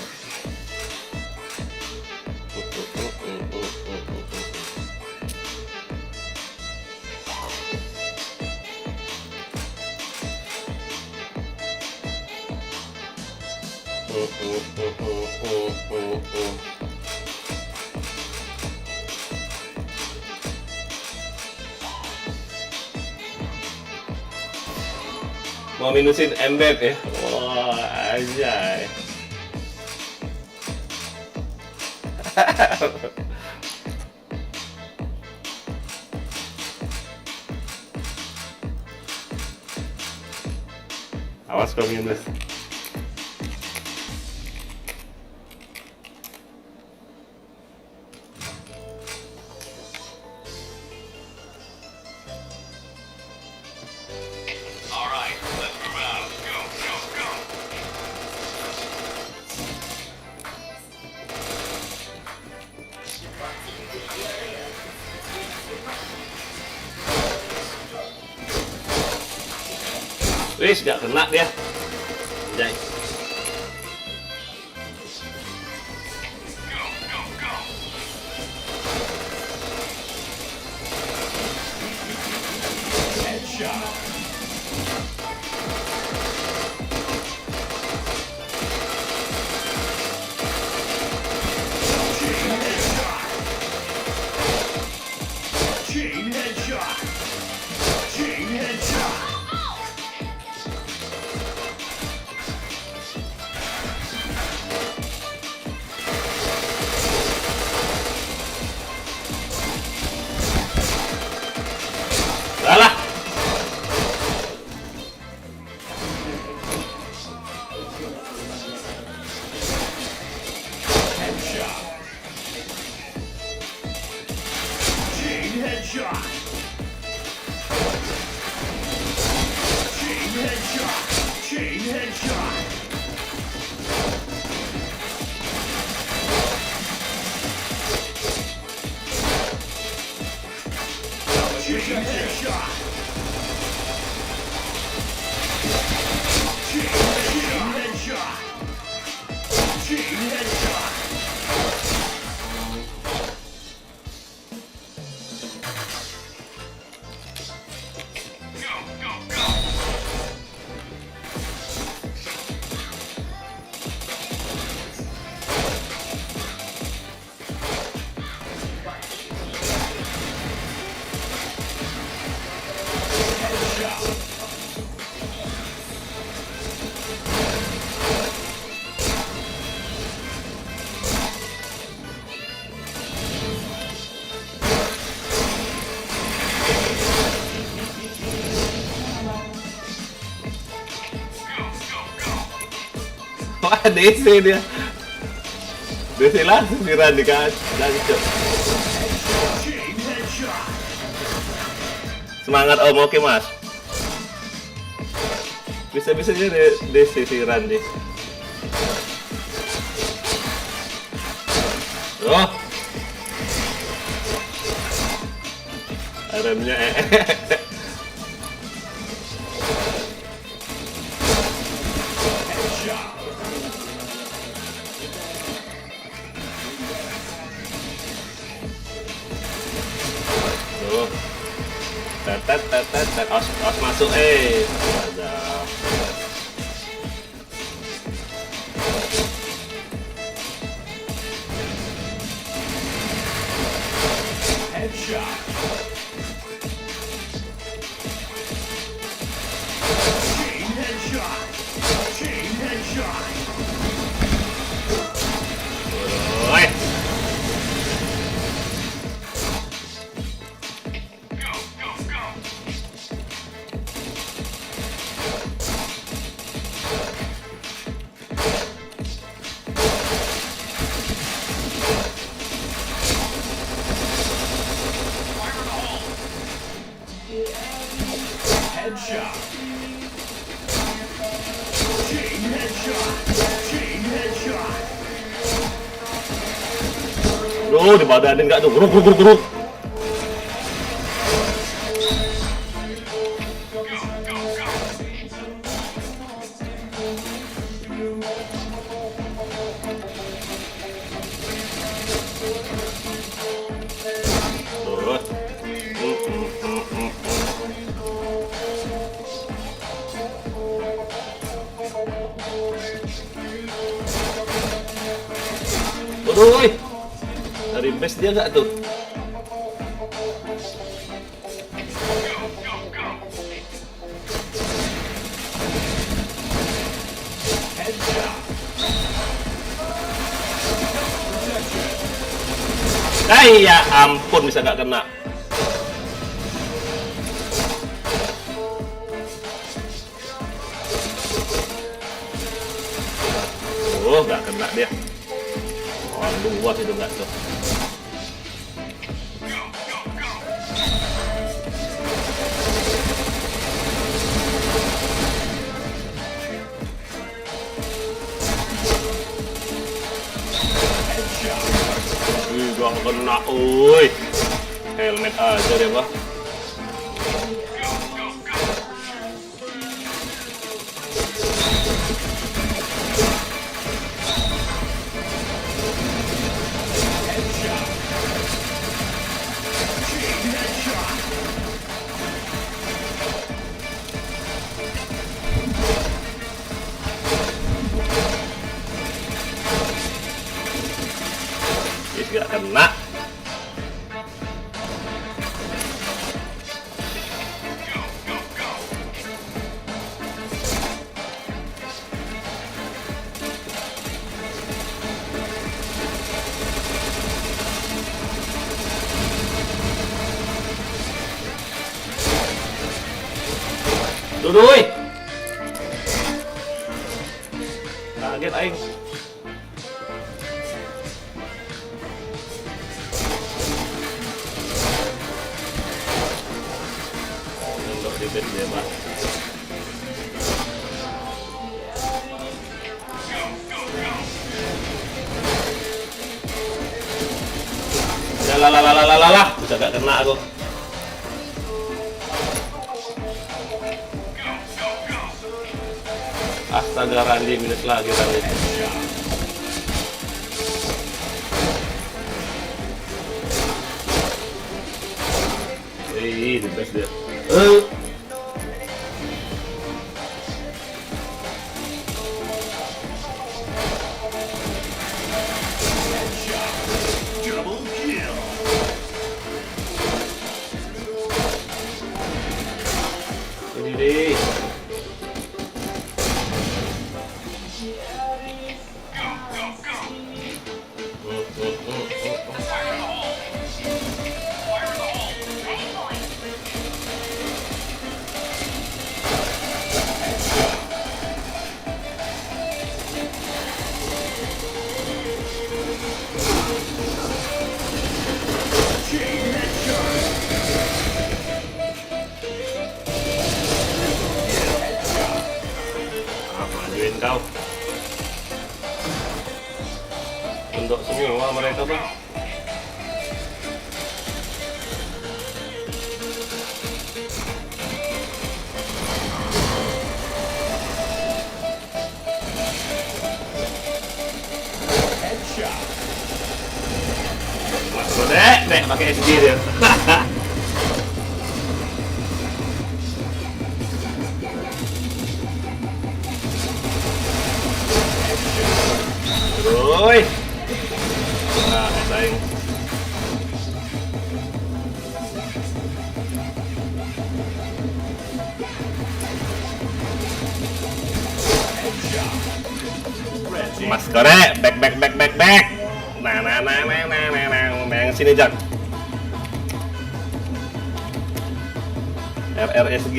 Mau minusin embed ya? Wah, anjay. Awas kau minus. All right, let's move out. Go, go, go. Wis, gak kena dia. Anjay. Go, go, go. Headshot. Chain headshot. Chain headshot. Wah, DC dia. DC langsung si Randy kan. Langsung. Semangat Om, oke Mas. Bisa-bisanya DC si Randy. Oh. Remnya Tuh. Tet. Os masuk ada. Headshot. Chain headshot. Oi. Go. Headshot. Chain headshot. Duh, dibadanin nggak tuh? Geruk. Waduh, dari base dia nggak tuh? Ya ampun, bisa nggak kena. Oh, nggak kena dia. Oh, luas itu nggak tuh. Gak kena, oi. Helmet aja deh, Pak. Gak kena. Dudui. Kaget aing. Ribet dia, Pak. Lah, bisa gak kena aku. Astaga, Randy minus lagi Randy. The best dia. Double kill. Ini deh. Majuin kau. Untuk semua mereka bang. Masuk dek pakai SG dia. Rồi. Đây. Mas korek, back. Nah, yang sini Jak. RRSG.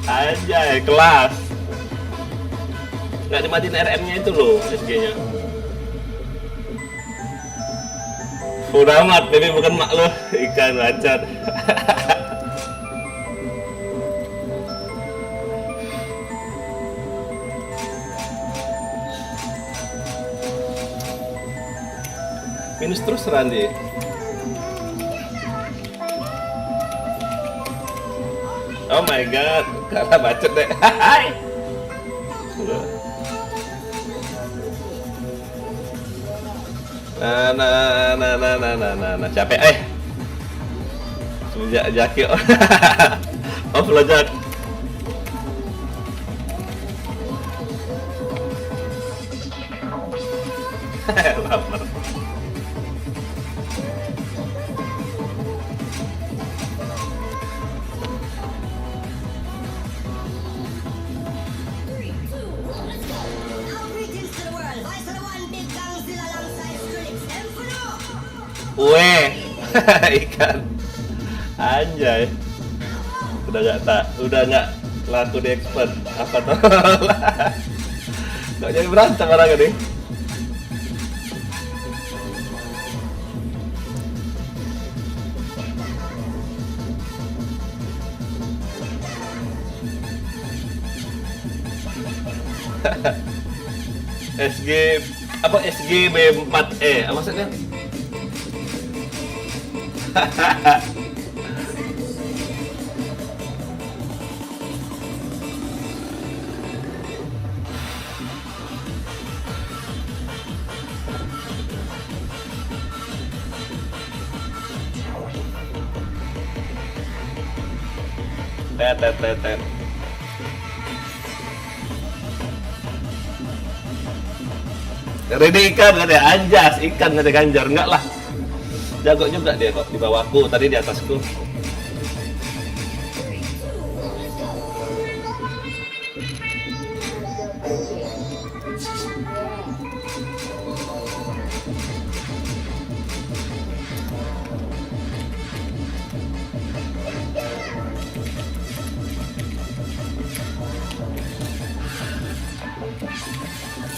Anjay, kelas. Nggak dimatiin RM-nya itu loh, SG-nya. Udah amat, baby bukan mak lo. Ikan lancar. Minus terus Randy. Oh my god, karena bacot deh. Hai. Nah, capek semenjak Jaki off lo Jak. Lapar. Weh, ikan, anjay, udah nggak laku di expert apa tuh? Nggak jadi berantem orang ini. SG apa SGB4E? Apa maksudnya? Tet. Ready ikan nggak ada, anjas ikan nggak ada Ganjar, enggak lah. Jago juga dia kok di bawahku, tadi di atasku.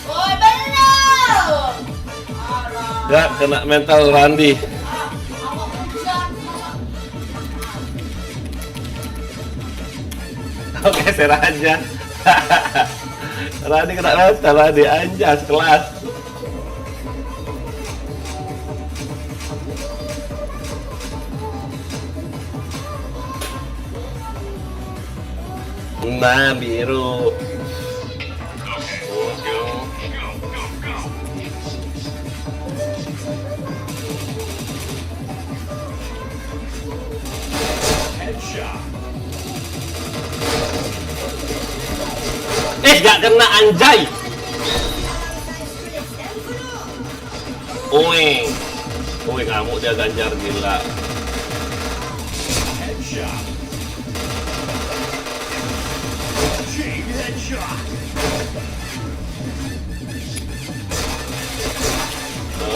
Woi, belum. Ya, kena mental Randy. Oke, geser aja. Randy kena mental, Randy anjas kelas. Nah, biru. Gak kena anjay. Uing ngamuk dia Ganjar gila.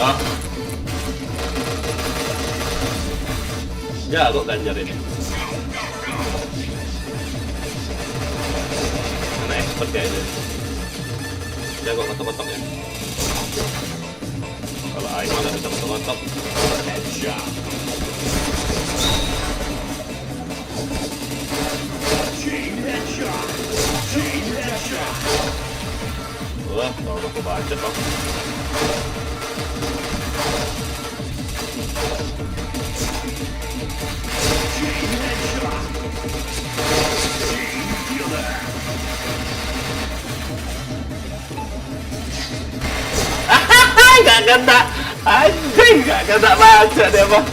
Oh. Jago Ganjar ini. Seperti aja. Jago kotok-kotok ya. Kalau Aiman ada bisa kotok-kotok. Headshot. Chain headshot. lah, tolong aku baca dong. Gak kena, anjing gak kena baca dia mah.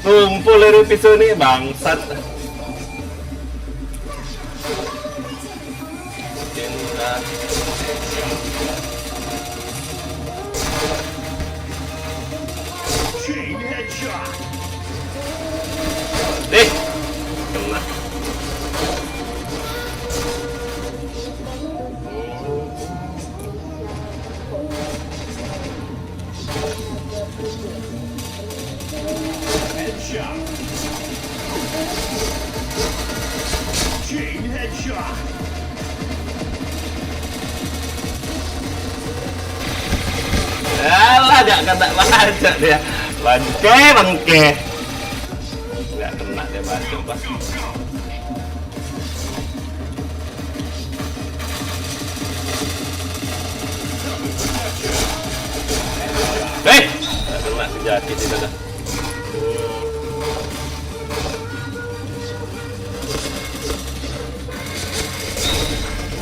Tumpul dari pisau nih bangsat. Cinta. Chain headshot. Kena. Headshot. Chain headshot. Alah, gak kena baca dia. Bangke. Gak kena dia baca, Pak. Gak kena sejati tidak dah.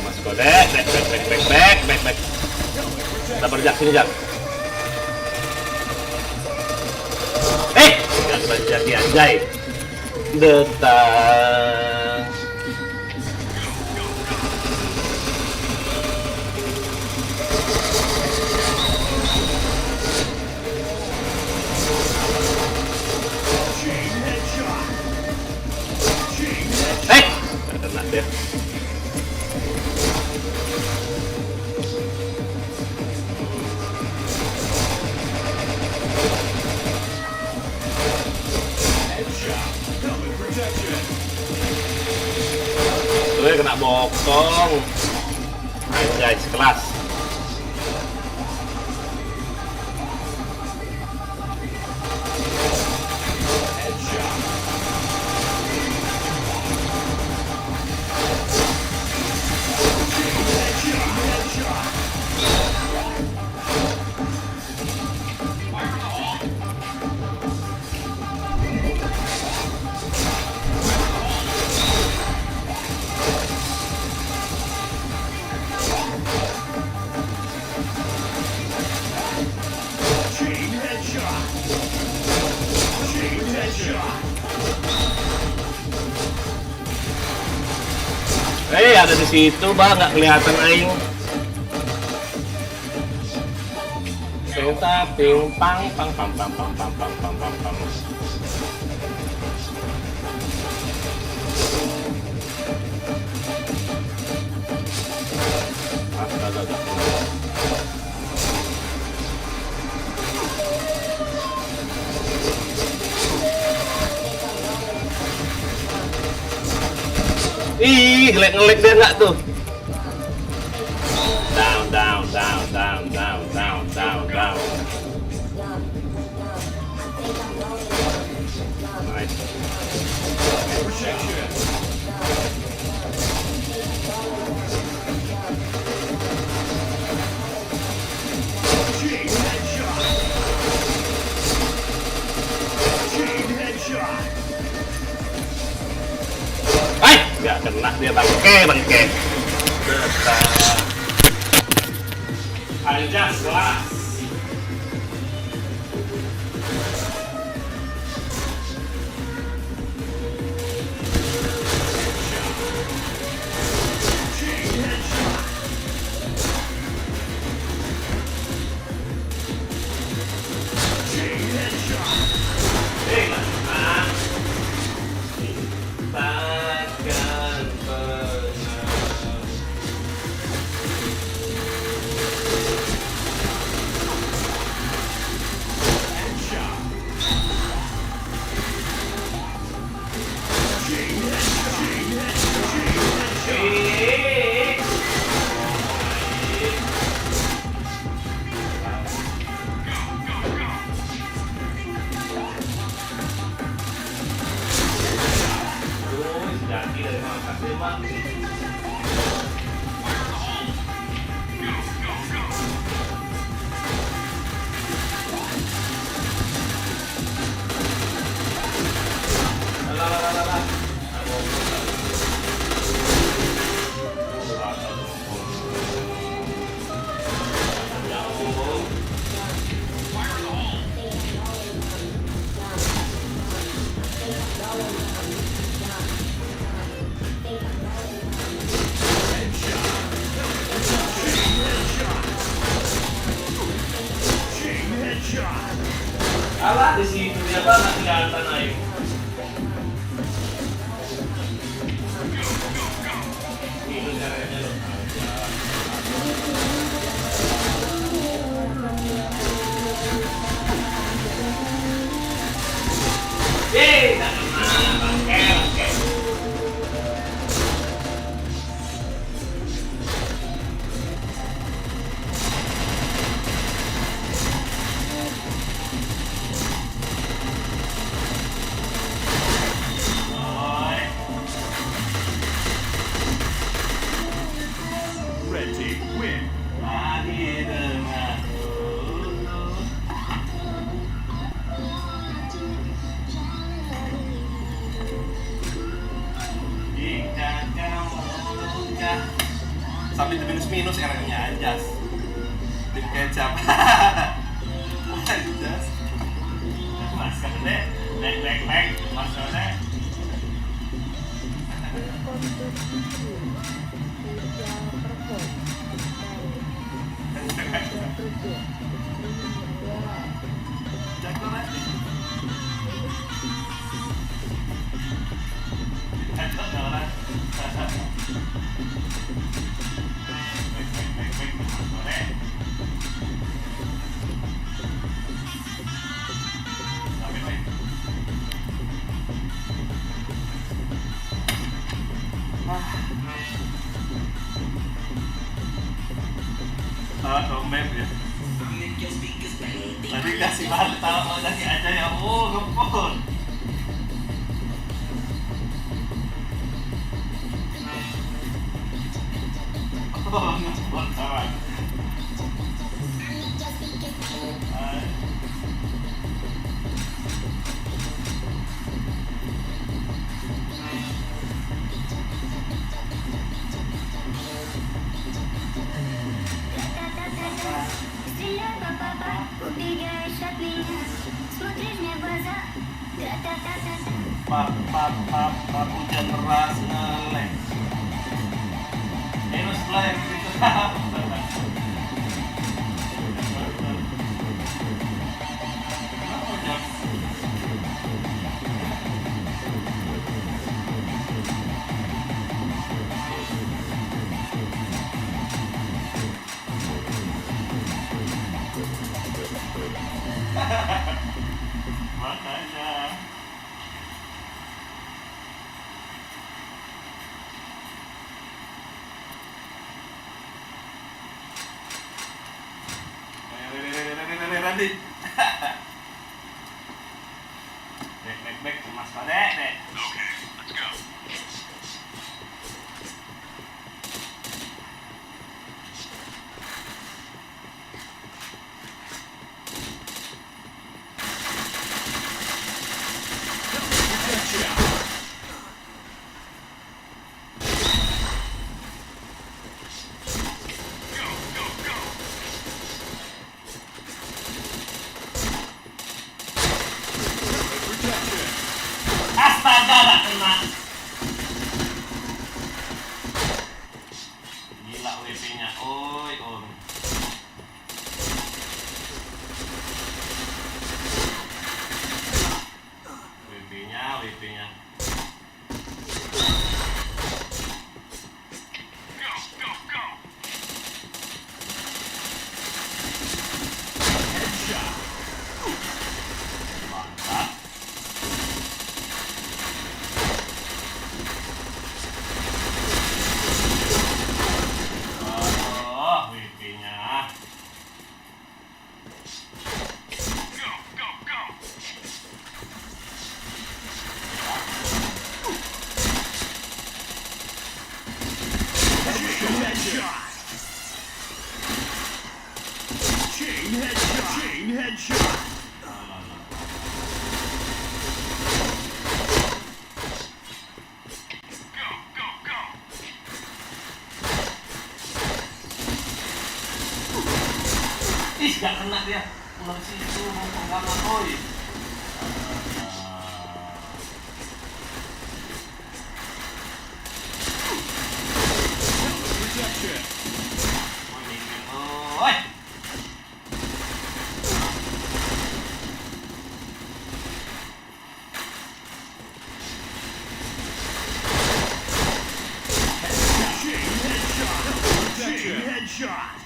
Mas kode, back. Dapat Jak sini Jak. Gak kena sejati anjay. Detang. Chain headshot. Chain headshot. Gak kena dia. Headshot. Helmet protection. Tuh kena bokong. Anjay sekelas. Headshot. Headshot. Chain headshot. Chain headshot. Ada di situ, Bang, nggak kelihatan aing. Kita pang. Astaga. Ih, ngelek dia nggak tuh? Down. Nice. Protection. Chain headshot. Chain headshot. Nggak kena dia bangke. Anjas kelas. Chain headshot. Chain headshot. Takkan pernah caranya lo. Yeay, tak kena. Oke. Red team win. Lagi dengan jika kamu luka sampai minus R-nya anjas tim kecap anjas mas gede lek mas gede Rombem ya. Tadi kasih bantal, kasih aja ya. Oh, ngepon. Oh, ngepon kawan. Стреляй, папа, убегаешь от меня. Смотришь мне в глаза. Pap, hujan deras ngelek. Minus flame gitu. Makanya Randy. Back, Mas Pade, deh. Okay, let's go. Astaga, gak kena. Gila WP-nya. Oi, on. WP-nya. Go. Mantap. Oh, WP-nya. Go. Chain headshot. Go. Ih, gak kena dia. Ular situ mau penggalan, oi. Protection. Oi. Chain headshot.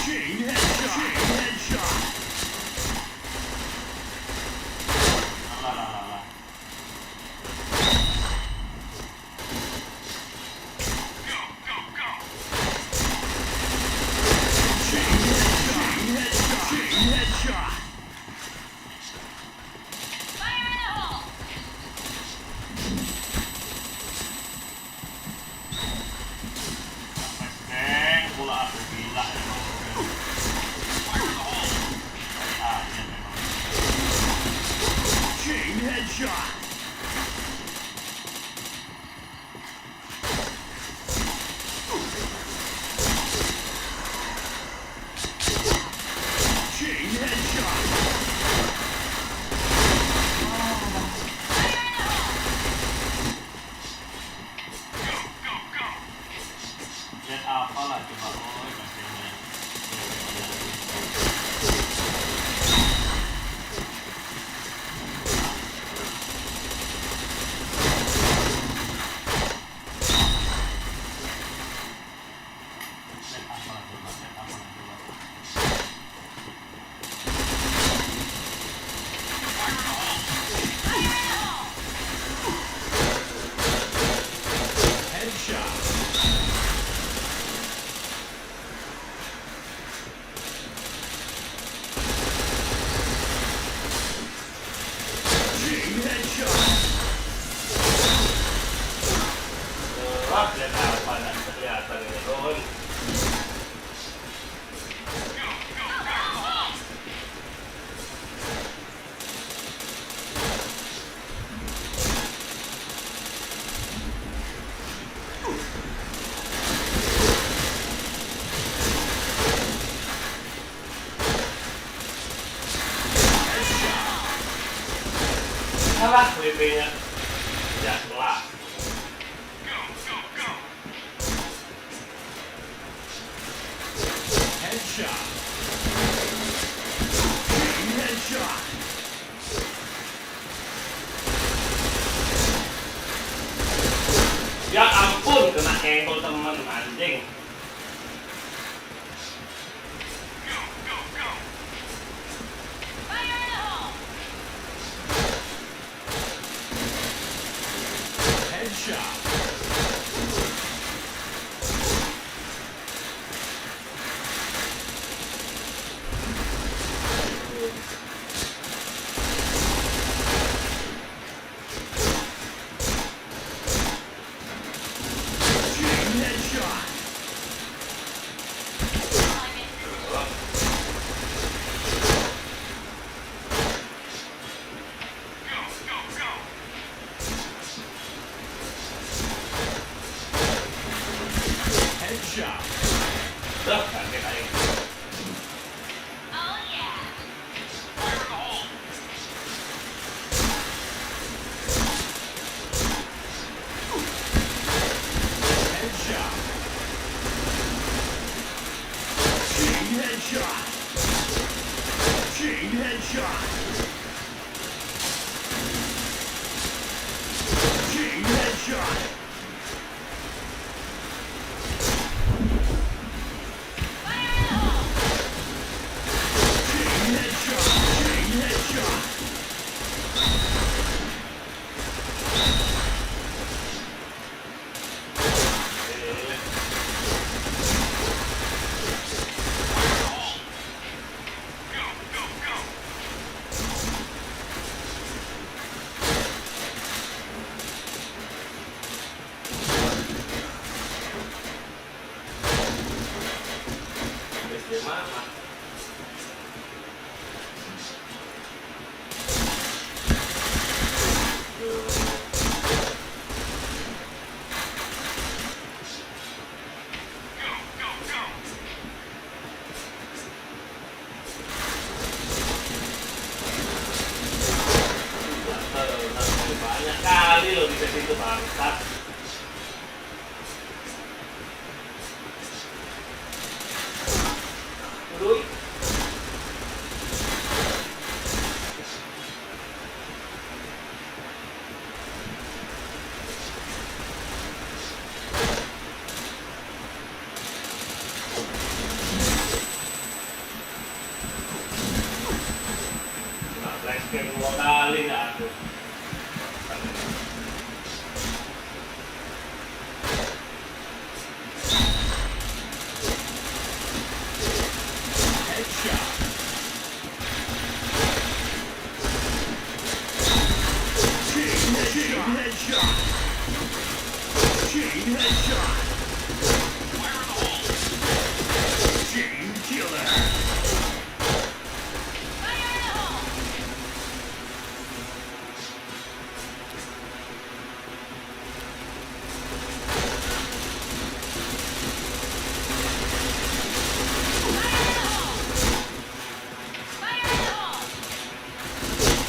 Chain headshot. Chain headshot. Alah. Go, go, go. Chain headshot. Chain headshot. Fire in the hole! Peng, bola aku gila emang. Ah, iya memang. Chain headshot. Chain headshot. Go, go, go. Lihat apalah coba bacanya. Lihat apalah coba. Headshot. Chain headshot. Wah, lihat apa dah kelihatan ini, Ron. Salah WP-nya. Ya, setelah. Go, go, go. Headshot. Chain headshot. Ya ampun, kena ankle temen anjing. Go, go, go. Fire in the hole! Headshot. Chain headshot. Go, go, go. Headshot. Dah, kaget aing. Oh yeah! Fire in the hole. Headshot. Chain headshot. Chain headshot. Chain headshot. Fire in the hole! Chain headshot. Chain headshot. Go, go, go. SD mana? Go, go, go. Banyak kali loh di situ bangsat. Aduh. headshot. Chain headshot. Fire in the hole. Chain killer. Fire in the hole! Fire in the hole!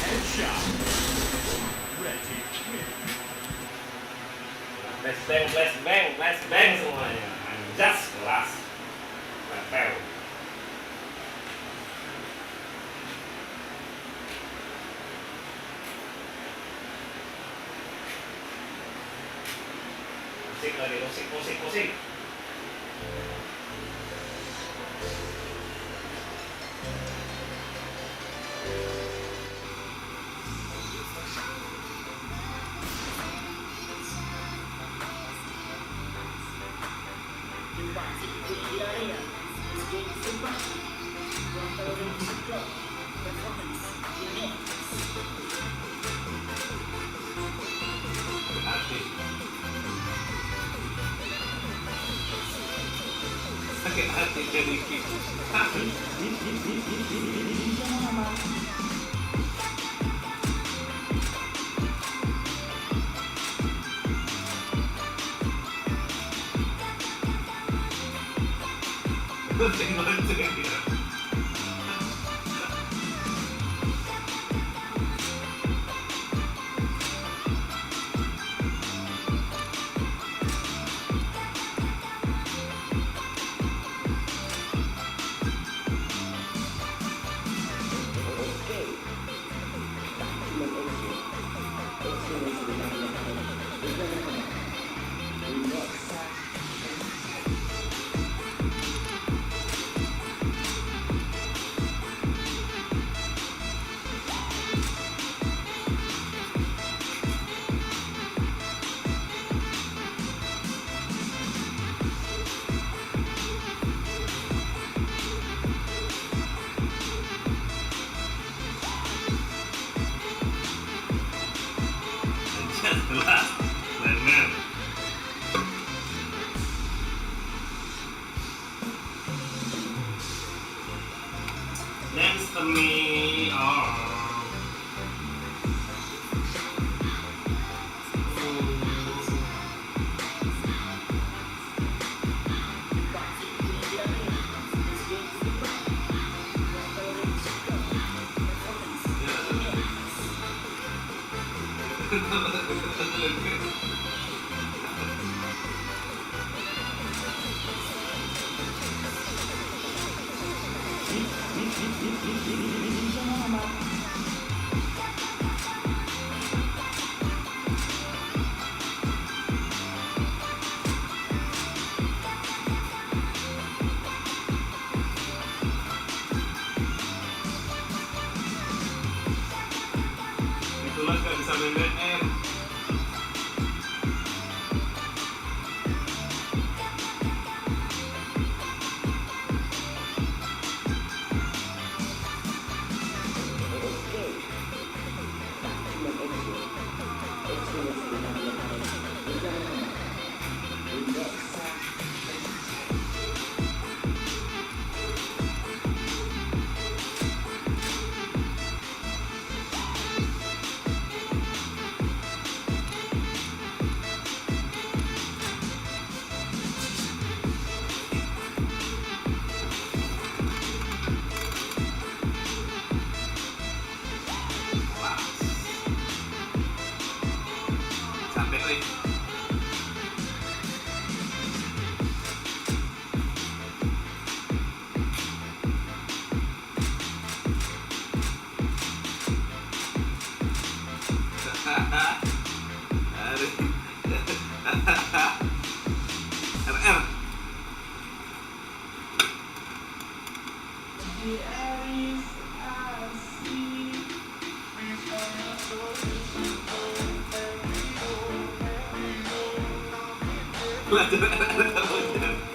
Headshot. Red team win. Flashbang semuanya. Anjas kelas. Level. Musik lagi, musik. Hati. Sakit hati sedikit. Gonceng-gonceng dia. Jelas, benar. Next to me, itulah gak bisa main BR. Sampai nih. RR. Belajar RR.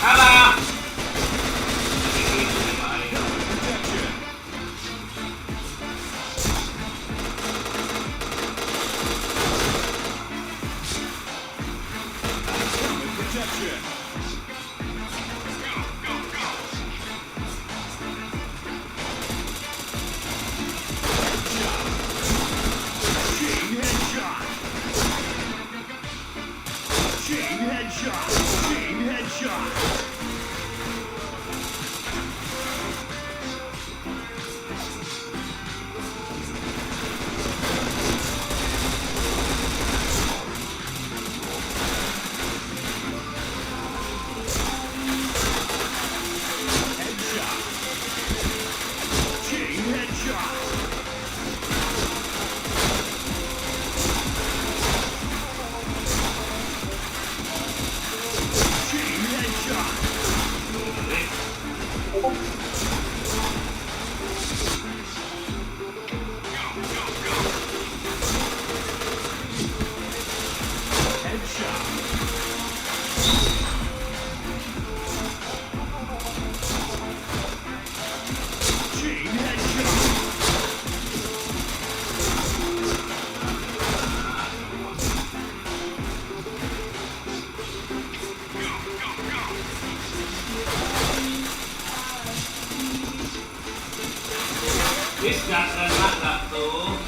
Alah. Wis gak kena gak tuh.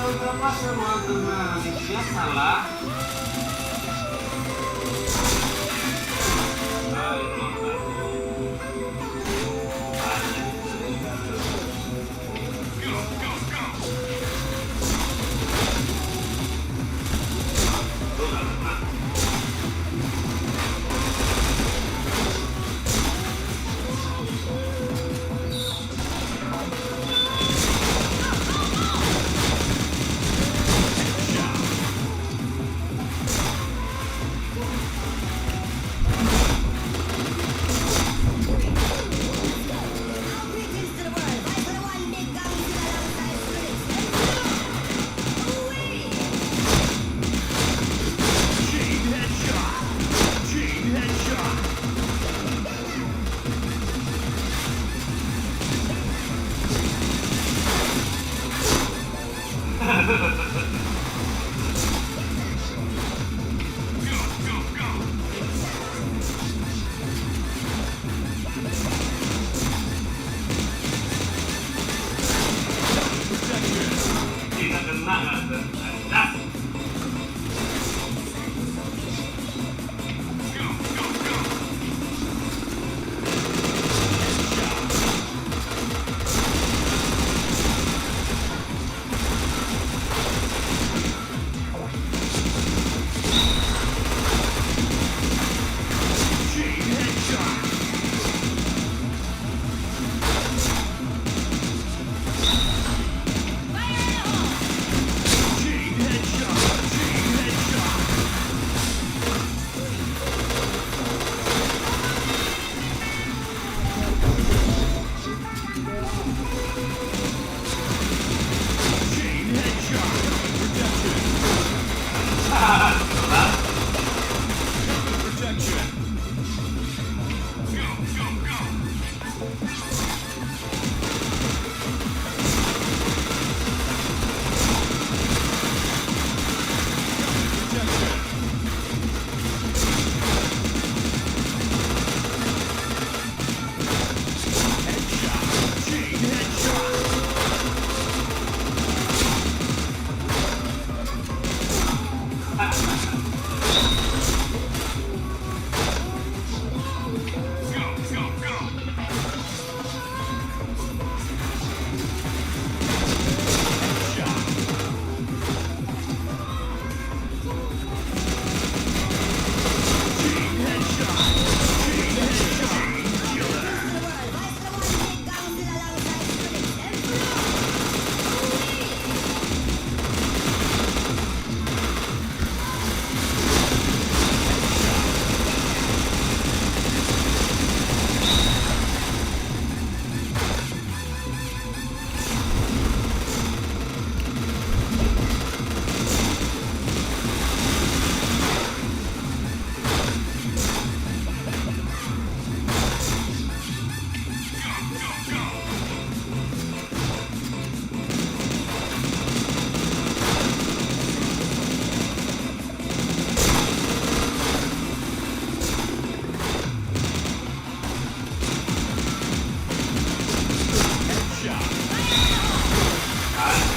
Mengapa semua Malaysia salah?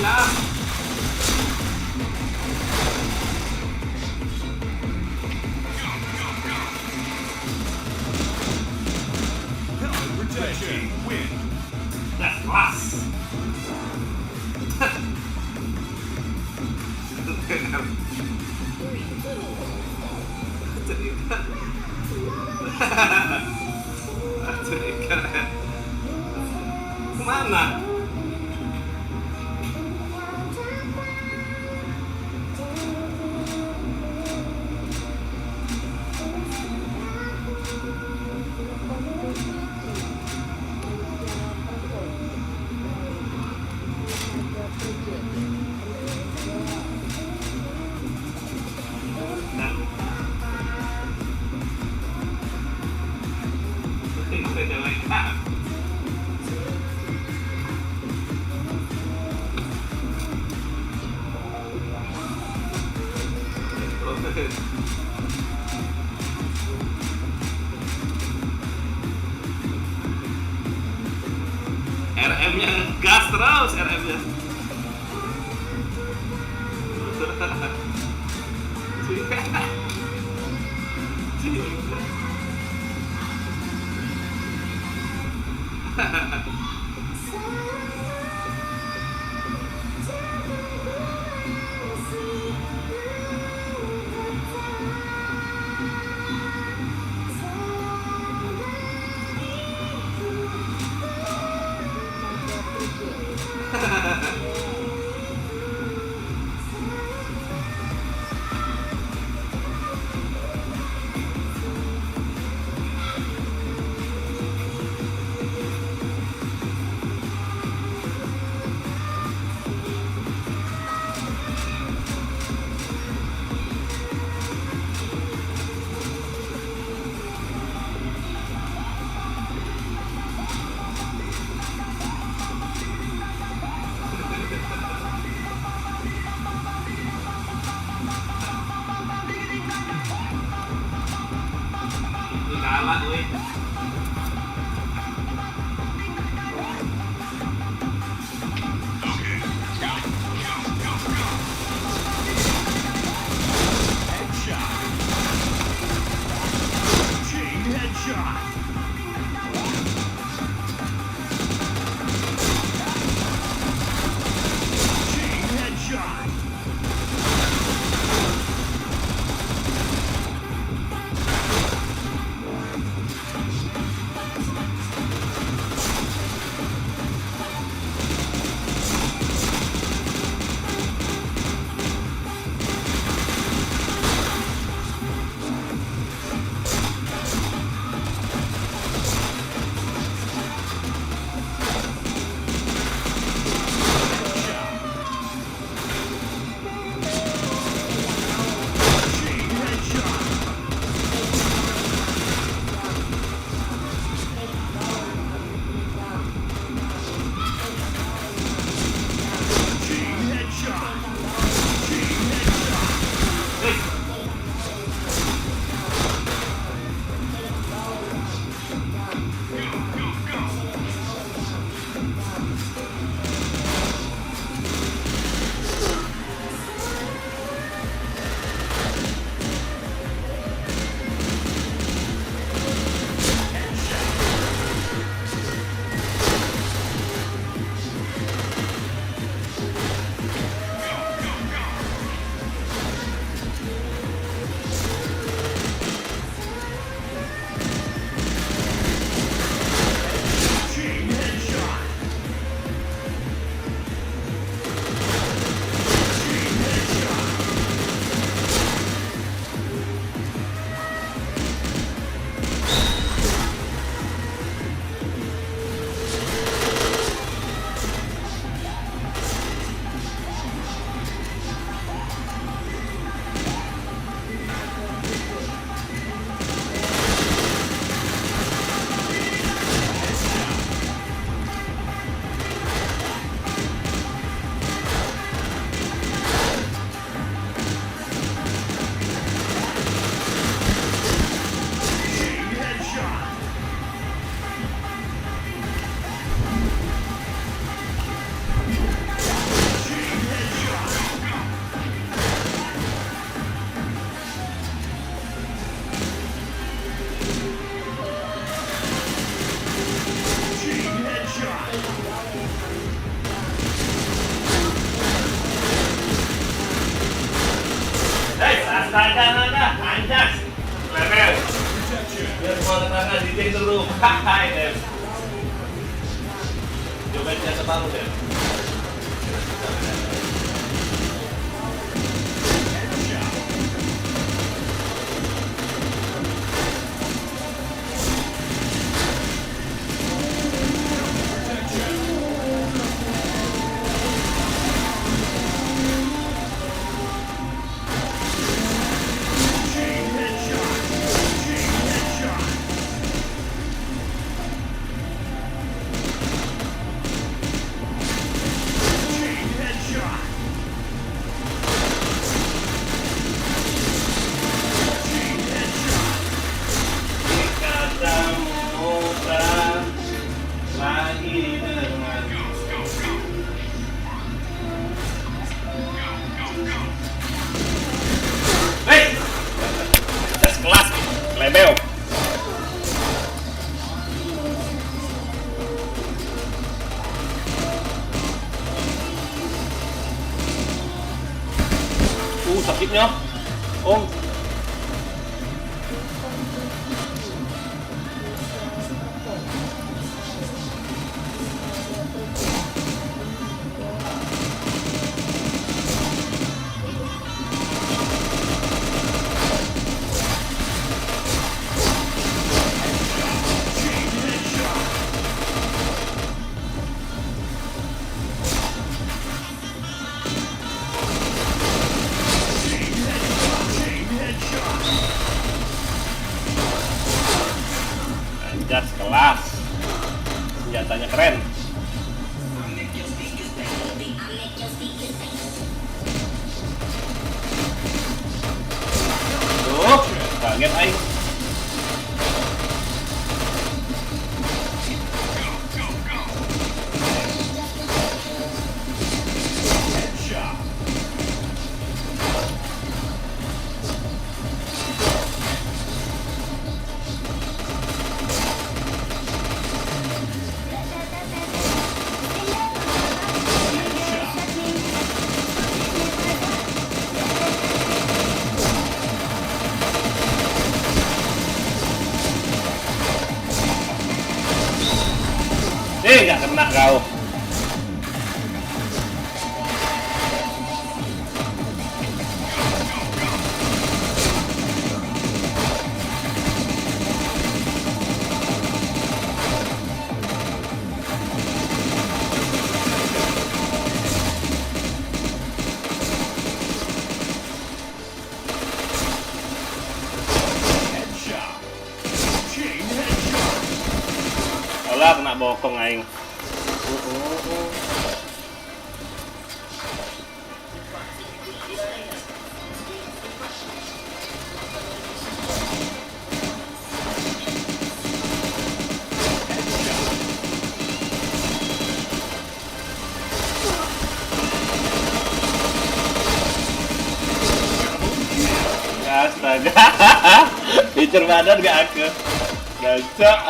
Nah. Red team win. That's kelas. Kemana? RM-nya gas terus RM-nya. disuruh hahaha Dem. Coba dia separuh Dem. Lebel. Sakitnya. Om. Jas kelas, senjatanya keren. Tuh, kaget aing. Nggak kena kau. Olah kena bokong aing. Astaga. Feature badan gak aku. Gacok.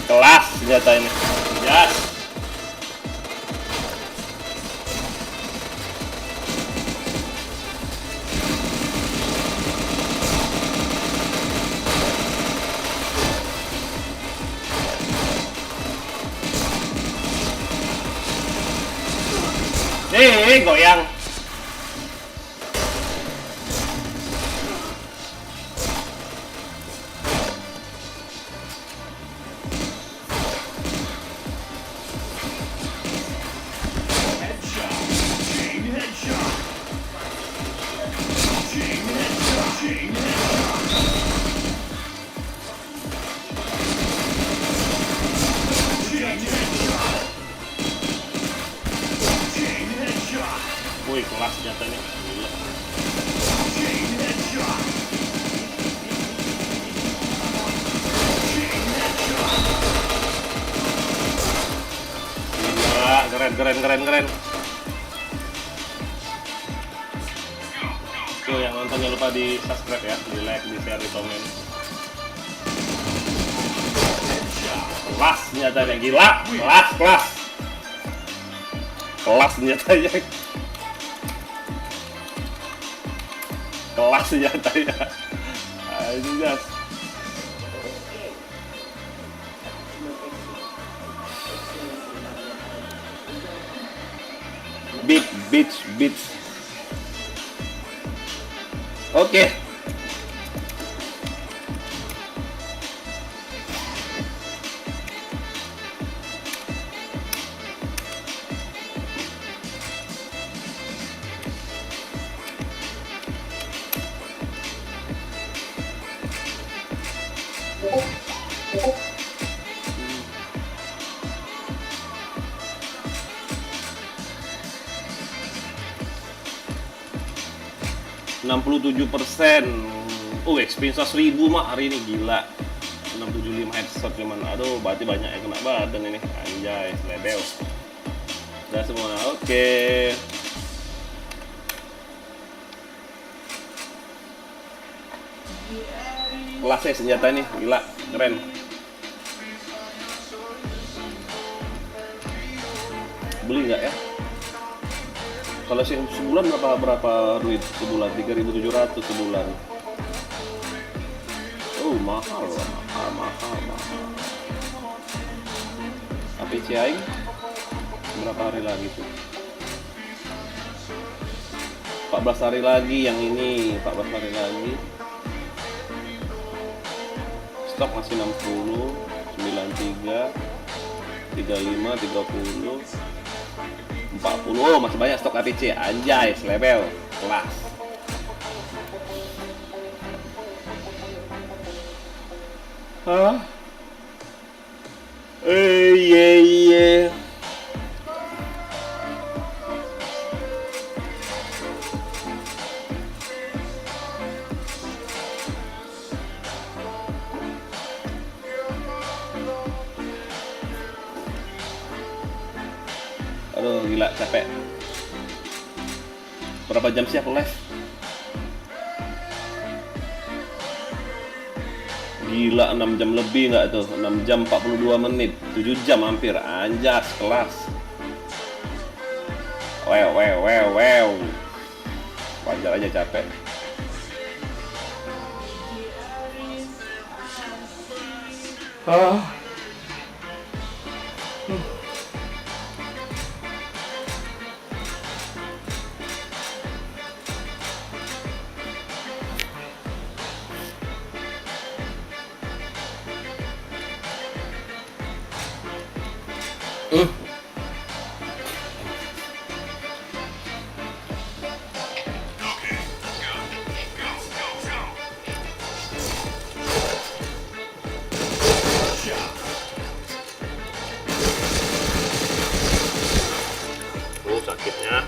Kelas senjata ini. Jas. Goyang. senjata nih. Gila. Gila, keren. Tuh yang nonton jangan lupa di subscribe ya, di like, di share, di komen. Kelas senjatanya, gila, kelas senjatanya, anjas. Beats. Oke. %. Experience 1000 mah hari ini gila. 675 headshot cuman. Aduh, berarti banyak yang kena badan ini. Anjay, lebel. Udah semua. Oke. Kelasnya senjata ini gila, keren. Beli nggak ya? Kalau sebulan berapa duit sebulan? 3.700 sebulan. Oh, mahal. APC aing berapa hari lagi tuh? 14 hari lagi yang ini, 14 hari lagi. Stok masih 60, 93, 35, 30, 40. Oh, masih banyak stok APC. Anjay, selebel. Kelas. Hah? Iya. Aduh, gila, capek. Berapa jam sih aku live? Gila, 6 jam lebih nggak tuh? 6 jam 42 menit, 7 jam hampir. Anjas, kelas. Wow. Wajar aja capek. Sakitnya.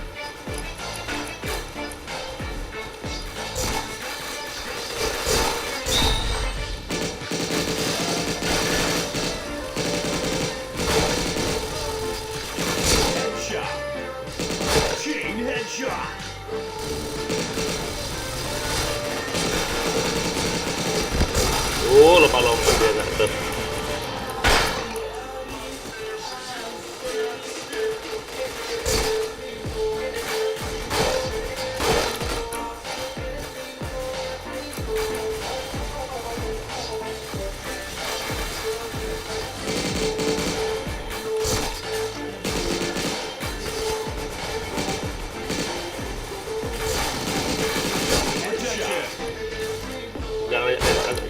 Lupa lompat dia nggak tuh.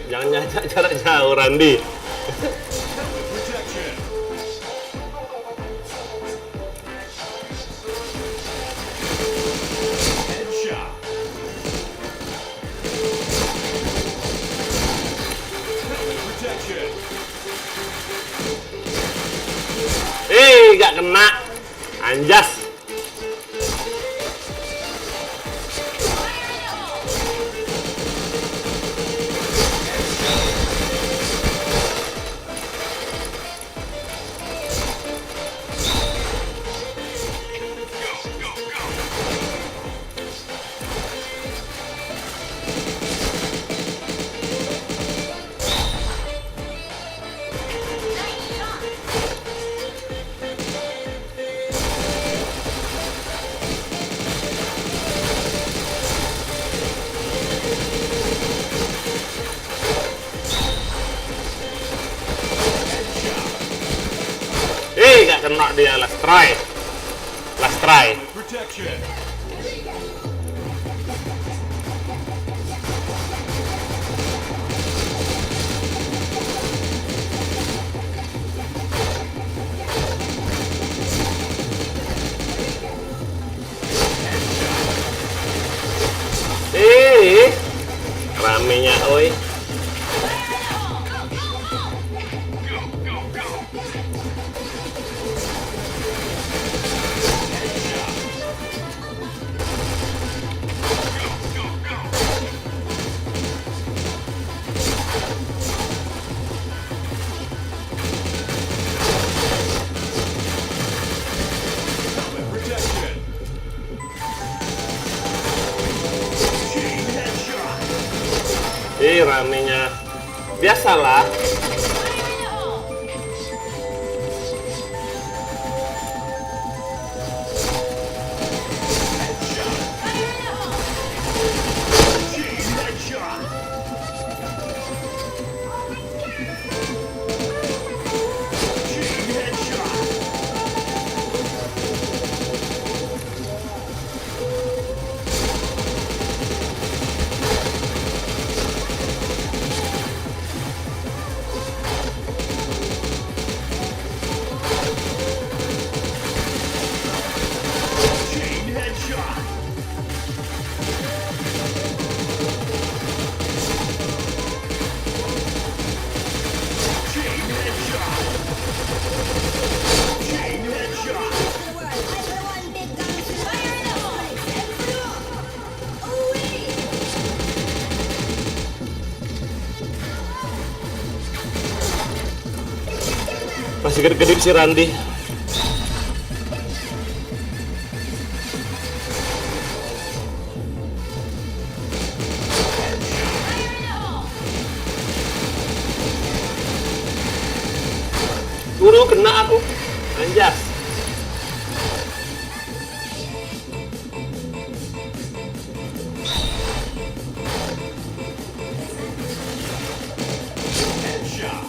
Jangan jarak jauh, Randy. Gak kena. Anjas. kena dia. Last try. Last try. Protection. Ramenya oi. Protection. Chain headshot. Ramenya. Biasalah. Chain headshot. Chain headshot. Chain headshot. Chain headshot. Chain headshot. Masih kedip-kedip si Randy. Guru kena aku. Anjas. Headshot.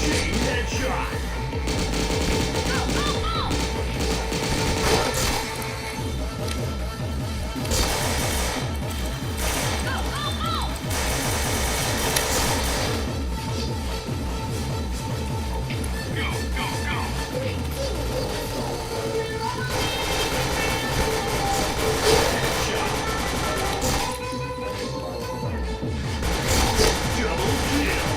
Chain headshot. Double kill.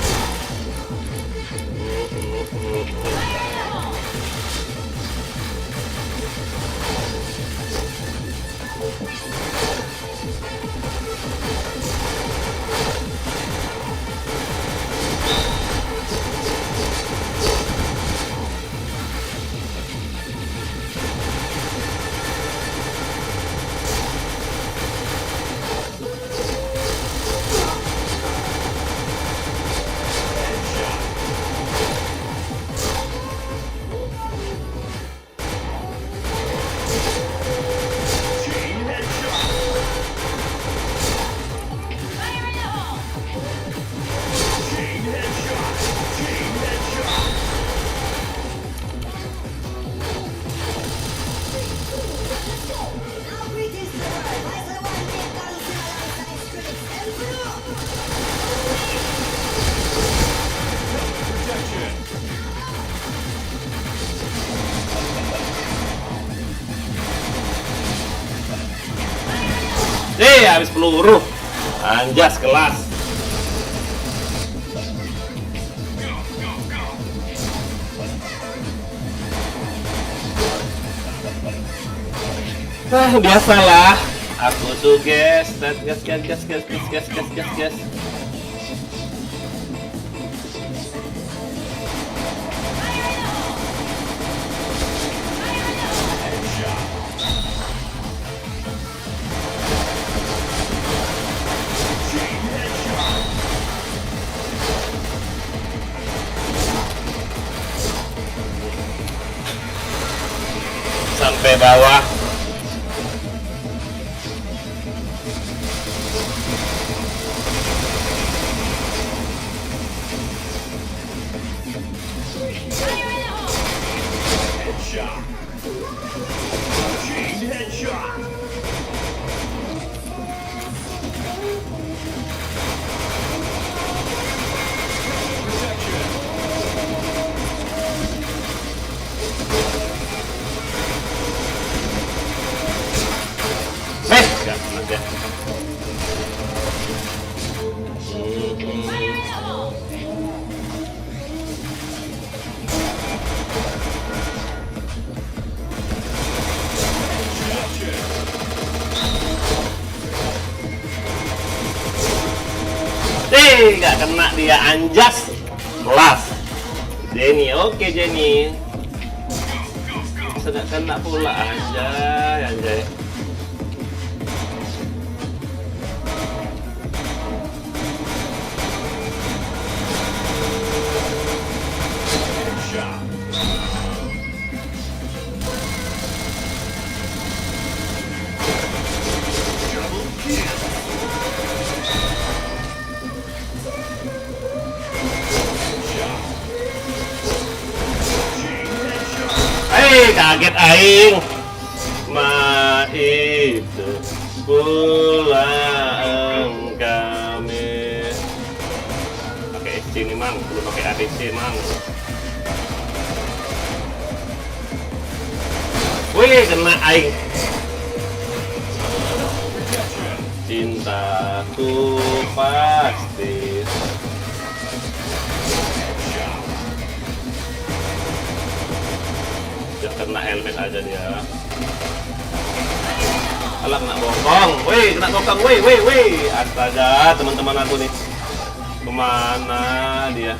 Chain headshot. Chain headshot. Chain headshot. Protection. Habis peluru. Anjas kelas. Biasalah. Aku tuh gas. Chain headshot. Sampai bawah. Oke. Fire in the hole! Nggak kena dia, anjas. Kelas. Jenny, oke Jenny. Nggak kena pula, anjay, anjay. Kaget aing. Itu pulang kami. Pakai SC nih mang, belum pakai ADC mang. Wih, kena aing. Cintaku pasti. Kena helmet aja dia. Alah, kena bokong. Wih, kena bokong. Wih. Astaga, teman-teman aku nih. Kemana dia?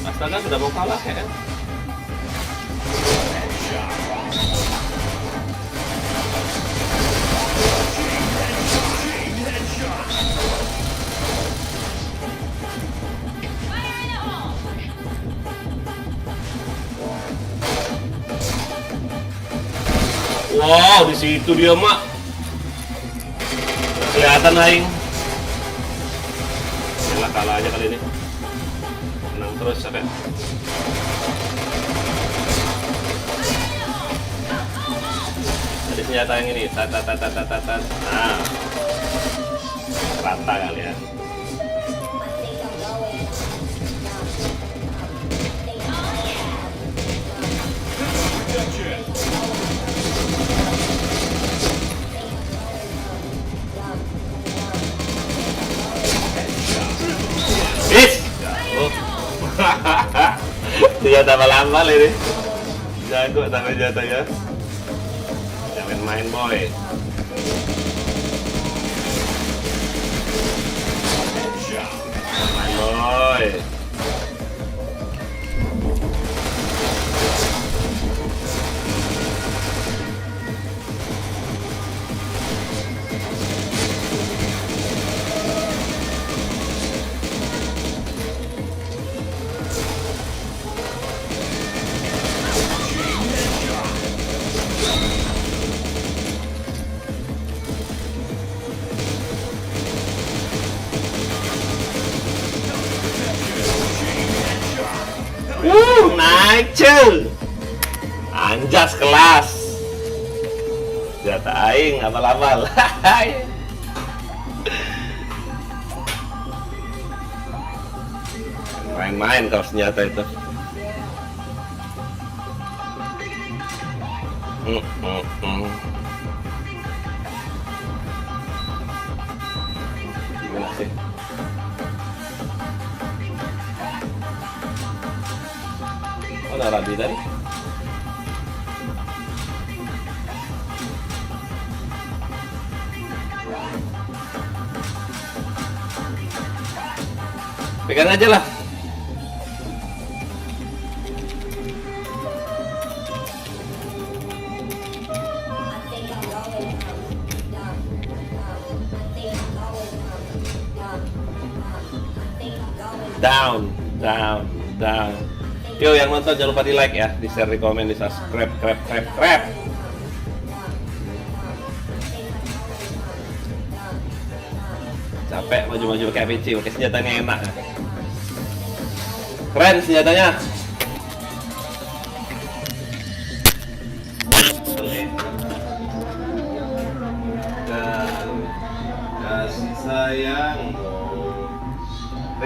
Astaga, sudah mau kalah ya. Wow, di situ dia mak. Kelihatan aing. Yalah, kalah aja kali ini. Menang terus sampai. Ada senjata yang ini. Tat. Nah. Rata kalian. Senjata lama ini. Jago sampai jatuh ya. Jangan main boy. Main boy. Naik cuy. Anjas kelas. Senjata aing abal-abal. Main-main kau senjata itu. Gimana sih? Oh, ada Rabi tadi. Pegang aja lah. Down. Yo, yang nonton jangan lupa di like ya, di share, di komen, di subscribe, krep. Capek maju-maju pakai APC, pakai senjatanya enak. Keren senjatanya.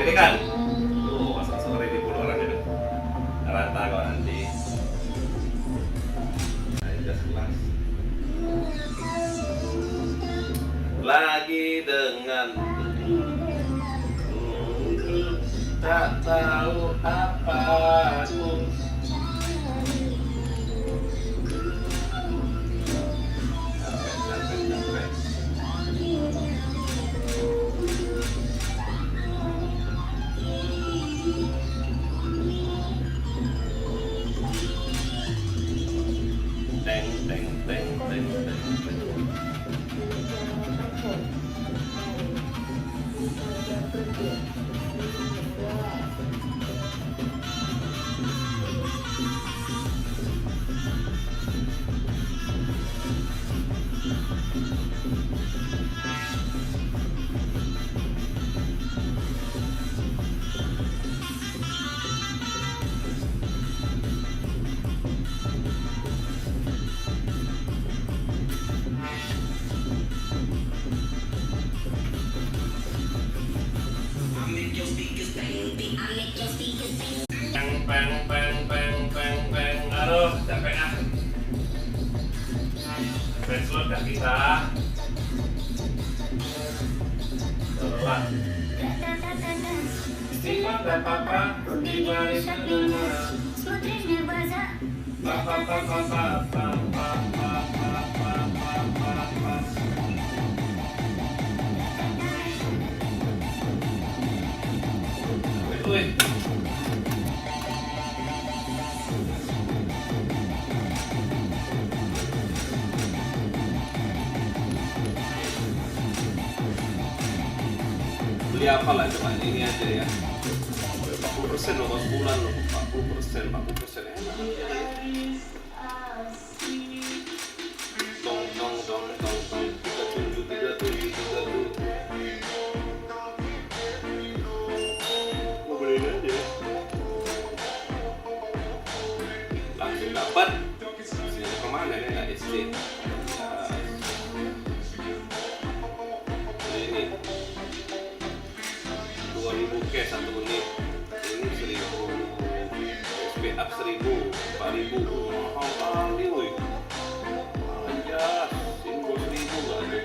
Pede kan? Tuh, masuk ready puluh orang itu. Rata kok nanti. Ayo gas kelas. Lagi dengan tak tahu apa aku. Capek. Teng. Peng. Aduh, capek ah. Benslot gak bisa. Lelah. Istighfar dan papa di balik semua. Смотришь мне в глаза. Wih. Beli apa lah coba ini aja ya. 40% loh, sebulan loh. 40% enak. Tong. 37. Mau beliin aja. Langsung dapat. Sini kemana ya? Nggak SD. Ini 2000 cash 1 menit. Ini 1000. SP up 1000, 4000. Mahal kali woi. Anjas, ini 20.000 nggak ada.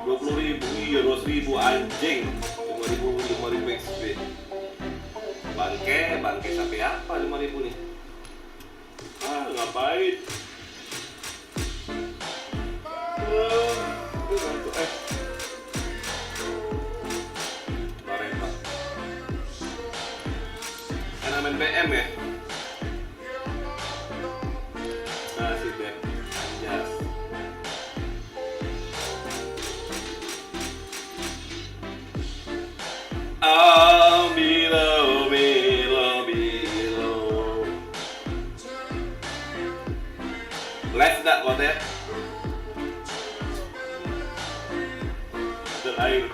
20.000, iya 2.000 anjing. 5.000 XP. Bangke sampai apa 5.000 nih? Ngapain? Enak main BM ya? Si BM Anjas. Milo. Les dak kotnya? Betul air.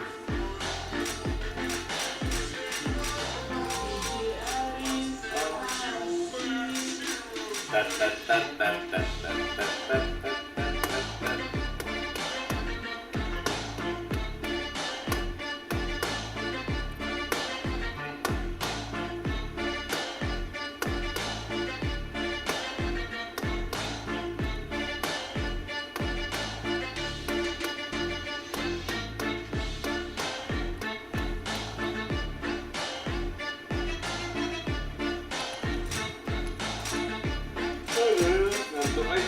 Ngantuk aja.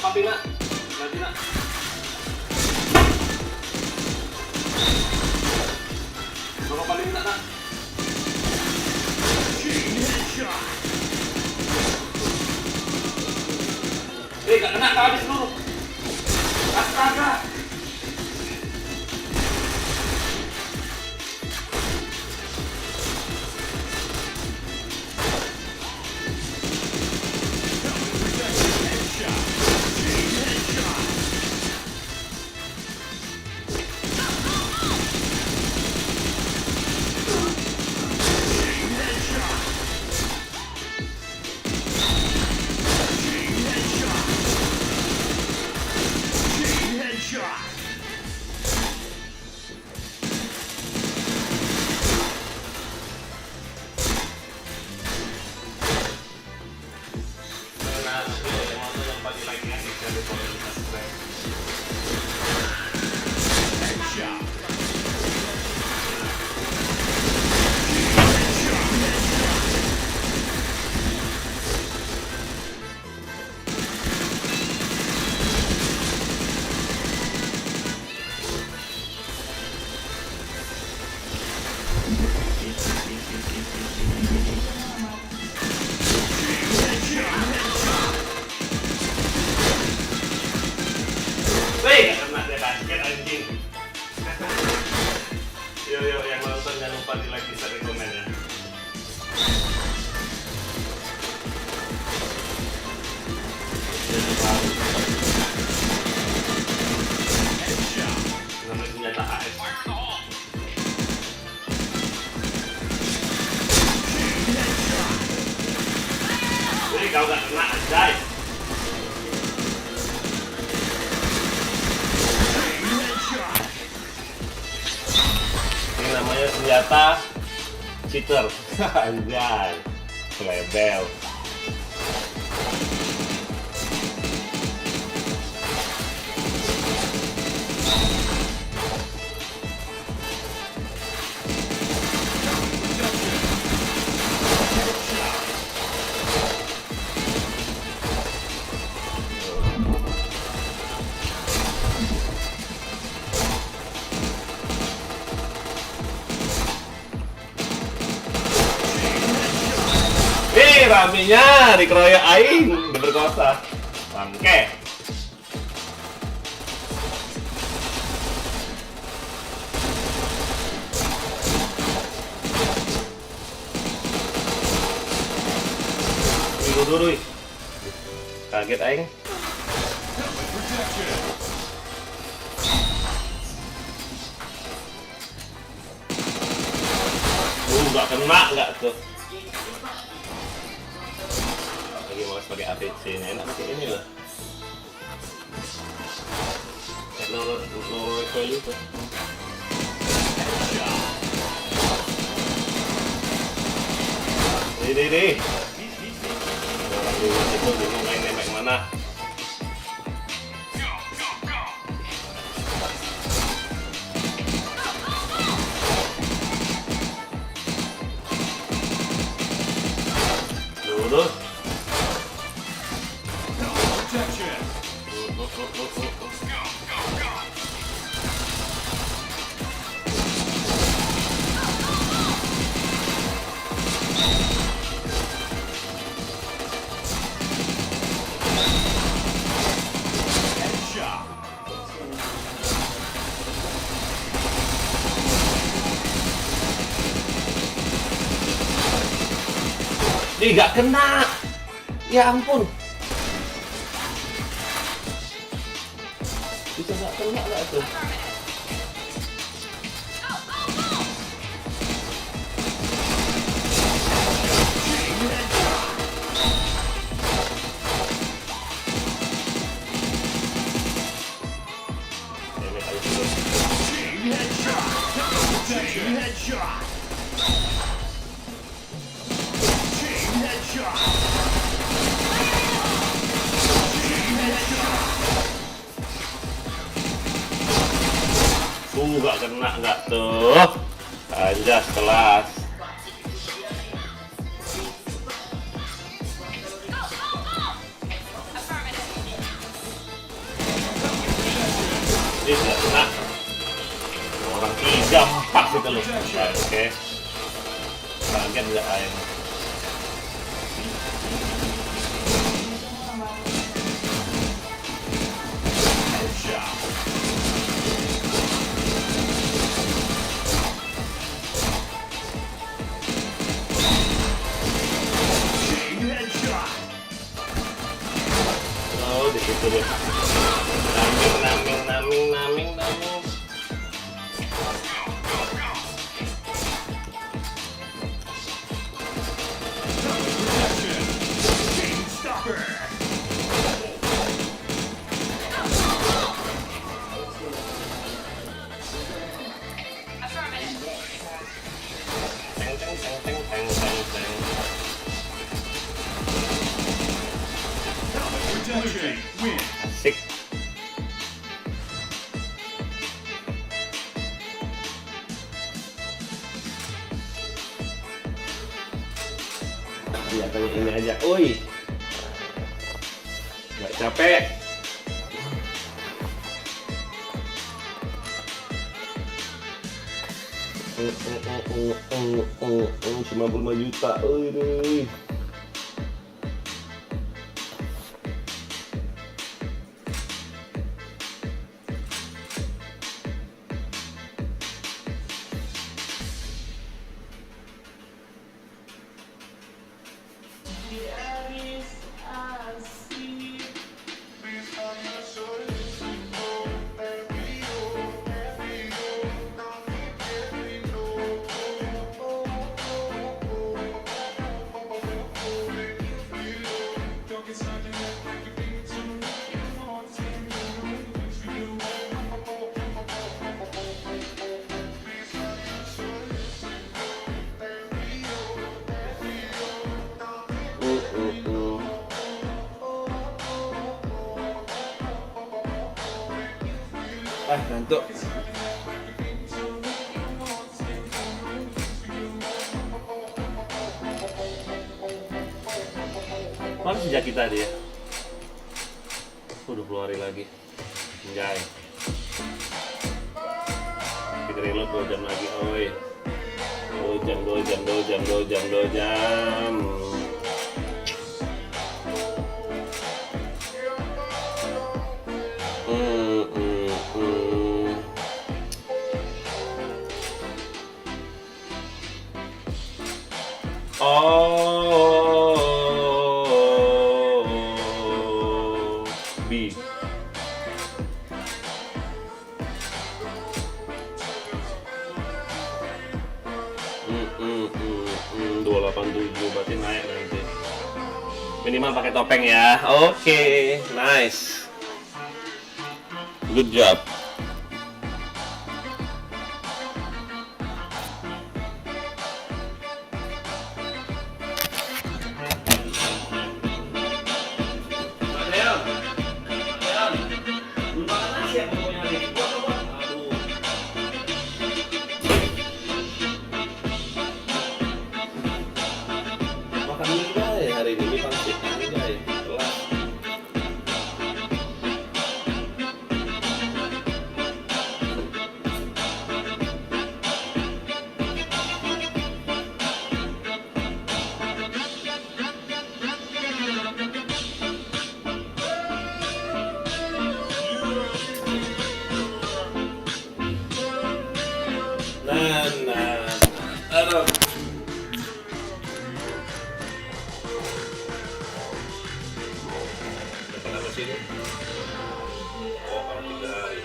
papi nak. Nanti nak. Bapak papi minta nak. Gak kena, habis dulu. Astaga. Wih, gak kena dia basket anjing. Yo, yang nonton jangan lupa di like, bisa di komen ya. Namanya senjata AS. Wih, kau gak kena anjay. Ini namanya senjata cheater. Anjay, lebel. Raminya dikeroyok aing, diperkosa. Bangke. Tunggu dulu. Kaget aing. Nggak kena nggak tuh. Pakai APC ini enak pakai ini loh. No recoil itu. Ini. Orang itu bingung main nembak mana. Lurus. Ih, gak kena. Ya ampun. Bisa gak kena gak tuh? Gak kena nggak tuh? Anjas kelas. Nah, orang 3-4 itu loh. Oke. Kaget nggak aing? Oh, di situ deh. Naming. Asik. Kelihatannya ini aja. Oi. Nggak capek. Cuma 55 juta. Oi. Ngantuk. Mana sejak kita dia? Udah keluarin lagi. Anjay. Kita reload 2 jam lagi. Oi. 2 jam. B. 287 berarti naik nanti. Minimal pakai topeng ya. Oke, nice. Good job. Hari ini pangsit anjay, kelas. Aduh. Kenapa sini? Oh, kalau 3 hari.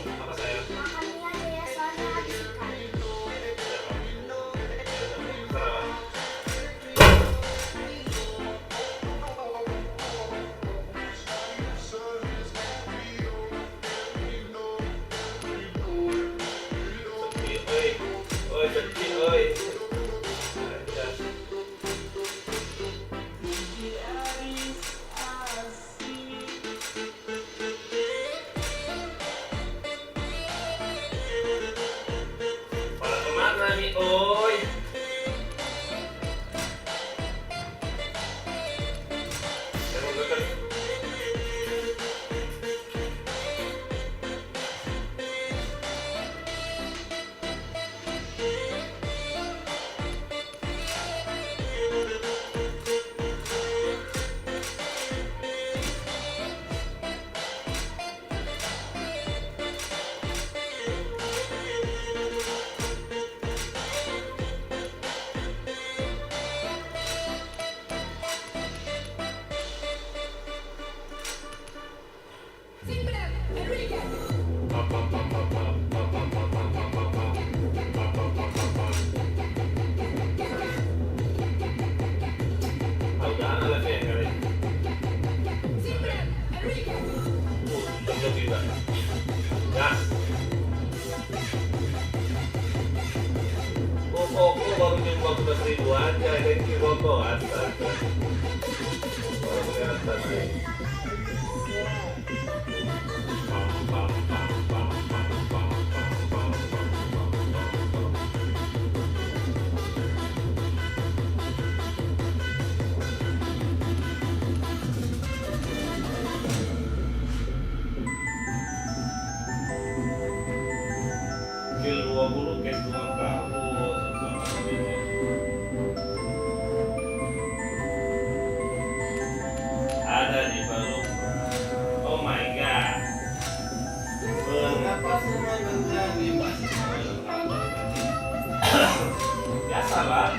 Apa sayang? Makannya aja ya, soalnya habis ikan. oi. Koko baru cuma 12 ribu aja, ini Koko atas. Baru kelihatan nih. Kill 20, cash 2 tahun. Ada di Baluk. Oh my god. Mengapa semua terjadi masih biasalah.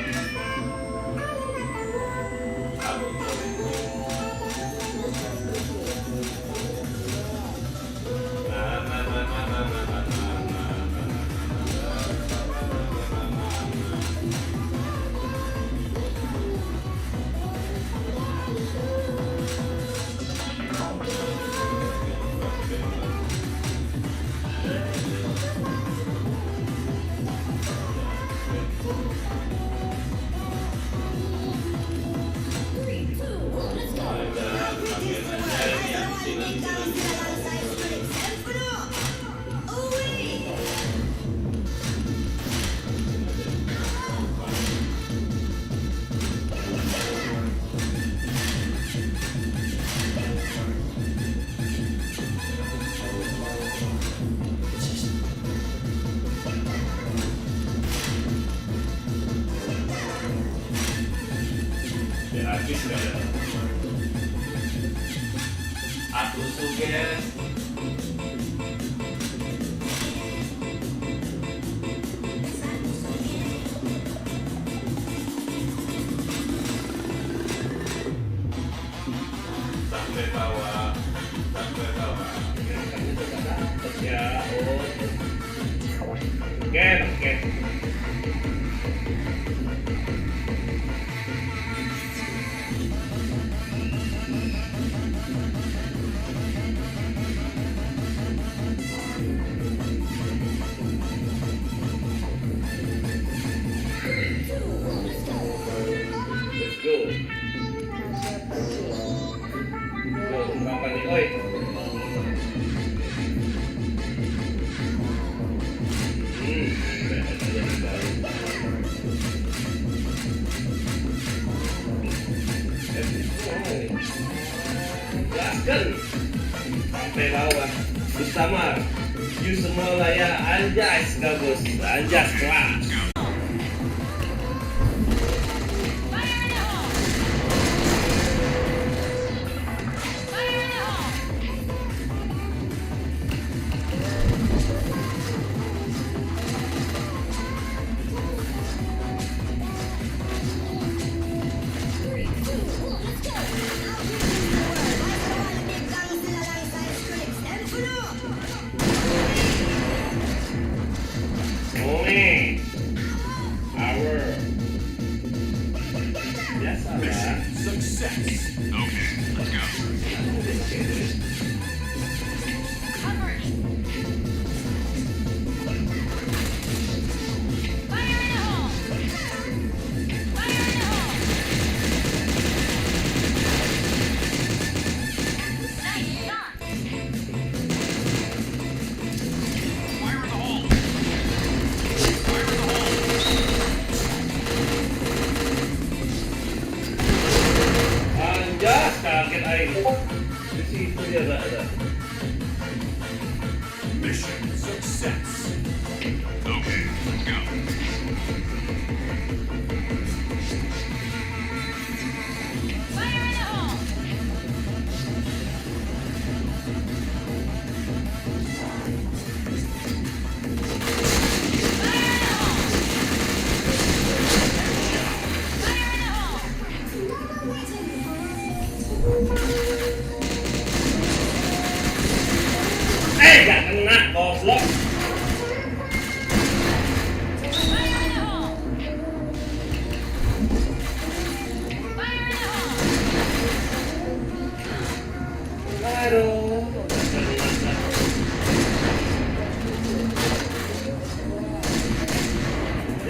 Aku habis nggak ya? Aku suges. Sampai bawah. Ya, oh. Oke. Oi. Gaskan sampai bawah bersama you semua lah ya. Anjas bagus, anjas kelas. Oi.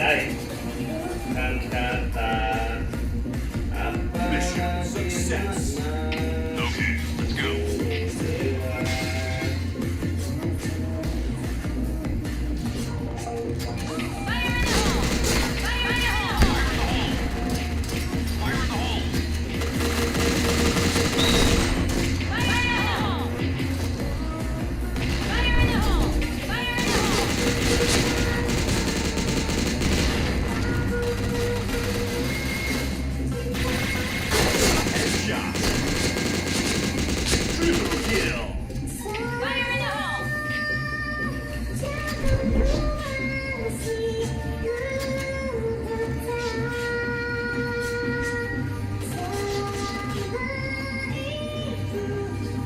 Jai. Kan kata apa? Mission success. Okay, let's go. Headshot. Triple kill.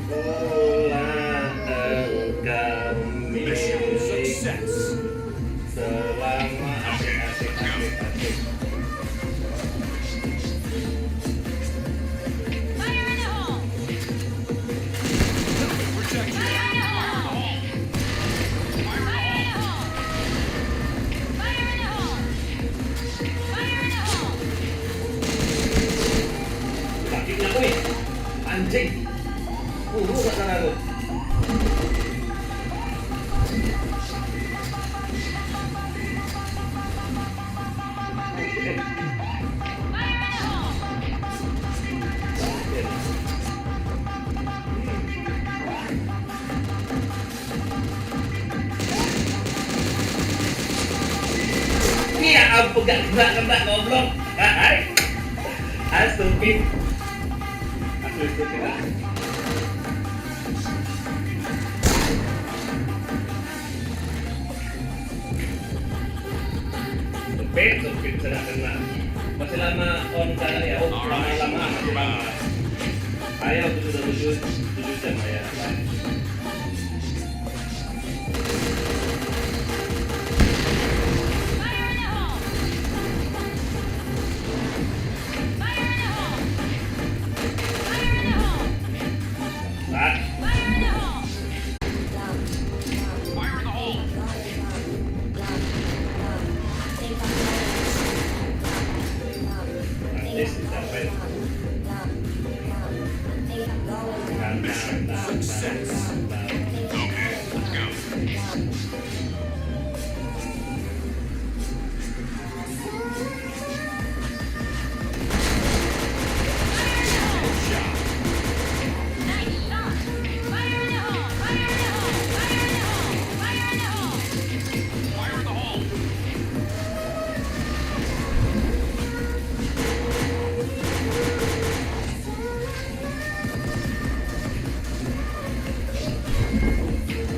Pulang kami. Mission success. Selama asik. Sakitnya aku nih. Anjing. Gak salah aku. Ya ampun, gak kena goblok. Hai. Stupid. Aku stupid lah. Stupid sudah kena. Masih lama on cara ya. Oh, lama masih lama. Ayo, aku sudah 7 jam ya. Fire in the hole. Mission success. Okay, let's go.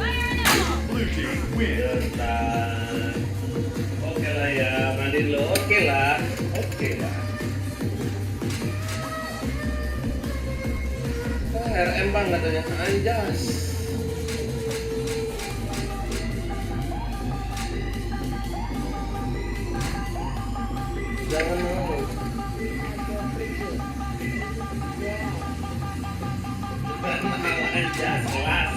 Fire in the hole. Blue team win. Oke lah ya, mandi dulu. Oke lah. RM bang katanya, anjas. Jangan mau. Anjas, kelas.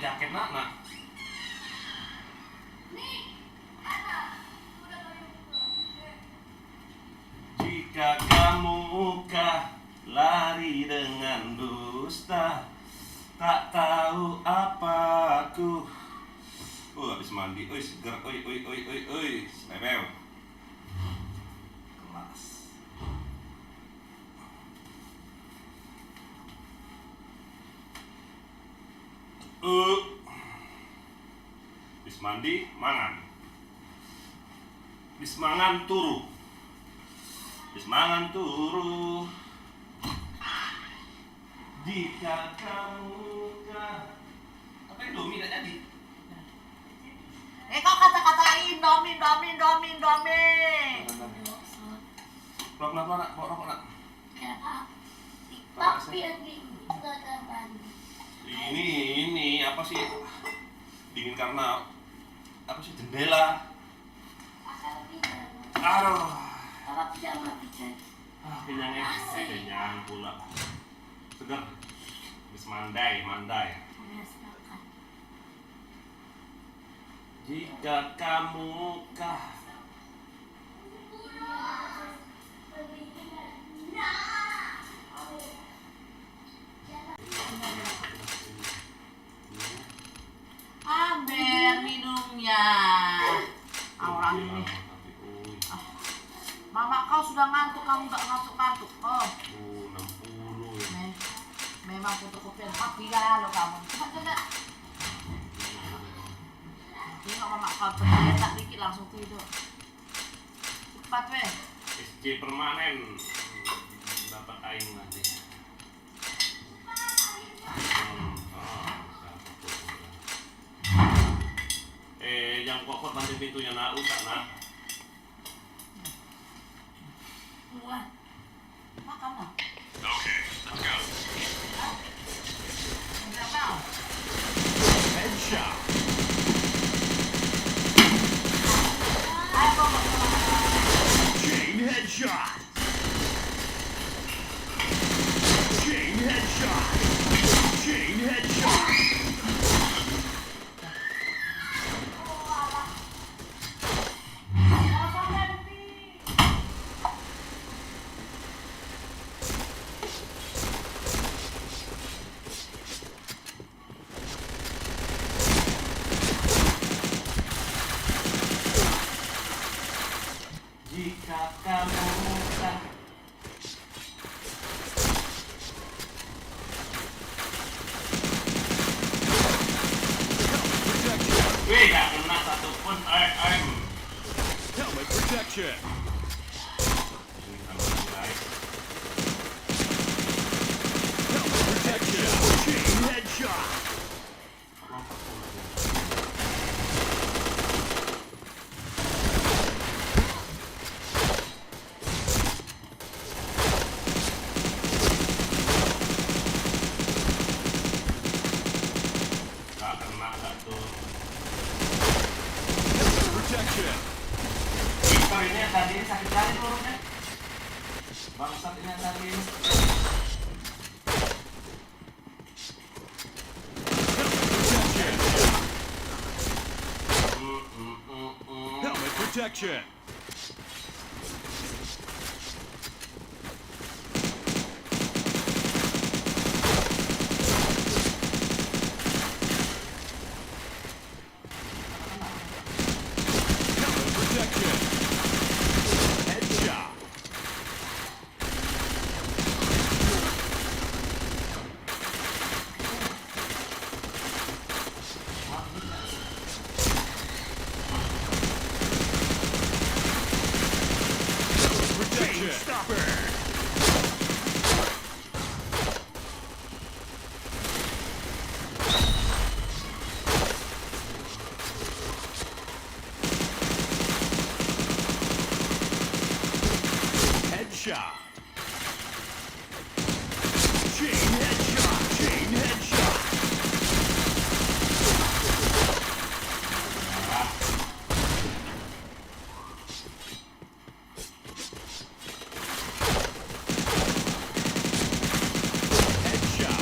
jaket nak. Jika kamu lari dengan dusta, tak tahu apa aku. Habis mandi, seger, slepew. Kelas. Habis mandi, mangan. Habis mangan turu. Habis mangan turu. Jika kamu apa Indomie gak jadi? Kau kata-katain Indomie. Rokok nak. Tapi yang dikatakan Ini apa sih? Dingin karena apa sih, jendela. akan tidak. Aduh. Kalau tidak mati kan. Kenyang ya. Kenyang pula. Segar. Habis mandai. Merasakan. Jika kamu Ambil minumnya. Orang ini. Mama kau sudah ngantuk, kamu gak ngantuk. Oh, 60 ya. memang fotokopian papi lo kamu. Coba. Tengok mama kau terletak dikit langsung tidur. Cepat weh. SC permanen dapat aing nanti. Yang kokot banting pintunya nak, usah nak. Keluar. Makan lah. Okay, let's go. Enggak mau. Headshot. Ayo bawa. Chain headshot. Chain headshot. Chain headshot. Jika kamu Wih, gak kena satupun AM. Helmet protection. Helmet protection. Chain headshot. Gak kena satu. Helmet protection. Victor ini yang tadi sakit kali turunnya. Bangsat ini yang tadi. Helmet protection. Helmet protection. Headshot. Protection. Stopper. Headshot. Chain headshot. Chain headshot. Headshot.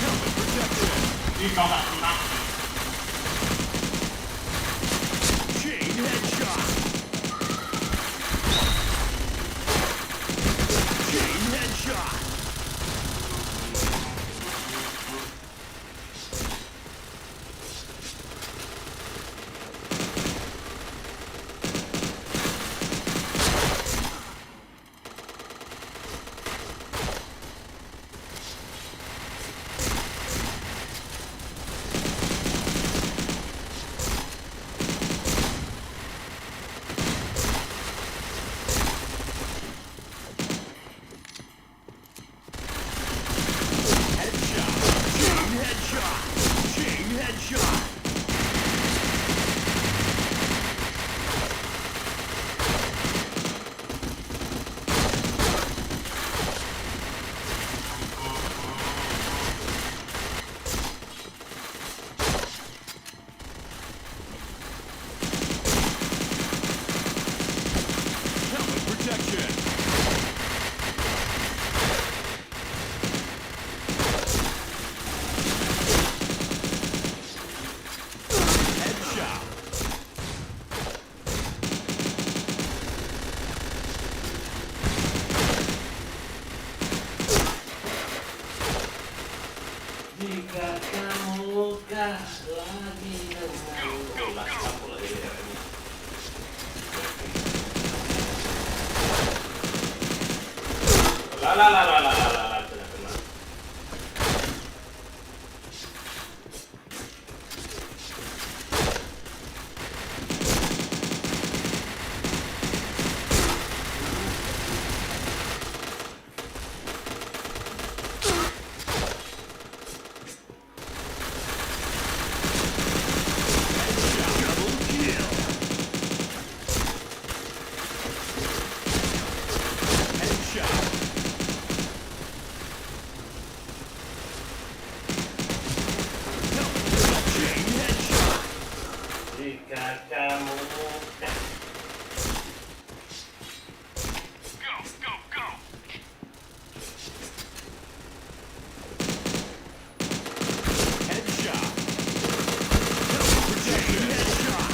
Helmet protection. Ih, kau gak kena. Lah, kena. Jika kamu Go, go, go. Headshot. Chain headshot.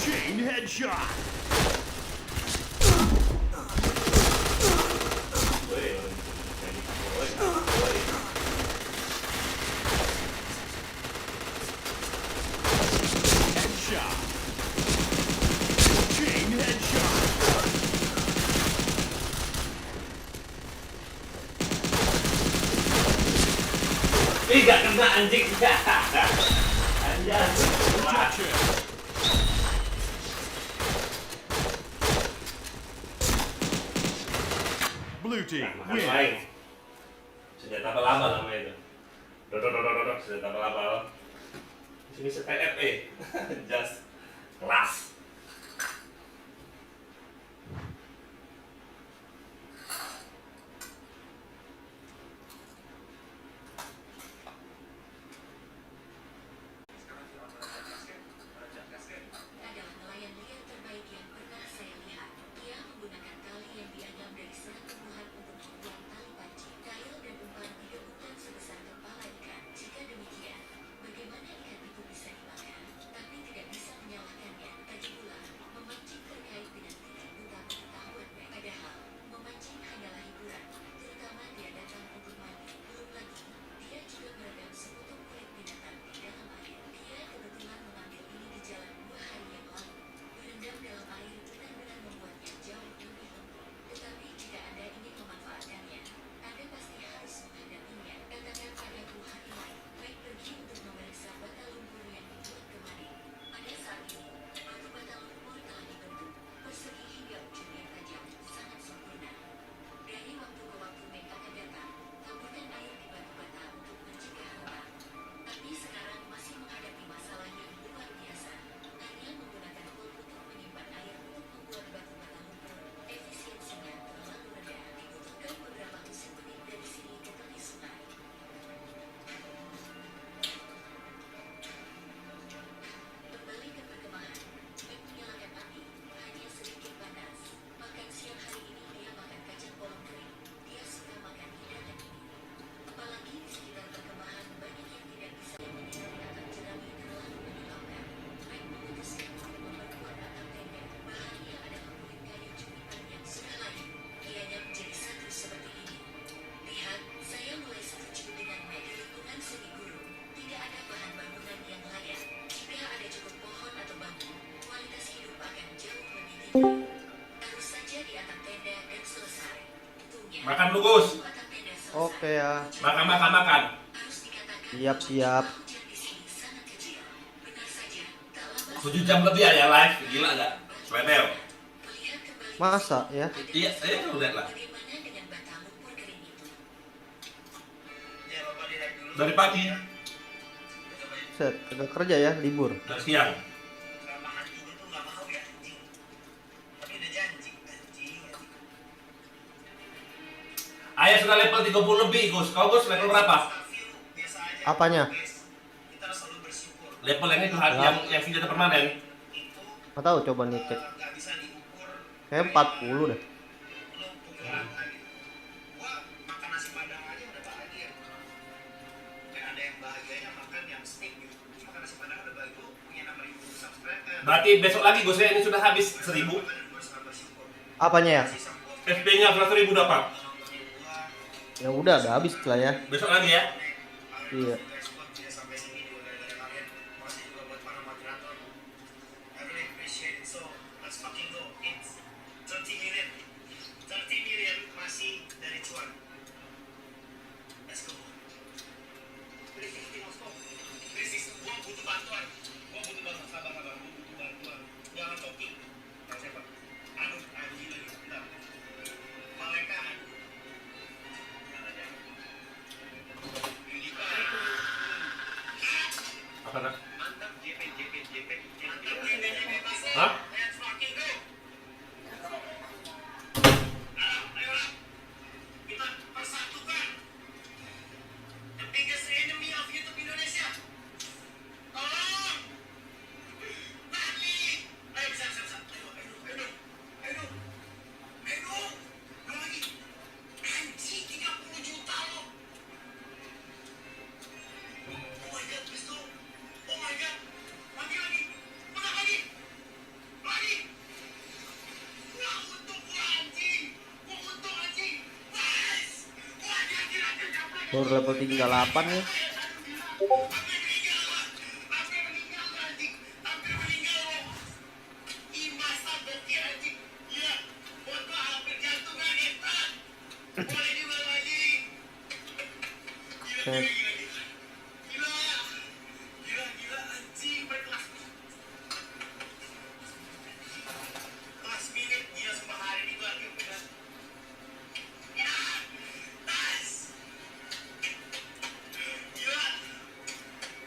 Chain headshot. Headshot. Chain headshot. Ih, gak kena anjing. Anjay. Protection. Blue team Makan win. lain. Senjata laba namanya itu. Dodok, senjata laba. Sini TFE. Just kelas. adalah nelayan liar terbaik yang pernah saya lihat. Dia menggunakan tali yang dianyam dari serat tumbuhan untuk membuat tali pancing, kail dan umpan didebutkan sebesar kepala ikan. Jika demikian, bagaimana ikan itu bisa dimakan? Tapi tidak bisa menyalahkannya. Lagi pula, memancing terkait dengan titik buta pengetahuan. Padahal, memancing hanyalah hiburan, terutama dia datang untuk mandi. Belum lagi, dia juga meredam sepotong kulit binatang di dalam air. Dia kebetulan mengambil ini di jalan 2 hari yang lalu. Berendam dalam air benar-benar membuatnya jauh lebih lembut. Tetapi jika Anda ingin memanfaatkannya, Anda pasti harus menghadapinya. Katakan padaku hari lain, Mike pergi untuk memeriksa bata lumpur yang dibuat kemarin. Pada saat ini, batu-bata lumpur telah dibentuk, persegi hingga ujungnya tajam, sangat sempurna. Dari waktu ke waktu Mike akan datang, taburkan air di batu-bata untuk mencegah retak. Tapi sekarang masih menghadapi masalah yang luar biasa. Hanya menggunakan hole untuk menyimpan air untuk membuat batu-bata lumpur, efisiensinya terlalu rendah. Dibutuhkan beberapa musim menit dari sini ke tepi sungai. Kembali ke perkemahan, Mike menyalakan api, hanya sedikit panas. Makan siang hari ini dia makan kacang polong kering. Dia suka makan hidangan ini. Apalagi di sekitar perkemahan banyak yang tidak bisa menghindari atap jerami terlalu menyilaukan. Mike memutuskan untuk memperkuat atap tenda. Bahannya adalah kulit kayu jumitan yang sudah layu. Ianya menjadi satu seperti ini. Lihat, saya mulai setuju dengan Mike. Di lingkungan semi gurun, tidak ada bahan bangunan yang layak. Jika ada cukup pohon atau bambu, kualitas hidup akan jauh lebih tinggi. Taruh saja di atap tenda dan selesai. Untungnya, Makan lu, Gus. atap tenda selesai. Oke ya. Makan. Harus dikatakan Siap. hujan di sini sangat kecil. Benar saja, tak lama 7 jam lebih ya live. Gila gak? Swetel. melihat kembali Masa ya? Iya, lu lihat lah. bagaimana dengan bata lumpur kering itu. Dari pagi, Set, agak kerja ya, libur. dari siang. Ayah sudah level 30 lebih, Gus. Kau Gus level berapa? Apanya? Level yang itu yang senjata permanen. Nggak tahu, coba nih cek. Kayak 40 deh. Berarti besok lagi Gus ya, ini sudah habis 1000. Apanya ya? SP-nya 100.000 dapat. Ya udah habis lah ya. Besok lagi ya. Iya. fucking go. It's 30 million. 30 million masih dari cuan. Let's go. Krisis, gua butuh bantuan. Sabar. Gua butuh bantuan. Jangan talking. Tahu siapa? Aduh, anjing lagi. Bentar. Malaikat. Jangan. Apa nak? Mantap, JP. Hah? Let's fucking go. Ayo. Kita persatukan. The biggest enemy of YouTube Indonesia. Tolong. Lagi. Ayo, bisa. Ayo. Lagi. Anjing, 30 juta loh. Oh my god, please go. Oh my god. Lagi. Menang lagi. Wah, untung gua anjing. Nice. Wah, dia capek. Baru level 38 ya. Hampir meninggal anjing. Hampir meninggal loh. Masa bokeh anjing. Iya. Buat gua hampir jantungan hebat. Boleh juga lo anjing. Gila anjing berkelas. Kelas minit gila sumpah hari ini gua lagi udah. Ya. Nice. Gila.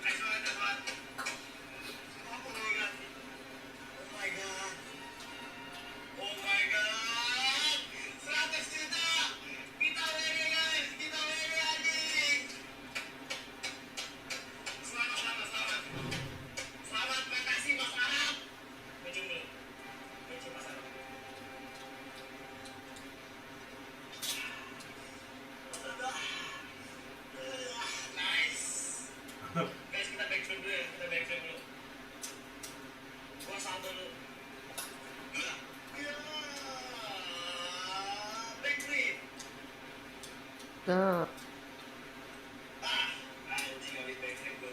Nice banget. Oh my god. Oh my god. 100 juta. Kita WD guys. Kita WD anjing. Selamat. Makasih Mas Arab. Mencium dulu. Mencium Mas Arab. Nice. Guys, kita backflip dulu ya. Gua salto dulu. Backflip. Nah, Anjing habis backflip gua.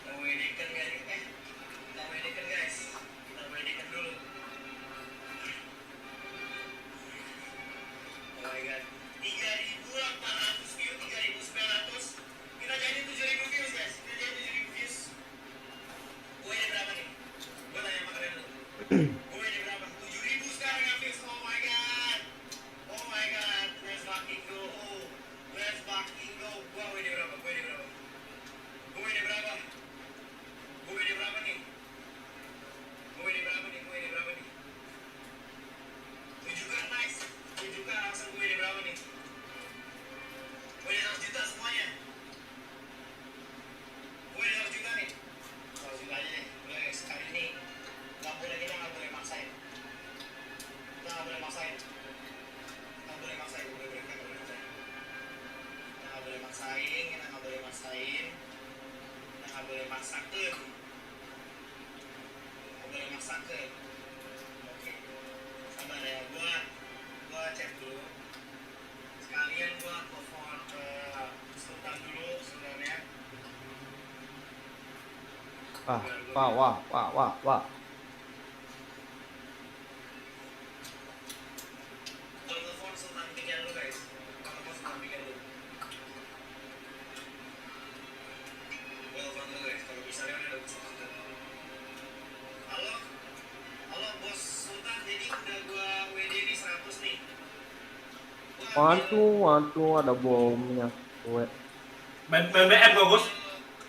Kita WD-kan guys. Kita WD-kan dulu. Oh my god. 3.800 view, 3.900. Kita jadi 7.000 views guys. Kita jadi 7.000 views. Gue ini berapa nih? Gue tanya sama kalian dulu. Gue ini berapa? 7.000 sekarang ya views. Oh my god. Let's fucking go. Gue ini berapa? Gue ini berapa nih? 7 kan nice. 7 kan langsung gue ini berapa nih? Gue ini 100 juta semuanya. Gue ini 100 juta nih. 100 juta aja deh. Udah guys, kali ini kita nggak boleh maksain. Kita nggak boleh maksain. Kita nggak boleh maksain. Oke. Sabar ya, gua cek dulu. Sekalian gua telepon ke Sultan dulu sebenarnya. Wah. Telepon Sultan Tiga dulu guys. Telepon Sultan Tiga dulu. Telepon dulu guys. Kalau misalnya udah bisa kontak. Halo bos Sultan. Jadi udah gua WD nih 100 nih. Waduh, ada bomnya. Gue. Main BM kok, Gus?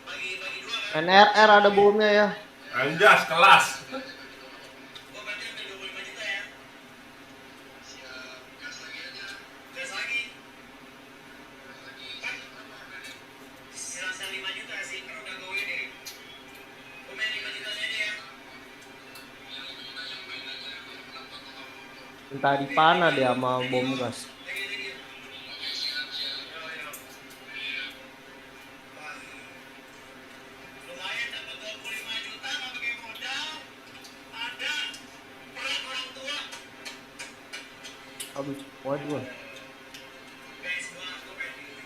Bagi dua kan. NRR ada bomnya ya. Anjas, kelas. Gua berarti ambil 25 juta ya. Siap. Gas lagi. Kan? Sisa 5 juta sih. Kan udah gue WD. Gua main 5 juta aja ya. Minta dipanah dia sama bom gas. Lumayan dapat 25 juta nggak pakai modal. Ada peran orang tua. Habis, waduh. Guys, gua pengen bikin.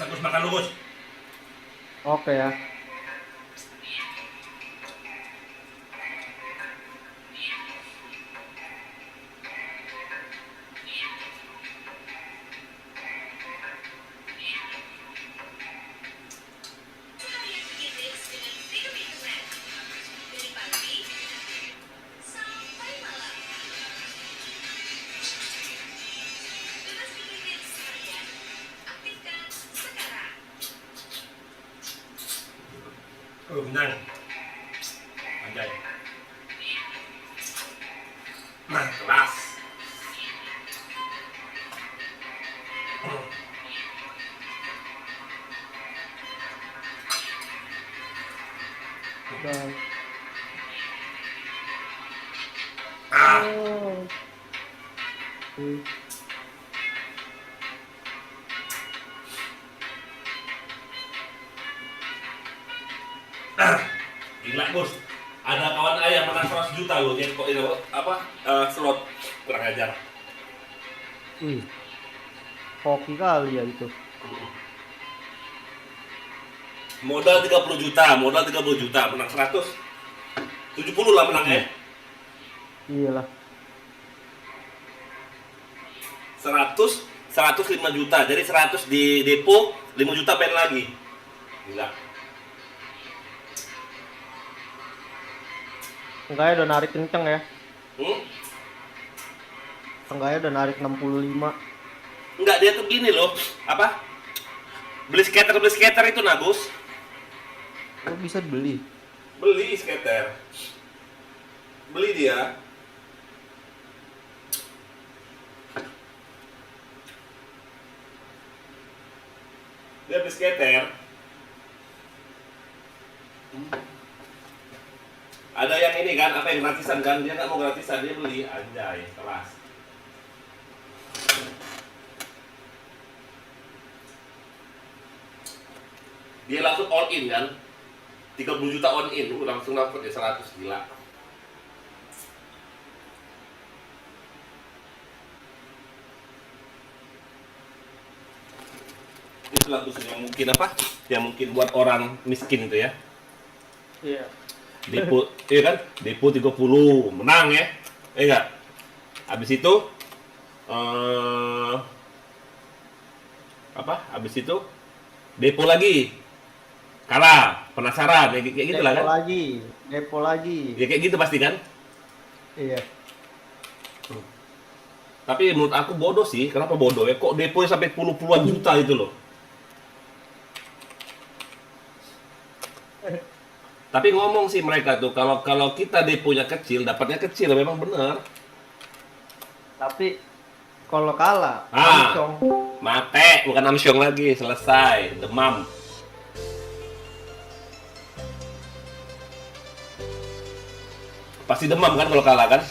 Gus makan lu Gus. Oke ya. Seharian bikin tips dengan Freedom Internet. Dari pagi sampai malam. Bebas bikin tips harian. Aktifkan sekarang. Oh, benang. Anjay. Nah, kelas. Dan Ah, gila Gus. Ada kawan ayah menang 100 juta loh, dia kok ini apa slot kurang ajar. hoki kali ya itu. Modal 30 juta, menang 100. 70 lah menangnya. Iyalah. 105 juta. Jadi 100 di depo, 5 juta pen lagi. Gila. Enggaknya udah narik kenceng ya. Hmm? Enggaknya udah narik 65. Enggak, dia tuh gini loh. Apa? Beli skater itu Nagus. Lo bisa beli. Beli skater. Beli dia. Dia beli skater. Ada yang ini kan, apa yang gratisan kan? Dia nggak mau gratisan, dia beli. Anjay, kelas. Dia langsung all in kan? 30 juta on in, langsung dapat ya 100, gila. Itu lagu yang mungkin apa? Yang mungkin buat orang miskin itu ya. Iya. Depo, iya kan? Depo 30, menang ya. Enggak. Habis itu apa? Habis itu depo lagi. Kalah, penasaran, kayak gitu lah kan? Depo lagi. Ya kayak gitu pasti kan? Iya. Tapi menurut aku bodoh sih. Kenapa bodoh ya? Kok deponya sampai puluhan juta itu loh? Tapi ngomong sih mereka tuh, kalau kita deponya kecil, dapatnya kecil, memang benar. Tapi kalau kalah, Ah. langsung Mate, bukan amsyong lagi, selesai, demam. Pasti demam kan kalau kalah kan?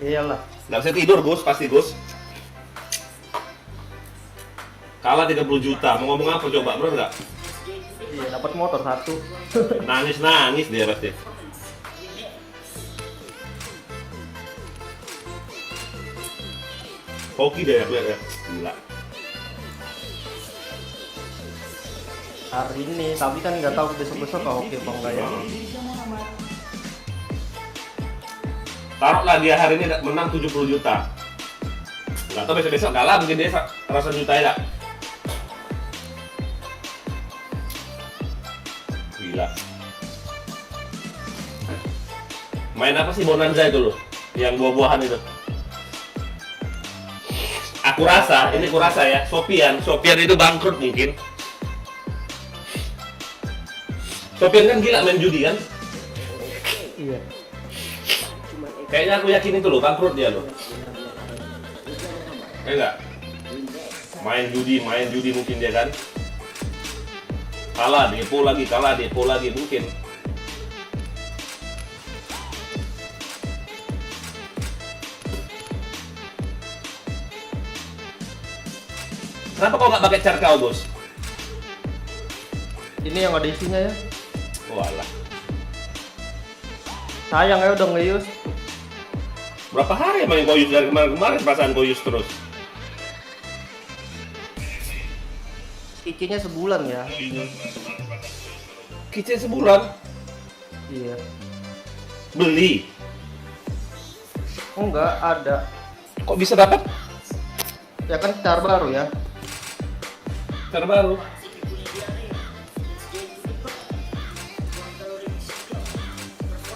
iyalah. Nggak bisa tidur Gus, pasti Gus. Kalah 30 juta, mau ngomong apa coba, bener nggak? Iya, dapat motor 1. Nangis dia pasti. Hoki deh ya, gila. Hari ini, tapi kan nggak tahu besok-besok kalau oke apa enggak ya. Taruhlah dia hari ini menang 70 juta. Nggak tahu besok-besok kalah, mungkin dia 100 juta ya. Gila. Main apa sih Bonanza itu loh? Yang buah-buahan itu. Aku rasa ya, Sopian itu bangkrut mungkin. Sopian kan gila main judi kan? Iya. Kayaknya aku yakin itu loh, bangkrut dia loh. Enggak? Main judi mungkin dia kan? Kalah depo lagi mungkin. Kenapa kau nggak pakai charcoal, Bos? Ini yang ada isinya ya. Walah. Sayang ya udah ngeus. Berapa hari main Koyus dari kemarin perasaan Koyus terus? Kicenya sebulan ya. Kicet sebulan Iya. beli. Enggak ada. Kok bisa dapat? Ya kan cara baru ya. Terbaru.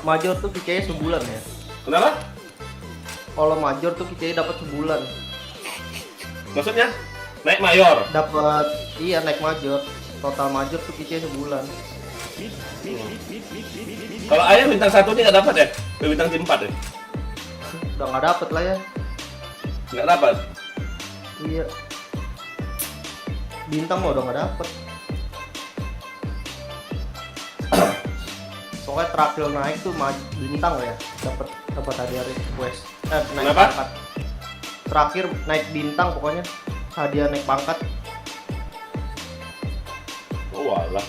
Major tuh kicenya sebulan ya. Kenapa? Kalau major tuh kicenya dapat sebulan. Maksudnya naik mayor. Dapat iya naik major. Total major tuh kicenya sebulan. Kalau ayah bintang 1 ini nggak dapat ya? Bintang 4 ya? Udah nggak dapet lah ya. Nggak dapat. Iya. Bintang mah udah nggak dapet. Pokoknya terakhir naik tuh bintang ya. Dapat hadiah request. Naik Kenapa? pangkat. Terakhir naik bintang pokoknya hadiah naik pangkat. Oh walah.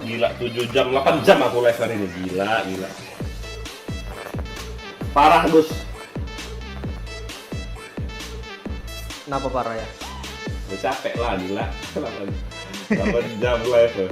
Gila 7 jam, 8 jam aku live hari ini. Gila. Parah, Gus. Kenapa parah ya? Udah capek lah, gila. 8 jam live.